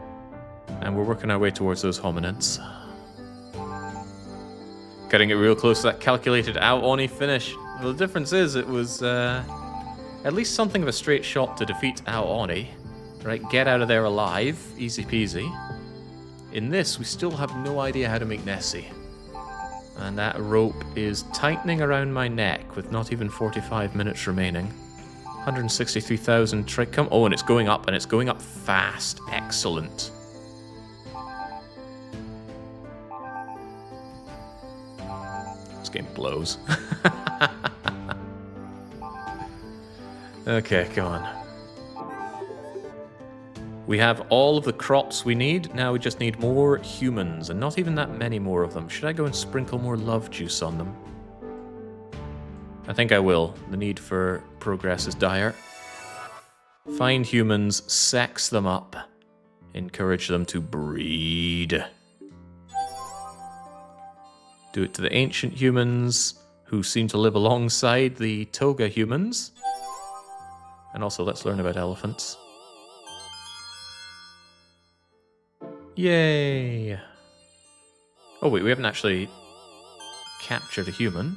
And we're working our way towards those hominids. Getting it real close to that calculated out-oni finish. Well, the difference is it was at least something of a straight shot to defeat out-oni. Right, get out of there alive. Easy peasy. In this, we still have no idea how to make Nessie. And that rope is tightening around my neck with not even 45 minutes remaining. 163,000 Triticum. Oh, and it's going up fast. Excellent. This game blows. Okay, come on. We have all of the crops we need. Now we just need more humans, and not even that many more of them. Should I go and sprinkle more love juice on them? I think I will. The need for progress is dire. Find humans, sex them up, encourage them to breed. Do it to the ancient humans, who seem to live alongside the toga humans. And also, let's learn about elephants. Yay! Oh wait, we haven't actually captured a human.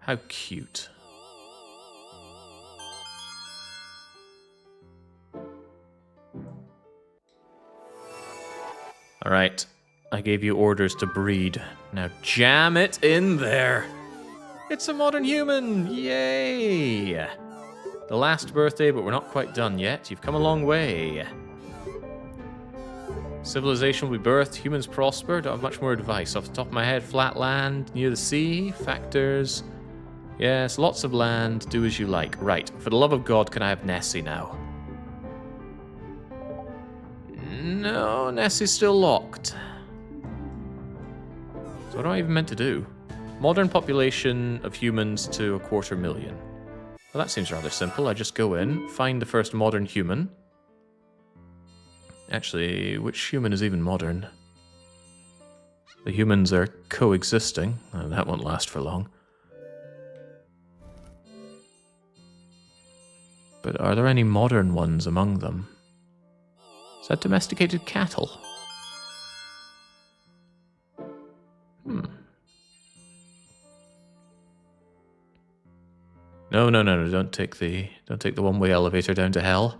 How cute. Alright, I gave you orders to breed. Now jam it in there! It's a modern human! Yay! The last birthday, but we're not quite done yet. You've come a long way. Civilization will be birthed, humans prosper. Don't have much more advice. Off the top of my head, flat land, near the sea, factors. Yes, lots of land, do as you like. Right, for the love of God, can I have Nessie now? No, Nessie's still locked. So what am I even meant to do? Modern population of humans to 250,000. Well, that seems rather simple. I just go in, find the first modern human. Actually, which human is even modern? The humans are coexisting. Oh, that won't last for long. But are there any modern ones among them? Is that domesticated cattle? No, no, no, no, don't take the one-way elevator down to hell.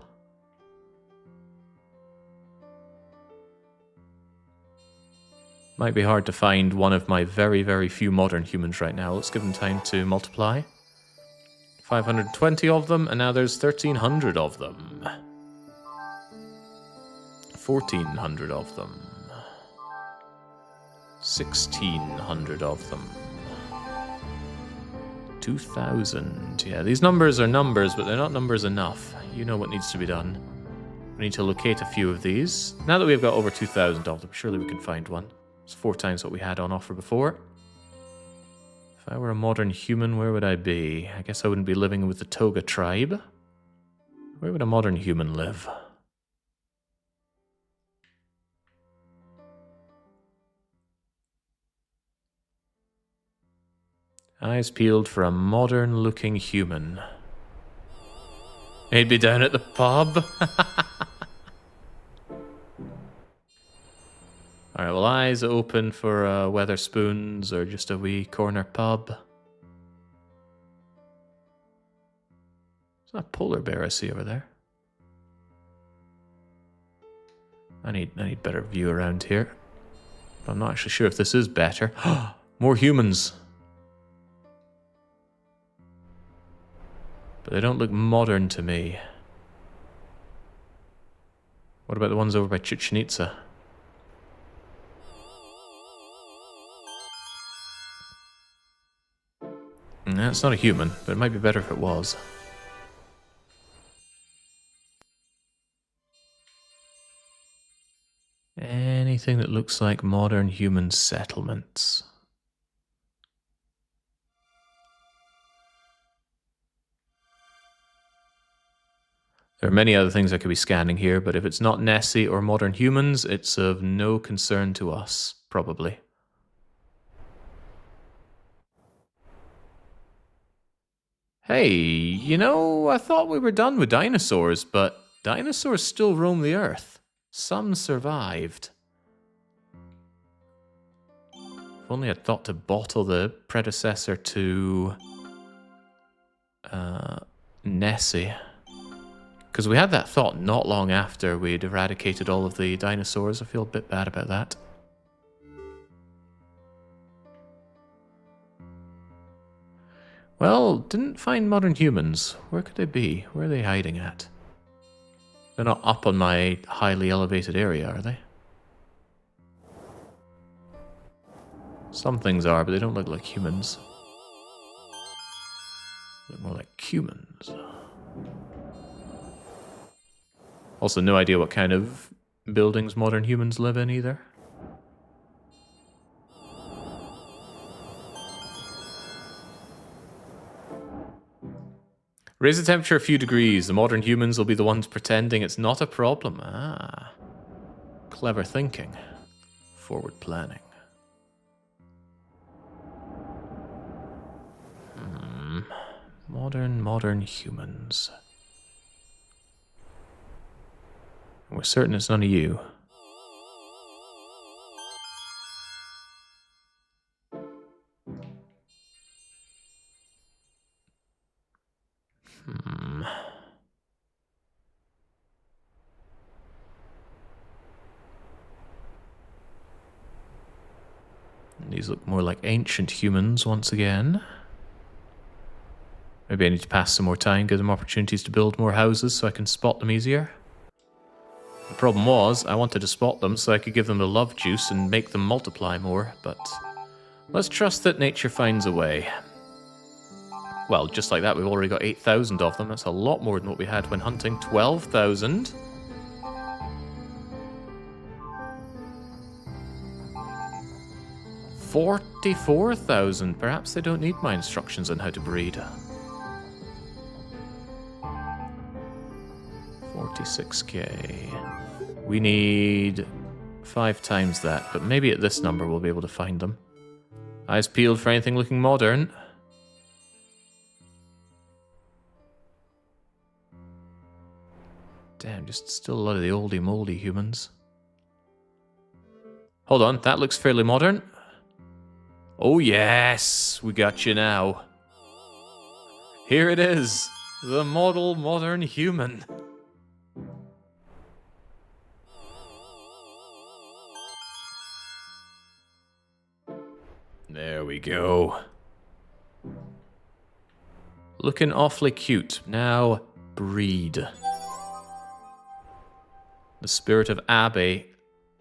Might be hard to find one of my very, very few modern humans right now. Let's give them time to multiply. 520 of them, and now there's 1,300 of them. 1,400 of them. 1,600 of them. 2,000. Yeah, these numbers are numbers, but they're not numbers enough. You know what needs to be done. We need to locate a few of these. Now that we've got over 2,000 of them, surely we can find one. It's 4 times what we had on offer before. If I were a modern human, where would I be? I guess I wouldn't be living with the Toga tribe. Where would a modern human live? Eyes peeled for a modern-looking human. He'd be down at the pub. Alright, well, eyes open for Weatherspoons or just a wee corner pub. Is that a polar bear I see over there? I need better view around here. But I'm not actually sure if this is better. More humans. But they don't look modern to me. What about the ones over by Chichen Itza? Nah, it's not a human, but it might be better if it was. Anything that looks like modern human settlements. There are many other things I could be scanning here, but if it's not Nessie or modern humans, it's of no concern to us, probably. Hey, you know, I thought we were done with dinosaurs, but dinosaurs still roam the earth. Some survived. If only I'd thought to bottle the predecessor to Nessie. Because we had that thought not long after we'd eradicated all of the dinosaurs. I feel a bit bad about that. Well, didn't find modern humans. Where could they be? Where are they hiding at? They're not up on my highly elevated area, are they? Some things are, but they don't look like humans. They look more like humans. Also, no idea what kind of buildings modern humans live in either. Raise the temperature a few degrees. The modern humans will be the ones pretending it's not a problem. Ah. Clever thinking. Forward planning. Modern humans. We're certain it's none of you. These look more like ancient humans once again. Maybe I need to pass some more time, give them opportunities to build more houses so I can spot them easier. The problem was, I wanted to spot them so I could give them the love juice and make them multiply more, but let's trust that nature finds a way. Well, just like that, we've already got 8,000 of them. That's a lot more than what we had when hunting. 12,000. $44,000. Perhaps they don't need my instructions on how to breed. 46k. We need 5 times that, but maybe at this number we'll be able to find them. Eyes peeled for anything looking modern. Damn, just still a lot of the oldie moldy humans. Hold on, that looks fairly modern. Oh yes, we got you now. Here it is, the model modern human. There we go. Looking awfully cute. Now, breed. The spirit of Abbey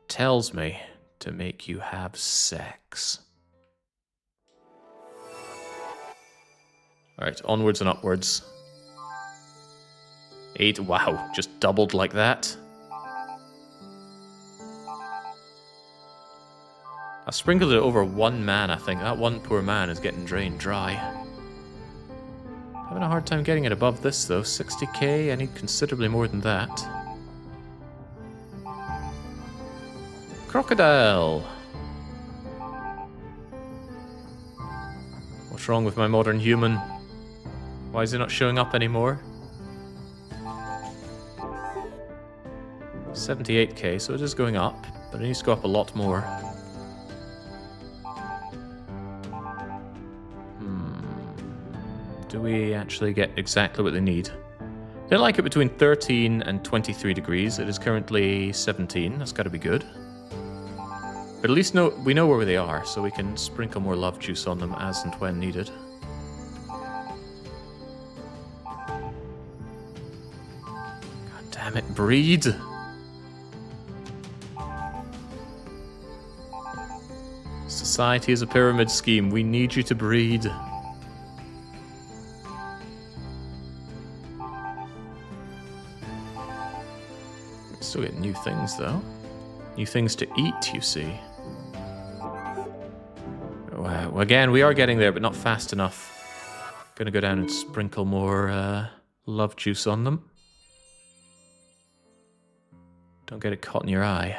tells me to make you have sex. Alright, onwards and upwards. 8, wow, just doubled like that. I sprinkled it over one man, I think. That one poor man is getting drained dry. Having a hard time getting it above this, though. 60k, I need considerably more than that. Crocodile! What's wrong with my modern human? Why is he not showing up anymore? 78k, so it is going up, but it needs to go up a lot more. Do we actually get exactly what they need? They like it between 13 and 23 degrees. It is currently 17. That's got to be good. But at least we know where they are, so we can sprinkle more love juice on them as and when needed. God damn it, breed! Society is a pyramid scheme. We need you to breed. Still get new things, though. New things to eat, you see. Wow. Again, we are getting there, but not fast enough. Gonna go down and sprinkle more love juice on them. Don't get it caught in your eye.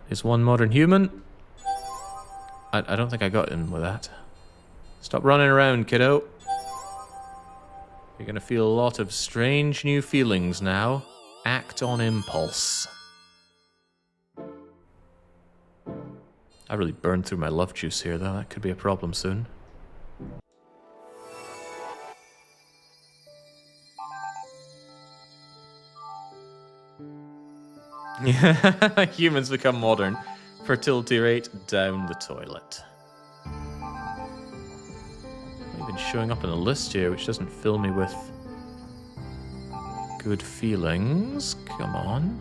Is one modern human? I don't think I got in with that. Stop running around, kiddo. You're going to feel a lot of strange new feelings now. Act on impulse. I really burned through my love juice here, though. That could be a problem soon. Yeah, humans become modern. Fertility rate down the toilet. Even showing up in a list here, which doesn't fill me with good feelings. Come on.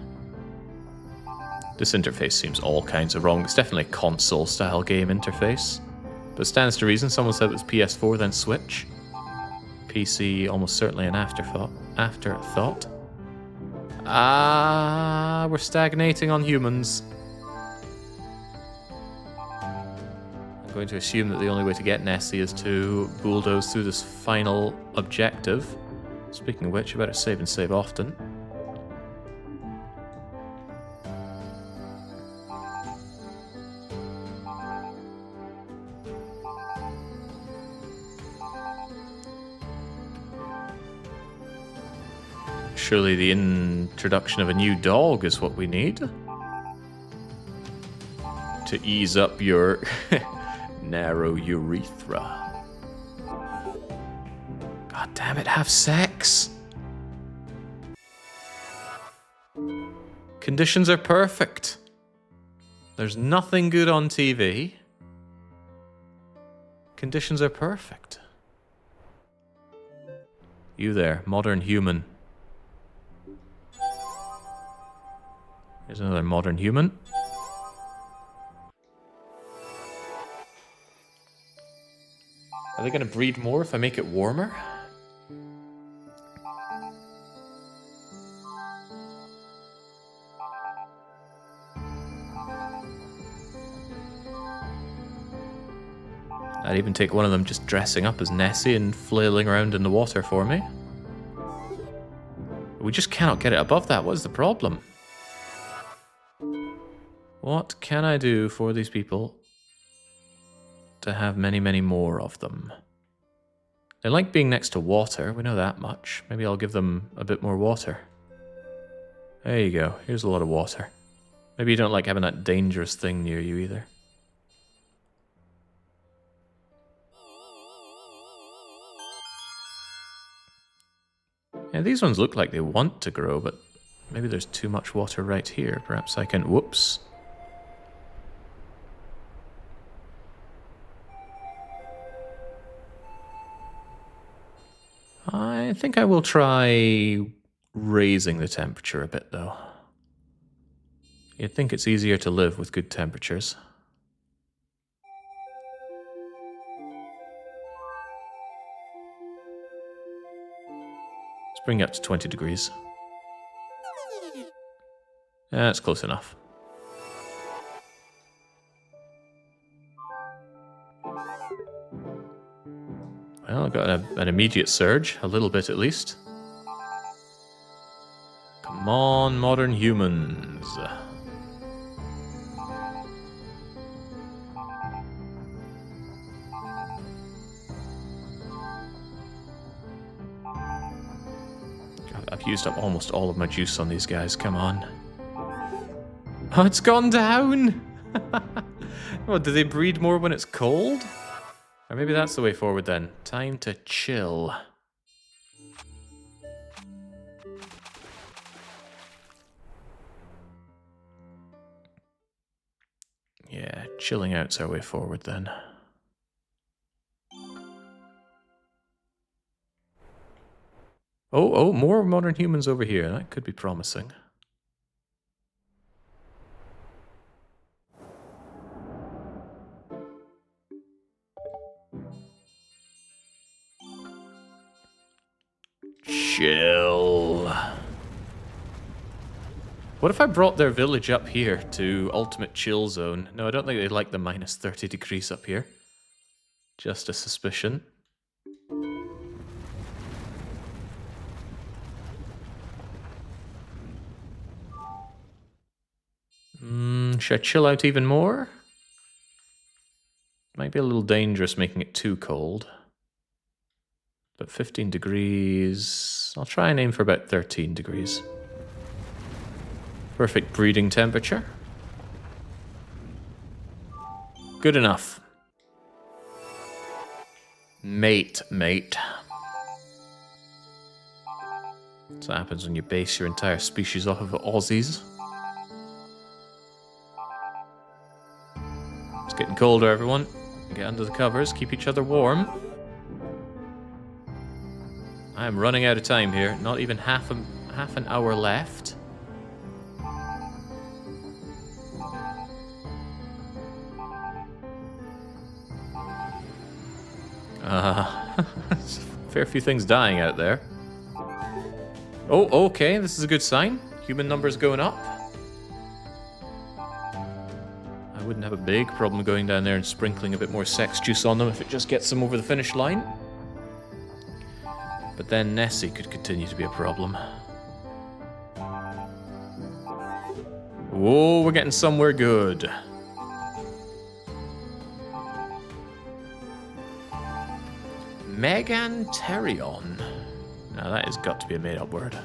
This interface seems all kinds of wrong. It's definitely a console-style game interface. But it stands to reason. Someone said it was PS4, then Switch. PC, almost certainly an afterthought. We're stagnating on humans. I'm going to assume that the only way to get Nessie is to bulldoze through this final objective. Speaking of which, you better save and save often. Surely the introduction of a new dog is what we need. To ease up your narrow urethra. God damn it, have sex. Conditions are perfect. There's nothing good on TV. Conditions are perfect. You there, modern human. Here's another modern human. Are they going to breed more if I make it warmer? I'd even take one of them just dressing up as Nessie and flailing around in the water for me. We just cannot get it above that. What is the problem? What can I do for these people to have many, many more of them? They like being next to water. We know that much. Maybe I'll give them a bit more water. There you go. Here's a lot of water. Maybe you don't like having that dangerous thing near you either. Now, these ones look like they want to grow, but maybe there's too much water right here. Perhaps I can... Whoops. I think I will try raising the temperature a bit, though. You'd think it's easier to live with good temperatures. Let's bring it up to 20 degrees. That's close enough. Well, I've got an immediate surge, a little bit at least. Come on, modern humans. God, I've used up almost all of my juice on these guys, come on. Oh, it's gone down! What, do they breed more when it's cold? Or maybe that's the way forward then. Time to chill. Yeah, chilling out's our way forward then. Oh, more modern humans over here. That could be promising. Chill. What if I brought their village up here to ultimate chill zone? No, I don't think they like the minus 30 degrees up here. Just a suspicion. Should I chill out even more? Might be a little dangerous making it too cold. But 15 degrees... I'll try and aim for about 13 degrees. Perfect breeding temperature. Good enough. Mate. That's what happens when you base your entire species off of Aussies. It's getting colder, everyone. Get under the covers, keep each other warm. I am running out of time here. Not even half an hour left. Fair few things dying out there. Oh, okay, this is a good sign. Human numbers going up. I wouldn't have a big problem going down there and sprinkling a bit more sex juice on them if it just gets them over the finish line. But then Nessie could continue to be a problem. Whoa, we're getting somewhere good. Meganterion. Now that has got to be a made-up word.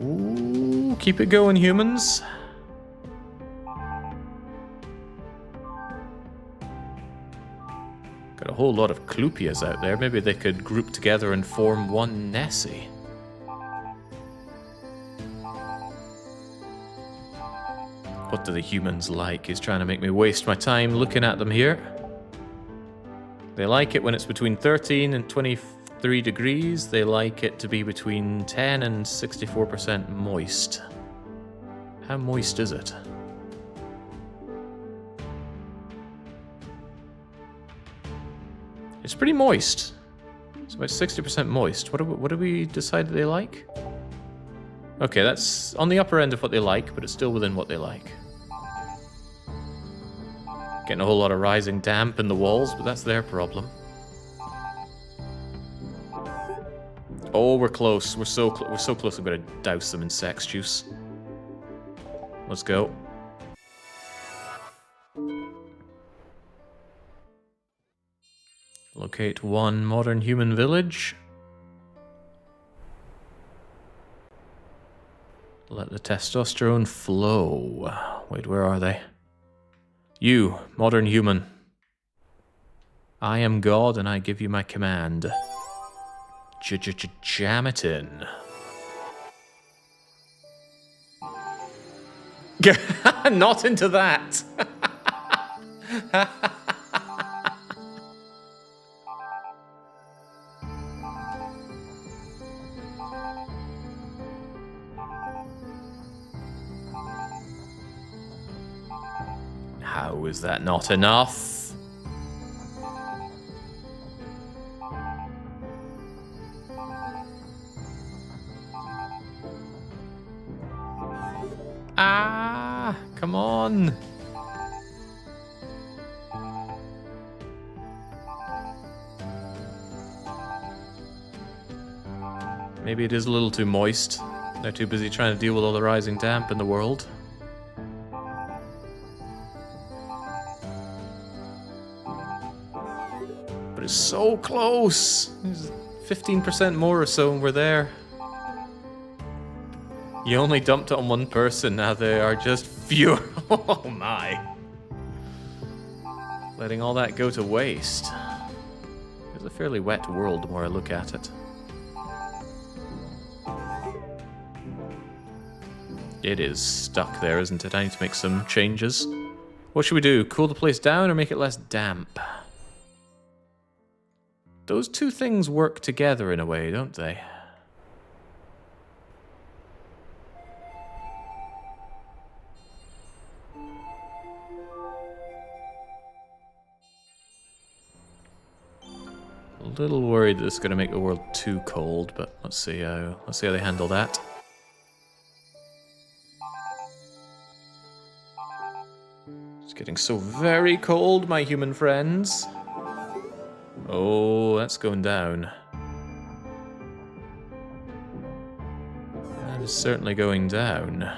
Ooh, keep it going, humans. Got a whole lot of Clupias out there. Maybe they could group together and form one Nessie. What do the humans like? He's trying to make me waste my time looking at them here. They like it when it's between 13 and 23 degrees. They like it to be between 10 and 64% moist. How moist is it? It's pretty moist. It's about 60% moist. What do we decide that they like? Okay, that's on the upper end of what they like, but it's still within what they like. Getting a whole lot of rising damp in the walls, but that's their problem. Oh, we're close. We're so close. I'm gonna douse them in sex juice. Let's go. Locate one modern human village. Let the testosterone flow. Wait, where are they? You, modern human. I am God and I give you my command. Jam it in. Not into that. How is that not enough? Ah, come on. Maybe it is a little too moist. They're too busy trying to deal with all the rising damp in the world. But it's so close. 15% more or so and we're there. You only dumped it on one person, now they are just furious. Oh my. Letting all that go to waste. It's a fairly wet world the more I look at it. It is stuck there, isn't it? I need to make some changes. What should we do? Cool the place down or make it less damp? Those two things work together in a way, don't they? A little worried that it's going to make the world too cold, but let's see how they handle that. It's getting so very cold, my human friends. Oh, that's going down. That is certainly going down.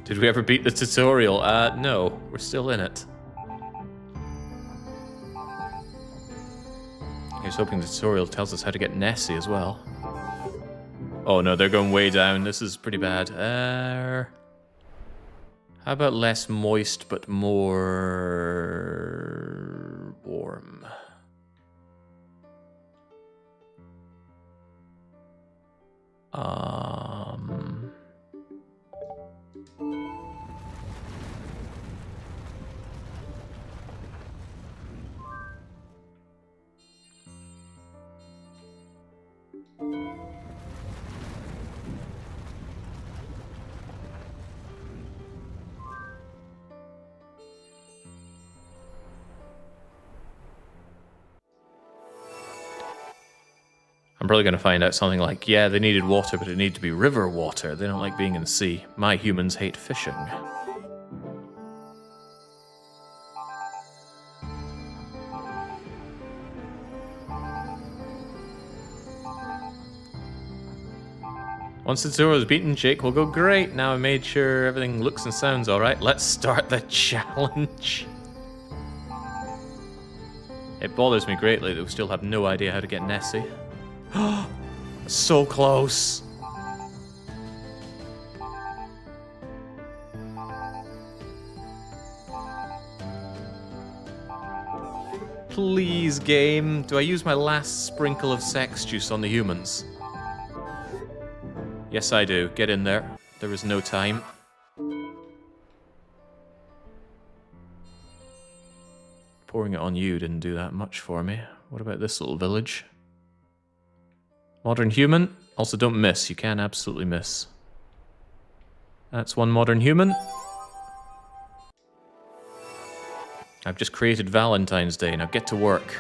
Did we ever beat the tutorial? No, we're still in it. I was hoping the tutorial tells us how to get Nessie as well. Oh no, they're going way down. This is pretty bad. How about less moist but more warm? I'm probably going to find out something like, yeah, they needed water, but it needed to be river water. They don't like being in the sea. My humans hate fishing. Once the tutorial is beaten, Jake will go, great. Now I made sure everything looks and sounds alright. Let's start the challenge. It bothers me greatly that we still have no idea how to get Nessie. So close. Please, game. Do I use my last sprinkle of sex juice on the humans? Yes, I do. Get in there. There is no time. Pouring it on you didn't do that much for me. What about this little village? Modern human. Also, don't miss. You can absolutely miss. That's one modern human. I've just created Valentine's Day. Now get to work.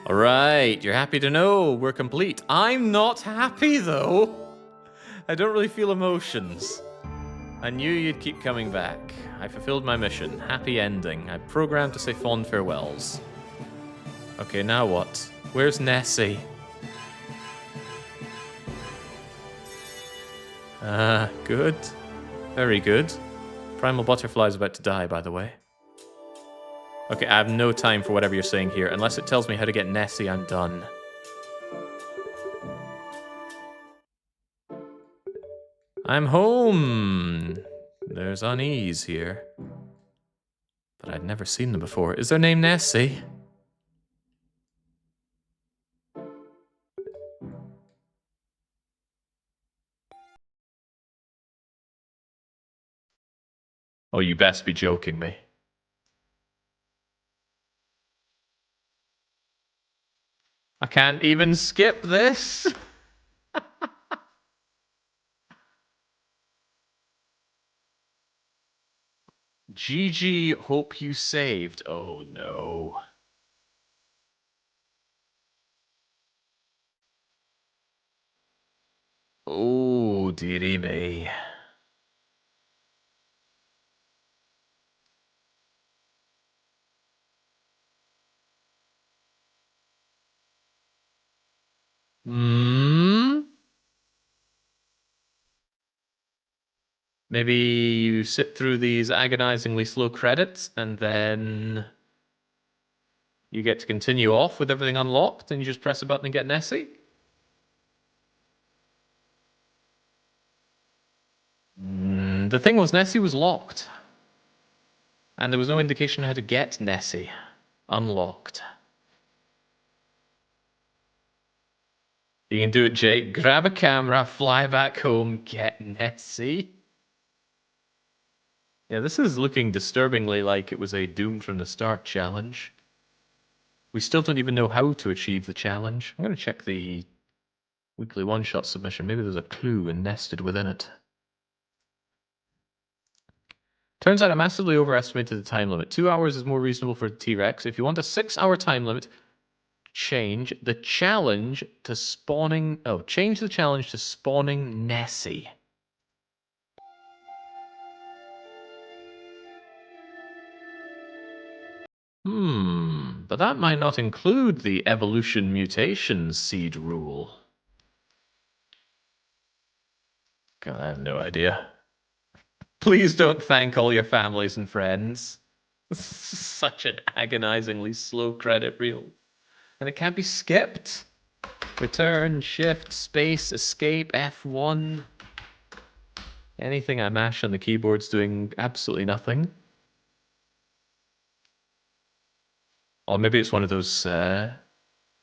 Alright, you're happy to know we're complete. I'm not happy, though. I don't really feel emotions. I knew you'd keep coming back. I fulfilled my mission. Happy ending. I programmed to say fond farewells. Okay, now what? Where's Nessie? Good. Very good. Primal Butterfly's about to die, by the way. Okay, I have no time for whatever you're saying here. Unless it tells me how to get Nessie, I'm done. I'm home! There's unease here. But I'd never seen them before. Is their name Nessie? Oh, you best be joking me. I can't even skip this. GG, hope you saved. Oh no. Oh, dearie me. Hmm? Maybe you sit through these agonizingly slow credits and then you get to continue off with everything unlocked and you just press a button and get Nessie? The thing was, Nessie was locked. And there was no indication how to get Nessie unlocked. You can do it, Jake. Grab a camera, fly back home, get Nessie. Yeah, this is looking disturbingly like it was a Doom from the Start challenge. We still don't even know how to achieve the challenge. I'm going to check the weekly one-shot submission. Maybe there's a clue nested within it. Turns out I massively overestimated the time limit. 2 hours is more reasonable for T-Rex. If you want a 6-hour time limit, change the challenge to spawning... Oh, change the challenge to spawning Nessie. But that might not include the evolution mutation seed rule. God, I have no idea. Please don't thank all your families and friends. Such an agonizingly slow credit reel. And it can't be skipped. Return, shift, space, escape, F1. Anything I mash on the keyboard's doing absolutely nothing. Or maybe it's one of those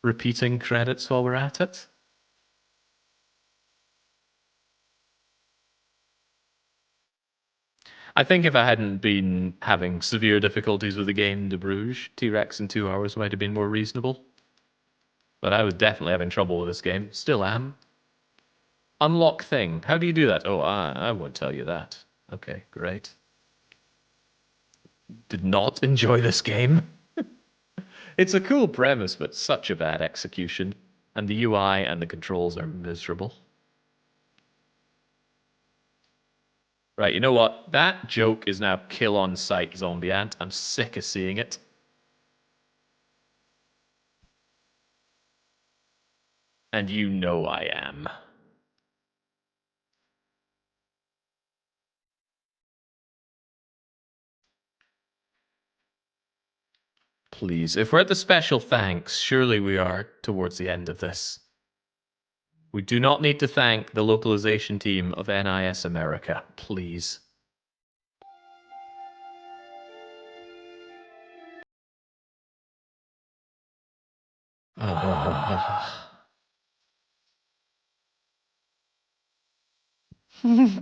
repeating credits while we're at it. I think if I hadn't been having severe difficulties with the game de Bruges, T-Rex in 2 hours might have been more reasonable. But I was definitely having trouble with this game. Still am. Unlock thing. How do you do that? Oh, I won't tell you that. Okay, great. Did not enjoy this game. It's a cool premise, but such a bad execution. And the UI and the controls are miserable. Right, you know what? That joke is now kill on sight, zombie ant. I'm sick of seeing it. And you know I am. Please, if we're at the special thanks, surely we are towards the end of this. We do not need to thank the localization team of NIS America, please.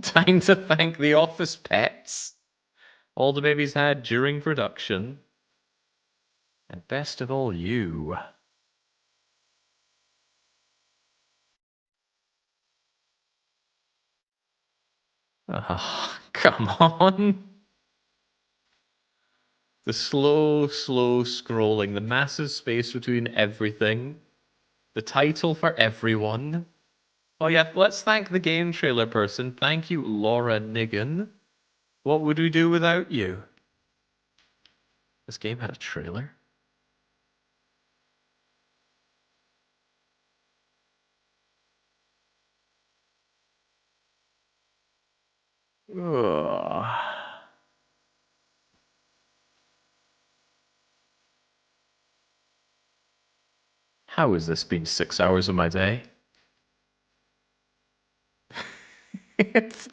Time to thank the office pets. All the babies had during production. And best of all, you. Oh, come on. The slow, slow scrolling, the massive space between everything, the title for everyone. Oh yeah, let's thank the game trailer person. Thank you, Laura Nigan. What would we do without you? This game had a trailer? Ugh. How has this been 6 hours of my day? It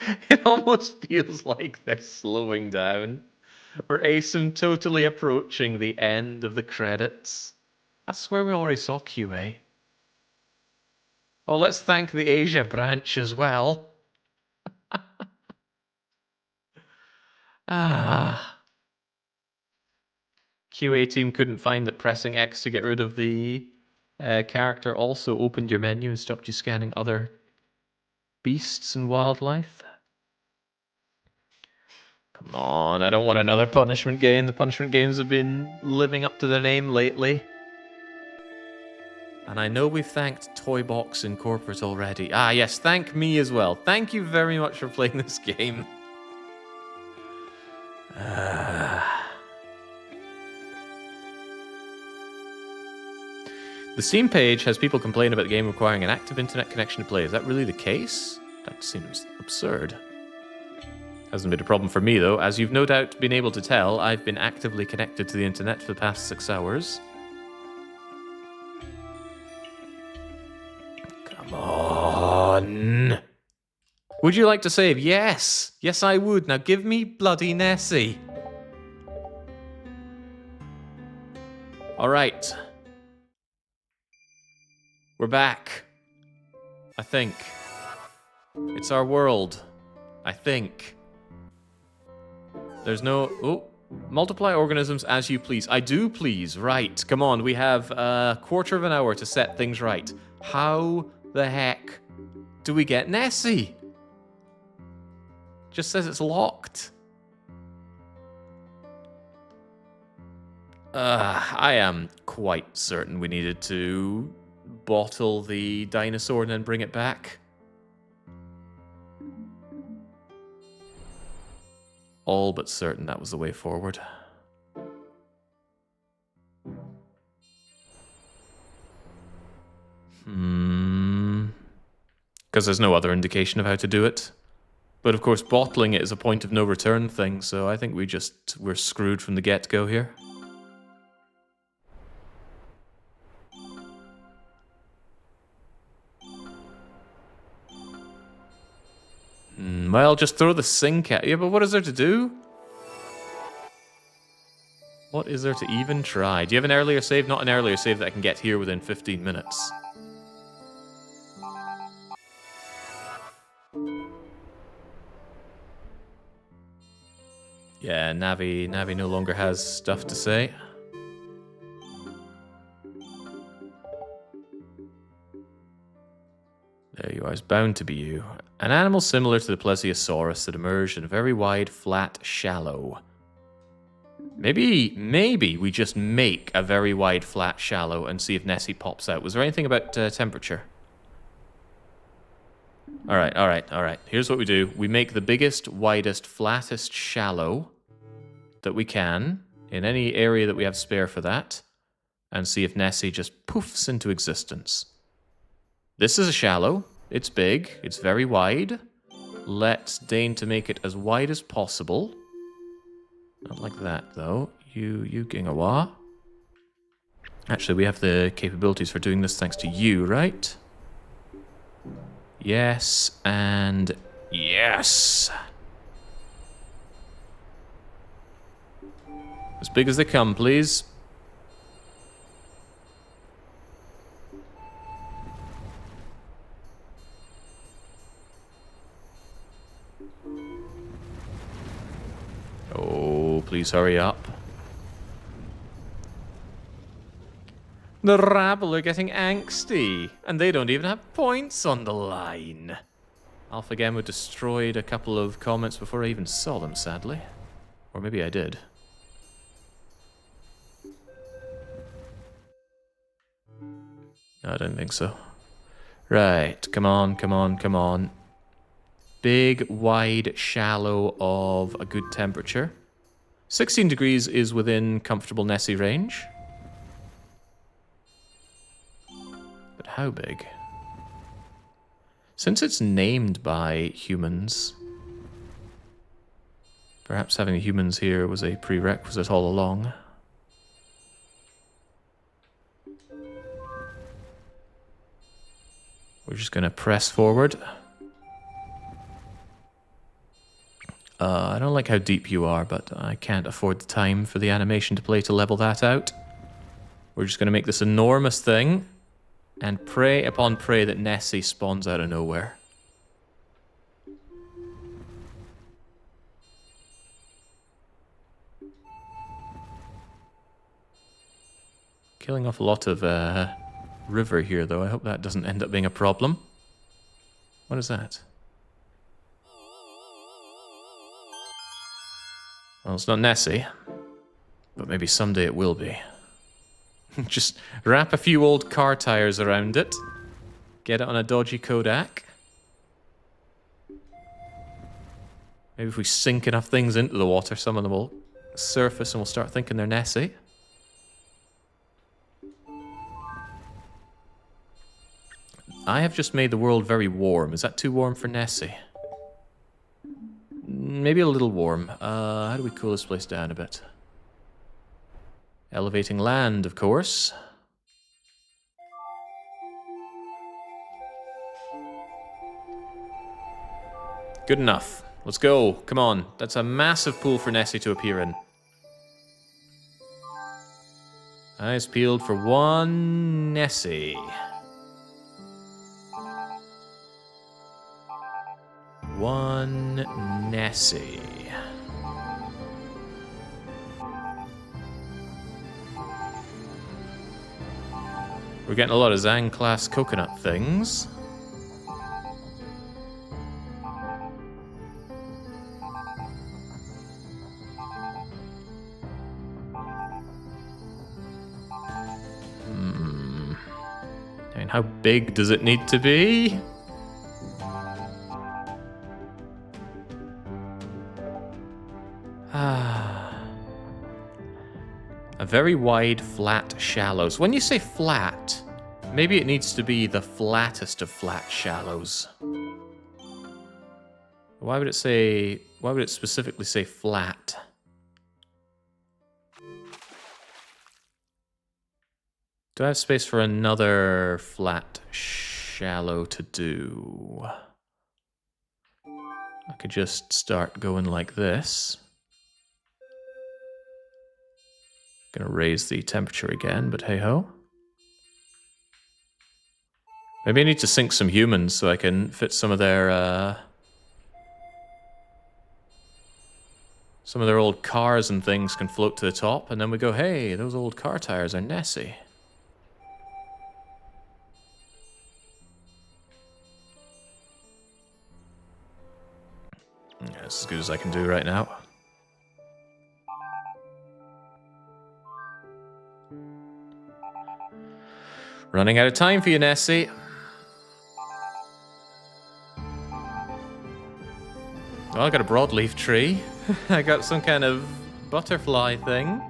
almost feels like they're slowing down. We're asymptotally approaching the end of the credits. I swear we already saw QA. Oh, let's thank the Asia branch as well. QA team couldn't find that pressing X to get rid of the character also opened your menu and stopped you scanning other beasts and wildlife. Come on, I don't want another punishment game. The punishment games have been living up to their name lately. And I know we've thanked Toybox in corporate already. Ah, yes, thank me as well. Thank you very much for playing this game. The Steam page has people complain about the game requiring an active internet connection to play. Is that really the case? That seems absurd. Hasn't been a problem for me, though. As you've no doubt been able to tell, I've been actively connected to the internet for the past 6 hours. Come on. Would you like to save? Yes. Yes, I would. Now give me bloody Nessie. All right. We're back. I think. It's our world. I think. There's no... Oh. Multiply organisms as you please. I do please. Right. Come on. We have a quarter of an hour to set things right. How the heck do we get Nessie? Just says it's locked. I am quite certain we needed to bottle the dinosaur and then bring it back. All but certain that was the way forward. Because there's no other indication of how to do it. But of course, bottling it is a point of no return thing, so I think we're screwed from the get-go here. Well, just throw the sink at you, but what is there to do? What is there to even try? Do you have an earlier save? Not an earlier save that I can get here within 15 minutes. Yeah, Navi no longer has stuff to say. There you are, it's bound to be you. An animal similar to the plesiosaurus that emerged in a very wide, flat shallow. Maybe we just make a very wide, flat shallow and see if Nessie pops out. Was there anything about temperature? All right. Here's what we do. We make the biggest, widest, flattest shallow that we can in any area that we have spare for that and see if Nessie just poofs into existence. This is a shallow. It's big. It's very wide. Let's deign to make it as wide as possible. Not like that, though. You Gingawa. Actually, we have the capabilities for doing this thanks to you, right? Yes, and yes! As big as they come, please. Oh, please hurry up. The rabble are getting angsty, and they don't even have points on the line. Alpha Gamma destroyed a couple of comments before I even saw them, sadly. Or maybe I did. No, I don't think so. Right, come on. Big, wide, shallow of a good temperature. 16 degrees is within comfortable Nessie range. But how big? Since it's named by humans, perhaps having humans here was a prerequisite all along. We're just going to press forward. I don't like how deep you are, but I can't afford the time for the animation to play to level that out. We're just going to make this enormous thing and pray upon pray that Nessie spawns out of nowhere. killing off a lot of river here, though. I hope that doesn't end up being a problem. What is that? Well, it's not Nessie, but maybe someday it will be. Just wrap a few old car tires around it, get it on a dodgy Kodak. Maybe if we sink enough things into the water, some of them will surface and we'll start thinking they're Nessie. I have just made the world very warm. Is that too warm for Nessie? Maybe a little warm. How do we cool this place down a bit? Elevating land, of course. Good enough. Let's go. Come on. That's a massive pool for Nessie to appear in. Eyes peeled for one Nessie. One Nessie. We're getting a lot of Zang-class coconut things. And how big does it need to be? A very wide, flat shallows. When you say flat, maybe it needs to be the flattest of flat shallows. Why would it specifically say flat? Do I have space for another flat shallow to do? I could just start going like this. Gonna raise the temperature again, but hey ho. Maybe I need to sink some humans so I can fit some of their old cars and things can float to the top, and then we go, hey, those old car tires are Nessie. Yeah, that's as good as I can do right now. Running out of time for you, Nessie. Oh, I got a broadleaf tree. I got some kind of butterfly thing.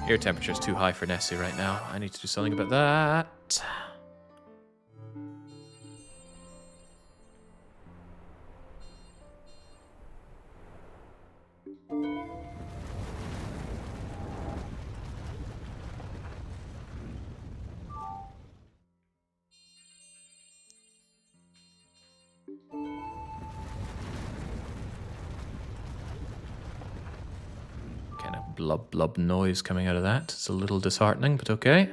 Air temperature's too high for Nessie right now. I need to do something about that. Kind of blub blub noise coming out of that. It's a little disheartening, but okay.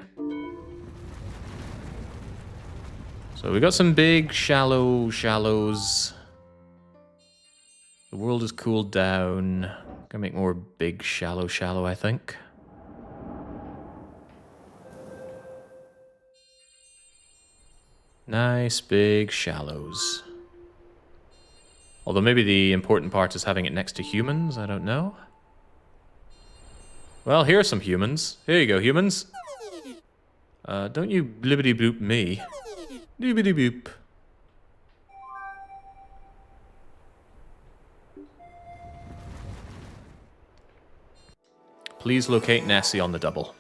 So we got some big shallows. The world has cooled down. Gonna make more big shallow, I think. Nice big shallows. Although maybe the important part is having it next to humans, I don't know. Well, here are some humans. Here you go, humans. Don't you blibbity boop me. Doobity boop. Please locate Nessie on the double.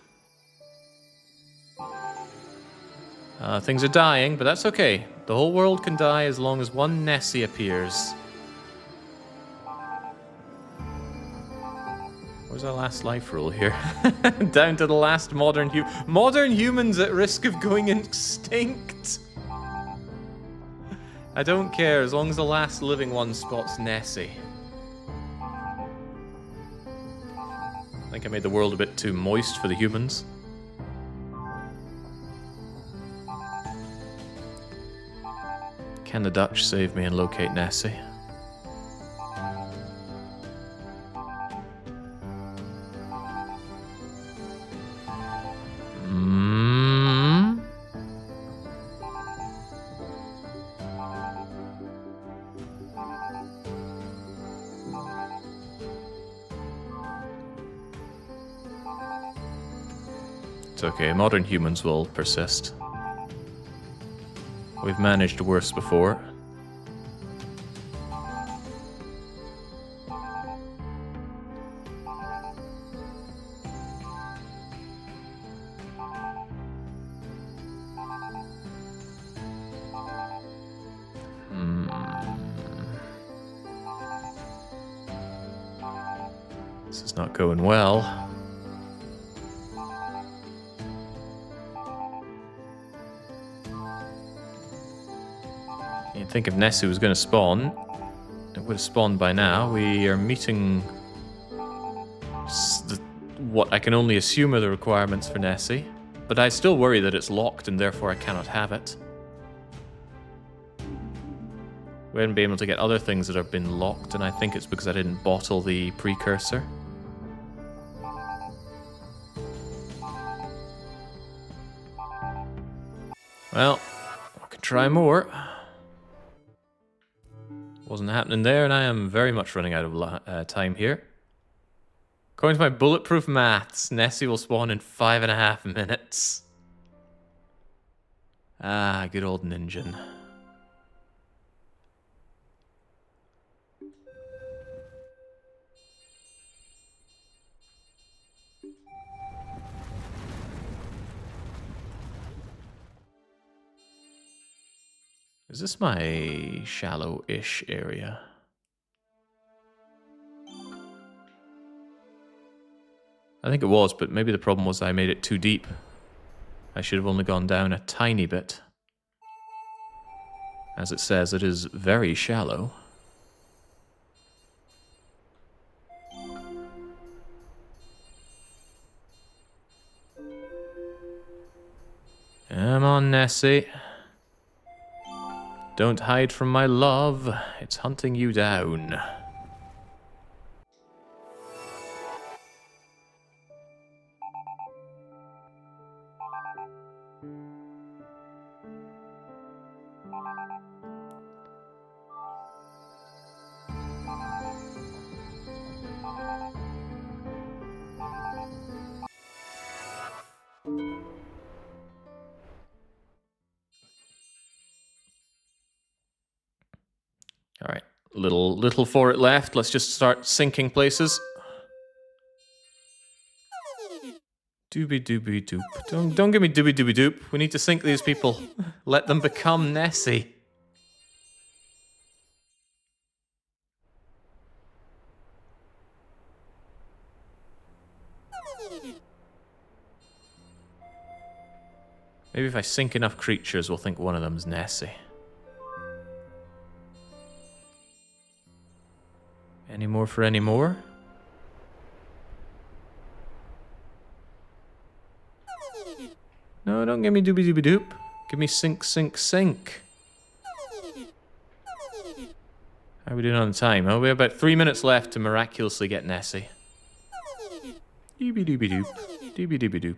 Things are dying, but that's okay. The whole world can die as long as one Nessie appears. Where's our last life rule here? Down to the last modern humans at risk of going extinct. I don't care as long as the last living one spots Nessie. I think I made the world a bit too moist for the humans. Can the Dutch save me and locate Nessie? It's okay, modern humans will persist. We've managed worse before. This is not going well. You'd think if Nessie was going to spawn, it would have spawned by now. We are meeting what I can only assume are the requirements for Nessie, but I still worry that it's locked and therefore I cannot have it. We haven't been able to get other things that have been locked, and I think it's because I didn't bottle the precursor. Well, I can try more. Wasn't happening there, and I am very much running out of time here. According to my bulletproof maths, Nessie will spawn in 5.5 minutes. Ah, good old Ninja. Is this my shallow-ish area? I think it was, but maybe the problem was I made it too deep. I should have only gone down a tiny bit. As it says, it is very shallow. Come on, Nessie. Don't hide from my love. It's hunting you down. All right, little for it left. Let's just start sinking places. Doobie doobie doop. Don't give me doobie doobie doop. We need to sink these people. Let them become Nessie. Maybe if I sink enough creatures, we'll think one of them's Nessie. Any more for any more? No, don't give me doobie doobie doop. Give me sink, sink, sink. How are we doing on time? Oh, we have about 3 minutes left to miraculously get Nessie. Doobie doobie doop. Doobie doobie doop.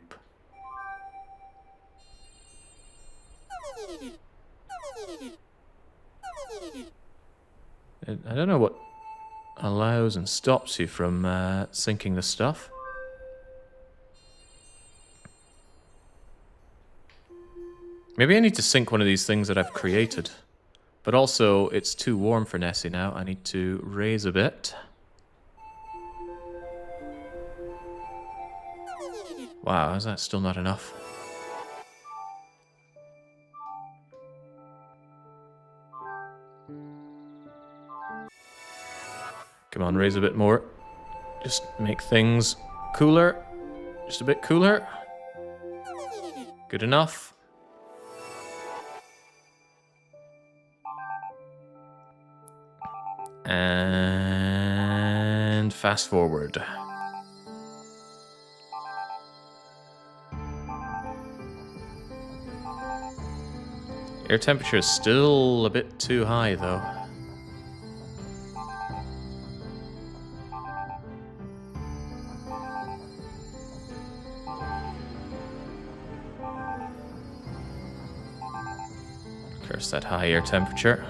I don't know what allows and stops you from sinking the stuff. Maybe I need to sink one of these things that I've created. But also, it's too warm for Nessie now. I need to raise a bit. Wow, is that still not enough? Come on, raise a bit more. Just make things cooler. Just a bit cooler. Good enough. And fast forward. Air temperature is still a bit too high, though. Curse that high air temperature.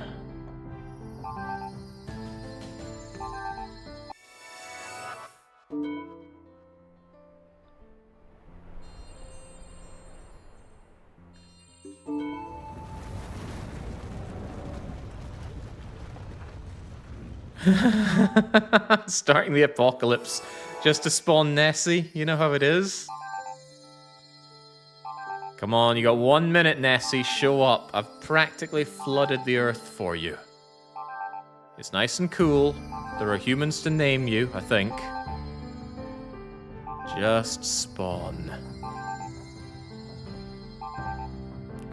Starting the apocalypse just to spawn Nessie. You know how it is. Come on, you got 1 minute, Nessie. Show up. I've practically flooded the earth for you. It's nice and cool. There are humans to name you, I think. Just spawn.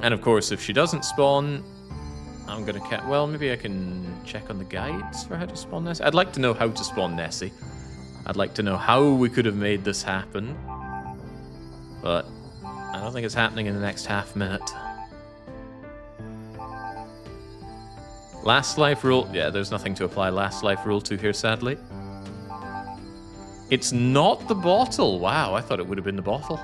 And of course, if she doesn't spawn, I'm gonna well, maybe I can check on the guides for how to spawn Nessie. I'd like to know how to spawn Nessie. I'd like to know how we could have made this happen. But I don't think it's happening in the next half minute. Last life rule. Yeah, there's nothing to apply last life rule to here, sadly. It's not the bottle. Wow, I thought it would have been the bottle.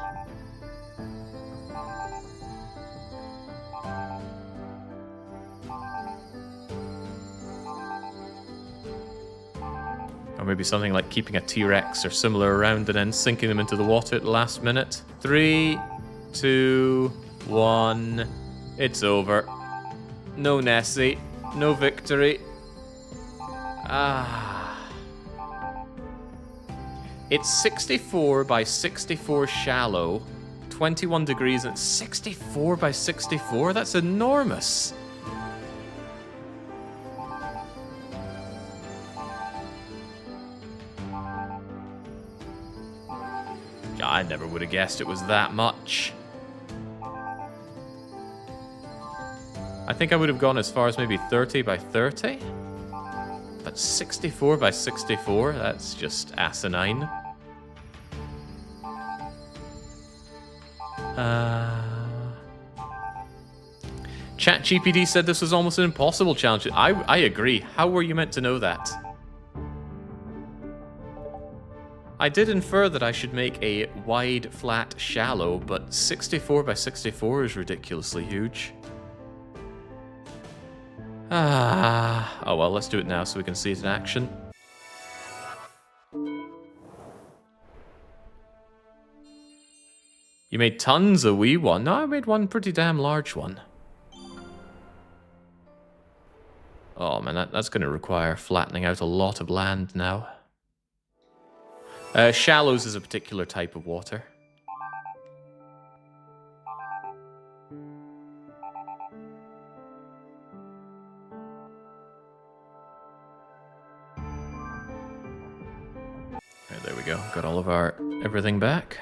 Or maybe something like keeping a T-Rex or similar around and then sinking them into the water at the last minute. 3, 2, 1. It's over. No Nessie. No victory. It's 64 by 64 shallow. 21 degrees and 64 by 64? That's enormous. I never would have guessed it was that much. I think I would have gone as far as maybe 30 by 30. But 64 by 64, that's just asinine. ChatGPT said this was almost an impossible challenge. I agree. How were you meant to know that? I did infer that I should make a wide, flat, shallow, but 64 by 64 is ridiculously huge. Oh well, let's do it now so we can see it in action. You made tons of wee one. No, I made one pretty damn large one. Oh man, that's going to require flattening out a lot of land now. Shallows is a particular type of water. Right, there we go. Got all of our everything back.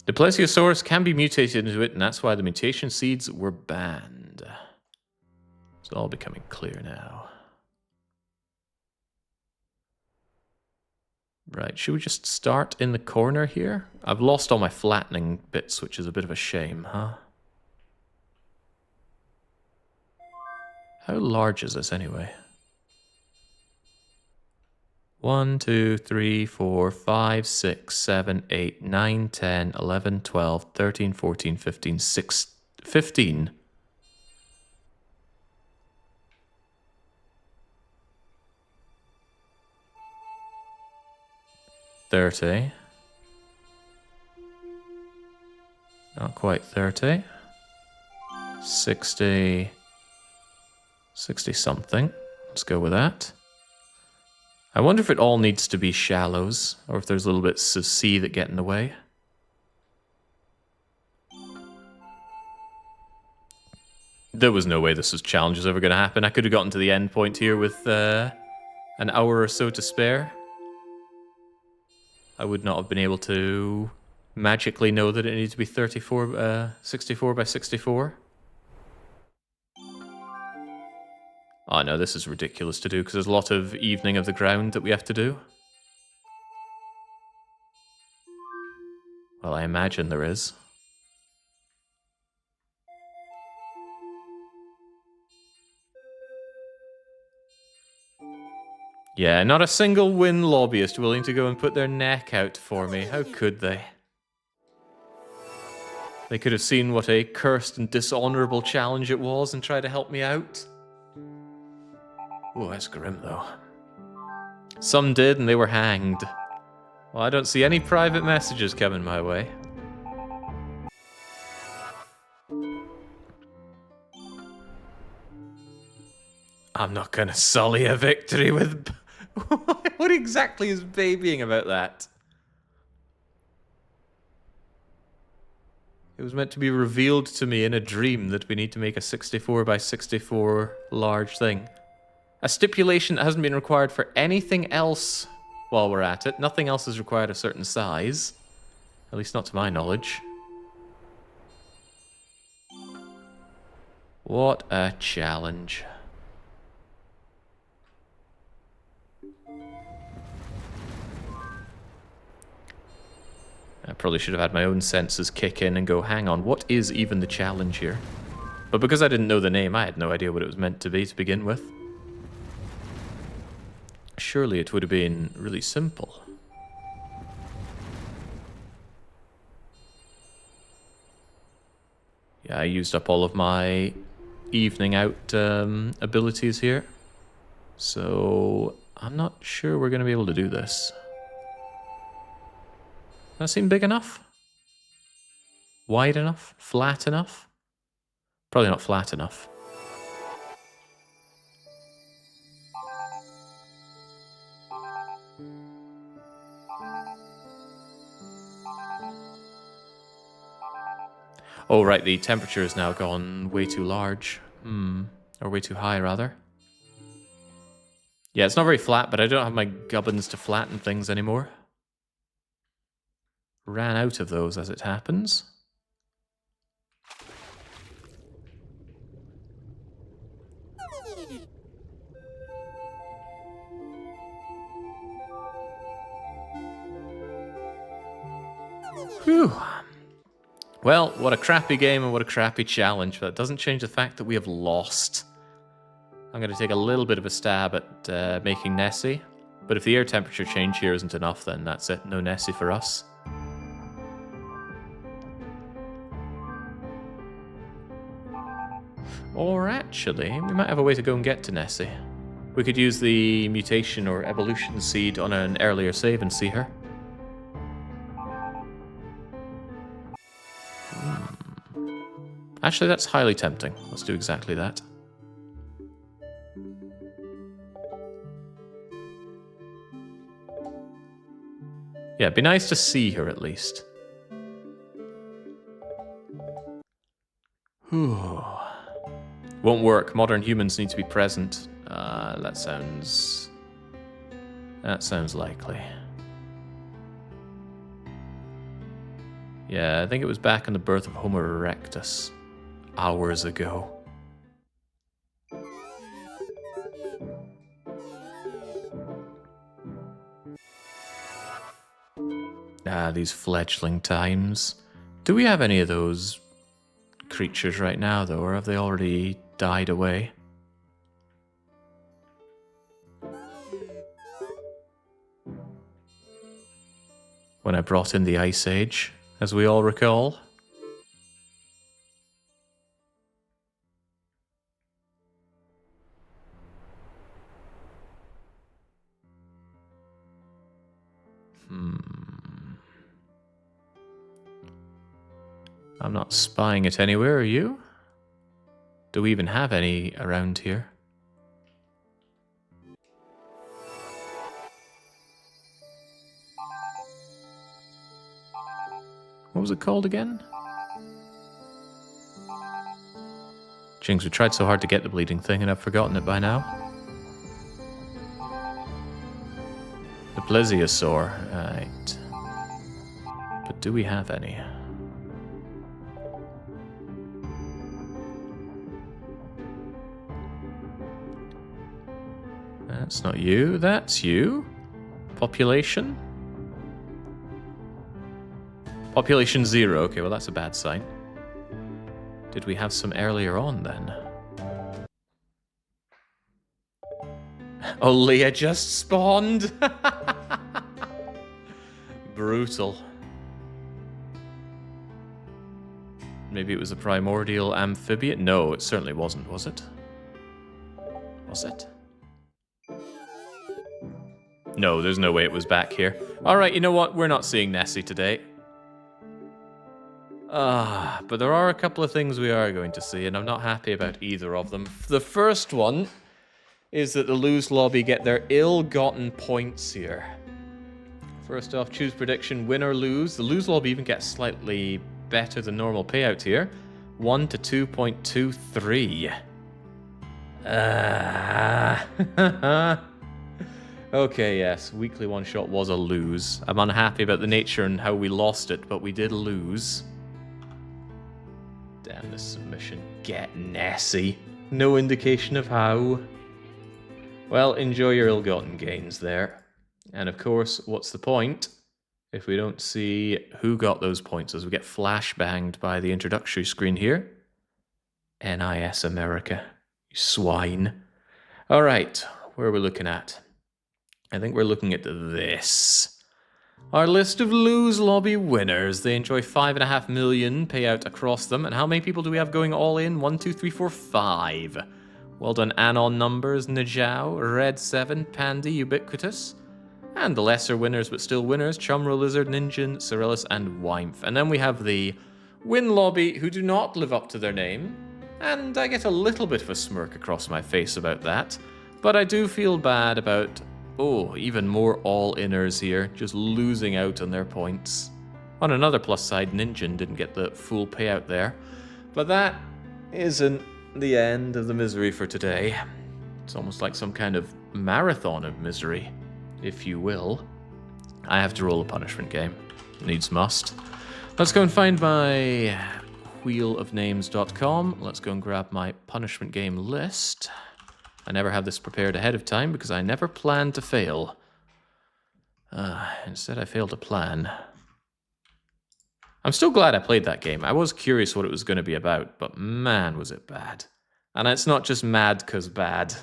The plesiosaurus can be mutated into it, and that's why the mutation seeds were banned. It's all becoming clear now. Right, should we just start in the corner here? I've lost all my flattening bits, which is a bit of a shame, huh? How large is this anyway? 1, 2, 3, 4, 5, 6, 7, 8, 9, 10, 11, 12, 13, 14, 15, 15. Not quite 30. 60. 60 something. Let's go with that. I wonder if it all needs to be shallows, or if there's little bits of sea that get in the way. There was no way this challenge was ever going to happen. I could have gotten to the end point here with an hour or so to spare. I would not have been able to magically know that it needs to be 64 by 64. Oh no, this is ridiculous to do because there's a lot of evening of the ground that we have to do. Well, I imagine there is. Yeah, not a single win lobbyist willing to go and put their neck out for me. How could they? They could have seen what a cursed and dishonorable challenge it was and tried to help me out. Oh, that's grim, though. Some did, and they were hanged. Well, I don't see any private messages coming my way. I'm not going to sully a victory with... What exactly is babying about that? It was meant to be revealed to me in a dream that we need to make a 64 by 64 large thing. A stipulation that hasn't been required for anything else while we're at it. Nothing else is required a certain size. At least not to my knowledge. What a challenge. I probably should have had my own senses kick in and go, hang on, what is even the challenge here? But because I didn't know the name, I had no idea what it was meant to be to begin with. Surely it would have been really simple. Yeah, I used up all of my evening out abilities here. So I'm not sure we're going to be able to do this. Does that seem big enough? Wide enough? Flat enough? Probably not flat enough. Oh, right, the temperature has now gone way too large. Or way too high, rather. Yeah, it's not very flat, but I don't have my gubbins to flatten things anymore. Ran out of those as it happens. Whew. Well, what a crappy game and what a crappy challenge, but it doesn't change the fact that we have lost. I'm going to take a little bit of a stab at making Nessie, but if the air temperature change here isn't enough, then that's it. No Nessie for us. Or actually, we might have a way to go and get to Nessie. We could use the mutation or evolution seed on an earlier save and see her. Actually, that's highly tempting. Let's do exactly that. Yeah, it'd be nice to see her at least. Won't work. Modern humans need to be present. That sounds likely. Yeah, I think it was back on the birth of Homo erectus. Hours ago. Ah, these fledgling times. Do we have any of those creatures right now, though, or have they already died away? When I brought in the Ice Age, as we all recall. I'm not spying it anywhere, are you? Do we even have any around here? What was it called again? Jinx, we tried so hard to get the bleeding thing and I've forgotten it by now. The plesiosaur, right. But do we have any? That's not you, that's you. Population? Population 0, okay, well that's a bad sign. Did we have some earlier on then? Oh, Leah just spawned! Brutal. Maybe it was a primordial amphibian? No, it certainly wasn't, was it? Was it? No, there's no way it was back here. Alright, you know what? We're not seeing Nessie today. But there are a couple of things we are going to see, and I'm not happy about either of them. The first one is that the lose lobby get their ill-gotten points here. First off, choose prediction, win or lose. The lose lobby even gets slightly better than normal payout here. 1 to 2.23. Okay, yes, weekly one-shot was a lose. I'm unhappy about the nature and how we lost it, but we did lose. Damn this submission. Get Nessie. No indication of how. Well, enjoy your ill-gotten gains there. And of course, what's the point if we don't see who got those points as we get flashbanged by the introductory screen here? NIS America, you swine. All right, where are we looking at? I think we're looking at this. Our list of lose lobby winners. They enjoy 5.5 million payout across them. And how many people do we have going all in? 1, 2, 3, 4, 5. Well done, Anon Numbers, Najao, Red7, Pandy, Ubiquitous. And the lesser winners, but still winners, Chumro, Lizard, Ninjan, Cyrillus, and Wymph. And then we have the win lobby who do not live up to their name. And I get a little bit of a smirk across my face about that. But I do feel bad about, even more all-inners here, just losing out on their points. On another plus side, Ninjan didn't get the full payout there. But that isn't the end of the misery for today. It's almost like some kind of marathon of misery, if you will. I have to roll a punishment game. Needs must. Let's go and find my wheelofnames.com. Let's go and grab my punishment game list. I never have this prepared ahead of time because I never plan to fail. Instead, I failed to plan. I'm still glad I played that game. I was curious what it was going to be about, but man, was it bad. And it's not just mad because bad.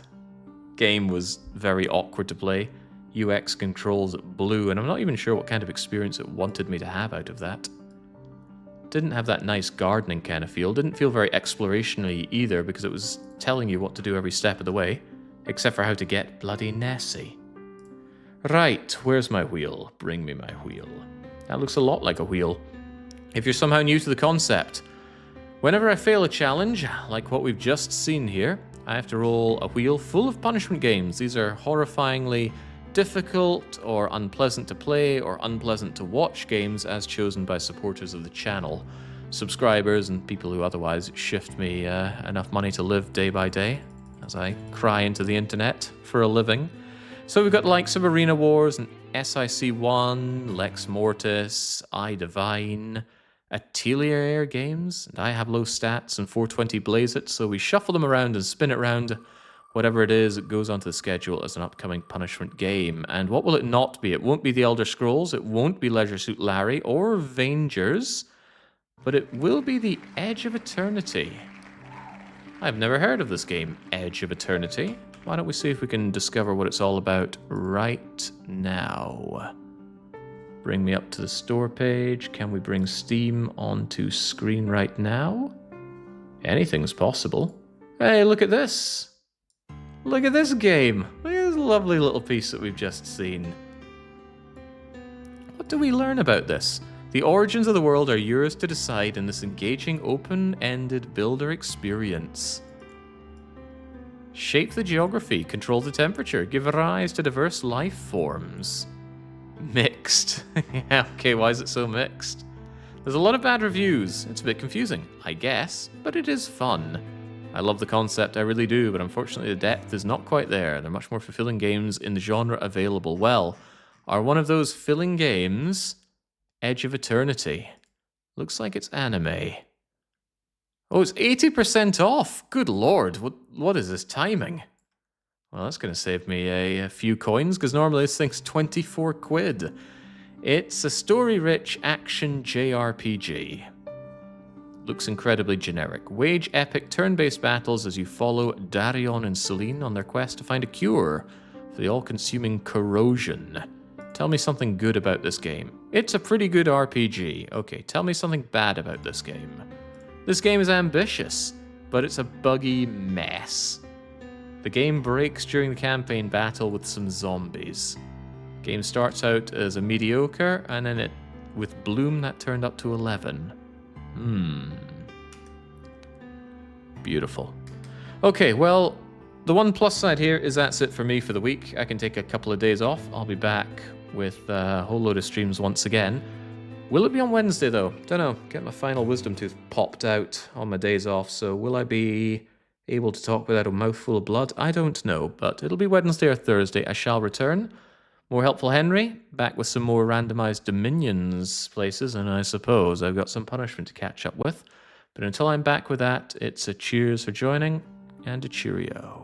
Game was very awkward to play. UX controls blew, and I'm not even sure what kind of experience it wanted me to have out of that. Didn't have that nice gardening kind of feel. Didn't feel very exploration-y either because it was telling you what to do every step of the way, except for how to get bloody Nessie. Right, where's my wheel? Bring me my wheel. That looks a lot like a wheel. If you're somehow new to the concept, whenever I fail a challenge, like what we've just seen here, I have to roll a wheel full of punishment games. These are horrifyingly difficult or unpleasant to play or unpleasant to watch games as chosen by supporters of the channel, subscribers and people who otherwise shift me enough money to live day by day as I cry into the internet for a living. So we've got the likes of Arena Wars and SIC1, Lex Mortis, iDivine, Atelier Games, and I have low stats and 420 Blaze It, so we shuffle them around and spin it around. Whatever it is, it goes onto the schedule as an upcoming punishment game. And what will it not be? It won't be the Elder Scrolls, it won't be Leisure Suit Larry or Vangers, but it will be the Edge of Eternity. I've never heard of this game, Edge of Eternity. Why don't we see if we can discover what it's all about right now? Bring me up to the store page. Can we bring Steam onto screen right now? Anything's possible. Hey, look at this. Look at this game. Look at this lovely little piece that we've just seen. What do we learn about this? The origins of the world are yours to decide in this engaging, open-ended builder experience. Shape the geography, control the temperature, give rise to diverse life forms. Mixed. Yeah, okay, why is it so mixed? There's a lot of bad reviews. It's a bit confusing, I guess, but it is fun. I love the concept, I really do, but unfortunately the depth is not quite there. There are much more fulfilling games in the genre available. Well, are one of those filling games Edge of Eternity? Looks like it's anime. Oh, it's 80% off! Good lord, what is this timing? Well, that's going to save me a few coins, because normally this thing's 24 quid. It's a story-rich action JRPG. Looks incredibly generic. Wage epic turn-based battles as you follow Darion and Celine on their quest to find a cure for the all-consuming corrosion. Tell me something good about this game. It's a pretty good RPG. Okay, tell me something bad about this game. This game is ambitious, but it's a buggy mess. The game breaks during the campaign battle with some zombies. Game starts out as a mediocre, and then with Bloom that turned up to 11. Beautiful. Okay, well, The one plus side here is that's it for me for the week. I can take a couple of days off. I'll be back with a whole load of streams once again. Will it be on Wednesday, though? Don't know. Get my final wisdom tooth popped out on my days off, so will I be able to talk without a mouthful of blood? I don't know, but it'll be Wednesday or Thursday. I shall return. More Helpful Henry, back with some more randomized Dominions places, and I suppose I've got some punishment to catch up with. But until I'm back with that, it's a cheers for joining, and a cheerio.